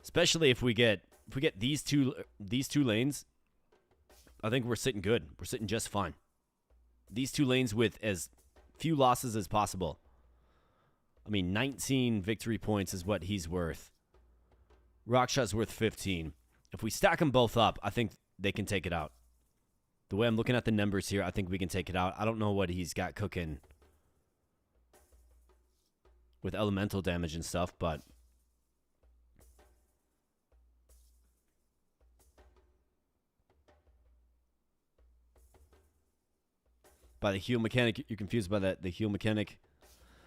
Speaker 1: Especially if we get these two lanes, I think we're sitting good. We're sitting just fine. These 2 lanes with as few losses as possible. I mean, 19 victory points is what he's worth. Rockshot's worth 15. If we stack them both up, I think they can take it out. The way I'm looking at the numbers here, I think we can take it out. I don't know what he's got cooking with elemental damage and stuff, but by the heal mechanic, you're confused by the heal mechanic.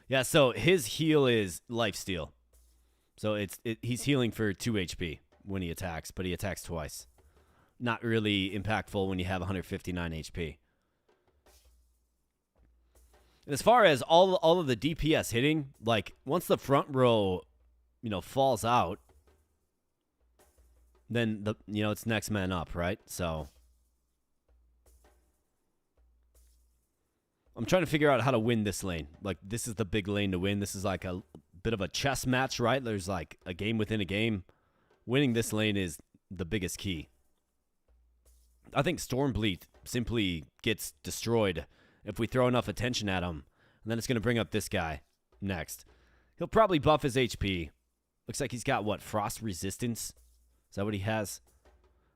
Speaker 1: Yeah, so his heal is lifesteal. So he's healing for 2 HP when he attacks, but he attacks twice. Not really impactful when you have 159 HP. And as far as all of the DPS hitting, like once the front row, falls out, then it's next man up, right? So I'm trying to figure out how to win this lane. Like this is the big lane to win. This is like a bit of a chess match, right? There's like a game within a game. Winning this lane is the biggest key. I think Stormbleed simply gets destroyed if we throw enough attention at him. And then it's going to bring up this guy next. He'll probably buff his HP. Looks like he's got, what, frost resistance? Is that what he has?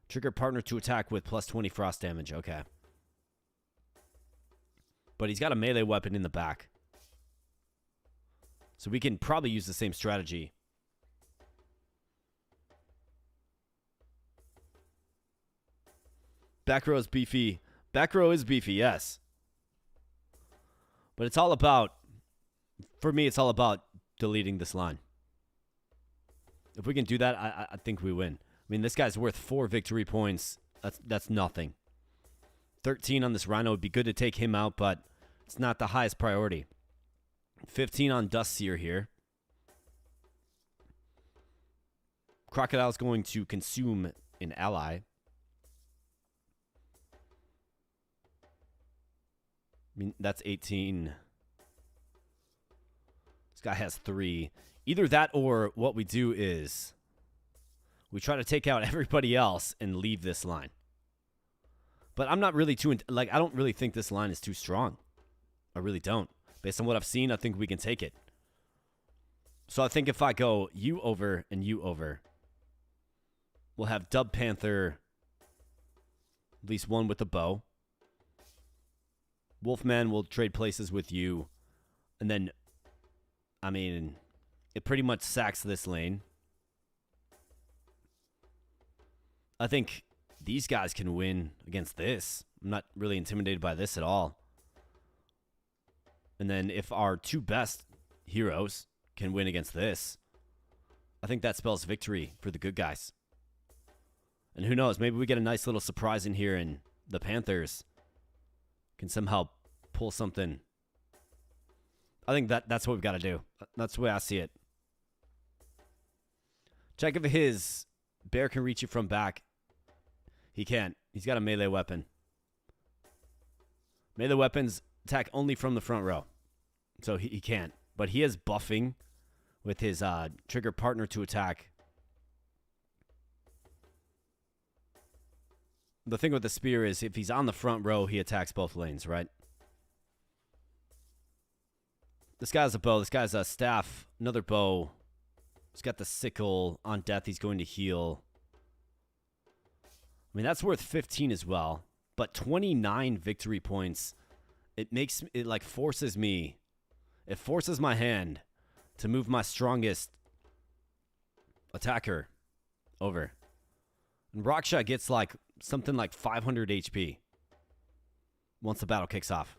Speaker 1: Trigger partner to attack with plus 20 frost damage. Okay. But he's got a melee weapon in the back. So we can probably use the same strategy. Back row is beefy. Back row is beefy, yes. But it's all about, for me, it's all about deleting this line. If we can do that, I think we win. I mean, this guy's worth 4 victory points. That's nothing. 13 on this Rhino would be good to take him out, but it's not the highest priority. 15 on Dustseer here. Crocodile's going to consume an ally. I mean, that's 18. This guy has 3. Either that or what we do is we try to take out everybody else and leave this line. But I'm not really too, I don't really think this line is too strong. I really don't. Based on what I've seen, I think we can take it. So I think if I go you over and you over, we'll have Dub Panther, at least one with a bow. Wolfman will trade places with you. And then, I mean, it pretty much sacks this lane. I think these guys can win against this. I'm not really intimidated by this at all. And then if our 2 best heroes can win against this, I think that spells victory for the good guys. And who knows, maybe we get a nice little surprise in here and the Panthers can somehow pull something. I think that's what we've got to do. That's the way I see it. Check if his bear can reach you from back. He can't. He's got a melee weapon. Melee weapons attack only from the front row. So he can't. But he is buffing with his trigger partner to attack. The thing with the spear is if he's on the front row, he attacks both lanes, right? This guy's a bow. This guy's a staff. Another bow. He's got the sickle. On death, he's going to heal. I mean, that's worth 15 as well. But 29 victory points. It forces me. It forces my hand to move my strongest attacker over. And Raksha gets something like 500 HP once the battle kicks off.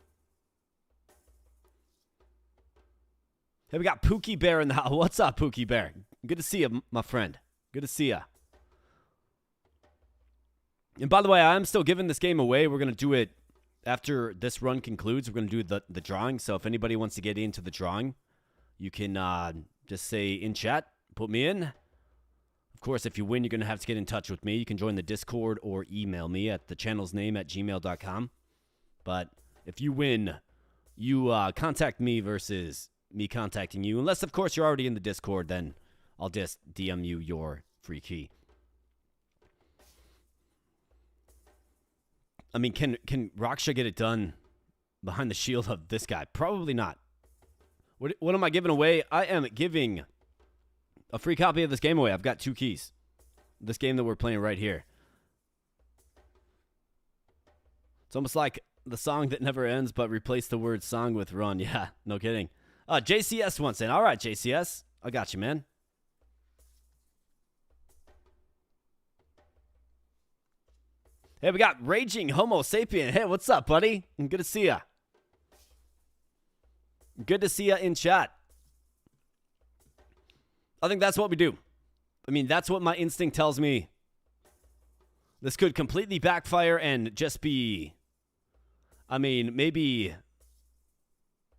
Speaker 1: Hey, we got Pookie Bear in the house. What's up, Pookie Bear? Good to see you, my friend. Good to see you. And by the way, I'm still giving this game away. We're going to do it after this run concludes. We're going to do the drawing. So if anybody wants to get into the drawing, you can just say in chat, put me in. Of course, if you win, you're going to have to get in touch with me. You can join the Discord or email me at the channel's name at gmail.com. But if you win, you contact me versus me contacting you. Unless, of course, you're already in the Discord, then I'll just DM you your free key. I mean, can Raksha get it done behind the shield of this guy? Probably not. What am I giving away? I am giving a free copy of this game away. I've got 2 keys. This game that we're playing right here. It's almost like the song that never ends, but replace the word song with run. Yeah, no kidding. JCS wants in. All right, JCS. I got you, man. Hey, we got Raging Homo Sapien. Hey, what's up, buddy? Good to see ya. Good to see ya in chat. I think that's what we do. I mean, that's what my instinct tells me. This could completely backfire and just be... I mean, maybe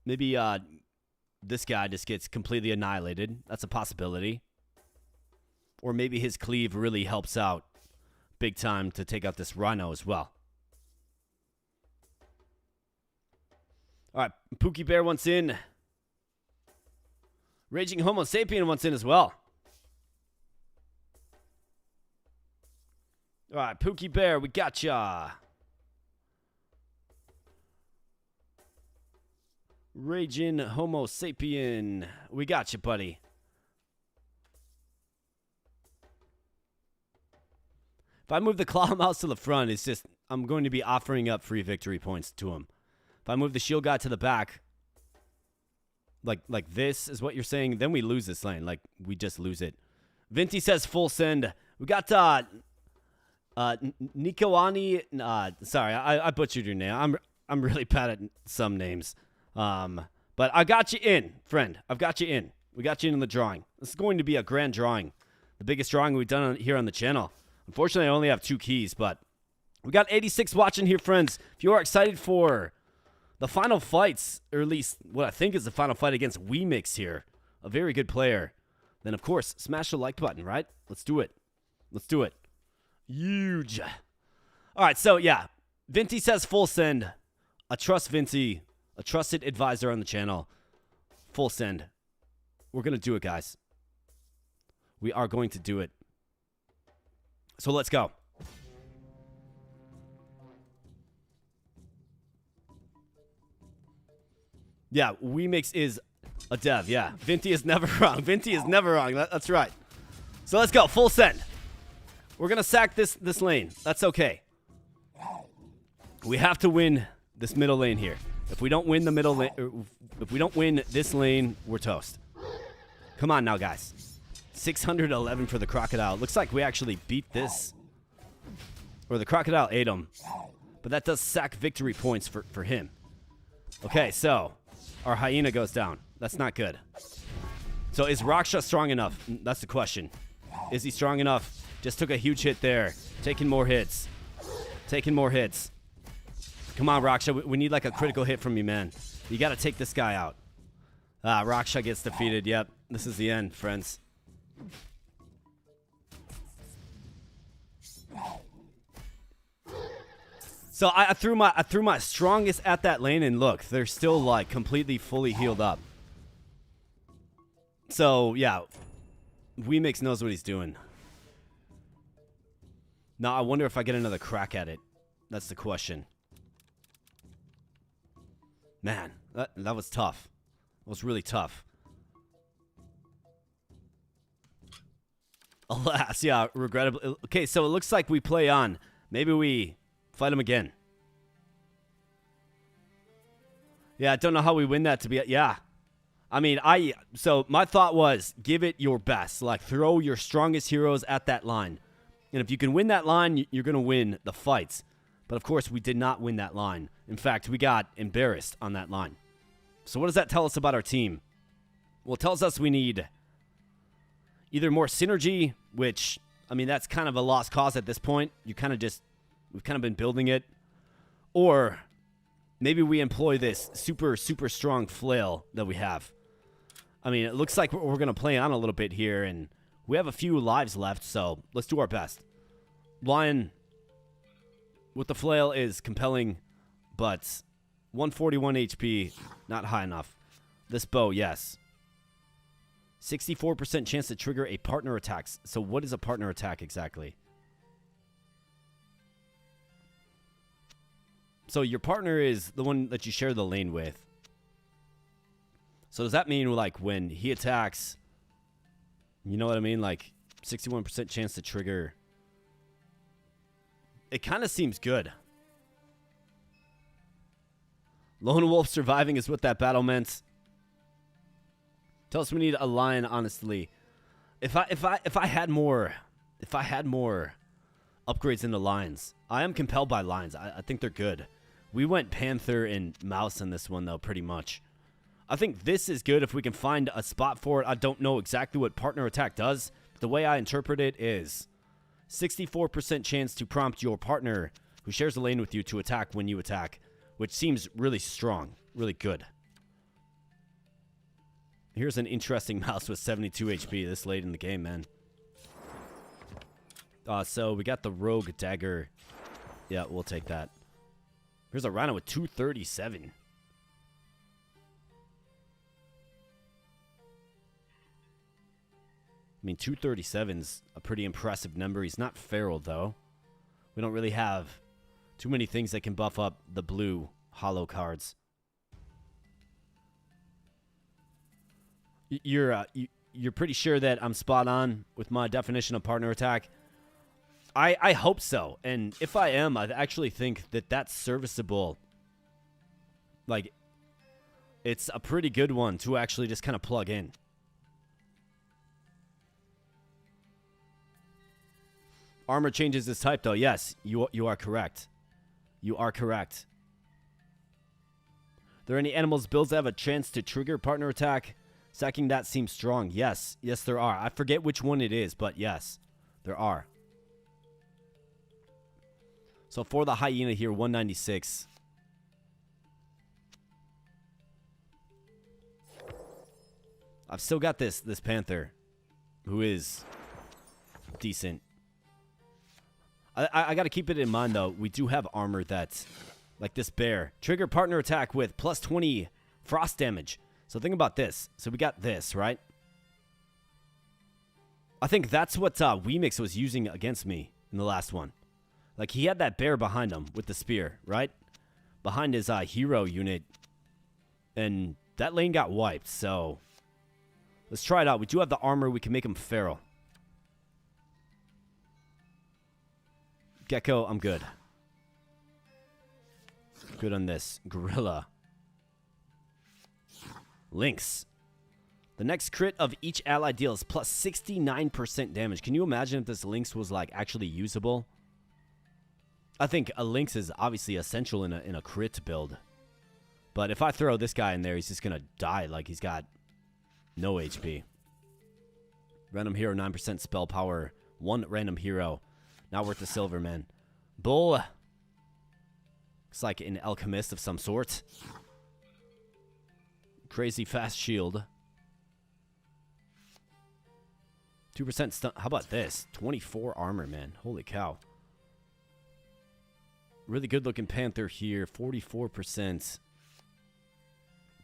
Speaker 1: this guy just gets completely annihilated. That's a possibility. Or maybe his cleave really helps out big time to take out this Rhino as well. All right, Pookie Bear wants in. Raging Homo Sapien wants in as well. All right, Pookie Bear, we got ya. Raging Homo Sapien, we got you, buddy. If I move the claw mouse to the front, it's just I'm going to be offering up free victory points to him. If I move the shield guy to the back, like this is what you're saying, then we lose this lane. Like, we just lose it. Vinty says full send. We got Nikoani. Sorry, I butchered your name. I'm really bad at some names. But I got you in, friend. I've got you in. We got you in the drawing. This is going to be a grand drawing. The biggest drawing we've done here on the channel. Unfortunately, I only have 2 keys, but we got 86 watching here, friends. If you are excited for the final fights, or at least what I think is the final fight against Weemix here, a very good player, then of course, smash the like button, right? Let's do it. Let's do it. Huge. All right, so yeah, Vinty says full send. I trust Vinty, a trusted advisor on the channel. Full send. We're going to do it, guys. We are going to do it. So let's go. Yeah, Weemix is a dev. Yeah, Vinty is never wrong. Vinty is never wrong. That's right. So let's go. Full send. We're going to sack this lane. That's okay. We have to win this middle lane here. If we don't win the middle lane, if we don't win this lane, we're toast. Come on now, guys. 611 for the crocodile. Looks like we actually beat this. Or the crocodile ate him. But that does sack victory points for him. Okay, so our hyena goes down. That's not good. So is Raksha strong enough? That's the question. Is he strong enough? Just took a huge hit there. Taking more hits. Taking more hits. Come on, Raksha. We need like a critical hit from you, man. You got to take this guy out. Raksha gets defeated. Yep. This is the end, friends. So I threw my strongest at that lane, and look, they're still like completely fully healed up. So yeah, Weemix knows what he's doing. Now I wonder if I get another crack at it. That's the question. Man, that was tough. It was really tough. Alas, yeah, regrettably. Okay, so it looks like we play on. Maybe we fight him again. Yeah, I don't know how we win that to be. Yeah. I mean, so my thought was give it your best. Like, throw your strongest heroes at that line. And if you can win that line, you're going to win the fights. But of course, we did not win that line. In fact, we got embarrassed on that line. So what does that tell us about our team? Well, it tells us we need either more synergy, which, I mean, that's kind of a lost cause at this point. We've kind of been building it. Or maybe we employ this super, super strong flail that we have. I mean, it looks like we're going to play on a little bit here, and we have a few lives left, so let's do our best. Lion with the flail is compelling, but 141 HP, not high enough. This bow, yes. 64% chance to trigger a partner attack. So what is a partner attack exactly? So your partner is the one that you share the lane with. So does that mean, like, when he attacks, you know what I mean? Like, 61% chance to trigger. It kind of seems good. Lone wolf surviving is what that battle meant. Tell us we need a lion, honestly. If I had more upgrades into lions. I am compelled by lions. I think they're good. We went panther and mouse in this one, though, pretty much. I think this is good if we can find a spot for it. I don't know exactly what partner attack does. But the way I interpret it is 64% chance to prompt your partner who shares the lane with you to attack when you attack, which seems really strong, really good. Here's an interesting mouse with 72 HP this late in the game, man. So we got the rogue dagger. Yeah, we'll take that. Here's a rhino with 237. I mean, 237's a pretty impressive number. He's not feral, though. We don't really have too many things that can buff up the blue hollow cards. You're pretty sure that I'm spot on with my definition of partner attack? I hope so. And if I am, I actually think that that's serviceable. Like, it's a pretty good one to actually just kind of plug in. Armor changes its type, though. Yes, you are correct. You are correct. Are there any animals builds that have a chance to trigger partner attack? Sacking that seems strong. Yes. Yes, there are. I forget which one it is, but yes, there are. So for the hyena here, 196. I've still got this panther, who is decent. I got to keep it in mind, though. We do have armor that's like this bear. Trigger partner attack with plus 20 frost damage. So think about this. So we got this, right? I think that's what Weemix was using against me in the last one. Like, he had that bear behind him with the spear, right? Behind his hero unit. And that lane got wiped, so let's try it out. We do have the armor. We can make him feral. Gecko, I'm good. Good on this. Gorilla. Lynx. The next crit of each ally deals plus 69% damage. Can you imagine if this Lynx was, like, actually usable? I think a Lynx is obviously essential in a crit build. But if I throw this guy in there, he's just going to die like he's got no HP. Random hero, 9% spell power. 1 random hero. Not worth the silver, man. Bull. Looks like an alchemist of some sort. Crazy fast shield. 2% stun. How about this? 24 armor, man. Holy cow. Really good looking panther here. 44%.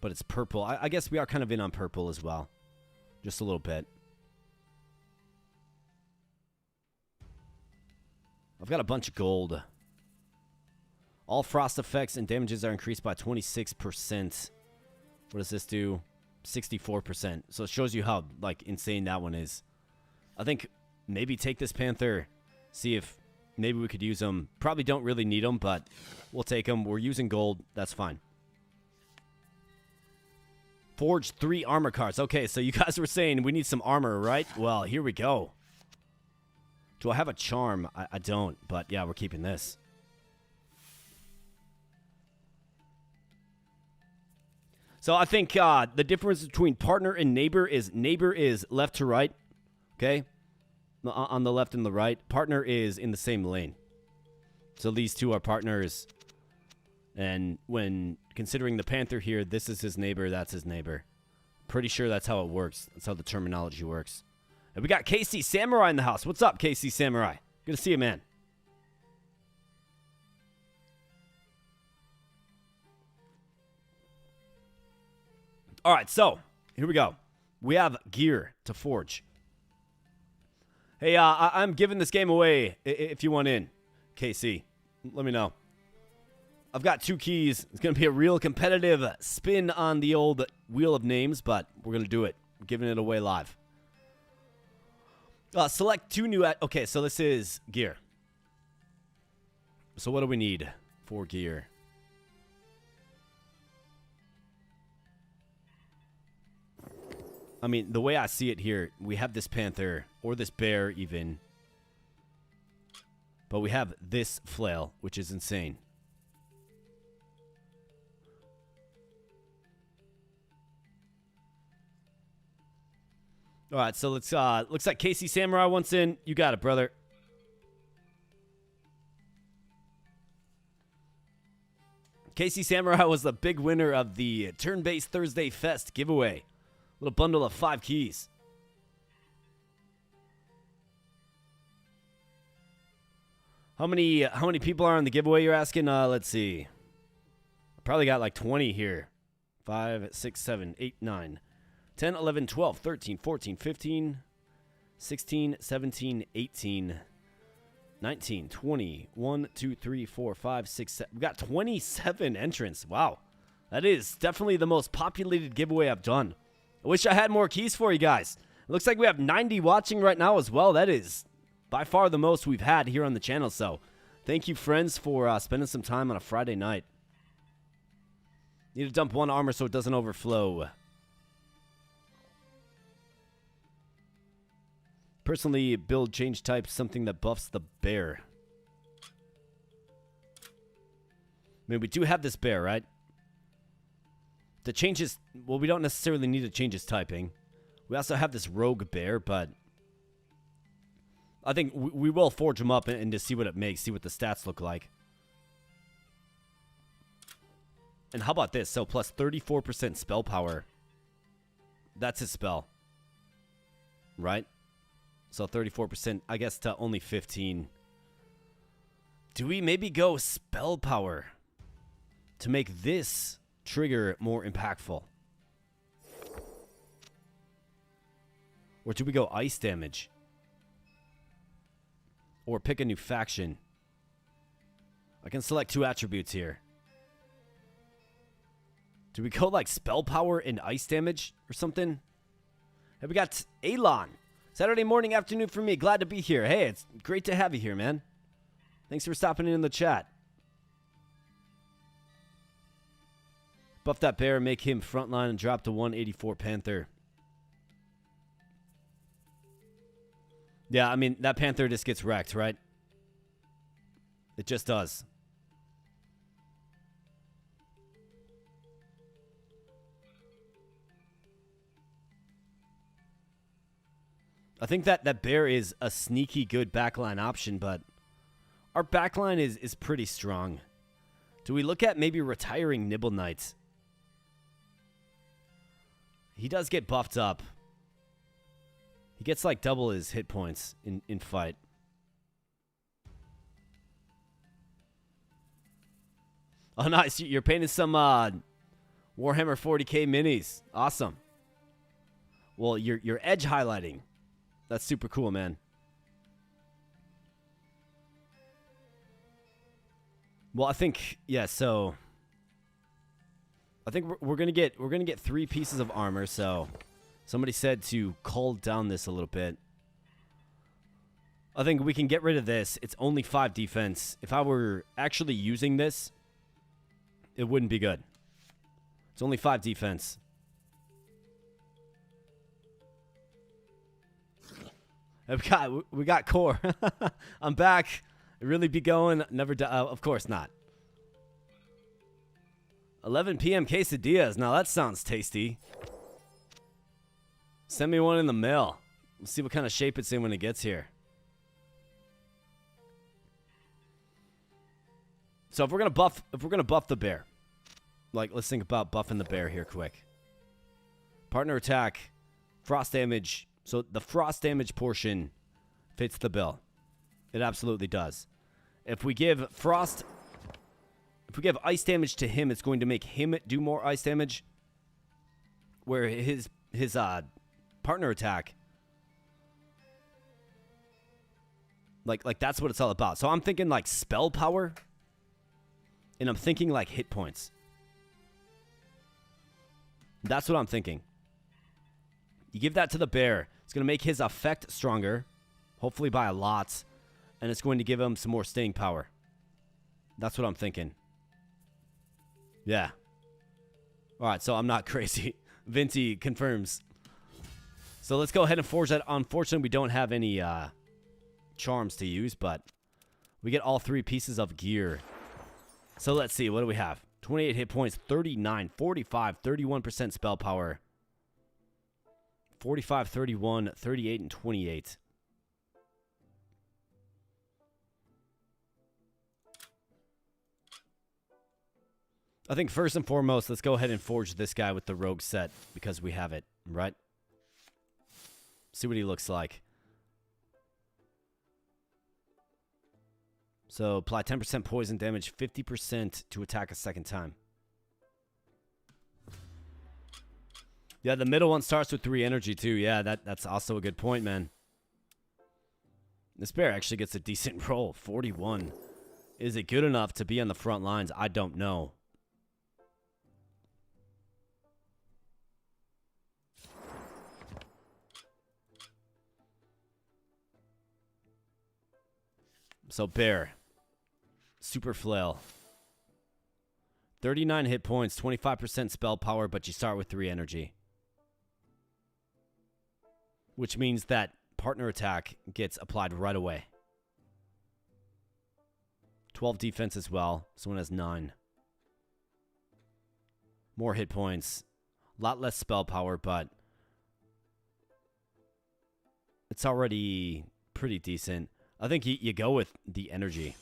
Speaker 1: But it's purple. I guess we are kind of in on purple as well. Just a little bit. I've got a bunch of gold. All frost effects and damages are increased by 26%. What does this do? 64%. So it shows you how, like, insane that one is. I think maybe take this panther. See if maybe we could use him. Probably don't really need him, but we'll take him. We're using gold. That's fine. Forge 3 armor cards. Okay, so you guys were saying we need some armor, right? Well, here we go. Do I have a charm? I don't, but yeah, we're keeping this. So I think the difference between partner and neighbor is left to right, okay? On the left and the right. Partner is in the same lane. So these two are partners. And when considering the panther here, this is his neighbor, that's his neighbor. Pretty sure that's how it works. That's how the terminology works. And we got KC Samurai in the house. What's up, KC Samurai? Good to see you, man. All right, so here we go. We have gear to forge. Hey, I'm giving this game away if you want in, KC. Let me know. I've got 2 keys. It's going to be a real competitive spin on the old wheel of names, but we're going to do it. I'm giving it away live. Select 2 new... Okay, so this is gear. So what do we need for gear? I mean, the way I see it here, we have this panther, or this bear even. But we have this flail, which is insane. All right, so let's, looks like KC Samurai wants in. You got it, brother. KC Samurai was the big winner of the Turn-Based Thursday Fest giveaway. Little bundle of 5 keys. How many people are on the giveaway, you're asking? Let's see. I probably got like 20 here. 5, 6, 7, 8, 9. 10, 11, 12, 13, 14, 15, 16, 17, 18. 19, 20, 1, 2, 3, 4, 5, 6, 7. We got 27 entrants. Wow. That is definitely the most populated giveaway I've done. I wish I had more keys for you guys. It looks like we have 90 watching right now as well. That is by far the most we've had here on the channel. So thank you, friends, for spending some time on a Friday night. Need to dump one armor so it doesn't overflow. Personally, build change type something that buffs the bear. I mean, we do have this bear, right? The changes, well, we don't necessarily need to change his typing. We also have this rogue bear, but I think we will forge him up and just see what it makes, see what the stats look like. And how about this? So plus 34% spell power. That's his spell. Right? So 34%, I guess, to only 15. Do we maybe go spell power to make this trigger more impactful? Or do we go ice damage? Or pick a new faction? I can select 2 attributes here. Do we go like spell power and ice damage or something? Hey, we got Elon. Saturday morning, afternoon for me. Glad to be here. Hey, it's great to have you here, man. Thanks for stopping in the chat. Buff that bear, make him frontline, and drop to 184 Panther. Yeah, I mean, that Panther just gets wrecked, right? It just does. I think that bear is a sneaky good backline option, but our backline is pretty strong. Do we look at maybe retiring Nibble Knight? He does get buffed up. He gets like double his hit points in fight. Oh, nice. You're painting some Warhammer 40k minis. Awesome. Well, you're edge highlighting. That's super cool, man. Well, I think, yeah, so I think we're gonna get 3 pieces of armor. So somebody said to cull down this a little bit. I think we can get rid of this. It's only 5 defense. If I were actually using this, it wouldn't be good. It's only 5 defense. We got core. I'm back. Really be going. Never of course not. 11 p.m. quesadillas. Now that sounds tasty. Send me one in the mail. We'll see what kind of shape it's in when it gets here. So if we're gonna buff the bear, like let's think about buffing the bear here quick. Partner attack, frost damage. So the frost damage portion fits the bill. It absolutely does. If we give ice damage to him, it's going to make him do more ice damage. Where his partner attack, like that's what it's all about. So I'm thinking like spell power, and I'm thinking like hit points. That's what I'm thinking. You give that to the bear. It's going to make his effect stronger, hopefully by a lot, and it's going to give him some more staying power. That's what I'm thinking. Yeah. All right, so I'm not crazy. Vinty confirms. So let's go ahead and forge that. Unfortunately, we don't have any charms to use, but we get all 3 pieces of gear. So let's see. What do we have? 28 hit points, 39, 45, 31% spell power. 45, 31, 38, and 28. I think first and foremost, let's go ahead and forge this guy with the rogue set because we have it, right? See what he looks like. So apply 10% poison damage, 50% to attack a second time. Yeah, the middle one starts with 3 energy too. Yeah, that's also a good point, man. This bear actually gets a decent roll. 41. Is it good enough to be on the front lines? I don't know. So bear. Super flail. 39 hit points, 25% spell power, but you start with 3 energy. Which means that partner attack gets applied right away. 12 defense as well. Someone has 9. More hit points. A lot less spell power, but it's already pretty decent. I think you go with the energy.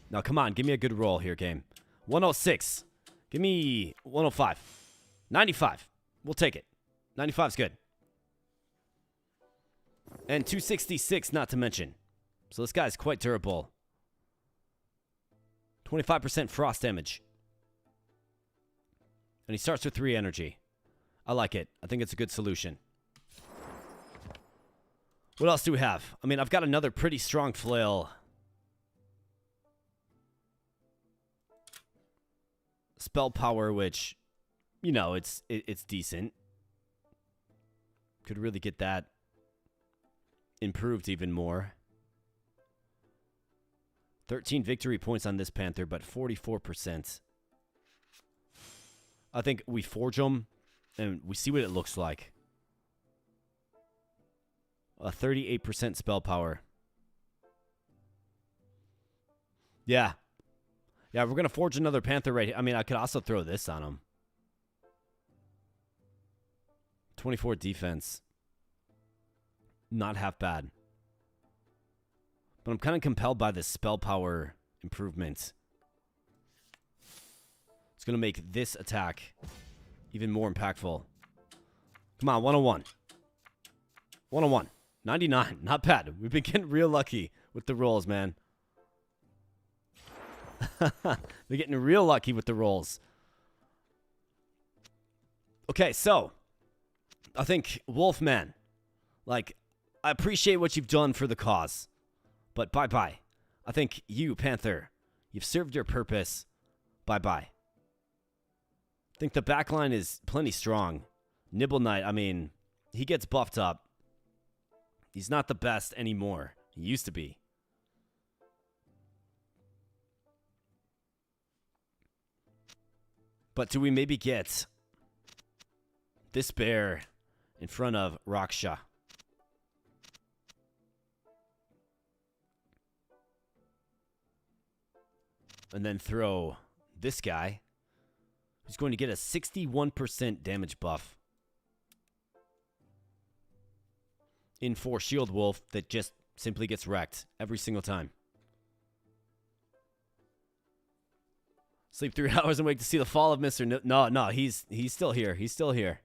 Speaker 1: Now, come on. Give me a good roll here, game. 106. Give me 105. 95. We'll take it. 95's good. And 266, not to mention. So this guy's quite durable. 25% frost damage. And he starts with 3 energy. I like it. I think it's a good solution. What else do we have? I mean, I've got another pretty strong flail. Spell power, which, you know, it's decent. Could really get that improved even more. 13 victory points on this Panther, but 44%. I think we forge them, and we see what it looks like. A 38% spell power. Yeah. Yeah, we're going to forge another Panther right here. I mean, I could also throw this on him. 24 defense. Not half bad. But I'm kind of compelled by this spell power improvement. It's going to make this attack even more impactful. Come on, 101. 101. 99. Not bad. We've been getting real lucky with the rolls, man. They're getting real lucky with the rolls. Okay, so I think Wolfman, like, I appreciate what you've done for the cause, but bye-bye. I think you, Panther, you've served your purpose. Bye-bye. I think the backline is plenty strong. Nibble Knight, I mean, he gets buffed up. He's not the best anymore. He used to be. But do we maybe get this bear in front of Raksha? And then throw this guy, who's going to get a 61% damage buff. In for Shield Wolf that just simply gets wrecked every single time. Sleep 3 hours and wake to see the fall of Mr. No, he's still here. He's still here.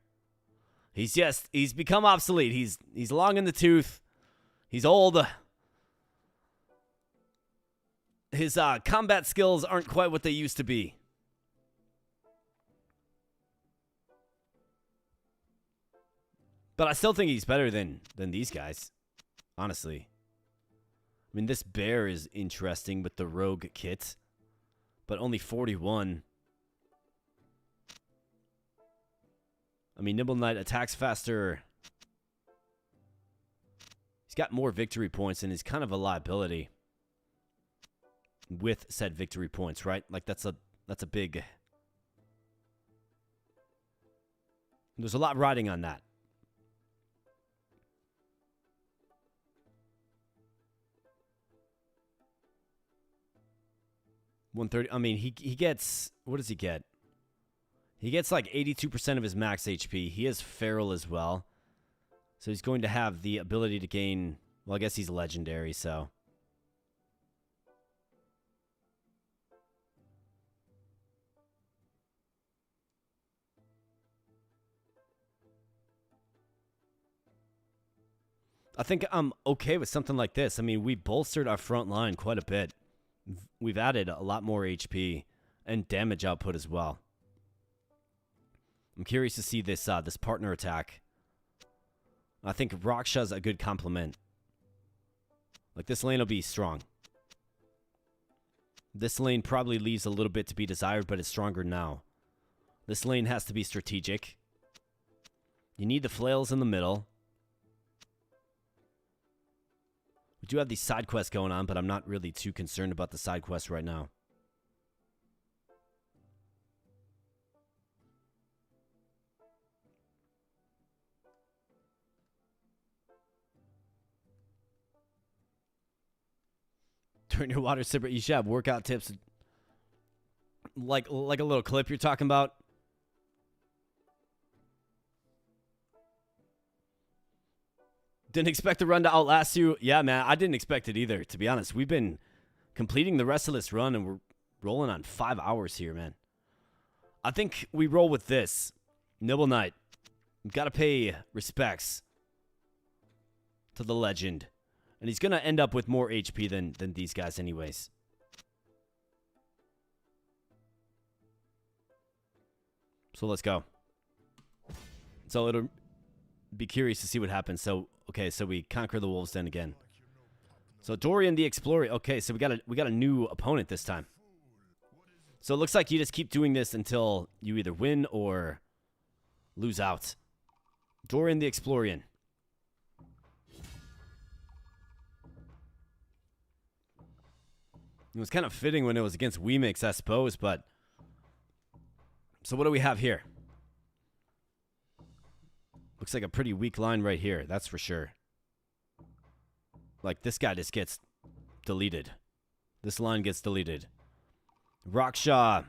Speaker 1: He's become obsolete. He's long in the tooth. He's old. His combat skills aren't quite what they used to be. But I still think he's better than these guys, honestly. I mean, this bear is interesting with the rogue kit, but only 41. I mean, Nibble Knight attacks faster. He's got more victory points and is kind of a liability with said victory points, right? Like that's a big. There's a lot riding on that. $130. I mean, he gets, what does he get? He gets like 82% of his max HP. He is feral as well. So he's going to have the ability to gain, well, I guess he's legendary, so. I think I'm okay with something like this. I mean, we bolstered our front line quite a bit. We've added a lot more HP and damage output as well. I'm curious to see this this partner attack. I think Raksha's a good complement. Like, this lane will be strong. This lane probably leaves a little bit to be desired, but it's stronger now. This lane has to be strategic. You need the flails in the middle. We do have these side quests going on, but I'm not really too concerned about the side quests right now. During your water sipper, you should have workout tips. Like a little clip you're talking about. Didn't expect the run to outlast you. Yeah, man, I didn't expect it either, to be honest. We've been completing the rest of this run, and we're rolling on 5 hours here, man. I think we roll with this. Nibble Knight. We've got to pay respects to the legend. And he's going to end up with more HP than these guys anyways. So let's go. So it'll be curious to see what happens. So, okay, so we conquer the Wolves Den again. So Dorian the Explorer. Okay, so we got a new opponent this time. So it looks like you just keep doing this until you either win or lose out. Dorian the Explorian. It was kind of fitting when it was against Weemix, I suppose, but... So what do we have here? Looks like a pretty weak line right here, that's for sure. Like, this guy just gets deleted. This line gets deleted. Raksha.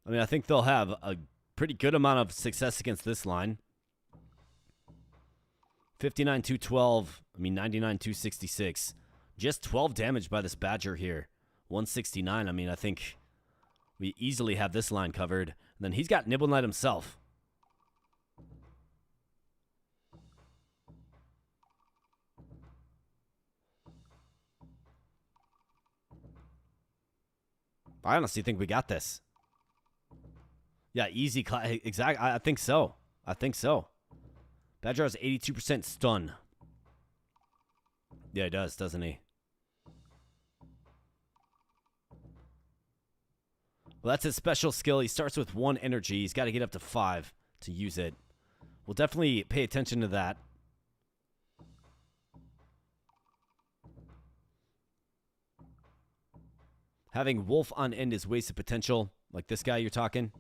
Speaker 1: I mean, I think they'll have a pretty good amount of success against this line. 59-212. I mean, 99-266. Just 12 damage by this Badger here. 169. I mean, I think we easily have this line covered. And then he's got Nibble Knight himself. I honestly think we got this. Yeah, easy. Exactly. I think so. I think so. Badger has 82% stun. Yeah, he does, doesn't he? Well, that's his special skill. He starts with 1 energy. He's got to get up to 5 to use it. We'll definitely pay attention to that. Having Wolf on end is wasted potential. Like this guy you're talking.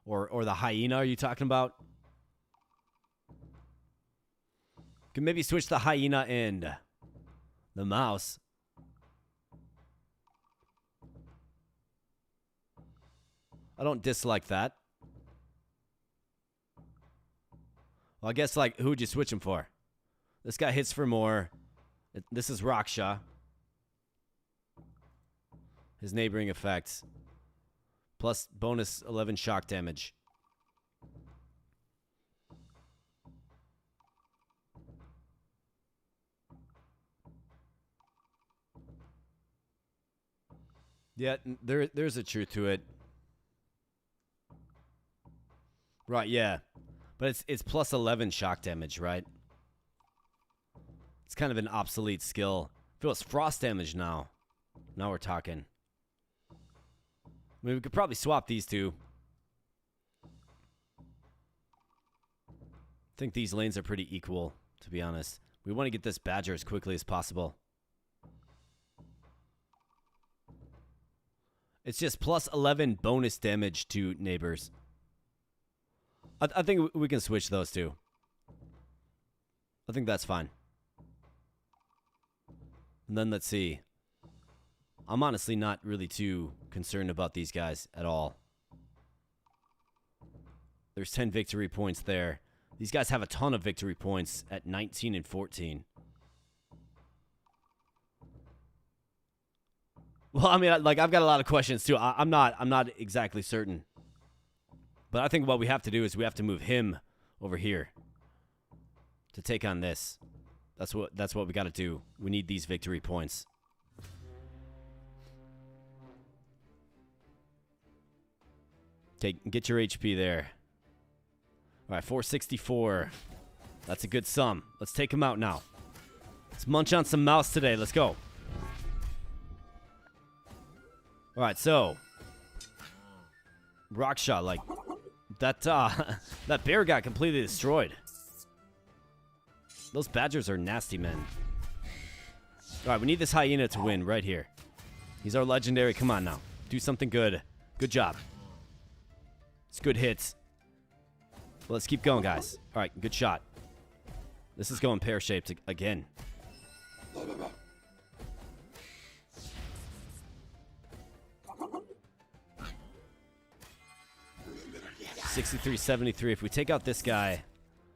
Speaker 1: Or the hyena are you talking about? Can maybe switch the hyena and the mouse. I don't dislike that. Well, I guess, like, who would you switch him for? This guy hits for more. This is Raksha. His neighboring effects. Plus bonus 11 shock damage. Yeah, there's a truth to it. Right, yeah. But it's plus 11 shock damage, right? It's kind of an obsolete skill. If it was frost damage now. Now we're talking. I mean, we could probably swap these two. I think these lanes are pretty equal, to be honest. We want to get this Badger as quickly as possible. It's just plus 11 bonus damage to neighbors. I think we can switch those two. I think that's fine. And then let's see. I'm honestly not really too concerned about these guys at all. There's 10 victory points there. These guys have a ton of victory points at 19 and 14. Well, I mean, like, I've got a lot of questions too. I'm not exactly certain. But I think what we have to do is we have to move him over here to take on this. That's what we got to do. We need these victory points. Get your HP there. All right, 464. That's a good sum. Let's take him out now. Let's munch on some mouse today. Let's go. All right, so rock shot, like that. That bear got completely destroyed. Those badgers are nasty, men. All right, we need this hyena to win right here. He's our legendary. Come on now, do something good. Good job. It's good hits. Well, let's keep going, guys. All right, good shot. This is going pear-shaped again. 63-73. If we take out this guy,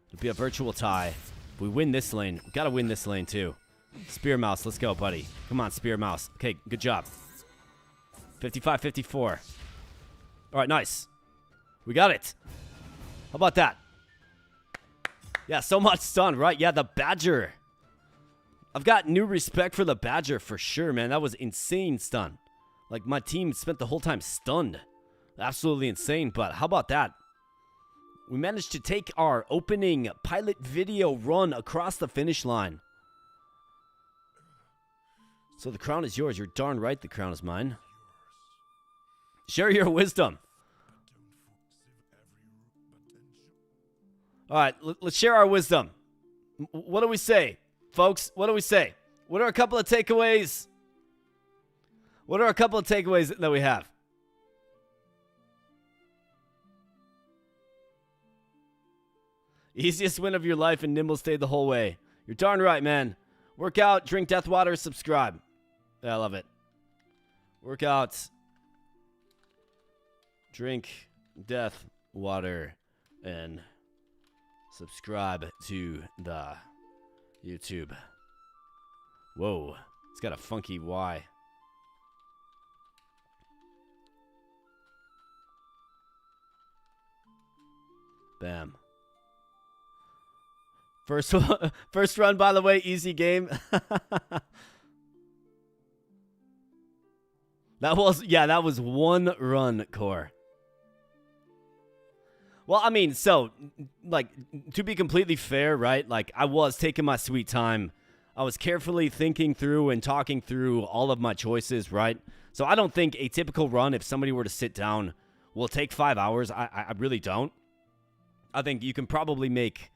Speaker 1: it'll be a virtual tie. If we win this lane, we gotta win this lane too. Spear mouse, let's go, buddy. Come on, spear mouse. Okay, good job. 55-54. All right, nice. We got it. How about that? Yeah, so much stun, right? Yeah, the badger. I've got new respect for the badger for sure, man. That was insane stun. Like, my team spent the whole time stunned. Absolutely insane, but how about that? We managed to take our opening pilot video run across the finish line. So the crown is yours. You're darn right the crown is mine. Share your wisdom. All right, let's share our wisdom. What do we say, folks? What do we say? What are a couple of takeaways? What are a couple of takeaways that we have? Easiest win of your life, and Nimble stayed the whole way. You're darn right, man. Work out, drink death water, subscribe. Yeah, I love it. Work out, drink death water, and subscribe to the YouTube. Whoa, it's got a funky Y. Bam. First run, by the way, easy game. That was one run, Core. Well, I mean, so, like, to be completely fair, right? Like, I was taking my sweet time. I was carefully thinking through and talking through all of my choices, right? So I don't think a typical run, if somebody were to sit down, will take 5 hours. I really don't. I think you can probably make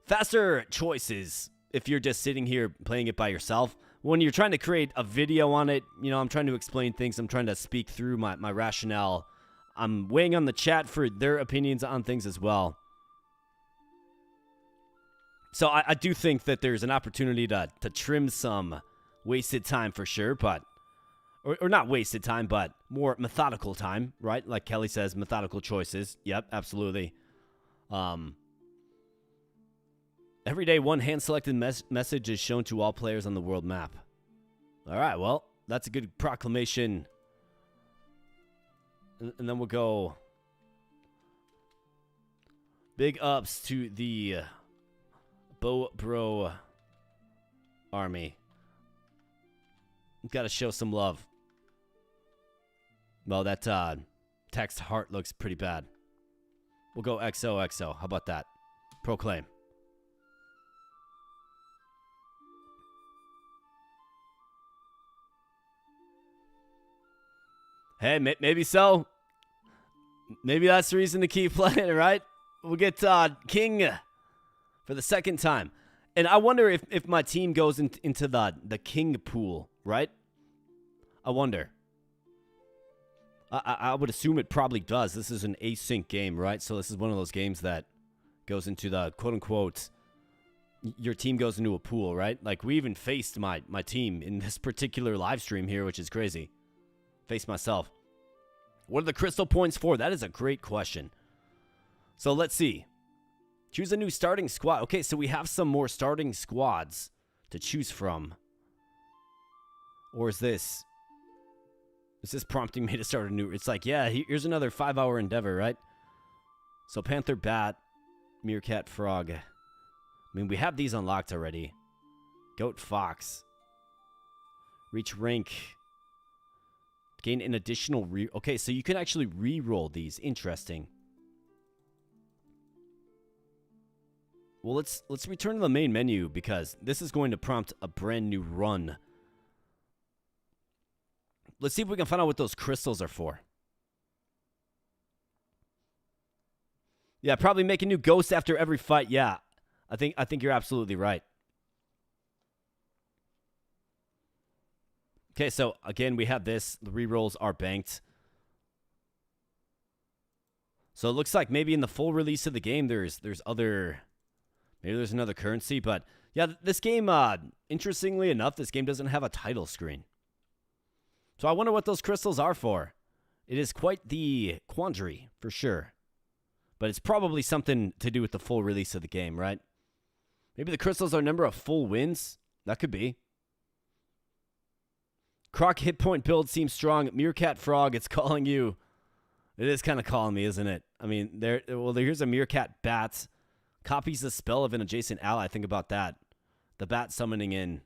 Speaker 1: faster choices if you're just sitting here playing it by yourself. When you're trying to create a video on it, you know, I'm trying to explain things. I'm trying to speak through my rationale. I'm weighing on the chat for their opinions on things as well. So I do think that there's an opportunity to trim some wasted time for sure, but or not wasted time, but more methodical time, right? Like Kelly says, methodical choices. Yep, absolutely. Every day, one hand-selected message is shown to all players on the world map. All right, well, that's a good proclamation. And then we'll go big ups to the Bo Bro Army. Got to show some love. Well, that text heart looks pretty bad. We'll go XOXO. How about that? Proclaim. Hey, maybe so. Maybe that's the reason to keep playing, right? We'll get King for the second time. And I wonder if my team goes into the King pool, right? I wonder. I would assume it probably does. This is an async game, right? So this is one of those games that goes into the quote-unquote, your team goes into a pool, right? Like, we even faced my team in this particular live stream here, which is crazy. Face myself. What are the crystal points for? That is a great question. So let's see. Choose a new starting squad. Okay, so we have some more starting squads to choose from. Or is this prompting me to start a new? It's like, yeah, here's another 5-hour endeavor, right? So Panther, Bat, Meerkat, Frog, mean, we have these unlocked already. Goat Fox. Reach rank. Gain an additional okay, so you can actually re-roll these. Interesting. Well, let's return to the main menu because this is going to prompt a brand new run. Let's see if we can find out what those crystals are for. Yeah, probably make a new ghost after every fight. Yeah, I think you're absolutely right. Okay, so again, we have this. The rerolls are banked. So it looks like maybe in the full release of the game, there's other, maybe there's another currency. But yeah, this game, interestingly enough, this game doesn't have a title screen. So I wonder what those crystals are for. It is quite the quandary, for sure. But it's probably something to do with the full release of the game, right? Maybe the crystals are a number of full wins. That could be. Croc hit point build seems strong. Meerkat Frog, it's calling you. It is kind of calling me, isn't it? I mean, here's a Meerkat Bat. Copies the spell of an adjacent ally. Think about that. The bat summoning in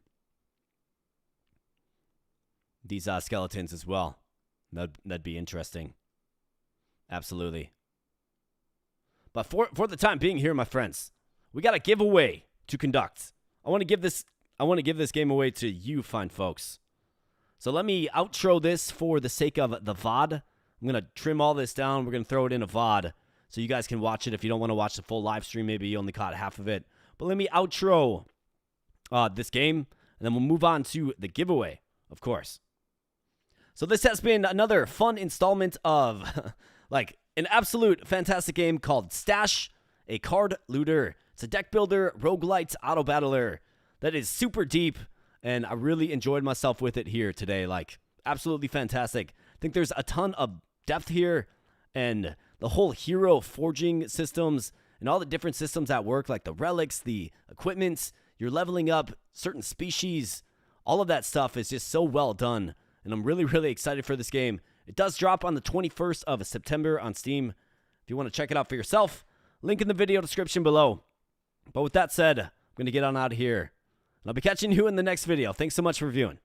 Speaker 1: these skeletons as well. That'd be interesting. Absolutely. But for the time being here, my friends, we got a giveaway to conduct. I want to give this game away to you fine folks. So let me outro this for the sake of the VOD. I'm going to trim all this down. We're going to throw it in a VOD so you guys can watch it. If you don't want to watch the full live stream, maybe you only caught half of it. But let me outro this game, and then we'll move on to the giveaway, of course. So this has been another fun installment of like an absolute fantastic game called Stash, a card looter. It's a deck builder, roguelite, Autobattler that is super deep. And I really enjoyed myself with it here today. Like, absolutely fantastic. I think there's a ton of depth here. And the whole hero forging systems and all the different systems at work, like the relics, the equipment, you're leveling up certain species. All of that stuff is just so well done. And I'm really, really excited for this game. It does drop on the 21st of September on Steam. If you want to check it out for yourself, link in the video description below. But with that said, I'm going to get on out of here. And I'll be catching you in the next video. Thanks so much for viewing.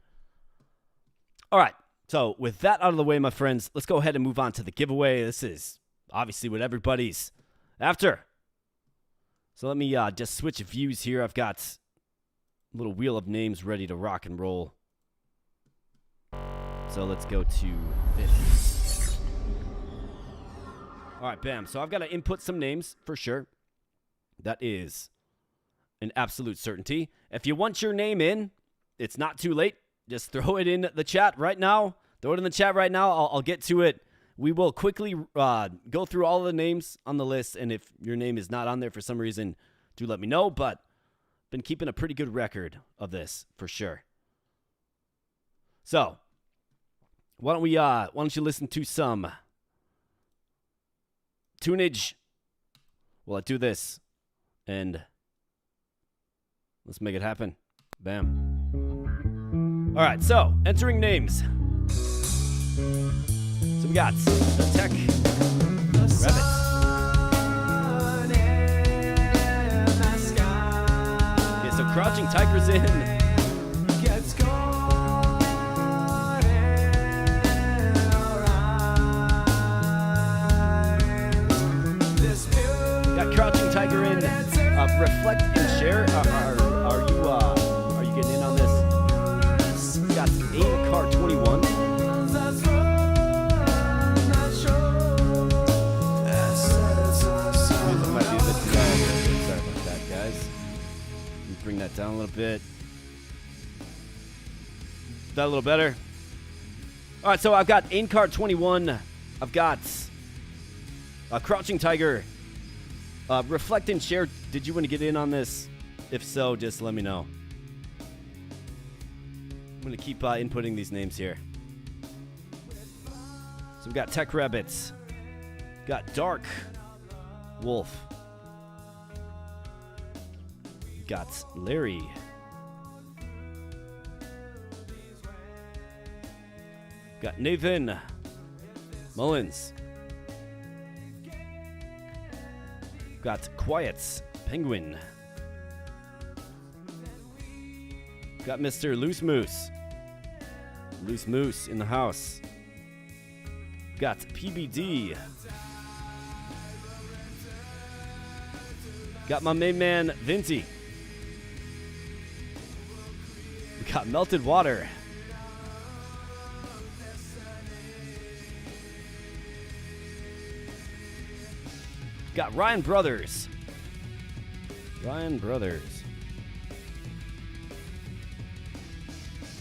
Speaker 1: All right. So with that out of the way, my friends, let's go ahead and move on to the giveaway. This is obviously what everybody's after. So let me just switch views here. I've got a little wheel of names ready to rock and roll. So let's go to this. All right, bam. So I've got to input some names for sure. That is an absolute certainty. If you want your name in, it's not too late. Just throw it in the chat right now. Throw it in the chat right now. I'll get to it. We will quickly go through all the names on the list, and if your name is not on there for some reason, do let me know. But been keeping a pretty good record of this for sure. So why don't you listen to some tunage while I do this, and let's make it happen. Bam. All right, so entering names. So we got the Tech Rabbit. Okay, so Crouching Tiger's in. Got Crouching Tiger in. Reflect and Share. Are you getting in on this? Got ARPG-Loot 21. Music might be a bit too loud. Sorry about that, guys. Let me bring that down a little bit. Is that a little better? All right, so I've got ARPG-Loot 21. I've got Crouching Tiger. Reflect and Share. Did you want to get in on this? If so, just let me know. I'm going to keep inputting these names here. So we've got Tech Rabbits. Got Dark Wolf. Got Larry. Got Nathan Mullins. Got Quiet's Penguin. Got Mr. Loose Moose. Loose Moose in the house. Got PBD. Got my main man, Vinty. We got Melted Water. Got Ryan Brothers. Ryan Brothers.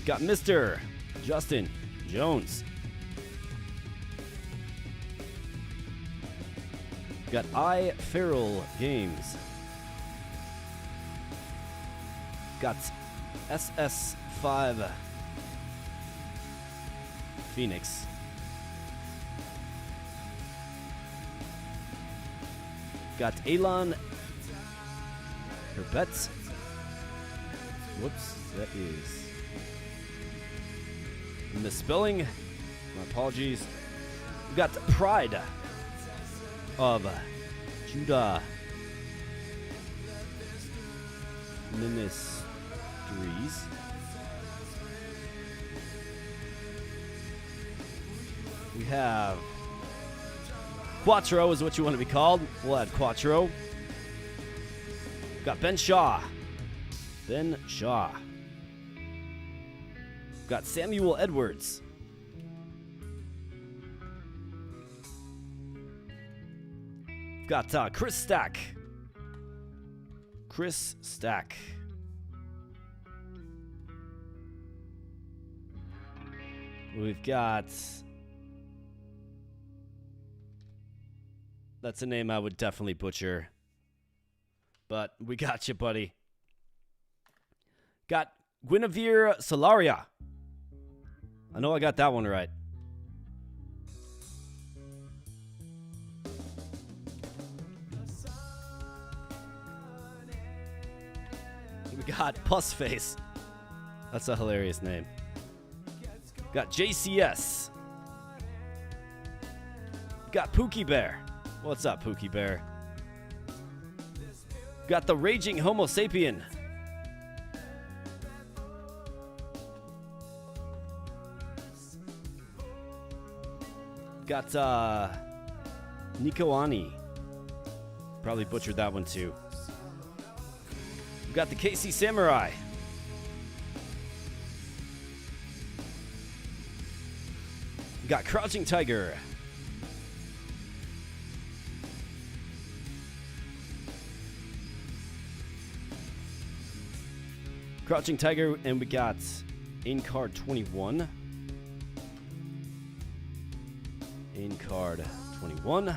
Speaker 1: Got Mr. Justin Jones. Got Feral Games. Got SS5 Phoenix. Got Elon Herbets. Whoops, that is misspelling. My apologies. We got Pride of Judah Ministries. We have Quattro is what you want to be called. We'll add Quattro. Got Ben Shaw. Ben Shaw. Got Samuel Edwards. Got Chris Stack. Chris Stack. We've got... That's a name I would definitely butcher. But we got you, buddy. Got Guinevere Solaria. I know I got that one right. We got Pussface. That's a hilarious name. Got JCS. Got Pookie Bear. What's up, Pookie Bear? Got the Raging Homo Sapien. Got Nikoani. Probably butchered that one too. Got the KC Samurai. Got Crouching Tiger. Crouching Tiger, and we got in card 21. In card 21.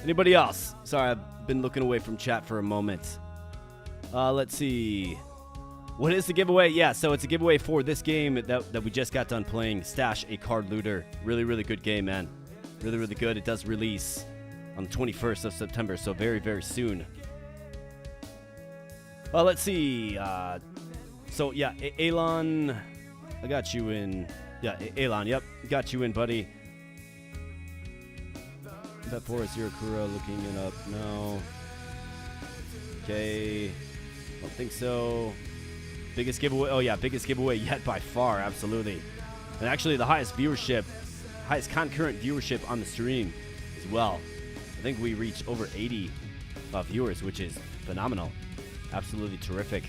Speaker 1: Anybody else? Sorry, I've been looking away from chat for a moment. Let's see. What is the giveaway? Yeah, so it's a giveaway for this game that we just got done playing, Stash a Card Looter. Really, really good game, man. Really, really good. It does release on the 21st of September, so very, very soon. Let's see. So, yeah, Elon, I got you in. Yeah, Elon, yep, got you in, buddy. Bet 4 is Zirakura, looking it up. No. Okay. Don't think so. Biggest giveaway. Oh, yeah, biggest giveaway yet by far, absolutely. And actually the highest viewership, highest concurrent viewership on the stream as well. I think we reached over 80 viewers, which is phenomenal. Absolutely terrific.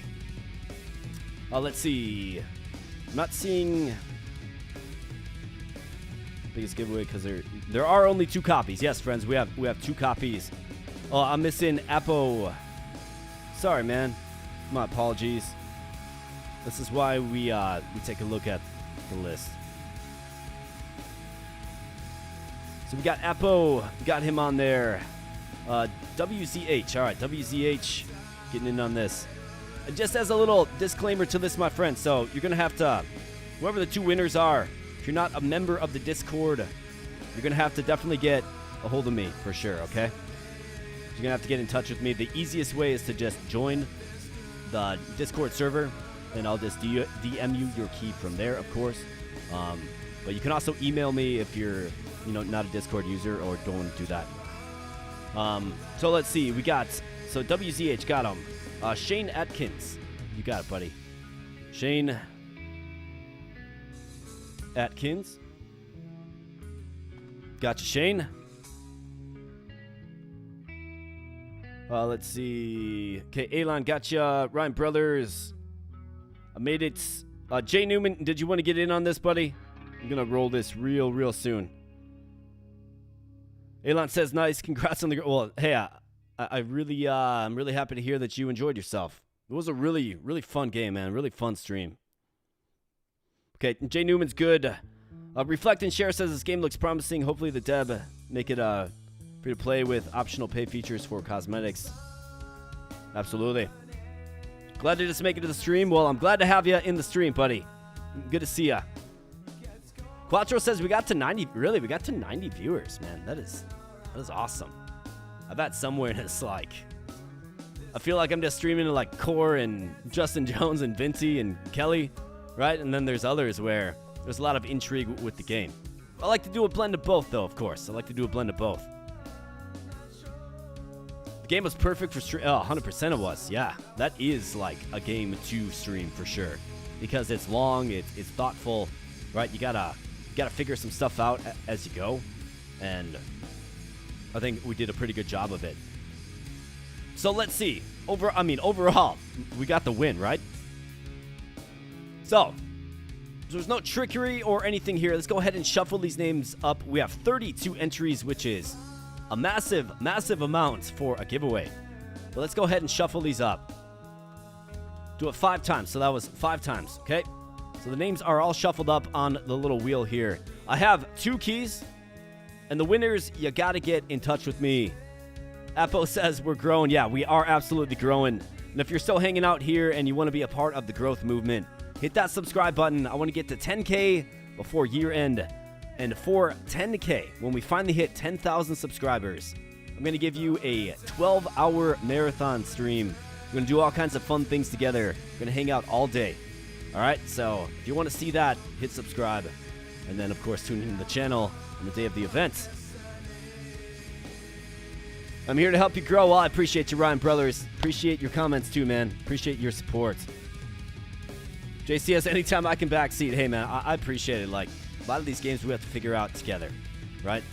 Speaker 1: Let's see. I'm not seeing biggest giveaway because there are only 2 copies. Yes, friends, we have 2 copies. Oh, I'm missing Apo. Sorry, man. My apologies. This is why we take a look at the list. So we got Apo. We got him on there. WZH. All right, WZH. Getting in on this. And just as a little disclaimer to this, my friend, so you're going to have to, whoever the 2 winners are, if you're not a member of the Discord, you're going to have to definitely get a hold of me for sure, okay? You're going to have to get in touch with me. The easiest way is to just join the Discord server, and I'll just DM you your key from there, of course. But you can also email me if you're, not a Discord user or don't want to do that. So let's see. We got... So WZH got him. Shane Atkins. You got it, buddy. Shane Atkins. Gotcha, Shane. Let's see. Okay, Elon, gotcha. Ryan Brothers. I made it. Jay Newman, did you want to get in on this, buddy? I'm going to roll this real soon. Elon says, nice. Congrats on the... Well, hey, I'm really happy to hear that you enjoyed yourself. It was a really fun game, man. Really fun stream. Okay, Jay Newman's good. Reflect and Share says this game looks promising. Hopefully the dev make it free to play with optional pay features for cosmetics. Absolutely. Glad to just make it to the stream. Well, I'm glad to have you in the stream, buddy. Good to see ya. Quattro says we got to 90. Really, we got to 90 viewers, man. That is awesome. I bet somewhere it's like, I feel like I'm just streaming to like Core and Justin Jones and Vinty and Kelly, right? And then there's others where there's a lot of intrigue with the game. I like to do a blend of both, though, of course. I like to do a blend of both. The game was perfect for stream. Oh, 100% it was. Yeah, that is like a game to stream for sure, because it's long, it's thoughtful, right? You gotta figure some stuff out as you go, and I think we did a pretty good job of it. So let's see. Overall, we got the win, right? So there's no trickery or anything here. Let's go ahead and shuffle these names up. We have 32 entries, which is a massive amount for a giveaway. But let's go ahead and shuffle these up. Do it 5 times. So that was 5 times, okay? So the names are all shuffled up on the little wheel here. I have 2 keys, and the winners, you got to get in touch with me. Apo says we're growing. Yeah, we are absolutely growing. And if you're still hanging out here and you want to be a part of the growth movement, hit that subscribe button. I want to get to 10K before year end. And for 10K, when we finally hit 10,000 subscribers, I'm going to give you a 12-hour marathon stream. We're going to do all kinds of fun things together. We're going to hang out all day. All right, so if you want to see that, hit subscribe. And then, of course, tune into the channel on the day of the event. I'm here to help you grow. Well, I appreciate you, Ryan Brothers. Appreciate your comments, too, man. Appreciate your support. JCS, anytime I can backseat. Hey, man, I appreciate it. Like, a lot of these games we have to figure out together, right?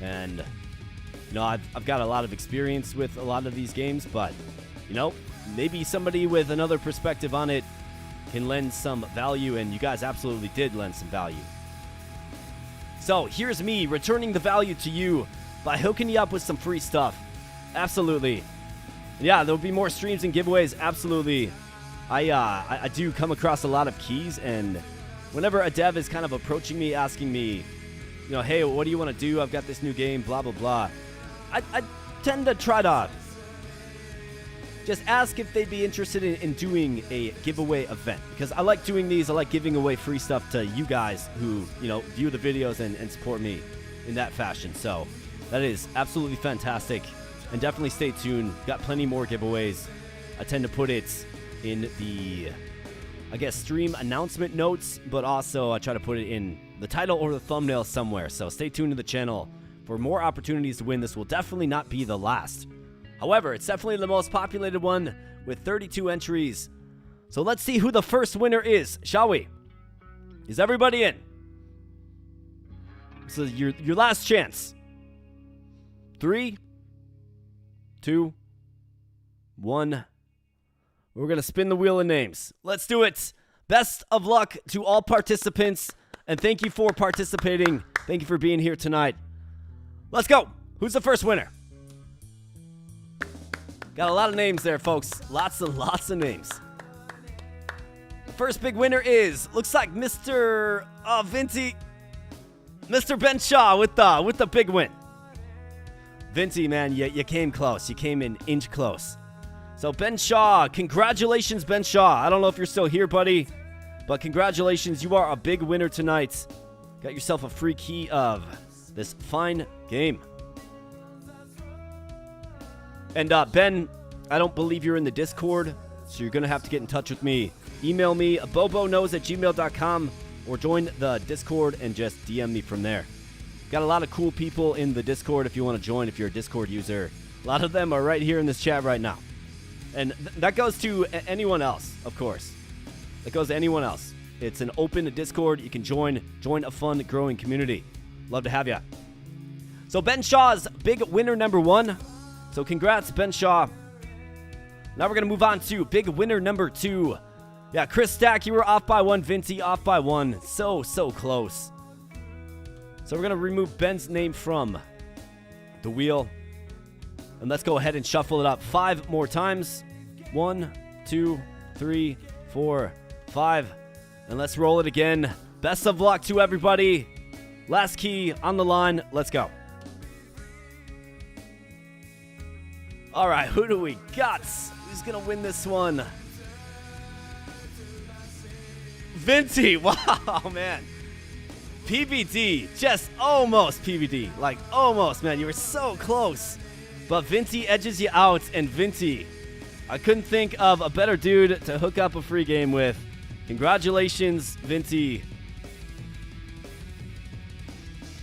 Speaker 1: And, you know, I've got a lot of experience with a lot of these games, but, you know, maybe somebody with another perspective on it can lend some value, and you guys absolutely did lend some value. So here's me returning the value to you by hooking you up with some free stuff. Absolutely. Yeah, there'll be more streams and giveaways. Absolutely. I do come across a lot of keys, and whenever a dev is kind of approaching me, asking me, you know, hey, what do you want to do? I've got this new game, blah, blah, blah. I tend to try to just ask if they'd be interested in doing a giveaway event, because I like doing these. I like giving away free stuff to you guys who, you know, view the videos and support me in that fashion. So that is absolutely fantastic, and definitely stay tuned. Got plenty more giveaways. I tend to put it in the, I guess, stream announcement notes, but also I try to put it in the title or the thumbnail somewhere. So stay tuned to the channel for more opportunities to win. This will definitely not be the last. However, it's definitely the most populated one with 32 entries. So let's see who the first winner is, shall we? Is everybody in? This is your last chance. 3, 2, 1. We're going to spin the wheel of names. Let's do it. Best of luck to all participants, and thank you for participating. Thank you for being here tonight. Let's go. Who's the first winner? Got a lot of names there, folks. Lots and lots of names. The first big winner is, looks like Mr. Vinty. Mr. Ben Shaw with the big win. Vinty, man, you came close. You came an inch close. So Ben Shaw, congratulations, Ben Shaw. I don't know if you're still here, buddy, but congratulations. You are a big winner tonight. Got yourself a free key of this fine game. And Ben, I don't believe you're in the Discord, so you're going to have to get in touch with me. Email me, boboknows@gmail.com, or join the Discord and just DM me from there. Got a lot of cool people in the Discord if you want to join, if you're a Discord user. A lot of them are right here in this chat right now. And that goes to anyone else, of course. That goes to anyone else. It's an open Discord. You can join a fun, growing community. Love to have you. So Ben Shaw's big winner number 1. So congrats, Ben Shaw. Now we're going to move on to big winner number 2. Yeah, Chris Stack, you were off by 1. Vinty off by 1. So close. So we're going to remove Ben's name from the wheel. And let's go ahead and shuffle it up 5 more times. 1, 2, 3, 4, 5. And let's roll it again. Best of luck to everybody. Last key on the line. Let's go. All right, who do we got? Who's going to win this one? Vinty. Wow, man. PBD. Just almost PBD. Like, almost, man. You were so close. But Vinty edges you out, and Vinty, I couldn't think of a better dude to hook up a free game with. Congratulations, Vinty.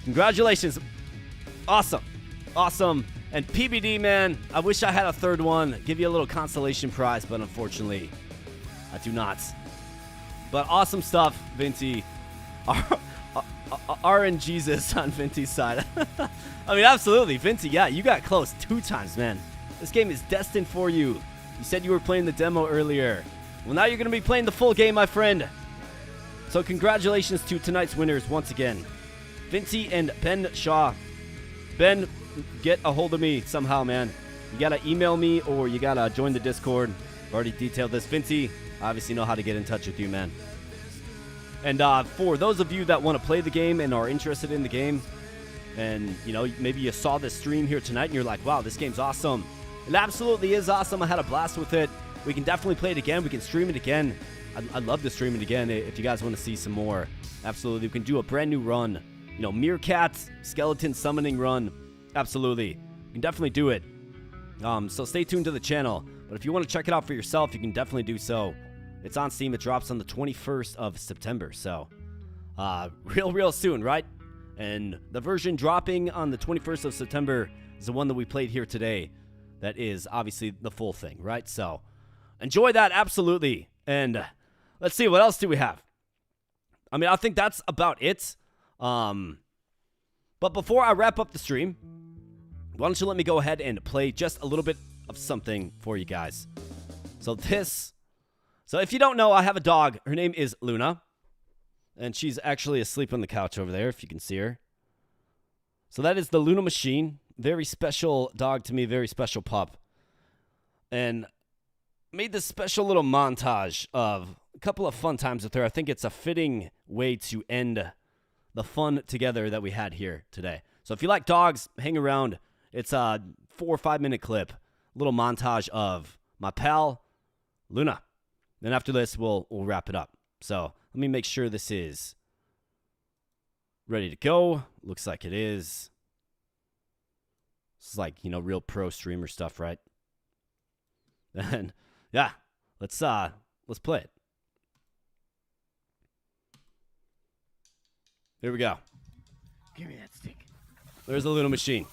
Speaker 1: Congratulations. Awesome. Awesome. And PBD, man, I wish I had a third one. Give you a little consolation prize, but unfortunately, I do not. But awesome stuff, Vinty. RNGesus on Vinty's side. I mean, absolutely. Vinty, yeah, you got close 2 times, man. This game is destined for you. You said you were playing the demo earlier. Well, now you're going to be playing the full game, my friend. So congratulations to tonight's winners once again. Vinty and Ben Shaw. Ben, get a hold of me somehow, man. You got to email me or you got to join the Discord. I've already detailed this. Vinty, I obviously know how to get in touch with you, man. And for those of you that want to play the game and are interested in the game, and, you know, maybe you saw this stream here tonight and you're like, wow, this game's awesome. It absolutely is awesome. I had a blast with it. We can definitely play it again. We can stream it again. I'd love to stream it again if you guys want to see some more. Absolutely. We can do a brand new run. You know, Meerkat, Skeleton Summoning run. Absolutely. We can definitely do it. So stay tuned to the channel. But if you want to check it out for yourself, you can definitely do so. It's on Steam. It drops on the 21st of September. So, real soon, right? And the version dropping on the 21st of September is the one that we played here today. That is obviously the full thing, right? So, enjoy that, absolutely. And let's see, what else do we have? I mean, I think that's about it. But before I wrap up the stream, why don't you let me go ahead and play just a little bit of something for you guys. So if you don't know, I have a dog. Her name is Luna. And she's actually asleep on the couch over there, if you can see her. So that is the Luna Machine. Very special dog to me, very special pup. And made this special little montage of a couple of fun times with her. I think it's a fitting way to end the fun together that we had here today. So if you like dogs, hang around. It's a 4 or 5 minute clip, little montage of my pal, Luna. Then after this, we'll wrap it up. So let me make sure this is ready to go. Looks like it is. This is like, you know, real pro streamer stuff, right? And yeah, let's play it. Here we go.
Speaker 3: Give me that stick.
Speaker 1: There's the Luna Machine.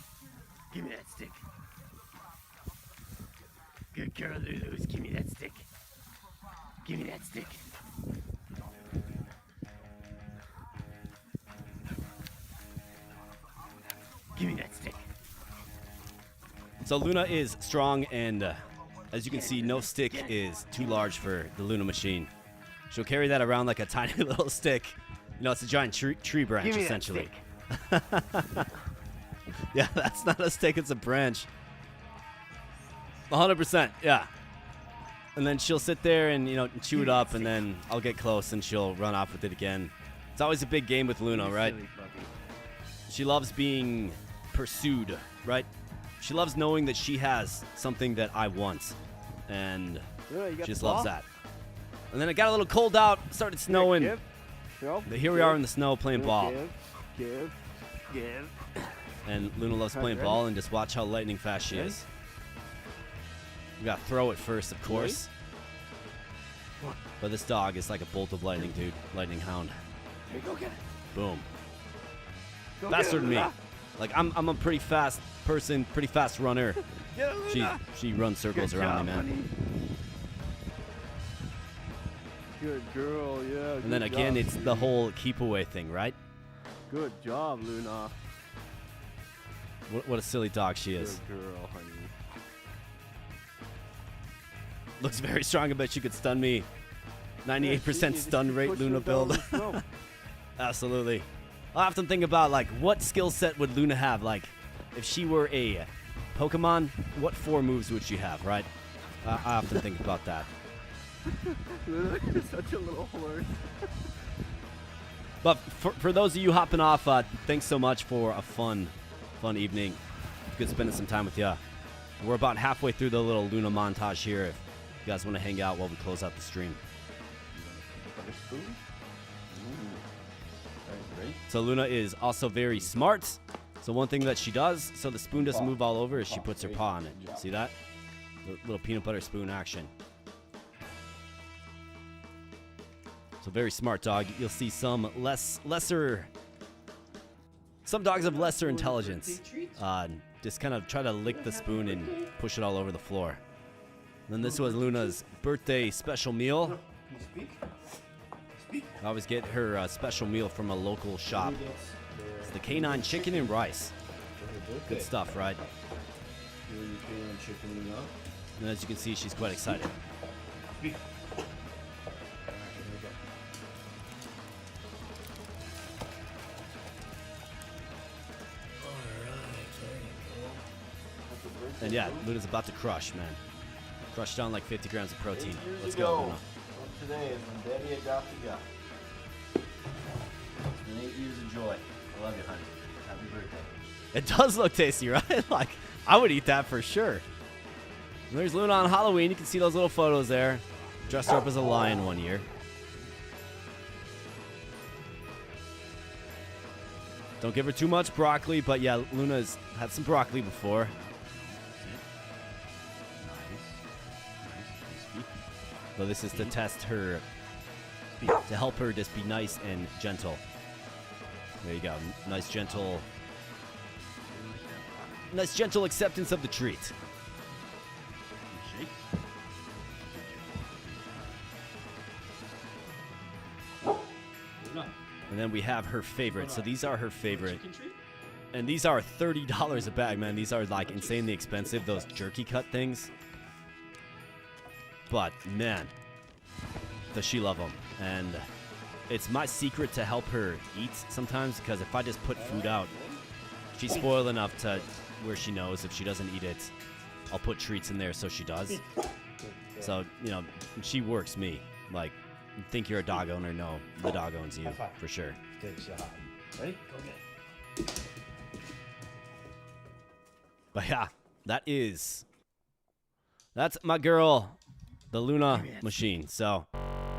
Speaker 3: Give me that stick. Good girl, Lulu's. Give me that stick. Give me that stick. Give me that stick.
Speaker 1: So Luna is strong, and as you can see, no stick is too large for the Luna Machine. She'll carry that around like a tiny little stick. You know, it's a giant tree branch,
Speaker 3: Give me
Speaker 1: essentially.
Speaker 3: that stick.
Speaker 1: Yeah, that's not a stick, it's a branch. 100%, yeah. And then she'll sit there and, you know, chew it up, and then I'll get close and she'll run off with it again. It's always a big game with Luna, right? She loves being pursued, right? She loves knowing that she has something that I want. And she just loves that. And then it got a little cold out, started snowing. But here we are in the snow playing ball.
Speaker 3: Give.
Speaker 1: And Luna loves playing ball, and just watch how lightning fast she is. We gotta throw it first, of course. But this dog is like a bolt of lightning, dude. Lightning hound.
Speaker 3: Here, go get it.
Speaker 1: Boom.
Speaker 3: Go
Speaker 1: Faster
Speaker 3: get it,
Speaker 1: than me.
Speaker 3: Luna.
Speaker 1: Like, I'm a pretty fast person, pretty fast runner.
Speaker 3: Get her, Luna.
Speaker 1: She runs circles around me, man.
Speaker 3: Honey. Good girl, yeah.
Speaker 1: And then again, it's the whole keep away thing, right?
Speaker 3: Good job, Luna.
Speaker 1: What a silly dog she is.
Speaker 3: Good girl, honey.
Speaker 1: Looks very strong. I bet she could stun me. 98% stun rate, Luna build. Absolutely. I often think about, like, what skill set would Luna have? Like, if she were a Pokemon, what 4 moves would she have, right? I often think about that.
Speaker 3: Luna is such a little horse.
Speaker 1: But for those of you hopping off, thanks so much for a fun evening. Good spending some time with you. We're about halfway through the little Luna montage here. If you guys want to hang out while we close out the stream. So Luna is also very smart. So one thing that she does, so the spoon doesn't move all over, is she puts her paw on it. See that? Little peanut butter spoon action. So very smart dog. You'll see some some dogs have lesser intelligence. Just kind of try to lick the spoon and push it all over the floor. Then this was Luna's birthday special meal. I always get her special meal from a local shop. It's the canine chicken and rice. Good stuff, right? And as you can see, she's quite excited. And yeah, Luna's about to crush, man. Crush down like 50 grams of protein. Let's go, Luna.
Speaker 4: Today is when Daddy adopted you. It's been 8 years of joy. I love you, honey. Happy birthday.
Speaker 1: It does look tasty, right? Like, I would eat that for sure. And there's Luna on Halloween. You can see those little photos there. Dressed her up as a lion one year. Don't give her too much broccoli, but yeah, Luna's had some broccoli before. So this is to test her, to help her just be nice and gentle. There you go. Nice gentle acceptance of the treat. And then we have her favorite. So these are her favorite. And these are $30 a bag, man. These are like insanely expensive, those jerky cut things. But, man, does she love them. And it's my secret to help her eat sometimes, because if I just put food out, she's spoiled enough to where she knows if she doesn't eat it, I'll put treats in there so she does. So, you know, she works me. Like, you think you're a dog owner? No, the dog owns you, for sure.
Speaker 4: Good shot. Ready? Okay.
Speaker 1: But yeah, that's my girl, the Luna machine. So,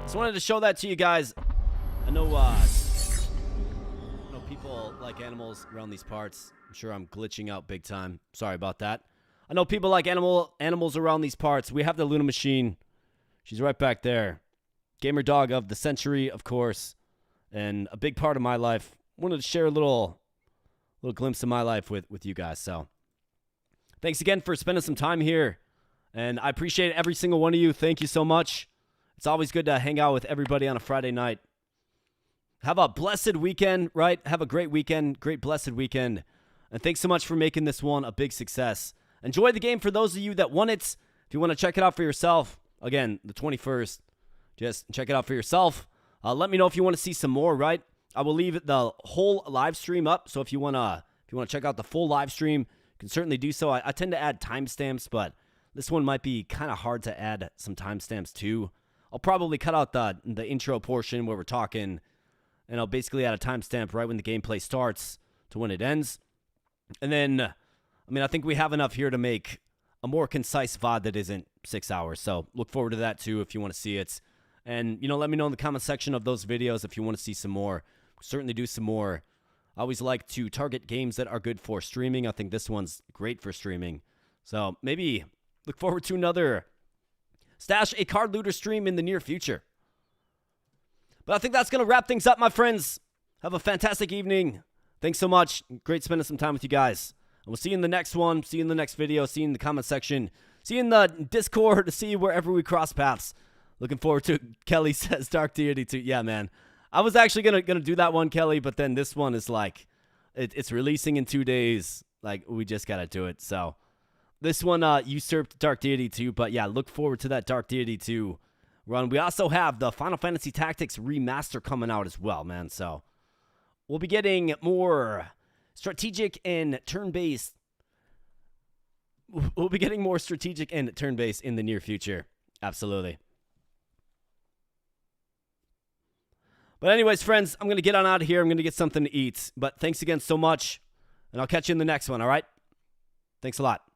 Speaker 1: just wanted to show that to you guys. I know people like animals around these parts. I'm sure I'm glitching out big time. Sorry about that. I know people like animals around these parts. We have the Luna machine. She's right back there. Gamer dog of the century, of course, and a big part of my life. Wanted to share a little glimpse of my life with you guys. So, thanks again for spending some time here. And I appreciate every single one of you. Thank you so much. It's always good to hang out with everybody on a Friday night. Have a blessed weekend, right? Have a great weekend, great blessed weekend. And thanks so much for making this one a big success. Enjoy the game for those of you that want it. If you want to check it out for yourself, again, the 21st, just check it out for yourself. Let me know if you want to see some more, right? I will leave the whole live stream up. So if you want to check out the full live stream, you can certainly do so. I tend to add timestamps, but this one might be kind of hard to add some timestamps too. I'll probably cut out the intro portion where we're talking, and I'll basically add a timestamp right when the gameplay starts to when it ends. And then, I mean, I think we have enough here to make a more concise VOD that isn't 6 hours. So look forward to that too if you want to see it. And, you know, let me know in the comment section of those videos if you want to see some more. We'll certainly do some more. I always like to target games that are good for streaming. I think this one's great for streaming. So maybe look forward to another Stash a Card Looter stream in the near future. But I think that's going to wrap things up, my friends. Have a fantastic evening. Thanks so much. Great spending some time with you guys. we'll see you in the next one. See you in the next video. See you in the comment section. See you in the Discord. See you wherever we cross paths. Looking forward to it. Kelly says Dark Deity 2. Yeah, man. I was actually gonna do that one, Kelly, but then this one is like, it's releasing in 2 days. Like, we just gotta do it. So this one usurped Dark Deity 2, but yeah, look forward to that Dark Deity 2 run. We also have the Final Fantasy Tactics remaster coming out as well, man. So we'll be getting more strategic and turn-based. We'll be getting more strategic and turn-based in the near future. Absolutely. But anyways, friends, I'm going to get on out of here. I'm going to get something to eat. But thanks again so much, and I'll catch you in the next one, all right? Thanks a lot.